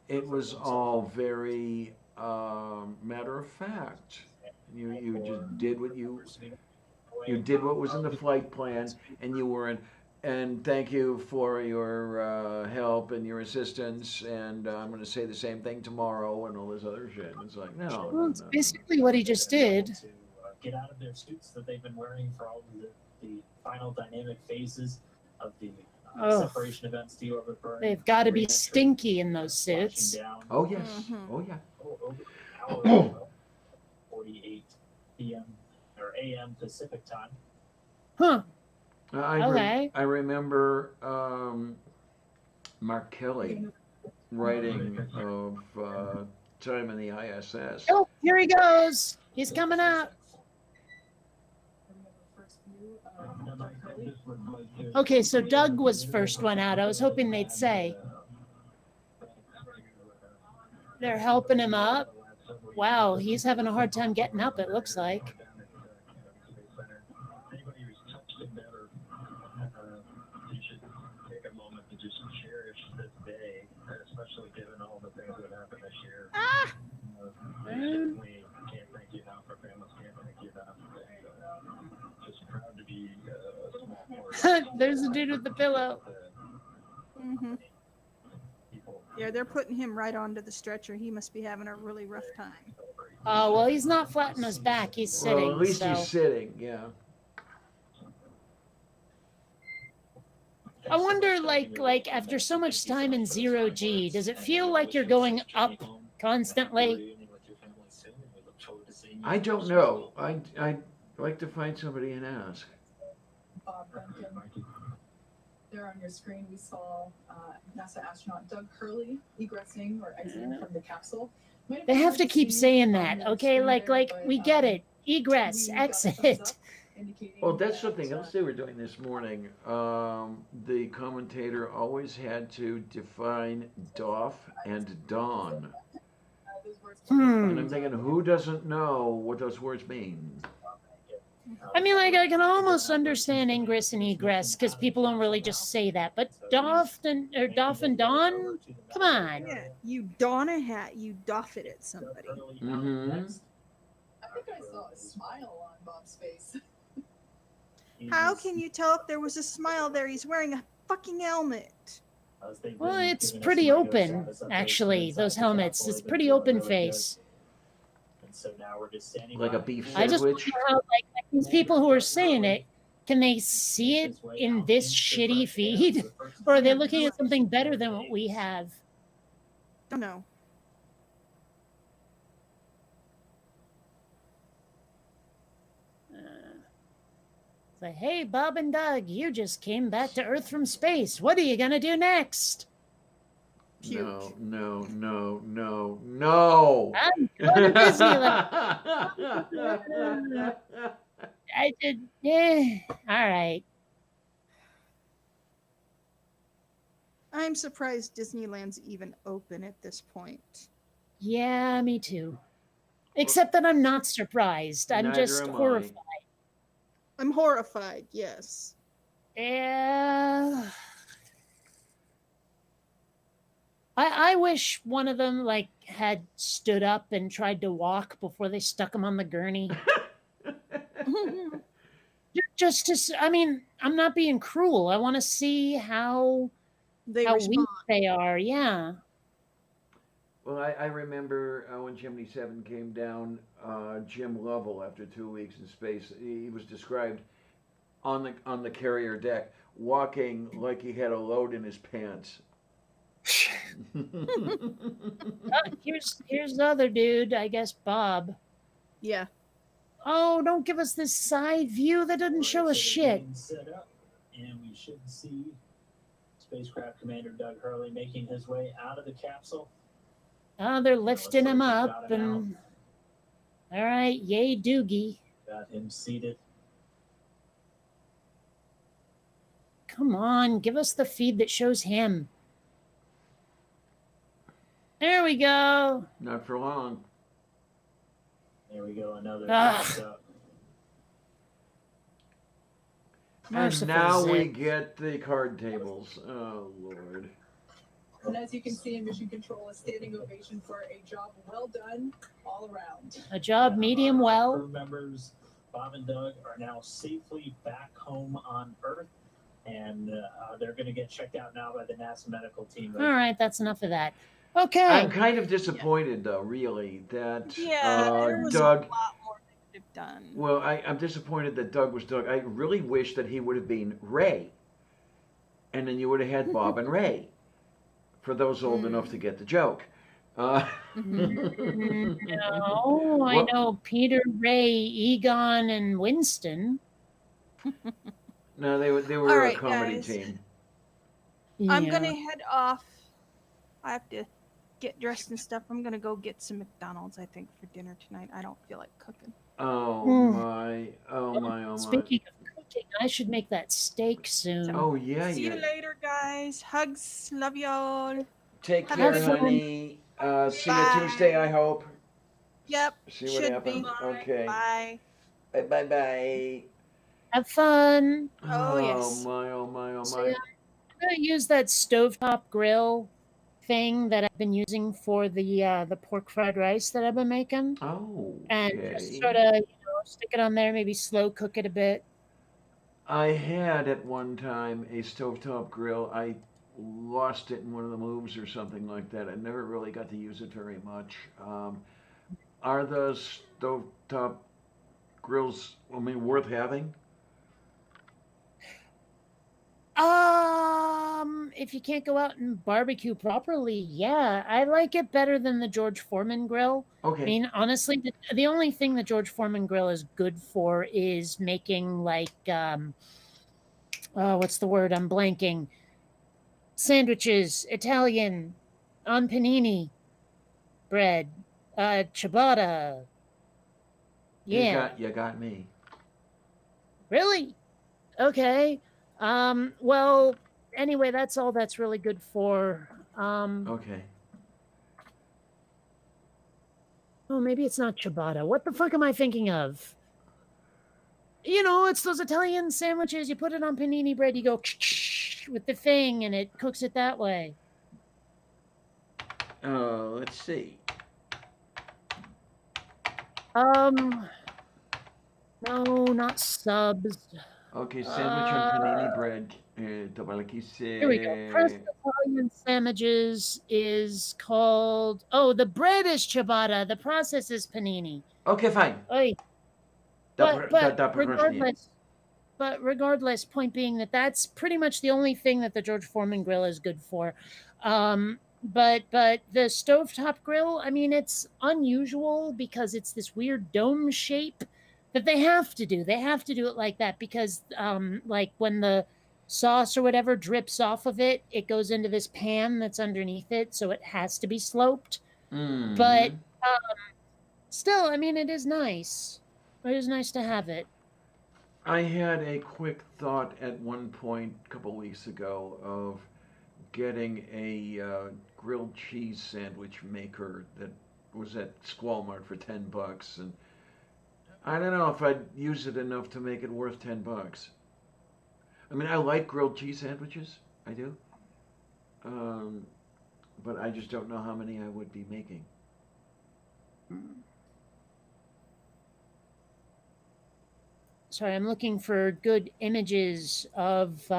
it was all very matter of fact. You just did what you did what was in the flight plan, and you weren't. And thank you for your help and your assistance. And I'm going to say the same thing tomorrow, and all this other shit. It's like Well, it's basically what he just did. To get out of their suits that they've been wearing for all of the final dynamic phases of the separation events, deorbit burn. They've got to be re-entry, stinky in those splashing suits. down. Oh yes, Mhm. oh yeah. Over hour, 48 p.m. or a.m. Pacific time. Huh. I remember Mark Kelly writing of time in the ISS. Oh, here he goes. He's coming up. Okay, so Doug was first one out. I was hoping they'd say. They're helping him up. Wow, he's having a hard time getting up, it looks like. Anybody who's touched him better, you should take a moment to just cherish this day, especially given all the things that happened this year. Certainly can't thank you enough. Our families can't thank you enough. Just proud to be a small part. There's the dude with the pillow. Mm-hmm. Yeah, they're putting him right onto the stretcher. He must be having a really rough time. Oh, well, he's not flat on his back. He's sitting. Well, at least so. he's sitting, yeah. I wonder, like after so much time in 0G, does it feel like you're going up constantly? I don't know. I'd like to find somebody and ask. Bob Duncan. There on your screen, we saw NASA astronaut Doug Hurley egressing or exiting from the capsule. They have to keep saying that, okay? Like we get it. Egress, exit. Well, that's something else they were doing this morning. The commentator always had to define doff and don. And I'm thinking, who doesn't know what those words mean? I mean, like, I can almost understand ingress and egress because people don't really just say that. But doff and don? Come on. Yeah, you don a hat, you doff it at somebody. Mm-hmm. I think I saw a smile on Bob's face. How can you tell if there was a smile there? He's wearing a fucking helmet. Well, it's pretty open, actually, those helmets. It's pretty open face. So now we're just standing Like a beef I just wonder sandwich. how, like these people who are saying it, can they see it in this shitty feed? Or are they looking at something better than what we have? Don't know. It's like, hey, Bob and Doug, you just came back to Earth from space. What are you going to do next? Puke. No. I'm going to Disneyland. I did. All right. I'm surprised Disneyland's even open at this point. Yeah, me too. Except that I'm not surprised. I'm Neither just am I. horrified. I'm horrified, yes. Yeah. I wish one of them like had stood up and tried to walk before they stuck him on the gurney. Just to, I mean, I'm not being cruel. I want to see how They weak respond. they are. Yeah. Well, I remember when Gemini 7 came down, Jim Lovell, after 2 weeks in space, he was described on the carrier deck, walking like he had a load in his pants. Here's the other dude, I guess Bob. Yeah. Oh, don't give us this side view that doesn't show us shit. Set up, and we should see spacecraft commander Doug Hurley making his way out of the capsule. Oh, they're lifting him up and all right, yay Doogie. Got him seated. Come on, give us the feed that shows him. There we go. Not for long. There we go, another Ah. thumbs up. And Merciful now we zip. get the card tables. Oh, Lord. And as you can see in Mission Control, a standing ovation for a job well done all around. A job medium well. Crew members Bob and Doug are now safely back home on Earth, and they're going to get checked out now by the NASA medical team. All right, that's enough of that. Okay. I'm kind of disappointed, though, really, that There was Doug. a lot more they could have done. Well, I'm disappointed that Doug was Doug. I really wish that he would have been Ray. And then you would have had Bob and Ray, for those old enough to get the joke. Uh, No, I well, know Peter, Ray, Egon, and Winston. no, they All were a right, comedy guys. team. I'm Yeah. gonna head off. I have to get dressed and stuff. I'm gonna go get some McDonald's, I think, for dinner tonight. I don't feel like cooking. Oh Hmm. my, oh my, oh my. Speaking of cooking, I should make that steak soon. So Oh yeah, see you yeah. later, guys. Hugs. Love y'all. Take Have a Have care, good one. fun. honey. See you Tuesday, I Bye. hope. Yep. See what Should be. happens. Okay. Bye. Bye bye bye. Have fun. Oh Oh yes. my, oh my, oh So my. yeah, I'm gonna use that stovetop grill thing that I've been using for the pork fried rice that I've been making, and just Okay. sort of stick it on there, maybe slow cook it a bit. I had at one time a stovetop grill. I lost it in one of the moves or something like that. I never really got to use it very much. Are the stovetop grills, I mean, worth having? If you can't go out and barbecue properly, yeah, I like it better than the George Foreman grill. I Okay. mean, honestly, the only thing the George Foreman grill is good for is making like oh, what's the word? I'm blanking. Sandwiches, Italian, on panini, bread, ciabatta. Yeah, You got me. really? Okay. Well, anyway, that's all that's really good for. Okay. Oh, maybe it's not ciabatta. What the fuck am I thinking of? It's those Italian sandwiches. You put it on panini bread, you go with the thing, and it cooks it that way. Let's see. No, not subs. Okay, sandwich on panini bread. Here we go. Pressed Italian sandwiches is called. Oh, the bread is ciabatta. The process is panini. Okay, fine. Oy. But Da progression. regardless, point being that that's pretty much the only thing that the George Foreman grill is good for. But the stovetop grill, I mean, it's unusual because it's this weird dome shape that they have to do. They have to do it like that because, like when the sauce or whatever drips off of it, it goes into this pan that's underneath it, so it has to be sloped. But Mm-hmm. still, I mean, it is nice. It is nice to have it. I had a quick thought at one point a couple weeks ago of getting a grilled cheese sandwich maker that was at Squall Mart for $10, and I don't know if I'd use it enough to make it worth $10. I mean, I like grilled cheese sandwiches, I do, but I just don't know how many I would be making. Sorry, I'm looking for good images of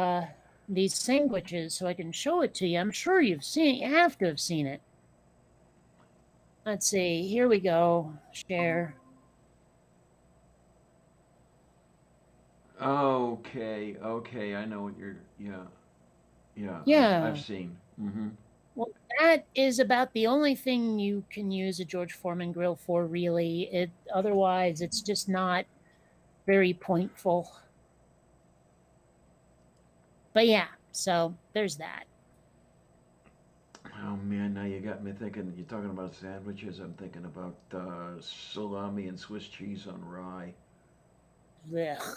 these sandwiches so I can show it to you. I'm sure you have to have seen it. Let's see. Here we go. Share. Okay, I know what you're. Yeah. Yeah. I've seen. Mm-hmm. Well, that is about the only thing you can use a George Foreman grill for, really. Otherwise, it's just not very pointful. But yeah, so there's that. Oh man, now you got me thinking. You're talking about sandwiches. I'm thinking about salami and Swiss cheese on rye. Ugh.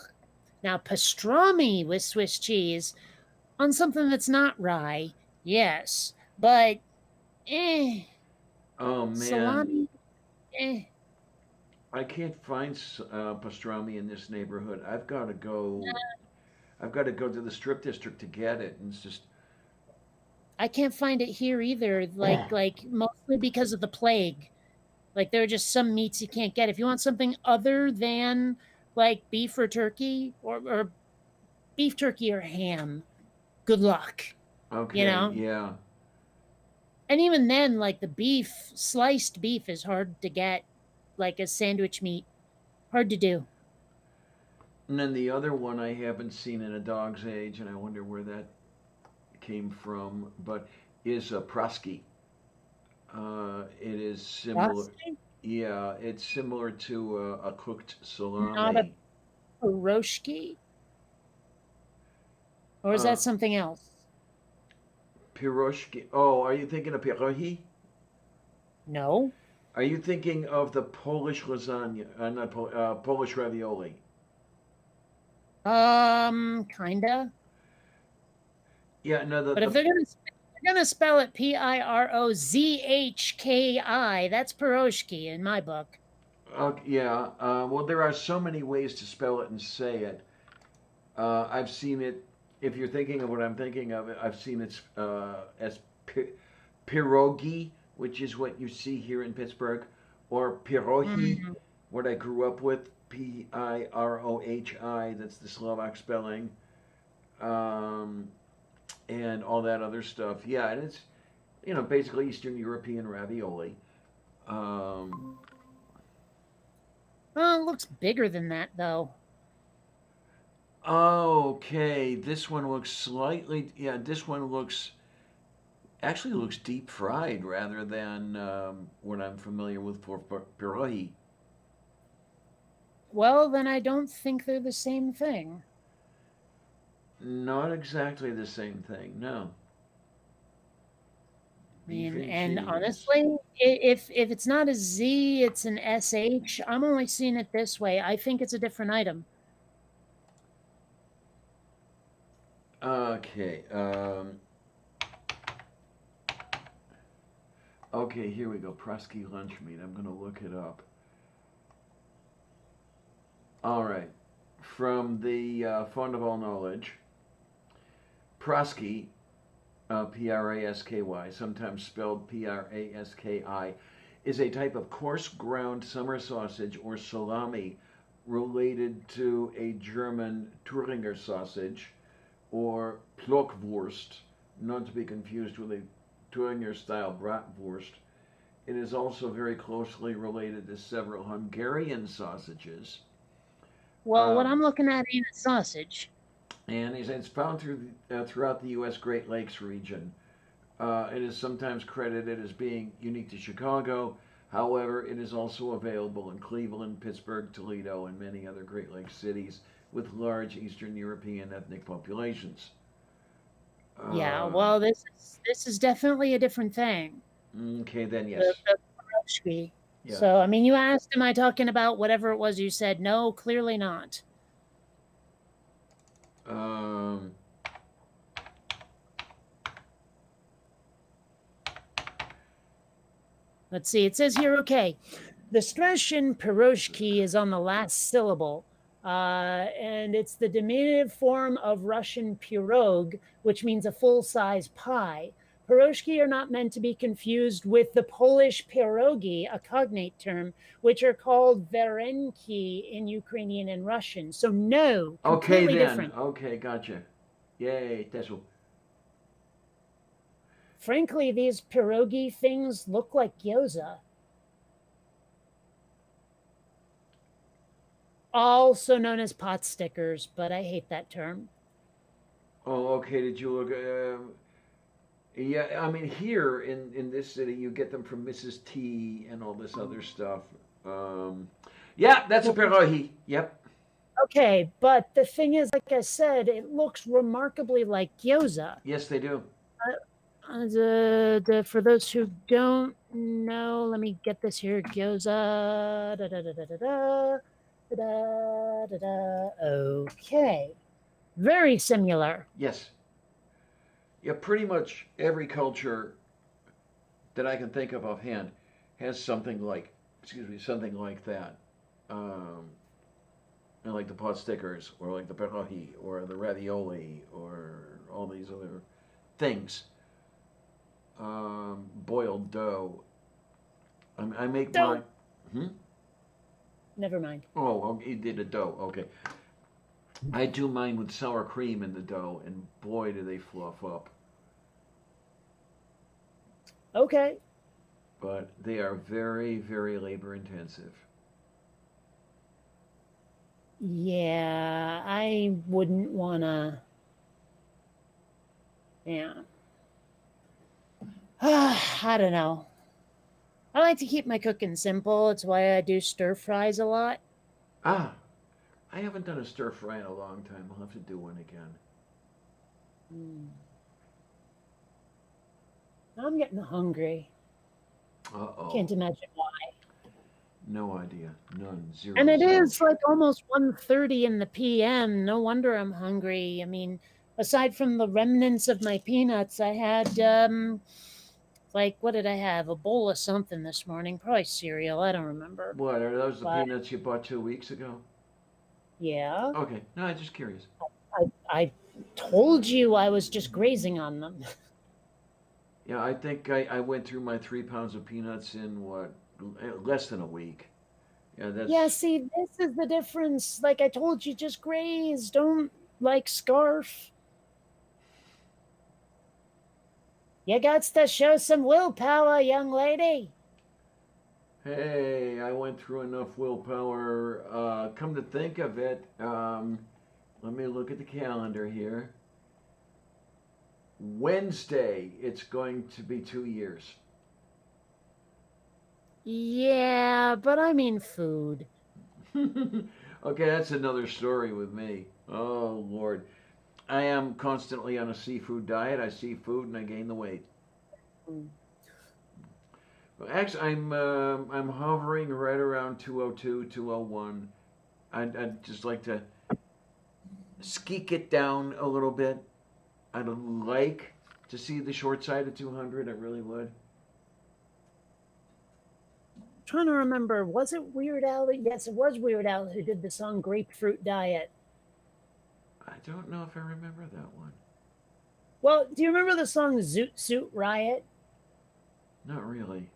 Now, pastrami with Swiss cheese on something that's not rye, yes, but Oh man, salami, I can't find pastrami in this neighborhood. I've got to go. I've got to go to the strip district to get it, and it's just. I can't find it here either. Like mostly because of the plague. Like there are just some meats you can't get. If you want something other than like beef or turkey or beef, turkey, or ham, good luck. Okay. Yeah. And even then, like the beef, sliced beef is hard to get, like a sandwich meat. Hard to do. And then the other one I haven't seen in a dog's age, and I wonder where that came from, but is a prosky. It is similar. Frosty? Yeah, it's similar to a cooked Not a salami. pierogi? Or is Uh, that something else? Piroshki. Oh, are you thinking of pierogi? No. Are you thinking of the Polish lasagna? Not Polish ravioli. Kinda. Yeah, no, But if they're gonna spell it Pirozhki, that's pierogi in my book. yeah. Well, there are so many ways to spell it and say it. I've seen it. If you're thinking of what I'm thinking of, I've seen it as pierogi, which is what you see here in Pittsburgh, or pirohi, Mm. what I grew up with, Pirohi. That's the Slovak spelling, um, and all that other stuff. Yeah, and it's basically Eastern European ravioli. Um, Oh, it looks bigger than that though. okay, this one looks slightly. Yeah, this one looks deep fried rather than what I'm familiar with for pierogi. Well, then I don't think they're the same thing. Not exactly the same thing. No. I Beef mean, and and cheese. honestly, if it's not a Z, it's an SH. I'm only seeing it this way. I think it's a different item. Okay. Okay, here we go. Prusky lunch meat. I'm going to look it up. All right. From the Fund of All Knowledge, Prusky, Prasky, sometimes spelled Praski, is a type of coarse ground summer sausage or salami related to a German Thüringer sausage or Blockwurst, not to be confused with a Thüringer style bratwurst. It is also very closely related to several Hungarian sausages. Well, what I'm looking at ain't a sausage. And it's found throughout the U.S. Great Lakes region. It is sometimes credited as being unique to Chicago. However, it is also available in Cleveland, Pittsburgh, Toledo, and many other Great Lakes cities with large Eastern European ethnic populations. Yeah, Um, well, this is definitely a different thing. okay, then The yes. the pierogi. Yeah. So, I mean, you asked, am I talking about whatever it was you said? No, clearly not. Um, Let's see. It says here, okay, the stress in pierogi is on the last syllable. And it's the diminutive form of Russian pirog, which means a full-size pie. Pierogi are not meant to be confused with the Polish pierogi, a cognate term, which are called varenki in Ukrainian and Russian. So no, okay completely then. different. Okay, gotcha. Yay, Tesu. Frankly, these pierogi things look like gyoza. Also known as pot stickers, but I hate that term. Oh, okay. Did you look? Yeah, I mean, here in this city, you get them from Mrs. T and all this other stuff. Um, yeah, that's a pierogi. Yep. Okay, but the thing is, like I said, it looks remarkably like gyoza. Yes, they do. For those who don't know, let me get this here. Gyoza. Da, da, da, da, da, da, da, da, da. Okay. Very similar. Yes. Yeah, pretty much every culture that I can think of offhand has something like, something like that. Um, like the pot stickers, or like the pierogi, or the ravioli, or all these other things. Boiled dough. I make Dough. my. Hmm? Never mind. Oh, you did a dough. Okay. I do mine with sour cream in the dough, and boy, do they fluff up. Okay. But they are very, very labor intensive. Yeah, I wouldn't want to. Yeah. I don't know. I like to keep my cooking simple. It's why I do stir fries a lot. Ah, I haven't done a stir fry in a long time. I'll have to do one again. Mm. I'm getting hungry. Uh-oh. Can't imagine why. No idea. None. Zero. And it zilch. is like almost 1:30 in the PM. No wonder I'm hungry. I mean, aside from the remnants of my peanuts, I had like what did I have? A bowl of something this morning, probably cereal. I don't remember. What, are those the But peanuts you bought 2 weeks ago? yeah, Okay. No, I'm just curious. I told you I was just grazing on them. Yeah, I think I went through my 3 pounds of peanuts in what, less than a week. Yeah, that's. Yeah, see, this is the difference. Like I told you, just graze. Don't like scarf. You got to show some willpower, young lady. Hey, I went through enough willpower. Come to think of it, let me look at the calendar here. Wednesday, it's going to be 2 years. Yeah, but I mean food. Okay, that's another story with me. Oh, Lord. I am constantly on a seafood diet. I see food and I gain the weight. Mm. Well, actually, I'm hovering right around 202, 201. I'd just like to skeek it down a little bit. I'd like to see the short side of 200. I really would. Trying to remember, was it Weird Al? Yes, it was Weird Al who did the song Grapefruit Diet. I don't know if I remember that one. Well, do you remember the song Zoot Suit Riot? Not really.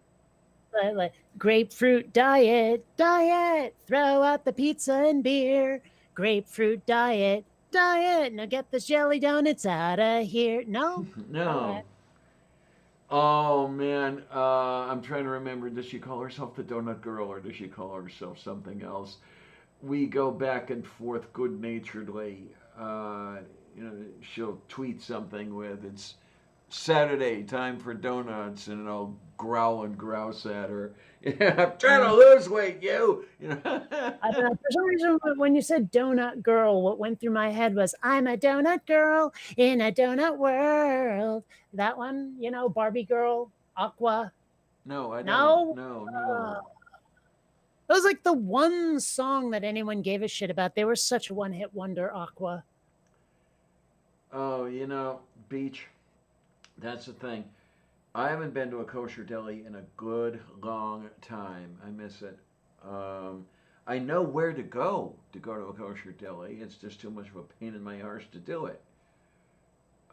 Like grapefruit diet, diet, throw out the pizza and beer. Grapefruit diet, diet, now get the jelly donuts out of here. No? All right. No. Oh man, I'm trying to remember. Does she call herself the Donut Girl or does she call herself something else? We go back and forth good naturedly. She'll tweet something with it's Saturday, time for donuts, and I'll growl and grouse at her. I'm trying to lose weight, you. I don't know. For some reason, when you said donut girl, what went through my head was, I'm a donut girl in a donut world. That one, Barbie girl, Aqua. No, I don't. No? No. It was like the one song that anyone gave a shit about. They were such a one-hit wonder, Aqua. Oh, beach. That's the thing. I haven't been to a kosher deli in a good long time. I miss it. I know where to go to a kosher deli. It's just too much of a pain in my arse to do it.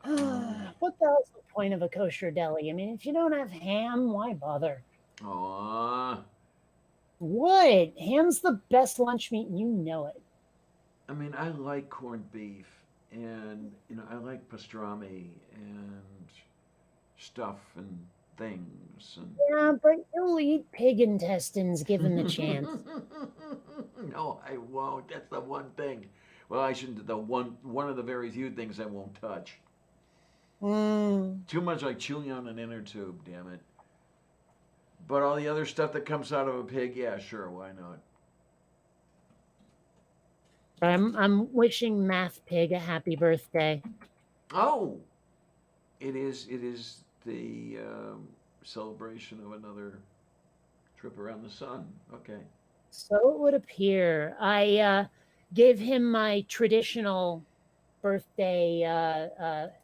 What the hell's the point of a kosher deli? I mean, if you don't have ham, why bother? Aw. What? Ham's the best lunch meat, and you know it. I mean, I like corned beef, and I like pastrami and stuff and things. And Yeah, but you'll eat pig intestines given the chance. no, I won't. That's the one thing. Well, I shouldn't. The one of the very few things I won't touch. Too much like chewing on an inner tube. Damn it. But all the other stuff that comes out of a pig, yeah, sure, why not? I'm wishing Math Pig a happy birthday. Oh, it is the celebration of another trip around the sun. Okay. So it would appear. I gave him my traditional birthday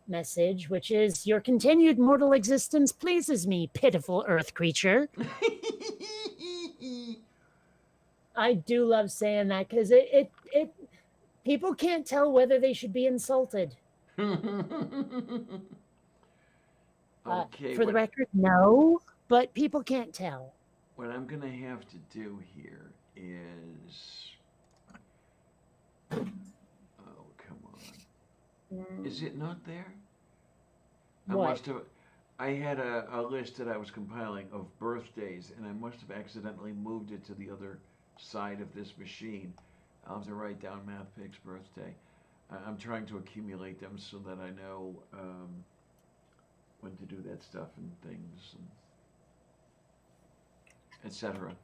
message, which is, your continued mortal existence pleases me, pitiful earth creature. I do love saying that because it people can't tell whether they should be insulted. Okay. For the record, no, but people can't tell. What I'm gonna have to do here is, oh come on, is it not there? What? I had a list that I was compiling of birthdays, and I must have accidentally moved it to the other side of this machine. I'll have to write down Math Pig's birthday. I'm trying to accumulate them so that I know when to do that stuff and things. etc.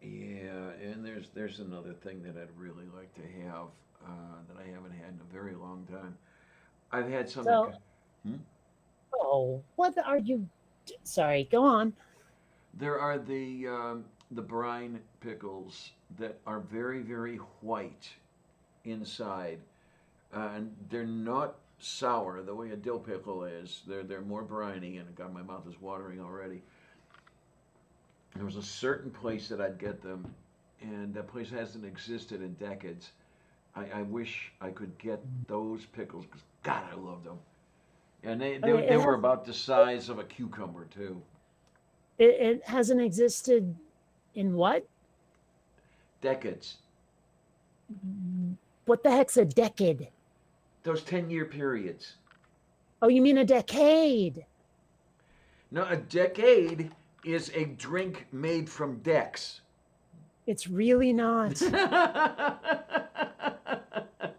Yeah, and there's another thing that I'd really like to have that I haven't had in a very long time. I've had something. So, oh, what are you? Sorry, go on. There are the brine pickles that are very very white inside, and they're not sour the way a dill pickle is. They're more briny, and God, my mouth is watering already. There was a certain place that I'd get them, and that place hasn't existed in decades. I wish I could get those pickles because God, I love them. And Okay, they were about the size of a cucumber too. it hasn't existed in what? Decades. What the heck's a decade? Those 10-year periods. Oh, you mean a decade? No, a decade is a drink made from decks. It's really not.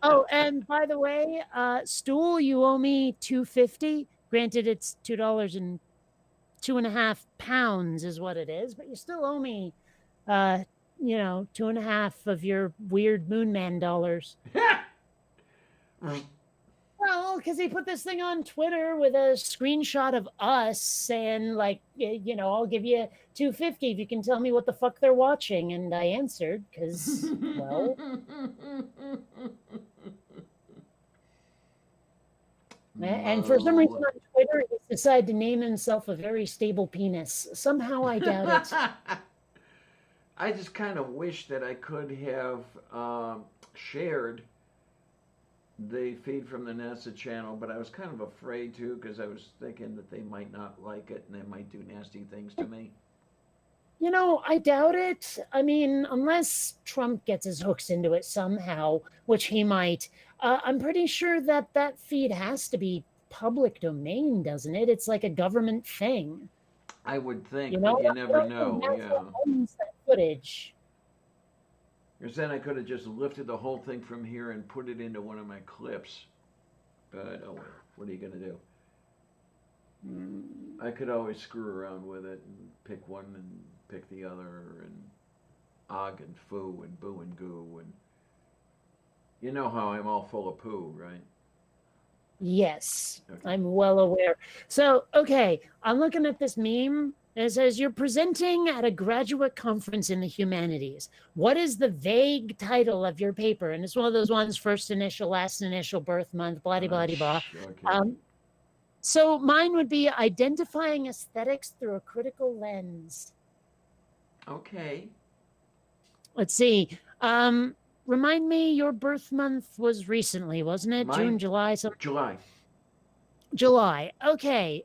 Oh, and by the way, stool, you owe me $2.50. Granted, it's $2.50 is what it is, but you still owe me, 2.5 of your weird Moon Man dollars. Well, because he put this thing on Twitter with a screenshot of us saying, like, I'll give you $2.50 if you can tell me what the fuck they're watching. And I answered because, well. And for some reason on Twitter, he's decided to name himself a very stable penis. Somehow I doubt it. I just kind of wish that I could have shared the feed from the NASA channel, but I was kind of afraid to because I was thinking that they might not like it and they might do nasty things to me. I doubt it. I mean, unless Trump gets his hooks into it somehow, which he might, I'm pretty sure that feed has to be public domain, doesn't it? It's like a government thing. I would think, but you never know. Yeah. Owns that footage. Because then I could have just lifted the whole thing from here and put it into one of my clips. But oh well, what are you going to do? I could always screw around with it and pick one and pick the other and og and foo and boo and goo and you know how I'm all full of poo, right? Yes, Okay. I'm well aware. So, okay, I'm looking at this meme. It says you're presenting at a graduate conference in the humanities. What is the vague title of your paper? And it's one of those ones: first initial, last initial, birth month, blah blah blah. Okay. So mine would be identifying aesthetics through a critical lens. Okay. Let's see. Remind me, your birth month was recently, wasn't it? Mine- June, July, July. Okay.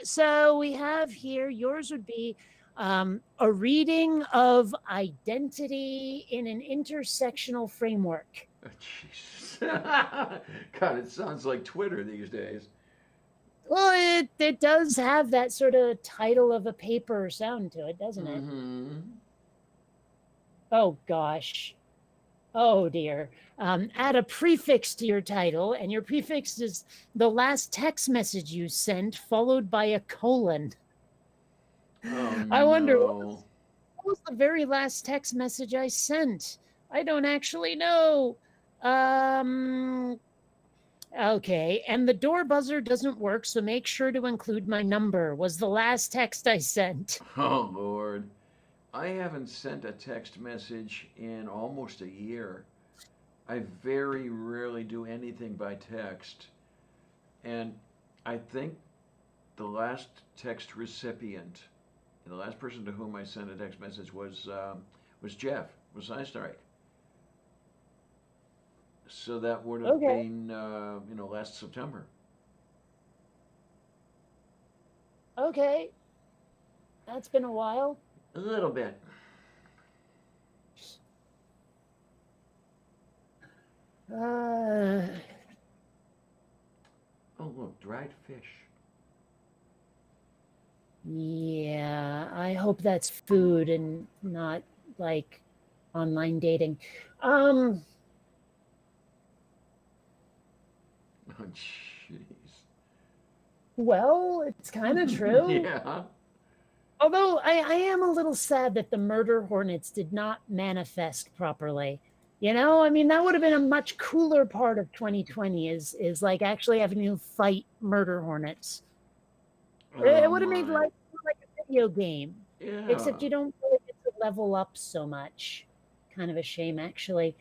So we have here, yours would be a reading of identity in an intersectional framework. Oh, Jesus. God, it sounds like Twitter these days. Well, it does have that sort of title of a paper sound to it, doesn't it? Mm-hmm. Oh, gosh. Oh, dear. Add a prefix to your title, and your prefix is the last text message you sent, followed by a colon. Oh, I wonder, no. what was the very last text message I sent? I don't actually know. Okay, and the door buzzer doesn't work, so make sure to include my number, was the last text I sent. Oh, Lord. I haven't sent a text message in almost a year. I very rarely do anything by text. And I think the last text recipient, the last person to whom I sent a text message was Jeff, was Strike. So that would have been, last September. Okay. That's been a while. A little bit. Oh, look, dried fish. Yeah, I hope that's food and not like online dating. Oh, jeez. Well, it's kind of true. Yeah. Although I am a little sad that the murder hornets did not manifest properly. You know, I mean, that would have been a much cooler part of 2020 is like actually having to fight murder hornets. It Oh would have made my. life more like a video game, except Yeah. you don't really get to level up so much. Kind of a shame, actually.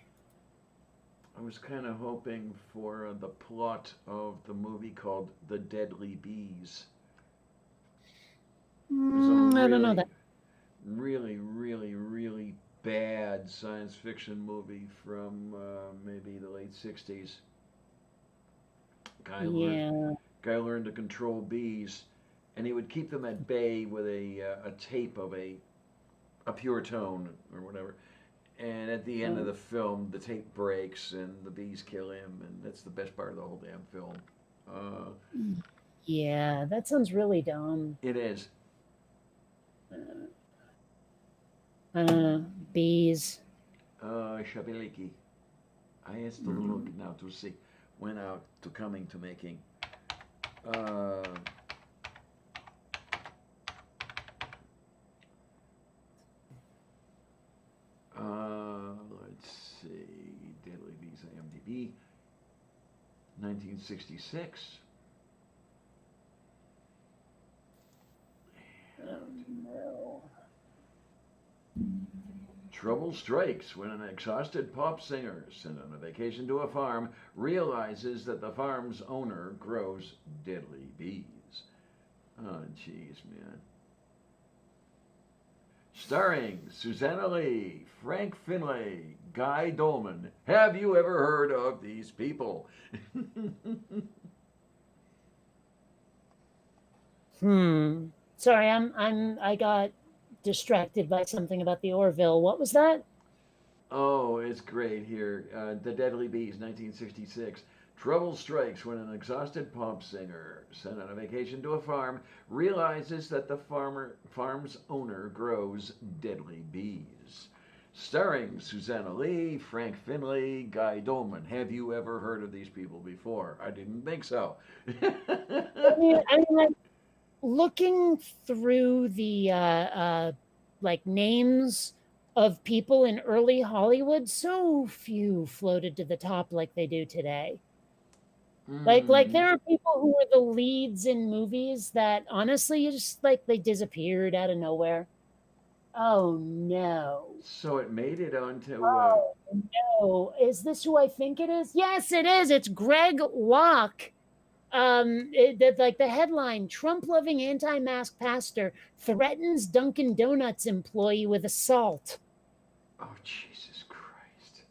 I was kind of hoping for the plot of the movie called The Deadly Bees. It was a I don't know really, that. really bad science fiction movie from maybe the late 60s. Guy learned, Yeah. guy learned to control bees, and he would keep them at bay with a tape of a pure tone or whatever. And at the end of the film, the tape breaks and the bees kill him, and that's the best part of the whole damn film. Yeah, that sounds really dumb. It is. Bees. Shabiliki. I asked the look now to see when out to coming to making. Let's see. Deadly Bees IMDb. 1966. No. Trouble strikes when an exhausted pop singer sent on a vacation to a farm realizes that the farm's owner grows deadly bees. Oh, jeez, man. Starring Susanna Lee, Frank Finlay, Guy Dolman. Have you ever heard of these people? Sorry, I got distracted by something about the Orville. What was that? Oh, it's great here. The Deadly Bees, 1966. Trouble strikes when an exhausted pop singer sent on a vacation to a farm realizes that the farm's owner grows deadly bees. Starring Susanna Lee, Frank Finlay, Guy Dolman. Have you ever heard of these people before? I didn't think so. Like, looking through the like names of people in early Hollywood, so few floated to the top like they do today. Like there are people who were the leads in movies that honestly just like they disappeared out of nowhere. Oh no. So it made it onto. Oh no. Is this who I think it is? Yes, it is. It's Greg Locke. Like the headline: Trump-loving anti-mask pastor threatens Dunkin' Donuts employee with assault. Oh, Jesus Christ.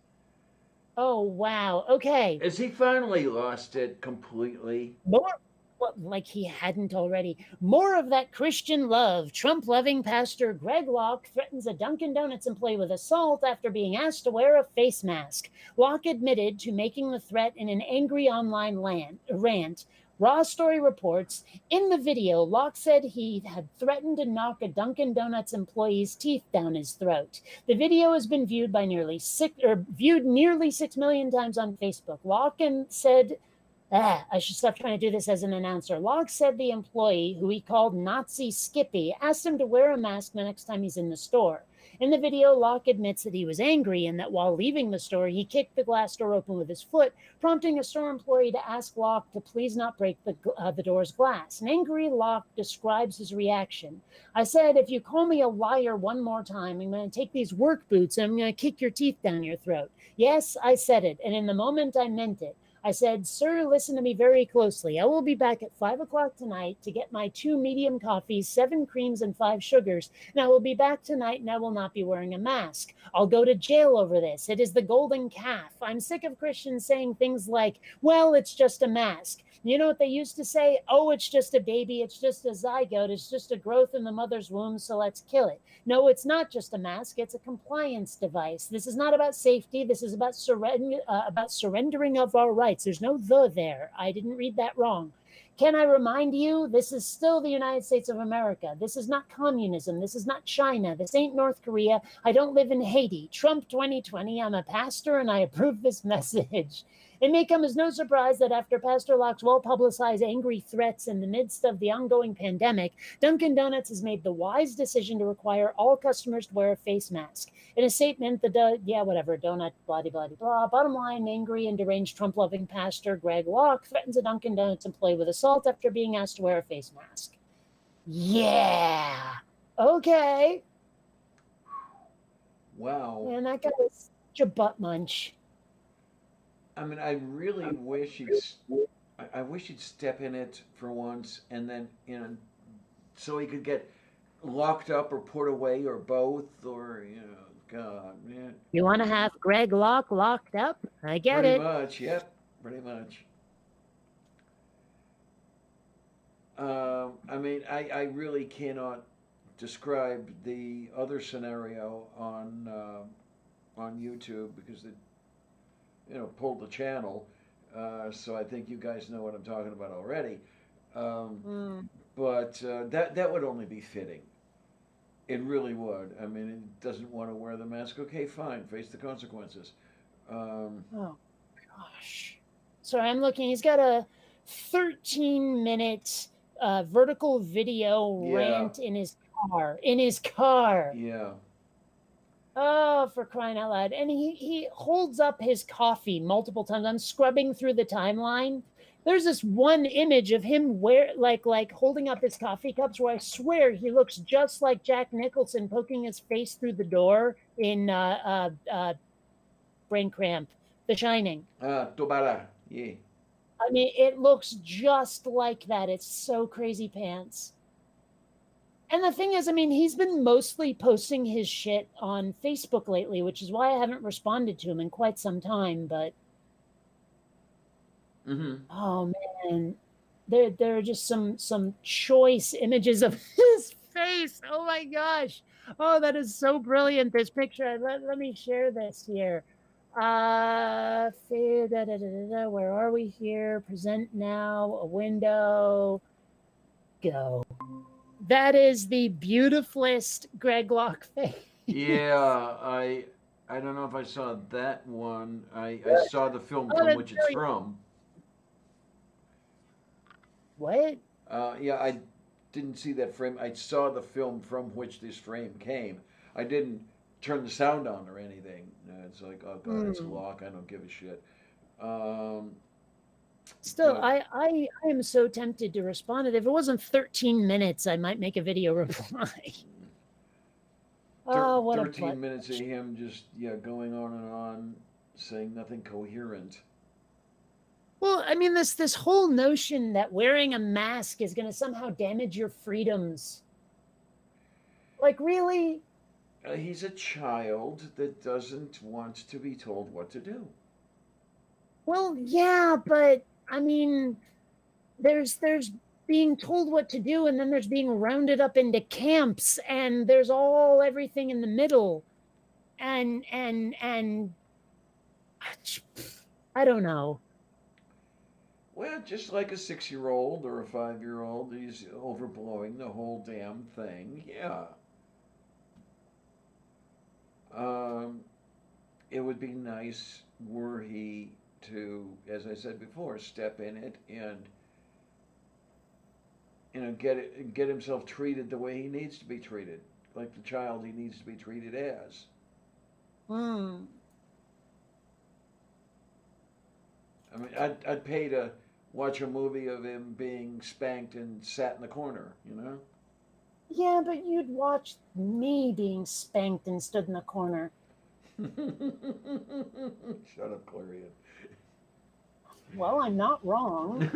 Oh wow. Okay. Has he finally lost it completely? More, well, like he hadn't already. More of that Christian love. Trump-loving pastor Greg Locke threatens a Dunkin' Donuts employee with assault after being asked to wear a face mask. Locke admitted to making the threat in an angry online rant. Raw Story reports, in the video, Locke said he had threatened to knock a Dunkin' Donuts employee's teeth down his throat. The video has been viewed nearly 6 million times on Facebook. Locke said, I should stop trying to do this as an announcer. Locke said the employee, who he called Nazi Skippy, asked him to wear a mask the next time he's in the store. In the video, Locke admits that he was angry and that while leaving the store, he kicked the glass door open with his foot, prompting a store employee to ask Locke to please not break the door's glass. An angry Locke describes his reaction. I said, if you call me a liar one more time, I'm going to take these work boots and I'm going to kick your teeth down your throat. Yes, I said it, and in the moment I meant it. I said, sir, listen to me very closely. I will be back at 5 o'clock tonight to get my 2 medium coffees, 7 creams, and 5 sugars. And I will be back tonight and I will not be wearing a mask. I'll go to jail over this. It is the golden calf. I'm sick of Christians saying things like, well, it's just a mask. You know what they used to say? Oh, it's just a baby. It's just a zygote. It's just a growth in the mother's womb, so let's kill it. No, it's not just a mask. It's a compliance device. This is not about safety. This is about surrendering of our rights. There's no the there. I didn't read that wrong. Can I remind you, this is still the United States of America. This is not communism. This is not China. This ain't North Korea. I don't live in Haiti. Trump 2020. I'm a pastor and I approve this message. It may come as no surprise that after Pastor Locke's well-publicized angry threats in the midst of the ongoing pandemic, Dunkin' Donuts has made the wise decision to require all customers to wear a face mask. In a statement, donut, blah, blah, blah. Bottom line, angry and deranged Trump-loving pastor Greg Locke threatens a Dunkin' Donuts employee with assault after being asked to wear a face mask. Yeah. Okay. Wow. Man, that guy was such a butt munch. I mean, I really wish I wish he'd step in it for once, and then so he could get locked up or put away or both, or God, man. You want to have Greg Locke locked up? I get Pretty it. much, yep, pretty much. I mean, I really cannot describe the other scenario on YouTube because it pulled the channel. So I think you guys know what I'm talking about already. But that would only be fitting. It really would. I mean, it doesn't want to wear the mask. Okay, fine. Face the consequences. Oh, gosh. Sorry, I'm looking. He's got a 13-minute vertical video rant in his car. Yeah. Oh, for crying out loud. And he holds up his coffee multiple times. I'm scrubbing through the timeline. There's this one image of him like holding up his coffee cups where I swear he looks just like Jack Nicholson poking his face through the door in Brain Cramp, The Shining. Tobara, yeah. I mean, it looks just like that. It's so crazy pants. And the thing is, I mean, he's been mostly posting his shit on Facebook lately, which is why I haven't responded to him in quite some time, but oh man, there are just some choice images of his face. Oh my gosh. Oh, that is so brilliant, this picture. Let me share this here. Where are we here? Present now, a window, go. That is the beautifulest Greg Locke face. Yeah, I don't know if I saw that one. I saw the film from which it's from. What? Yeah, I didn't see that frame. I saw the film from which this frame came. I didn't turn the sound on or anything. It's like, oh God, it's Locke. I don't give a shit. Still, but I am so tempted to respond. If it wasn't 13 minutes, I might make a video reply. Oh, what 13 minutes of him just going on, saying nothing coherent. Well, I mean, this whole notion that wearing a mask is going to somehow damage your freedoms. Like, really? He's a child that doesn't want to be told what to do. Well, yeah, but I mean, there's being told what to do, and then there's being rounded up into camps, and there's everything in the middle, and I don't know. Well, just like a 6-year-old or a 5-year-old, he's overblowing the whole damn thing. Yeah. It would be nice were he to, as I said before, step in it and get himself treated the way he needs to be treated, like the child he needs to be treated as. I mean, I'd pay to watch a movie of him being spanked and sat in the corner, Yeah, but you'd watch me being spanked and stood in the corner. Shut up, Clarion. Well, I'm not wrong.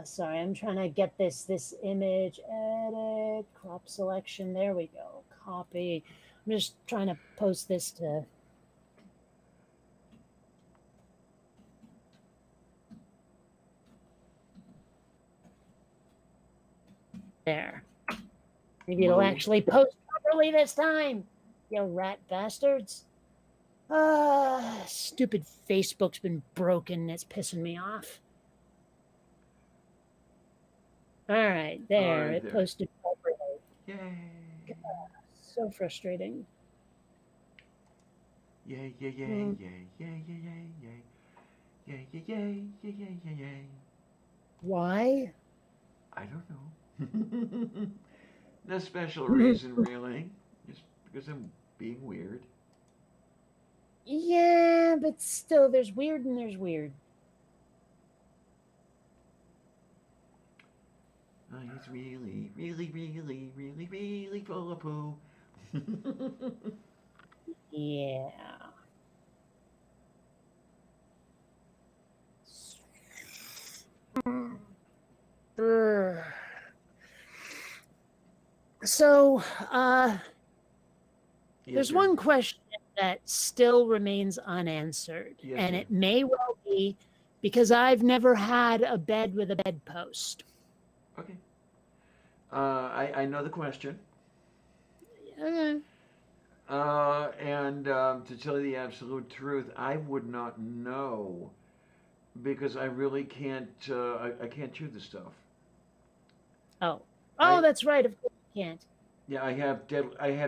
Sorry, I'm trying to get this image, edit, crop selection. There we go. Copy. I'm just trying to post this to. There. Maybe it'll actually post properly this time, you rat bastards. Stupid Facebook's been broken. It's pissing me off. All right, there. right, It there. posted properly. Yay! So frustrating. Yay! Yay! Yay! Mm. Yay! Yay! Yay! Yay! Yay! Yay! Yay! Yay! Yay! Yay! Yay! Why? I don't know. No special reason, really. Just because I'm being weird. Yeah, but still, there's weird and there's weird. Oh, he's really, really, really, really, really full of poo. Yeah. Brr. So, Yes, there's sir. one question that still remains unanswered, Yes, and ma'am. it may well be because I've never had a bed with a bedpost. Okay. I know the question. Okay. And to tell you the absolute truth, I would not know because I really can't. I can't chew the stuff. Oh, I- that's right. Of course you can't. Yeah, I have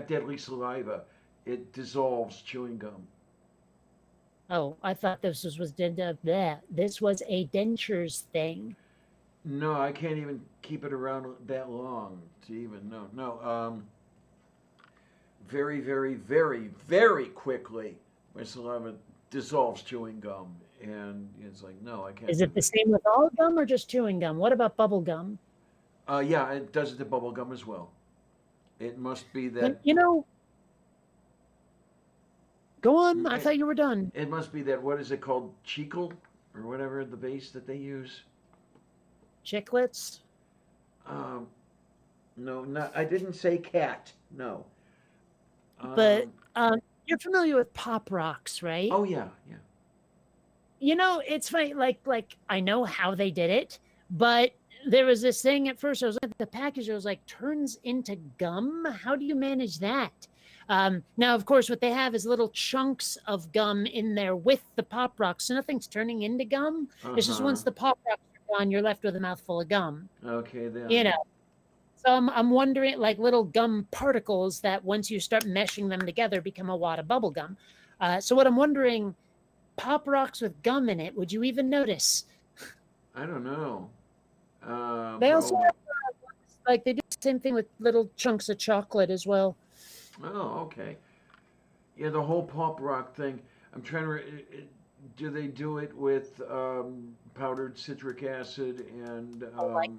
deadly saliva. It dissolves chewing gum. Oh, I thought this was that. This was a dentures thing. No, I can't even keep it around that long to even know. No, very, very, very, very quickly, my saliva dissolves chewing gum, and it's like, no, I can't. Is do it the that. same with all gum or just chewing gum? What about bubble gum? Yeah, it does it to bubble gum as well. It must be that. You know, go on. I thought you were done. It must be that. What is it called? Chicle or whatever the base that they use. Chiclets? No, not. I didn't say cat. No. But you're familiar with Pop Rocks, right? Oh yeah, yeah. You know, it's funny. Like I know how they did it, but there was this thing at first. I was at the package. I was like, turns into gum. How do you manage that? Now, of course, what they have is little chunks of gum in there with the Pop Rocks, so nothing's turning into gum. It's just once the Pop Rocks are gone, you're left with a mouthful of gum. Okay, then. You know. So I'm wondering, like little gum particles that once you start meshing them together become a wad of bubble gum. So what I'm wondering, Pop Rocks with gum in it, would you even notice? I don't know. They also probably. have, like they do the same thing with little chunks of chocolate as well. Oh, okay. Yeah, the whole pop rock thing. I'm trying to. Do they do it with powdered citric acid and? I know.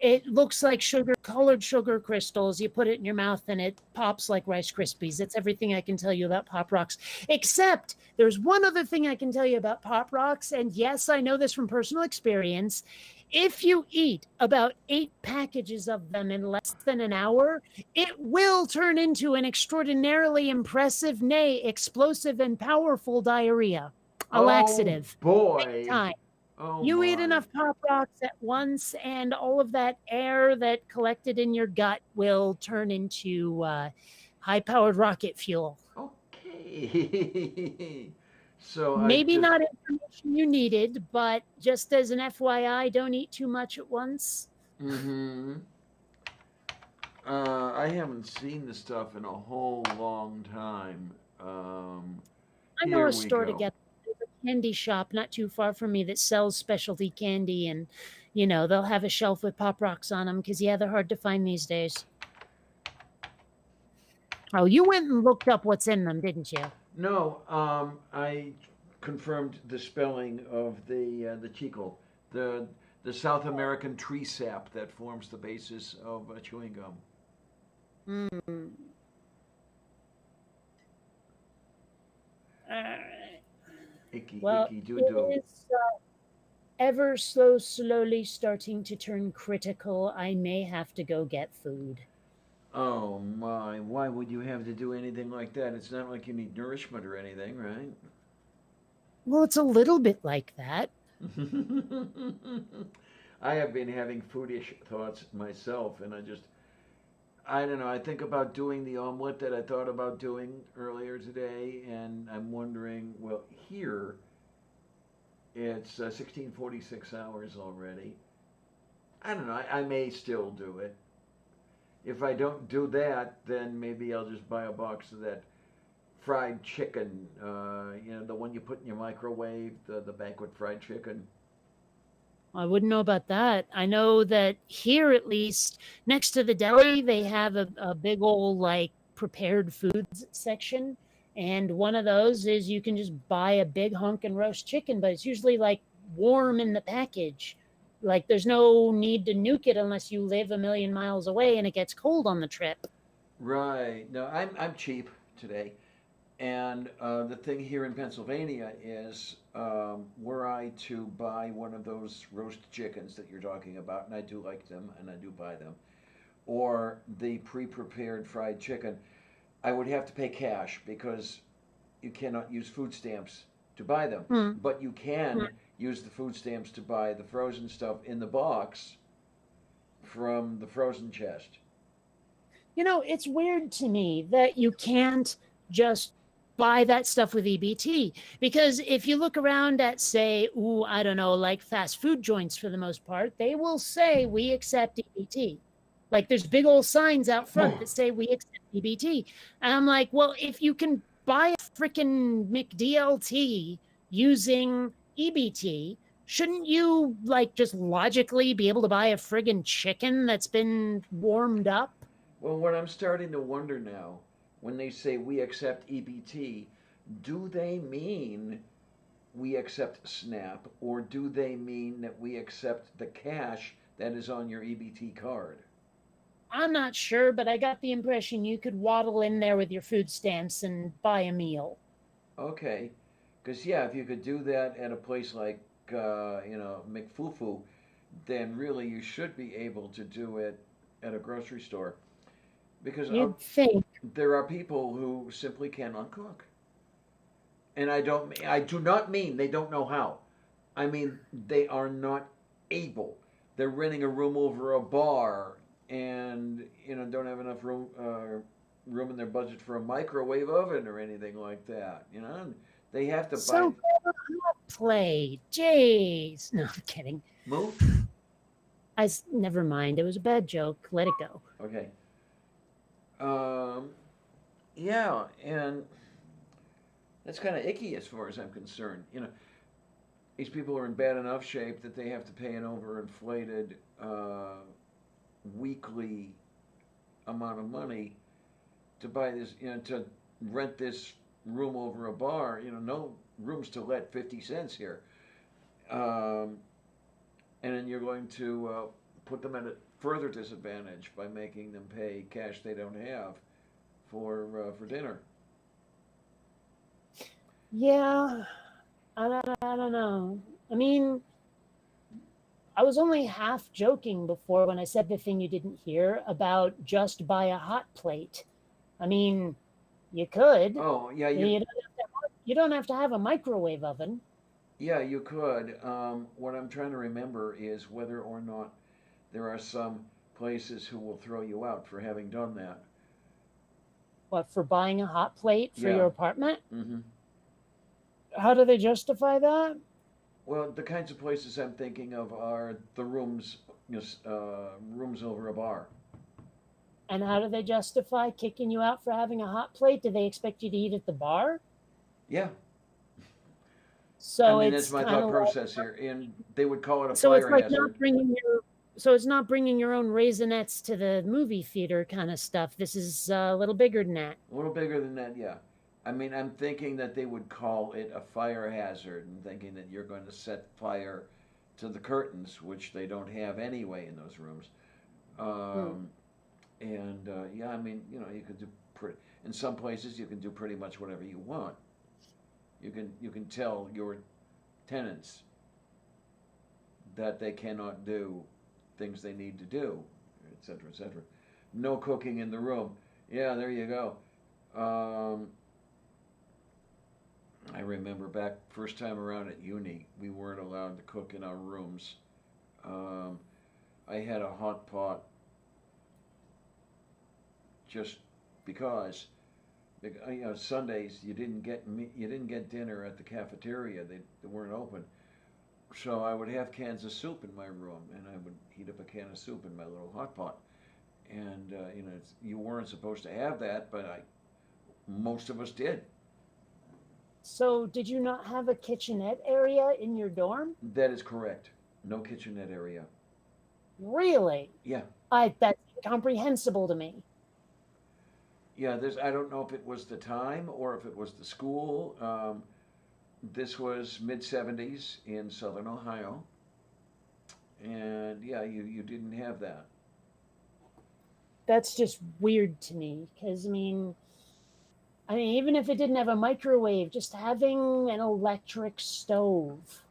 It looks like colored sugar crystals. You put it in your mouth and it pops like Rice Krispies. That's everything I can tell you about Pop Rocks. Except there's one other thing I can tell you about Pop Rocks. And yes, I know this from personal experience. If you eat about 8 packages of them in less than an hour, it will turn into an extraordinarily impressive, nay, explosive and powerful diarrhea. A laxative. Boy. Time. Oh, you eat my. enough Pop Rocks at once, and all of that air that collected in your gut will turn into high-powered rocket fuel. Okay. So Maybe not information you needed, but just as an FYI, don't eat too much at once. Mm-hmm. I haven't seen the stuff in a whole long time. I know a store to get. There's a candy shop not too far from me that sells specialty candy, and you know they'll have a shelf with Pop Rocks on them because yeah, they're hard to find these days. Oh, you went and looked up what's in them, didn't you? No, I confirmed the spelling of the chicle, the South American tree sap that forms the basis of chewing gum. Mm. All right. Icky, Well, icky, doo-doo. it is ever so slowly starting to turn critical. I may have to go get food. Oh my, why would you have to do anything like that? It's not like you need nourishment or anything, right? Well, it's a little bit like that. I have been having foodish thoughts myself, and I don't know. I think about doing the omelet that I thought about doing earlier today, and I'm wondering. Well, here it's 1646 hours already. I don't know. I may still do it. If I don't do that, then maybe I'll just buy a box of that fried chicken. The one you put in your microwave, the banquet fried chicken. I wouldn't know about that. I know that here, at least, next to the deli, they have a big old, like, prepared foods section. And one of those is you can just buy a big hunk and roast chicken, but it's usually, like, warm in the package. Like, there's no need to nuke it unless you live a million miles away and it gets cold on the trip. Right. No, I'm cheap today. And the thing here in Pennsylvania is, were I to buy one of those roast chickens that you're talking about, and I do like them and I do buy them, or the pre-prepared fried chicken, I would have to pay cash because you cannot use food stamps to buy them. Hmm. But you can use the food stamps to buy the frozen stuff in the box from the frozen chest. It's weird to me that you can't just buy that stuff with EBT. Because if you look around at, say, I don't know, like fast food joints for the most part, they will say, we accept EBT. Like there's big old signs out front that say, we accept EBT. And I'm like, well, if you can buy a freaking McDLT using EBT, shouldn't you, like, just logically be able to buy a friggin' chicken that's been warmed up? Well, what I'm starting to wonder now, when they say we accept EBT, do they mean we accept SNAP, or do they mean that we accept the cash that is on your EBT card? I'm not sure, but I got the impression you could waddle in there with your food stamps and buy a meal. Okay, because yeah, if you could do that at a place like McFufu, then really you should be able to do it at a grocery store. Because You'd think. there are people who simply cannot cook, and I do not mean they don't know how. I mean they are not able. They're renting a room over a bar, and don't have enough room in their budget for a microwave oven or anything like that. And they have to So buy. play. Jeez. No, I'm kidding. Move. Never mind. It was a bad joke. Let it go. Okay. Yeah, and that's kind of icky as far as I'm concerned. These people are in bad enough shape that they have to pay an overinflated weekly amount of money to buy this, to rent this room over a bar. No rooms to let 50 cents here. And then you're going to put them at a further disadvantage by making them pay cash they don't have for dinner. Yeah, I don't know. I mean, I was only half joking before when I said the thing you didn't hear about just buy a hot plate. I mean, you could. Oh yeah, You don't have to have a microwave oven. yeah, you could. What I'm trying to remember is whether or not there are some places who will throw you out for having done that. What, for buying a hot plate for Yeah. your apartment? Mm-hmm. How do they justify that? Well, the kinds of places I'm thinking of are the rooms, rooms over a bar. And how do they justify kicking you out for having a hot plate? Do they expect you to eat at the bar? Yeah. So I mean, it's that's my thought process here, and they would call it a so fire it's like hazard. it's not bringing your own raisinets to the movie theater kind of stuff. This is a little bigger than that. A little bigger than that, yeah. I mean, I'm thinking that they would call it a fire hazard, and thinking that you're going to set fire to the curtains, which they don't have anyway in those rooms. And yeah, I mean, you could do in some places you can do pretty much whatever you want. You can tell your tenants that they cannot do things they need to do, et cetera, et cetera. No cooking in the room. Yeah, there you go. I remember back first time around at uni, we weren't allowed to cook in our rooms. I had a hot pot just because. You know, Sundays you didn't get dinner at the cafeteria. They weren't open. So I would have cans of soup in my room, and I would heat up a can of soup in my little hot pot. And you know, you weren't supposed to have that, but most of us did. So, did you not have a kitchenette area in your dorm? That is correct. No kitchenette area. Really? Yeah, That's incomprehensible to me. yeah. I don't know if it was the time or if it was the school. This was mid '70s in Southern Ohio, and yeah, you didn't have that. That's just weird to me because I mean, even if it didn't have a microwave, just having an electric stove.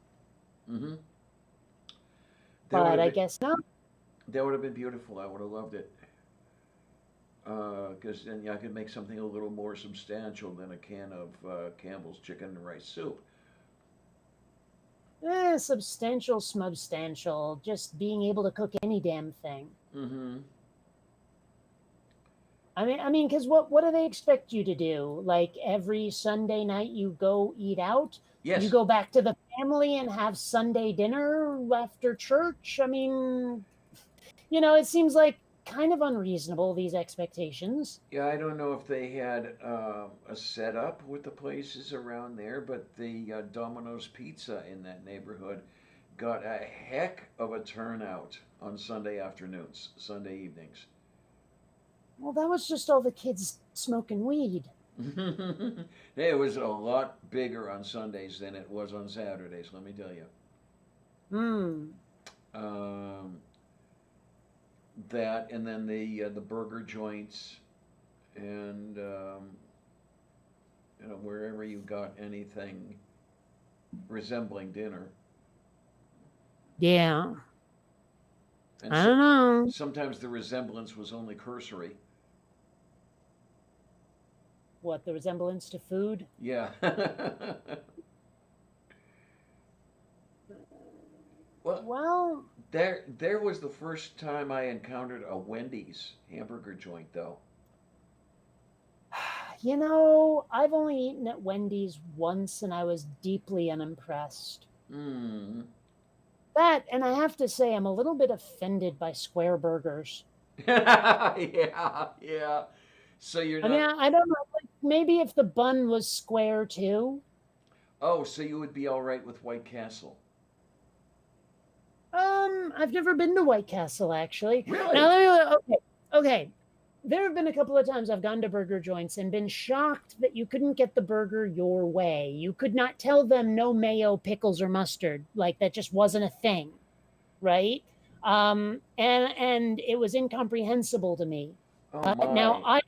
Mm-hmm. That would But have I been guess not. that would have been beautiful. I would have loved it. Because then I could make something a little more substantial than a can of Campbell's chicken and rice soup. Substantial, smubstantial. Just being able to cook any damn thing. Mm-hmm. I mean, because what do they expect you to do? Like every Sunday night, you go eat out. You Yes. go back to the family and have Sunday dinner after church. I mean, it seems like kind of unreasonable, these expectations. Yeah, I don't know if they had a setup with the places around there, but the Domino's Pizza in that neighborhood got a heck of a turnout on Sunday afternoons, Sunday evenings. Well, that was just all the kids smoking weed. It was a lot bigger on Sundays than it was on Saturdays, let me tell you. Hmm. Um, that and then the burger joints and wherever you got anything resembling dinner. Yeah. And I don't know. sometimes the resemblance was only cursory. What, the resemblance to food? Yeah. Well, Well, there was the first time I encountered a Wendy's hamburger joint, though. I've only eaten at Wendy's once and I was deeply unimpressed. Hmm. That, and I have to say, I'm a little bit offended by square burgers. Yeah, yeah. So you're I mean, not. I don't know, like maybe if the bun was square too. Oh, so you would be all right with White Castle. I've never been to White Castle actually. Really? Now, okay. There have been a couple of times I've gone to burger joints and been shocked that you couldn't get the burger your way. You could not tell them no mayo, pickles, or mustard. Like that just wasn't a thing, right? And it was incomprehensible to me. Oh Now my.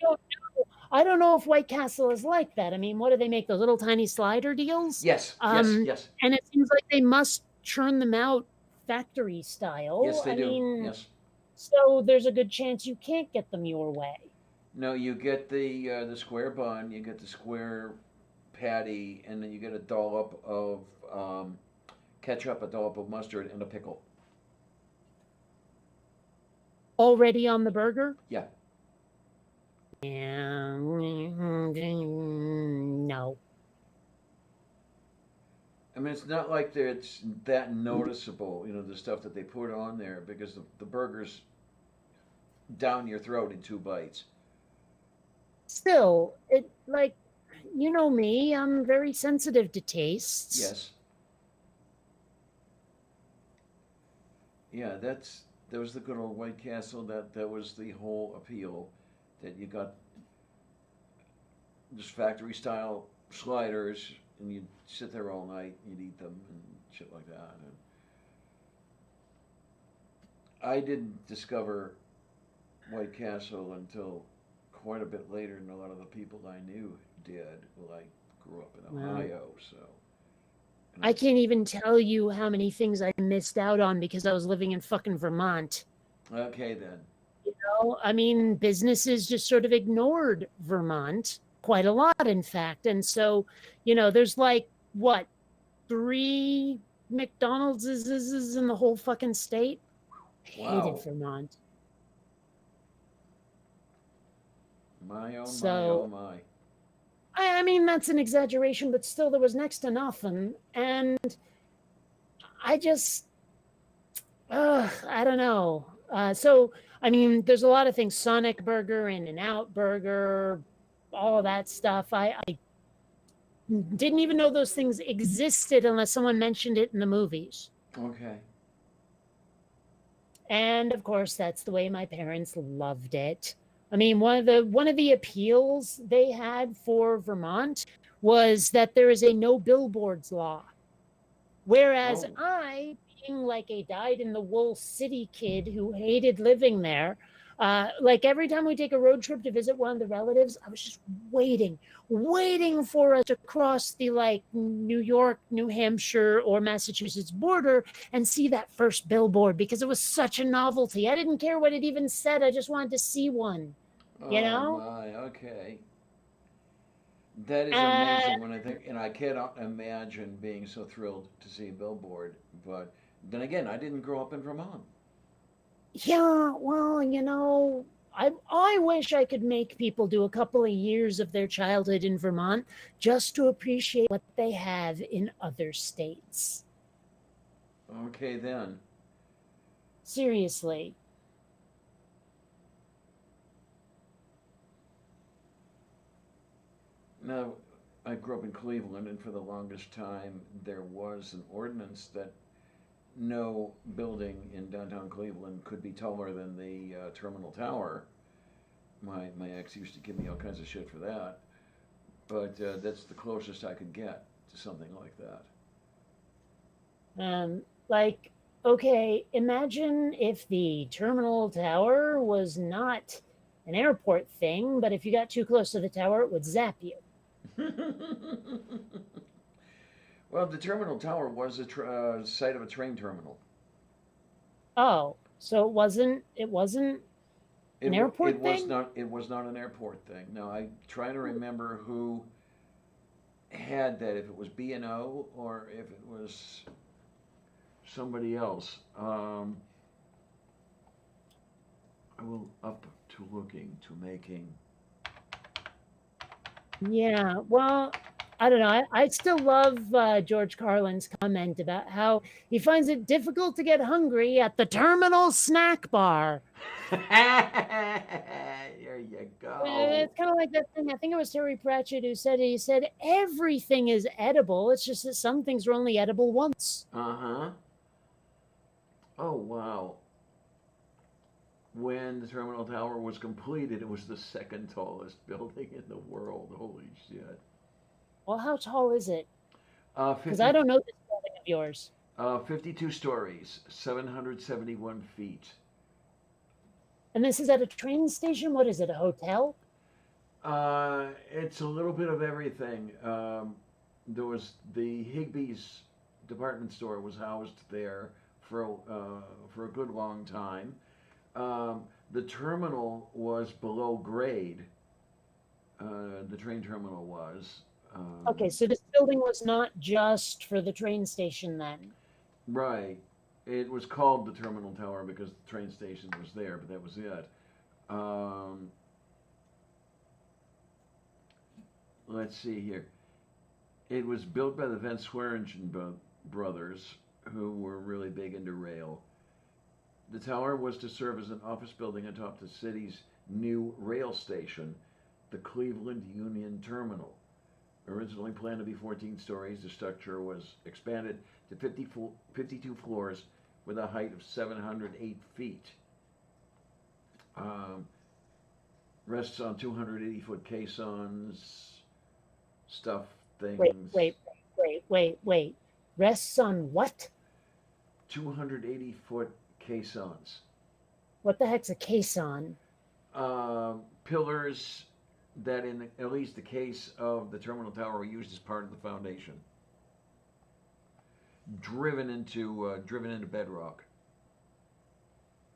I don't know if White Castle is like that. I mean, what do they make, those little tiny slider deals? Yes, yes, Um, yes. and it seems like they must churn them out factory style. Yes, they I do. mean, Yes. so there's a good chance you can't get them your way. No, you get the square bun, you get the square patty, and then you get a dollop of ketchup, a dollop of mustard, and a pickle. Already on the burger? Yeah. Yeah, no. I mean, it's not like it's that noticeable, the stuff that they put on there, because the burger's down your throat in 2 bites. Still, it like you know me, I'm very sensitive to tastes. Yes. Yeah, that was the good old White Castle. That was the whole appeal, that you got just factory style sliders, and you'd sit there all night, and you'd eat them and shit like that. And I didn't discover White Castle until quite a bit later than a lot of the people I knew did. Well, I grew up in Wow. Ohio, so. and I can't even tell you how many things I missed out on because I was living in fucking Vermont. Okay then. I mean, businesses just sort of ignored Vermont quite a lot, in fact. And so, there's like, what, 3 McDonald's in the whole fucking state? Wow. Hated Vermont. My, oh my, So, oh my. I mean, that's an exaggeration, but still, there was next to nothing. And I just, I don't know. So, I mean, there's a lot of things: Sonic Burger, In-N-Out Burger, all that stuff. I didn't even know those things existed unless someone mentioned it in the movies. Okay. And of course, that's the way my parents loved it. I mean, one of the appeals they had for Vermont was that there is a no billboards law. Whereas Oh. I, being like a dyed in the wool city kid who hated living there, like every time we take a road trip to visit one of the relatives, I was just waiting for us to cross the like New York, New Hampshire, or Massachusetts border and see that first billboard because it was such a novelty. I didn't care what it even said. I just wanted to see one, you Oh know? my, okay. That is Uh, amazing when I think, and I cannot imagine being so thrilled to see a billboard. But then again, I didn't grow up in Vermont. Yeah, well, I wish I could make people do a couple of years of their childhood in Vermont just to appreciate what they have in other states. Okay, then. Seriously. Now, I grew up in Cleveland, and for the longest time, there was an ordinance that no building in downtown Cleveland could be taller than the terminal tower. My ex used to give me all kinds of shit for that, but that's the closest I could get to something like that. Like, okay, imagine if the terminal tower was not an airport thing, but if you got too close to the tower, it would zap you. Well, the terminal tower was a site of a train terminal. Oh, so it wasn't It an wa- it airport was thing? not it was not an airport thing. No, I try to remember who had that. If it was B and O or if it was somebody else. I will up to looking to making. Yeah, well, I don't know. I still love George Carlin's comment about how he finds it difficult to get hungry at the terminal snack bar. There you go. It's kind of like that thing. I think it was Terry Pratchett who said it. He said everything is edible. It's just that some things are only edible once. Uh huh. Oh wow. When the terminal tower was completed, it was the second tallest building in the world. Holy shit. Well, how tall is it? Because 50, I don't know this building of yours. 52 stories, 771 feet. And this is at a train station. What is it? A hotel? It's a little bit of everything. There was the Higbee's department store was housed there for a good long time. The terminal was below grade. The train terminal was. Okay, so this building was not just for the train station then. Right. It was called the terminal tower because the train station was there, but that was it. Um, let's see here. It was built by the Van Swearingen brothers, who were really big into rail. The tower was to serve as an office building atop the city's new rail station, the Cleveland Union Terminal. Originally planned to be 14 stories, the structure was expanded to 52 floors with a height of 708 feet. Rests on 280-foot caissons, stuff, things. Wait. Rests on what? 280-foot caissons. What the heck's a caisson? Pillars that, in at least the case of the terminal tower, were used as part of the foundation. Driven into bedrock.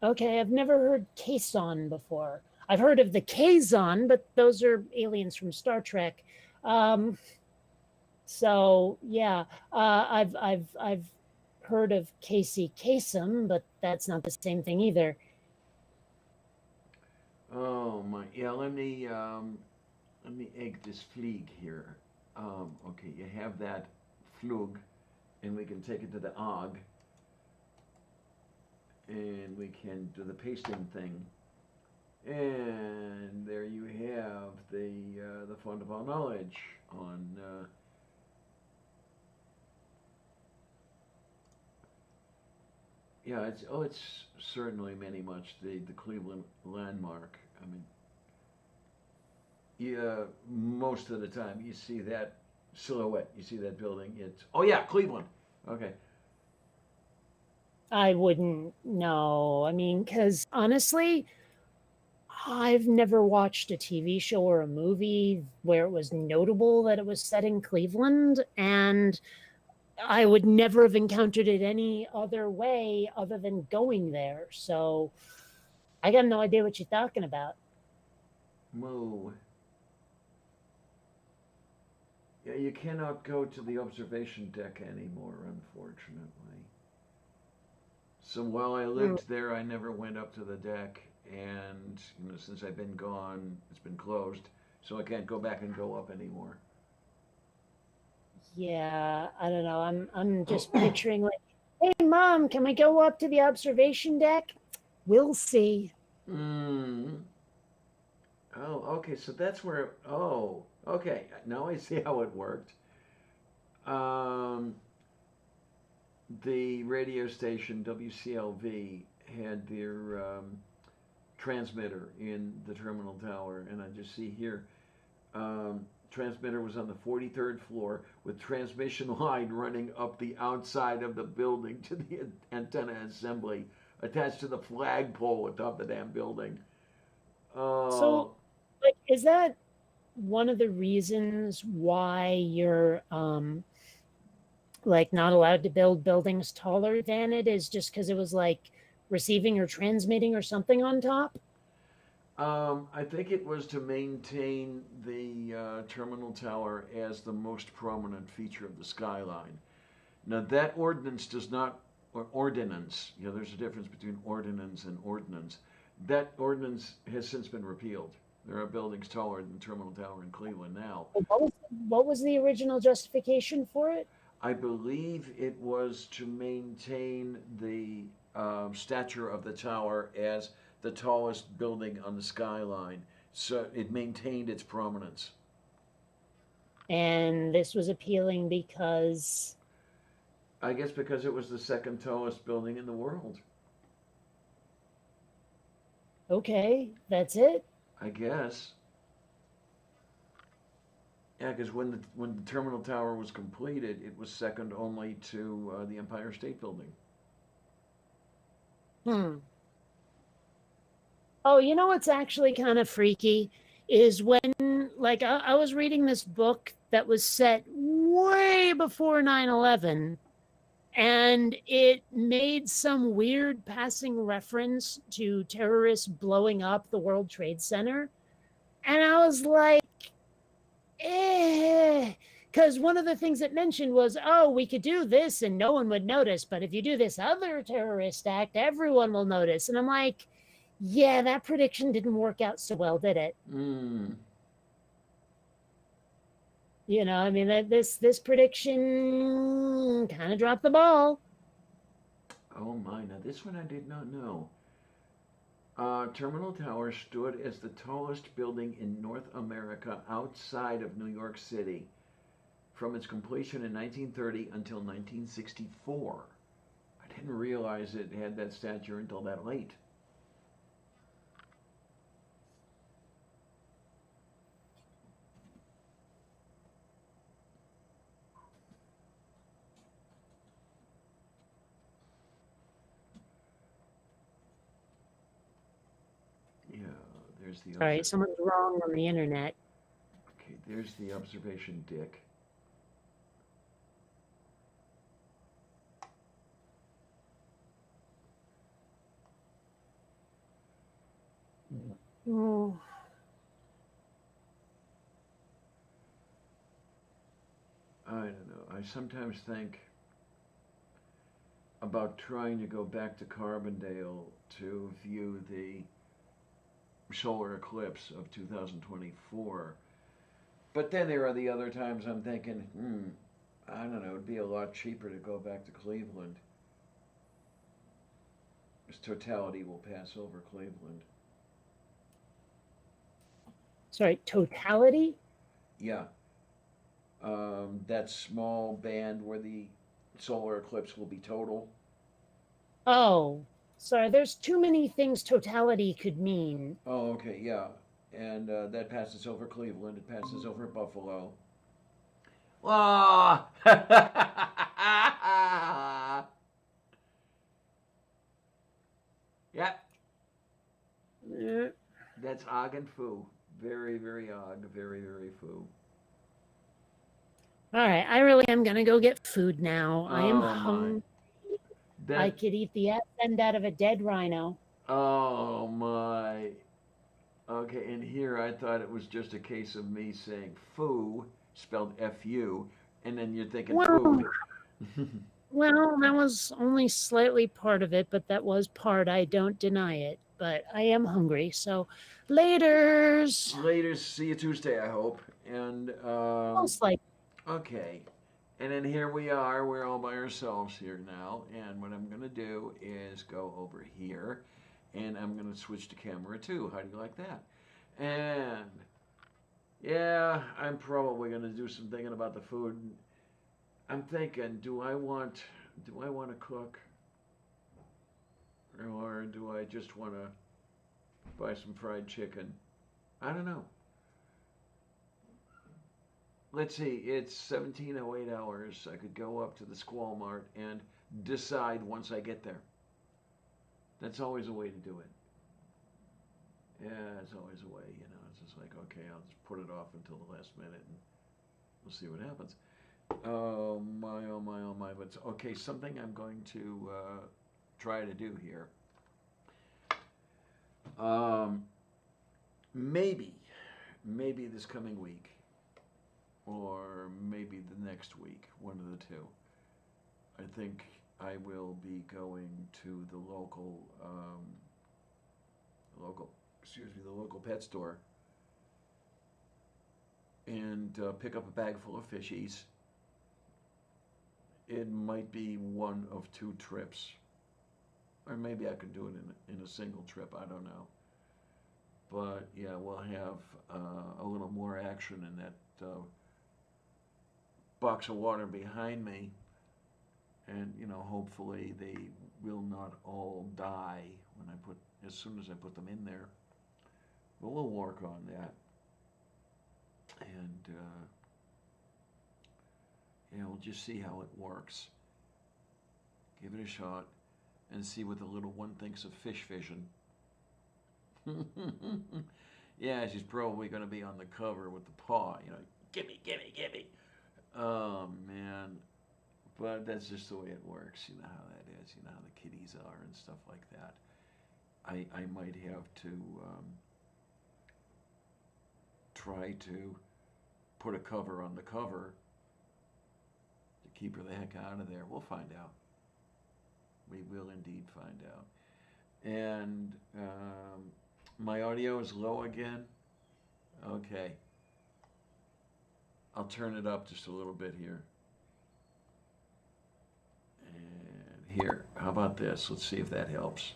Okay, I've never heard caisson before. I've heard of the Kazon, but those are aliens from Star Trek. So yeah, I've heard of Casey Kasem, but that's not the same thing either. Oh my, yeah. Let me egg this fleeg here. Okay, you have that flug, and we can take it to the og, and we can do the pasting thing. And there you have the font of all knowledge on. Yeah, it's certainly many much the Cleveland landmark. I mean, yeah, most of the time you see that silhouette, you see that building. It's oh yeah, Cleveland. Okay. I wouldn't know. I mean, because honestly, I've never watched a TV show or a movie where it was notable that it was set in Cleveland, and I would never have encountered it any other way other than going there. So I got no idea what you're talking about. Moo. Yeah, you cannot go to the observation deck anymore, unfortunately. So while I lived there, I never went up to the deck, and since I've been gone, it's been closed, so I can't go back and go up anymore. Yeah, I don't know. I'm just picturing like, hey mom, can we go up to the observation deck? We'll see. Hmm. Oh, okay. So that's where. Oh, okay. Now I see how it worked. Um, the radio station WCLV had their transmitter in the terminal tower, and I just see here transmitter was on the 43rd floor with transmission line running up the outside of the building to the antenna assembly attached to the flagpole atop the damn building. Oh, So, like, is that one of the reasons why you're like not allowed to build buildings taller than it is just because it was like receiving or transmitting or something on top? I think it was to maintain the terminal tower as the most prominent feature of the skyline. Now, that ordinance does not, or ordinance, there's a difference between ordinance and ordinance. That ordinance has since been repealed. There are buildings taller than the terminal tower in Cleveland now. What was the original justification for it? I believe it was to maintain the stature of the tower as the tallest building on the skyline. So it maintained its prominence. And this was appealing because I guess because it was the second tallest building in the world. okay, that's it. I guess. Yeah, because when the terminal tower was completed, it was second only to the Empire State Building. Oh, you know what's actually kind of freaky is when, like, I was reading this book that was set way before 9/11, and it made some weird passing reference to terrorists blowing up the World Trade Center. And I was like, because one of the things it mentioned was, oh, we could do this and no one would notice, but if you do this other terrorist act, everyone will notice. And I'm like, yeah, that prediction didn't work out so well, did it? I mean, this prediction kind of dropped the ball. Oh my, now this one I did not know. Terminal Tower stood as the tallest building in North America outside of New York City from its completion in 1930 until 1964. I didn't realize it had that stature until that late. Yeah, there's the. All right, someone's wrong on the internet. Okay, there's the observation deck. Oh. I don't know. I sometimes think about trying to go back to Carbondale to view the solar eclipse of 2024. But then there are the other times I'm thinking, I don't know, it'd be a lot cheaper to go back to Cleveland. This totality will pass over Cleveland. Sorry, totality? Yeah. That small band where the solar eclipse will be total. Oh, sorry, there's too many things totality could mean. Oh, okay, yeah. And that passes over Cleveland. It passes over Buffalo. Ah! Yeah, Eh, that's Og and Foo. Very, very Og. Very, very Foo. All right, I really am gonna go get food now. I am Oh, my. hungry. I That. could eat the ass end out of a dead rhino. Oh, my. Okay, and here I thought it was just a case of me saying foo, spelled F-U, and then you're thinking Well, food. well, that was only slightly part of it, but that was part. I don't deny it. But I am hungry, so laters. Later, see you Tuesday, I hope. And, Most likely. okay. And then here we are, we're all by ourselves here now. And what I'm going to do is go over here, and I'm going to switch to camera 2. How do you like that? And, yeah, I'm probably going to do some thinking about the food. I'm thinking, do I want to cook? Or do I just want to buy some fried chicken? I don't know. Let's see, it's 17:08 hours. I could go up to the Squall Mart and decide once I get there. That's always a way to do it. Yeah, it's always a way, you know. It's just like, okay, I'll just put it off until the last minute and we'll see what happens. Oh my, oh my, oh my. But okay, something I'm going to try to do here. Maybe this coming week, or maybe the next week, one of the two. I think I will be going to the local pet store and pick up a bag full of fishies. It might be one of 2 trips, or maybe I could do it in a single trip. I don't know. But yeah, we'll have a little more action in that box of water behind me, and you know, hopefully they will not all die as soon as I put them in there. But we'll work on that, and yeah, we'll just see how it works. Give it a shot, and see what the little one thinks of fish vision. Yeah, she's probably going to be on the cover with the paw, you know, gimme, gimme, gimme. Oh, man. But that's just the way it works. You know how that is. You know how the kitties are and stuff like that. I might have to try to put a cover on the cover to keep her the heck out of there. We'll find out. We will indeed find out. And my audio is low again. Okay. I'll turn it up just a little bit here. And here, how about this? Let's see if that helps.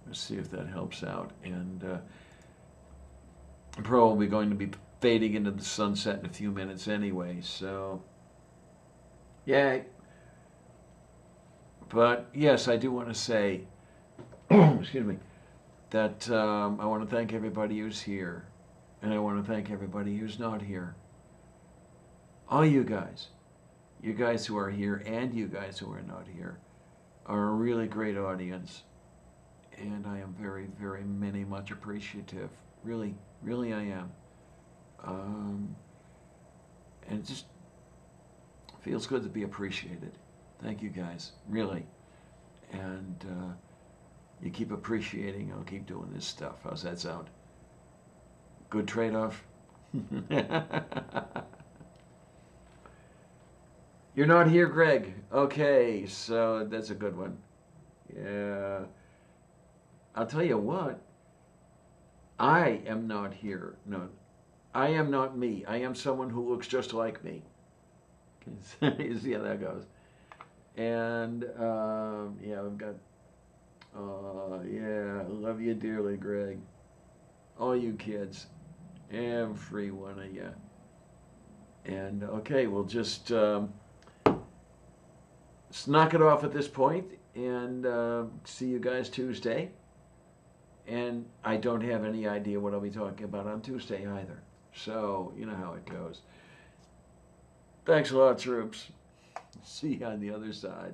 Let's see if that helps out. And I'm probably going to be fading into the sunset in a few minutes anyway, so yay. But yes, I do want to say, excuse me, that I want to thank everybody who's here, and I want to thank everybody who's not here. All you guys who are here and you guys who are not here, are a really great audience, and I am very, very much appreciative. Really, really I am. And it just feels good to be appreciated. Thank you guys, really. And you keep appreciating, I'll keep doing this stuff. How's that sound? Good trade-off? You're not here, Greg. Okay, so that's a good one. Yeah. I'll tell you what, I am not here. No, I am not me. I am someone who looks just like me. You see how that goes. And yeah, we've got. Yeah, love you dearly, Greg. All you kids, every one of you. And okay, we'll just let's knock it off at this point, and see you guys Tuesday. And I don't have any idea what I'll be talking about on Tuesday either. So you know how it goes. Thanks a lot, troops. See you on the other side.